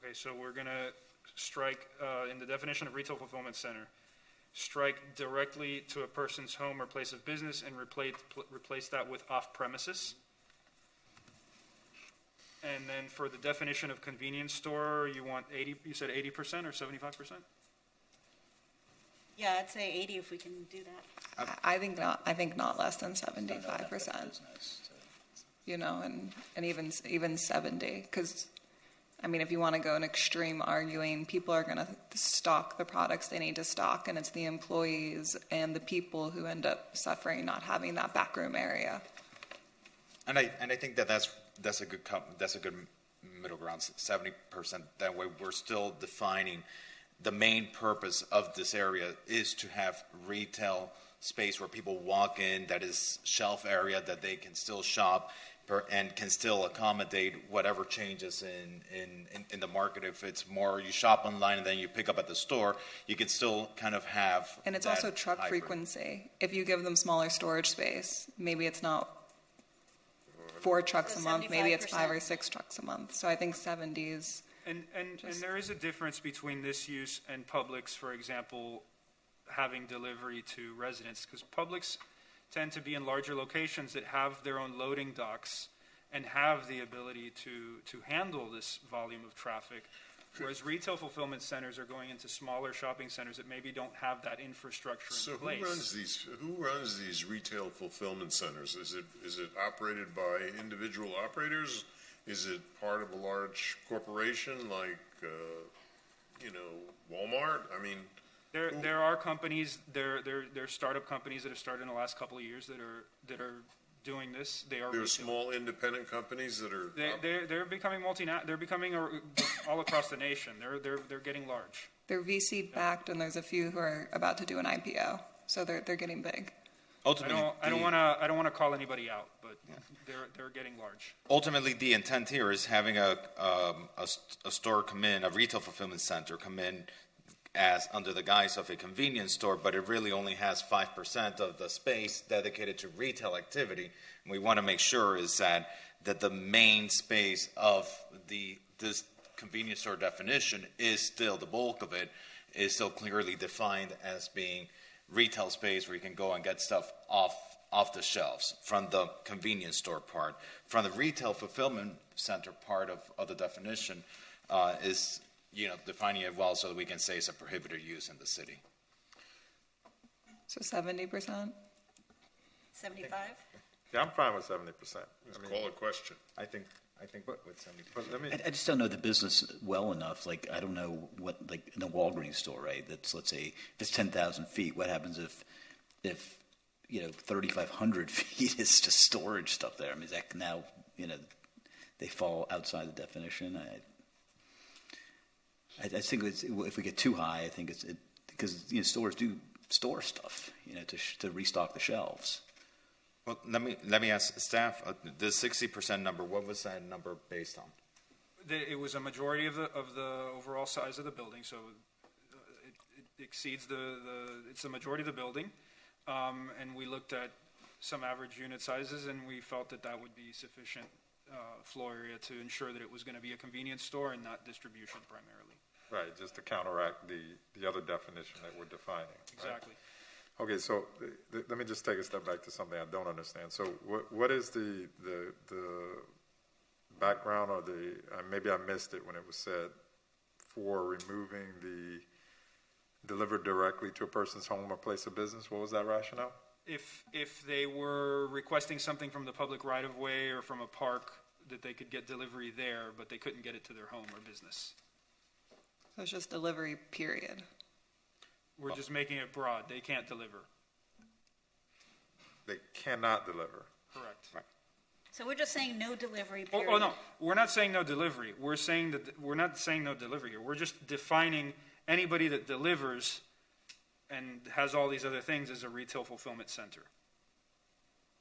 Okay, so we're going to strike, in the definition of retail fulfillment center, strike directly to a person's home or place of business and replace that with off-premises. And then for the definition of convenience store, you want 80, you said 80% or 75%? Yeah, I'd say 80 if we can do that. I think not less than 75%. You know, and even 70, because I mean, if you want to go an extreme arguing, people are going to stock the products they need to stock, and it's the employees and the people who end up suffering not having that backroom area. And I think that's a good middle ground, 70%. That way, we're still defining the main purpose of this area is to have retail space where people walk in, that is shelf area that they can still shop and can still accommodate whatever changes in the market. If it's more you shop online and then you pick up at the store, you can still kind of have. And it's also truck frequency. If you give them smaller storage space, maybe it's not 4 trucks a month, maybe it's 5 or 6 trucks a month. So I think 70s. And there is a difference between this use and Publix, for example, having delivery to residents, because Publix tend to be in larger locations that have their own loading docks and have the ability to handle this volume of traffic, whereas retail fulfillment centers are going into smaller shopping centers that maybe don't have that infrastructure in place. So who runs these retail fulfillment centers? Is it operated by individual operators? Is it part of a large corporation like Walmart? I mean, there are companies, there are startup companies that have started in the last couple of years that are doing this. There are small independent companies that are. They're becoming They're becoming all across the nation. They're getting large. They're VC backed, and there's a few who are about to do an IPO, so they're getting big. Ultimately, I don't want to call anybody out, but they're getting large. Ultimately, the intent here is having a store come in, a retail fulfillment center come in as under the guise of a convenience store, but it really only has 5% of the space dedicated to retail activity. And we want to make sure is that the main space of this convenience store definition is still, the bulk of it is still clearly defined as being retail space where you can go and get stuff off off the shelves from the convenience store part. From the retail fulfillment center part of the definition is, defining it well so that we can say it's a prohibited use in the city. So 70%? 75? Yeah, I'm fine with 70%. Call a question. I think with 70%. But let me, I just don't know the business well enough. Like, I don't know what, like, in a Walgreens store, right? That's, let's say, if it's 10,000 feet, what happens if 3,500 feet is just storage stuff there? I mean, is that now, they fall outside the definition? I think if we get too high, I think because stores do store stuff, to restock the shelves. Well, let me ask staff, the 60% number, what was that number based on? It was a majority of the overall size of the building, so it exceeds it's the majority of the building, and we looked at some average unit sizes, and we felt that would be sufficient floor area to ensure that it was going to be a convenience store and not distribution primarily. right, just to counteract the other definition that we're defining. Right? Exactly. Okay, so let me just take a step back to something I don't understand. So what is the background or maybe I missed it when it was said, for removing the delivered directly to a person's home or place of business? What was that rationale? If they were requesting something from the public right-of-way or from a park, that they could get delivery there, but they couldn't get it to their home or business. So it's just delivery, period. We're just making it broad. They can't deliver. They cannot deliver. Correct. Right. So we're just saying no delivery, Oh, period. no, we're not saying no delivery. We're not saying no delivery here. We're just defining anybody that delivers and has all these other things as a retail fulfillment center.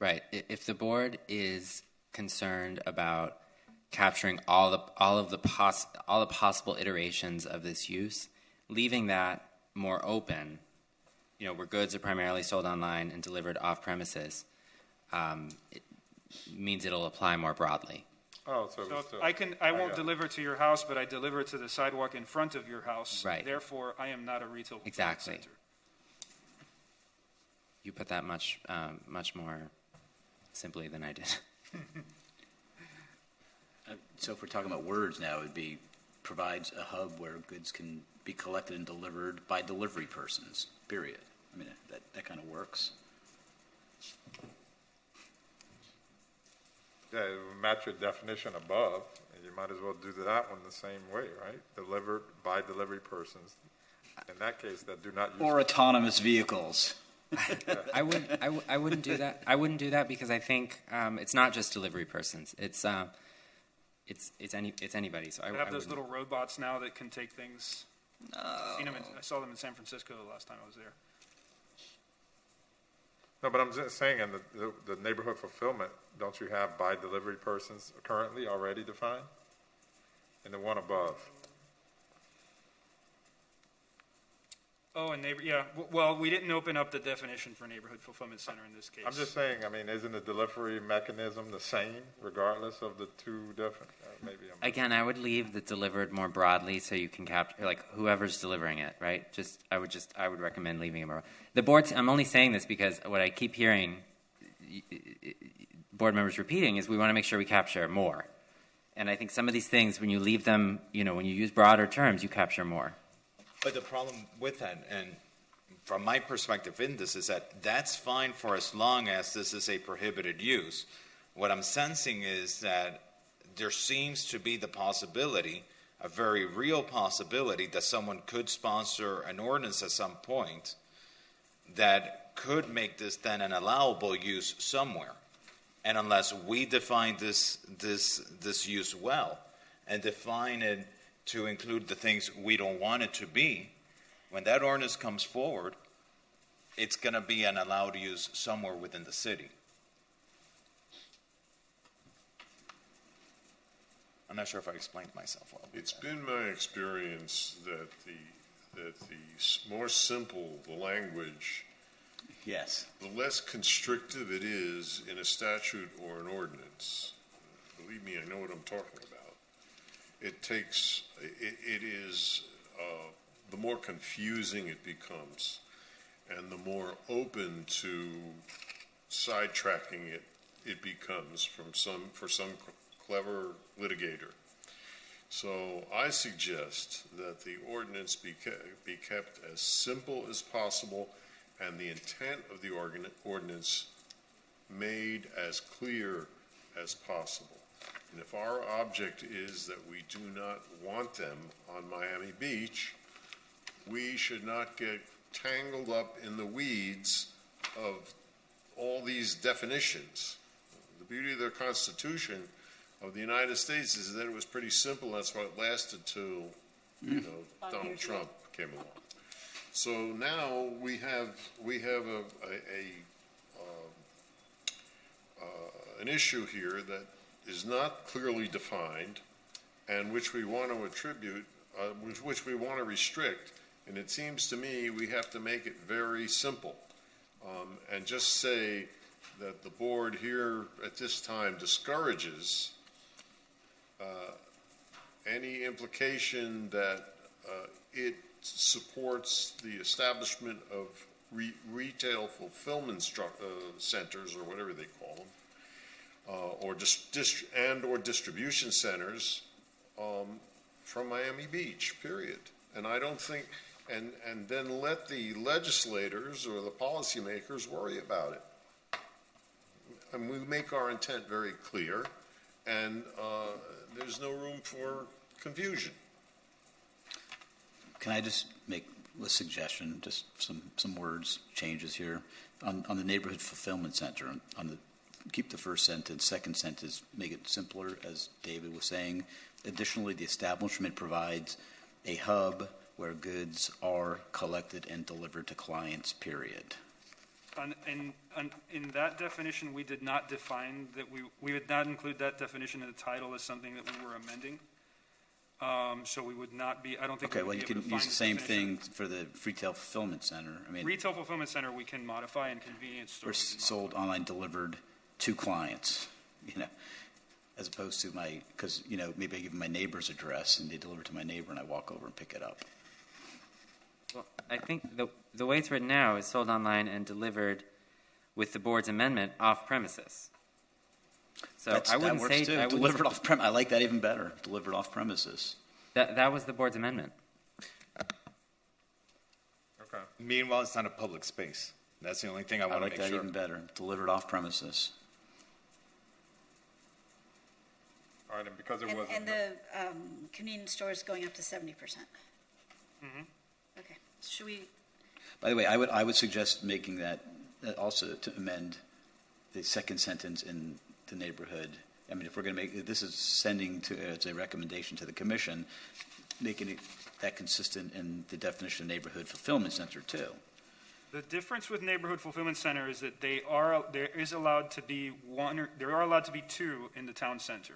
Right. If the board is concerned about capturing all the possible iterations of this use, leaving that more open, where goods are primarily sold online and delivered off premises, it means it'll apply more broadly. Oh, so I won't deliver to your house, but I deliver to the sidewalk in front of your house. Right. Therefore, I am not a retail fulfillment Exactly. center. You put that much more simply than I did. So if we're talking about words now, it would be provides a hub where goods can be collected and delivered by delivery persons, period. I mean, that kind of works. Yeah, it would match your definition above, and you might as well do that one the same way, right? Delivered by delivery persons. In that case, that do not use... Or autonomous vehicles. I wouldn't do that. I wouldn't do that because I think it's not just delivery persons. It's anybody. So I have those little robots now that can take things. I saw them in San Francisco the last time I was there. No, but I'm just saying, in the neighborhood fulfillment, don't you have by delivery persons currently already defined? In the one above. Oh, and yeah. Well, we didn't open up the definition for neighborhood fulfillment center in this case. I'm just saying, isn't the delivery mechanism the same regardless of the two different? Again, I would leave the delivered more broadly so you can capture whoever's delivering it, right? I would recommend leaving it more. The board. I'm only saying this because what I keep hearing board members repeating is we want to make sure we capture more, and I think some of these things, when you leave them, when you use broader terms, you capture more. But the problem with that, and from my perspective in this, is that that's fine for as long as this is a prohibited use. What I'm sensing is that there seems to be the possibility, a very real possibility, that someone could sponsor an ordinance at some point that could make this then an allowable use somewhere. And unless we define this use well and define it to include the things we don't want it to be, when that ordinance comes forward, it's going to be an allowed use somewhere within the city. I'm not sure if I explained myself well. It's been my experience that the more simple the language, yes, the less constrictive it is in a statute or an ordinance. Believe me, I know what I'm talking about. It is the more confusing it becomes, and the more open to sidetracking it becomes for some clever litigator. So I suggest that the ordinance be kept as simple as possible and the intent of the ordinance made as clear as possible. And if our object is that we do not want them on Miami Beach, we should not get tangled up in the weeds of all these definitions. The beauty of the Constitution of the United States is that it was pretty simple. That's why it lasted till, Donald Trump came along. So now we have an issue here that is not clearly defined, and which we want to attribute, which we want to restrict. And it seems to me we have to make it very simple, and just say that the board here at this time discourages any implication that it supports the establishment of retail fulfillment centers, or whatever they call them, or distribution centers from Miami Beach, period. And I don't think, and then let the legislators or the policymakers worry about it. And we make our intent very clear, and there's no room for confusion. Can I just make a suggestion, just some words changes here? On the neighborhood fulfillment center, keep the first sentence, second sentence, make it simpler, as David was saying. Additionally, the establishment provides a hub where goods are collected and delivered to clients, period. In that definition, we did not define that we would not include that definition in the title as something that we were amending. So we would not be, I don't think. Okay, well, you can use the same thing for the retail fulfillment center. I mean, retail fulfillment center we can modify, and convenience stores. Or sold online, delivered to clients, as opposed to because maybe I give them my neighbor's address and they deliver to my neighbor and I walk over and pick it up. Well, I think the way it's written now is sold online and delivered with the board's amendment off premises. So I wouldn't say delivered off premise. I like that even better. Delivered off premises. That was the board's amendment. Okay. Meanwhile, it's not a public space. That's the only thing I want to make sure. I like that even better. Delivered off premises. All right, and because it wasn't. And the convenience store is going up to 70%. Mm-hmm. Okay. Should we? By the way, I would suggest making that also to amend the second sentence in the neighborhood. I mean, if we're going to make this is sending as a recommendation to the commission, making it that consistent in the definition of neighborhood fulfillment center too. The difference with neighborhood fulfillment center is that there are allowed to be two in the town center.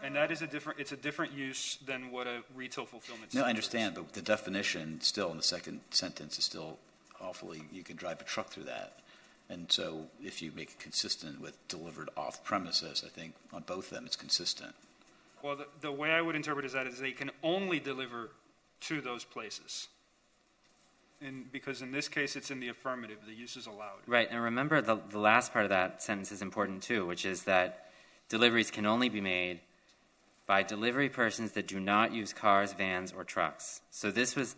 And that is it's a different use than what a retail fulfillment center No, I understand, but the definition still in the second sentence is still awfully, you can drive a truck through that. And so if you make it consistent with delivered off premises, I think on both of them it's consistent. Well, the way I would interpret that is they can only deliver to those places. Because in this case it's in the affirmative, the use is allowed. Right, and remember the last part of that sentence is important too, which is that deliveries can only be made by delivery persons that do not use cars, vans, or trucks. So this was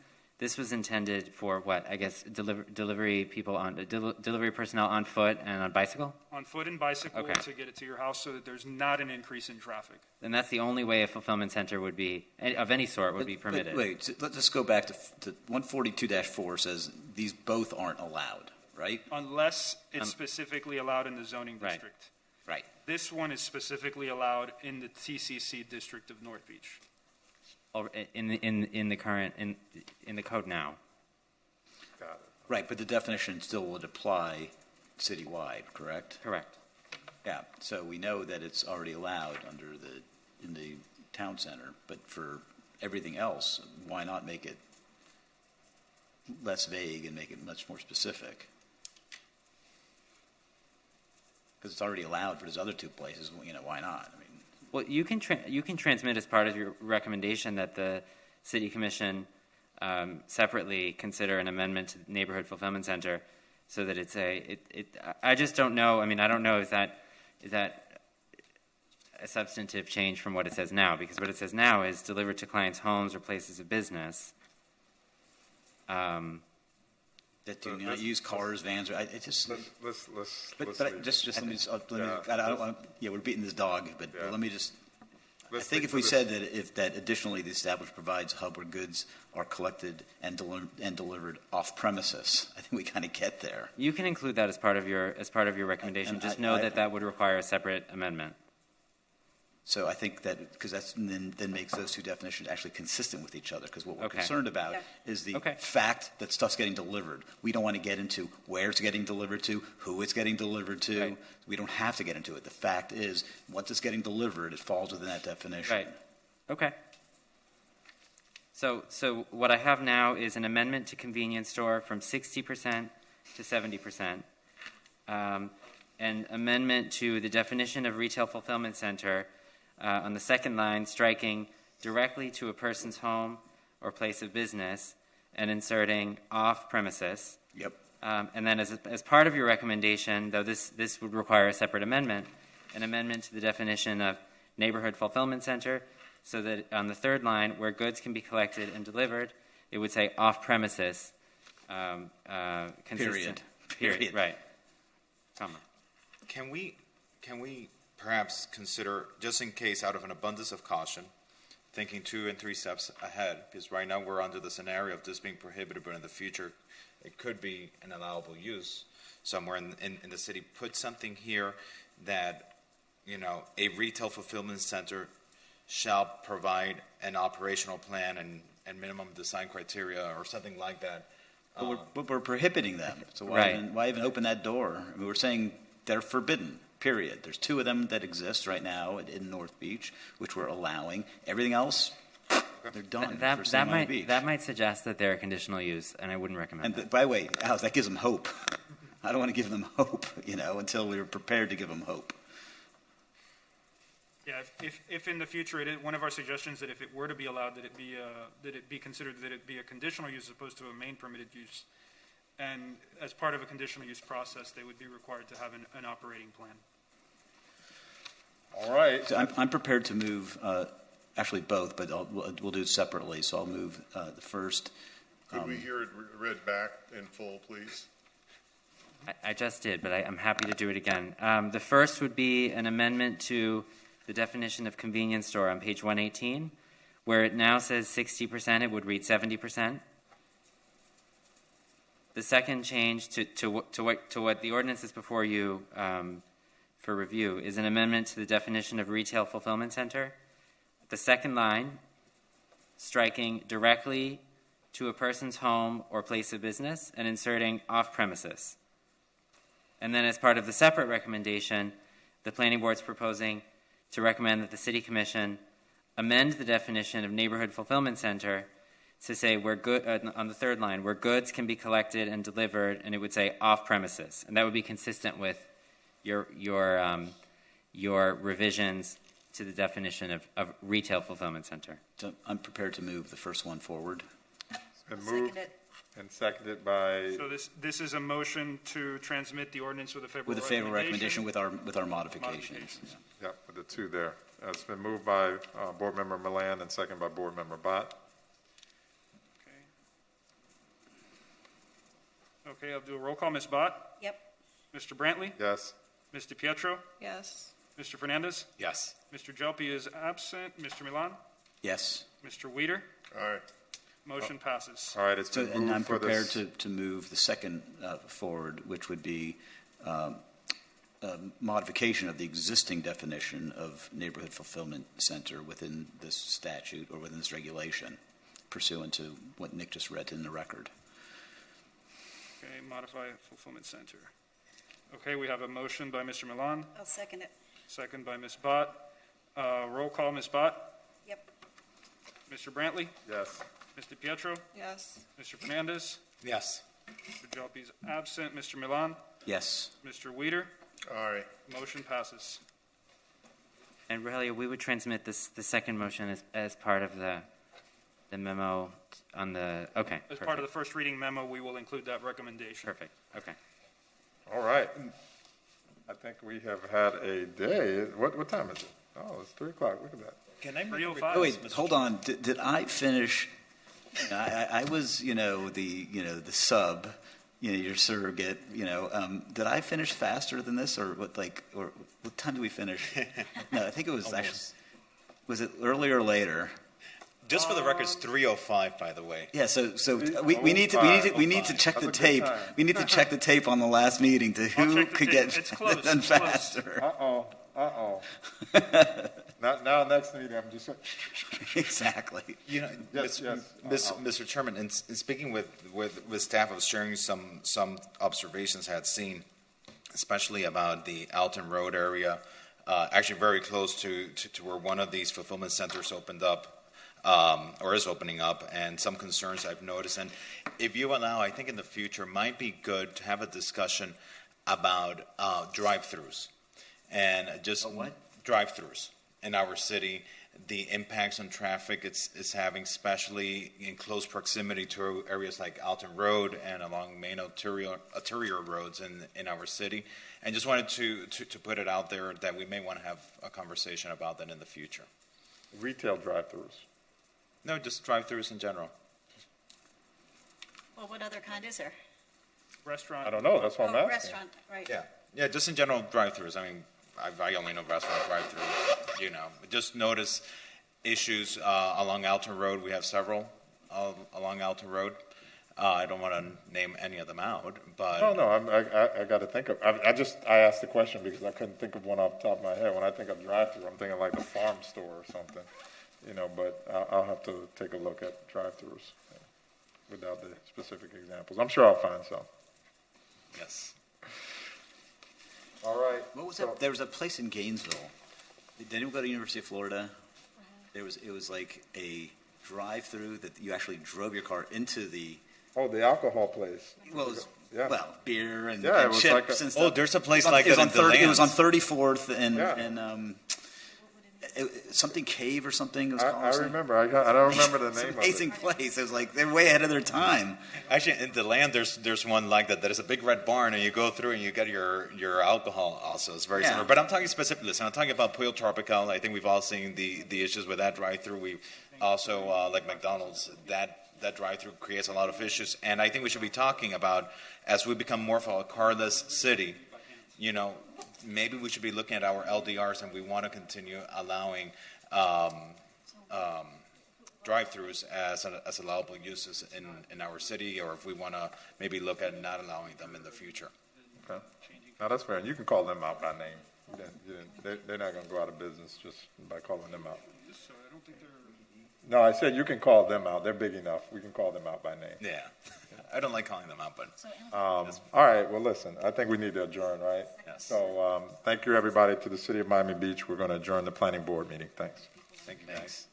intended for what? I guess delivery people delivery personnel on foot and on bicycle? On foot and bicycle to get it to your house so that there's not an increase in traffic. And that's the only way a fulfillment center would be, of any sort, would be permitted. But wait, let's go back to 142-4 says these both aren't allowed, right? Unless it's specifically allowed in the zoning district. Right. This one is specifically allowed in the TCC district of North Beach. In the current in the code now. Got it. Right, but the definition still would apply citywide, correct? Correct. Yeah. So we know that it's already allowed in the town center, but for everything else, why not make it less vague and make it much more specific? Because it's already allowed for those other two places. Why not? I mean. Well, you can transmit as part of your recommendation that the City Commission separately consider an amendment to the Neighborhood Fulfillment Center so that it's I just don't know. I mean, I don't know is that a substantive change from what it says now, because what it says now is delivered to clients' homes or places of business. That do not use cars, vans, or it just. Let's Just let me. I don't want. Yeah, we're beating this dog, but let me just. I think if we this. said that additionally the establishment provides a hub where goods are collected and delivered off premises, I think we kind of get there. You can include that as part of your recommendation. And Just know that would require a separate amendment. So I think that because that's then makes those two definitions actually consistent with each other. Because what we're Okay. concerned about is the fact that stuff's getting delivered. We don't want to get into where it's getting delivered to, who it's getting delivered to. Right. We don't have to get into it. The fact is, once it's getting delivered, it falls within that definition. Right. Okay. So what I have now is an amendment to convenience store from 60% to 70%, an amendment to the definition of retail fulfillment center on the second line, striking directly to a person's home or place of business and inserting off premises. Yep. And then as part of your recommendation, though this would require a separate amendment, an amendment to the definition of neighborhood fulfillment center, so that on the third line, where goods can be collected and delivered, it would say off premises. Consistent. Period. Right. Comma. Can we perhaps consider, just in case, out of an abundance of caution, thinking 2 and 3 steps ahead, because right now we're under the scenario of this being prohibited, but in the future it could be an allowable use somewhere in the city. Put something here that, a retail fulfillment center shall provide an operational plan and minimum design criteria or something like that. But we're prohibiting them. So Right. why even open that door? I mean, we're saying they're forbidden. Period. There's 2 of them that exist right now in North Beach, which we're allowing. Everything else, they're done. for St. Miami Beach. That might suggest that they're a conditional use, and I wouldn't recommend that. And by the way, Alex, that gives them hope. I don't want to give them hope, until we're prepared to give them hope. Yeah, if in the future one of our suggestions that if it were to be allowed, that it be considered that it be a conditional use as opposed to a main permitted use, and as part of a conditional use process, they would be required to have an operating plan. All right. So I'm prepared to move, actually both, but we'll do it separately. So I'll move the first. Could we hear it read back in full, please? I just did, but I'm happy to do it again. The first would be an amendment to the definition of convenience store on page 118, where it now says 60%, it would read 70%. The second change to what the ordinance is before you for review is an amendment to the definition of retail fulfillment center. The second line, striking directly to a person's home or place of business and inserting off premises. And then as part of the separate recommendation, the planning board's proposing to recommend that the city commission amend the definition of neighborhood fulfillment center to say on the third line, where goods can be collected and delivered, and it would say off premises. And that would be consistent with your revisions to the definition of retail fulfillment center. So I'm prepared to move the first one forward. And moved and seconded by. So this is a motion to transmit the ordinance with a favorable recommendation with our modifications. Yep, with the 2 there. It's been moved by Board Member Milan and seconded by Board Member Bott. Okay, I'll do a roll call. Ms. Bott? Yep. Mr. Brantley? Yes. Ms. DiPietro? Yes. Mr. Fernandez? Yes. Mr. Jelpi is absent. Mr. Milan? Yes. Mr. Weeder? All right. Motion passes. All right, it's been moved and I'm for prepared this. to move the second forward, which would be a modification of the existing definition of neighborhood fulfillment center within this statute or within this regulation, pursuant to what Nick just read in the record. Okay, modify fulfillment center. Okay, we have a motion by Mr. Milan, I'll second it. second by Ms. Bott. Roll call, Ms. Bott? Yep. Mr. Brantley? Yes. Ms. DiPietro? Yes. Mr. Fernandez? Yes. Mr. Jelpi is absent. Mr. Milan? Yes. Mr. Weeder? All right. Motion passes. And Rogelio, we would transmit the second motion as part of the memo on the, okay. As part of the first reading memo, we will include that recommendation. Perfect, okay. All right. I think we have had a day. What time is it? Oh, it's 3 o'clock. Look at that. Can I make 3:05. Oh, wait, hold on. Did I finish? I was, the sub, your surrogate, did I finish faster than this or what time did we finish? No, I think it was actually, was it earlier or later? Just for the record, it's 3:05, by the way. Yeah, so we need to check the tape. We need to check the tape on the last meeting to who could get done faster. Uh-oh. Now, next meeting, I'm just Exactly. Mr. Chairman, in speaking with staff, I was sharing some observations I had seen, especially about the Alton Road area, actually very close to where one of these fulfillment centers opened up. Or is opening up, and some concerns I've noticed. And if you allow, I think in the future might be good to have a discussion about drive-throughs and just drive-throughs in our city, the impacts on traffic it's having, especially in close proximity to areas like Alton Road and along main arterial roads in our city. And just wanted to put it out there that we may want to have a conversation about that in the future. Retail drive-throughs. No, just drive-throughs in general. Well, what other kind is there? Restaurant. I don't know. That's what I'm asking. Restaurant, right. Yeah, just in general drive-throughs. I mean, I only know restaurant drive-throughs, Just notice issues along Alton Road. We have several along Alton Road. I don't want to name any of them out, but... No, I got to think of... I asked the question because I couldn't think of one off the top of my head. When I think of drive-through, I'm thinking like the farm store or something. But I'll have to take a look at drive-throughs without the specific examples. I'm sure I'll find some. Yes. All right. What was that? There was a place in Gainesville. Did anyone go to University of Florida? It was like a drive-through that you actually drove your car into the... Oh, the alcohol place. Well, beer and, it and was chips like and stuff. there's a place like that in It was on DeLance. 34th and something Cave or something. It was I remember. I don't remember the name of it. Amazing place. It was like they're way ahead of their time. Actually, in DeLand, there's one like that. There's a big red barn, and you go through and you get your alcohol also. It's very similar. But I'm talking specifically. I'm talking about Pollo Tropical. I think we've all seen the issues with that drive-through. We also, like McDonald's, that drive-through creates a lot of issues. And I think we should be talking about, as we become more of a carless city, maybe we should be looking at our LDRs, and we want to continue allowing drive-throughs as allowable uses in our city, or if we want to maybe look at not allowing them in the future. Okay. Now, that's fair. And you can call them out by name. They're not going to go out of business just by calling them out. No, I said you can call them out. They're big enough. We can call them out by name. Yeah. I don't like calling them out, but... All right. Well, listen, I think we need to adjourn, right? Yes. So thank you, everybody, to the City of Miami Beach. We're going to adjourn the planning board meeting. Thanks. Thank you, guys.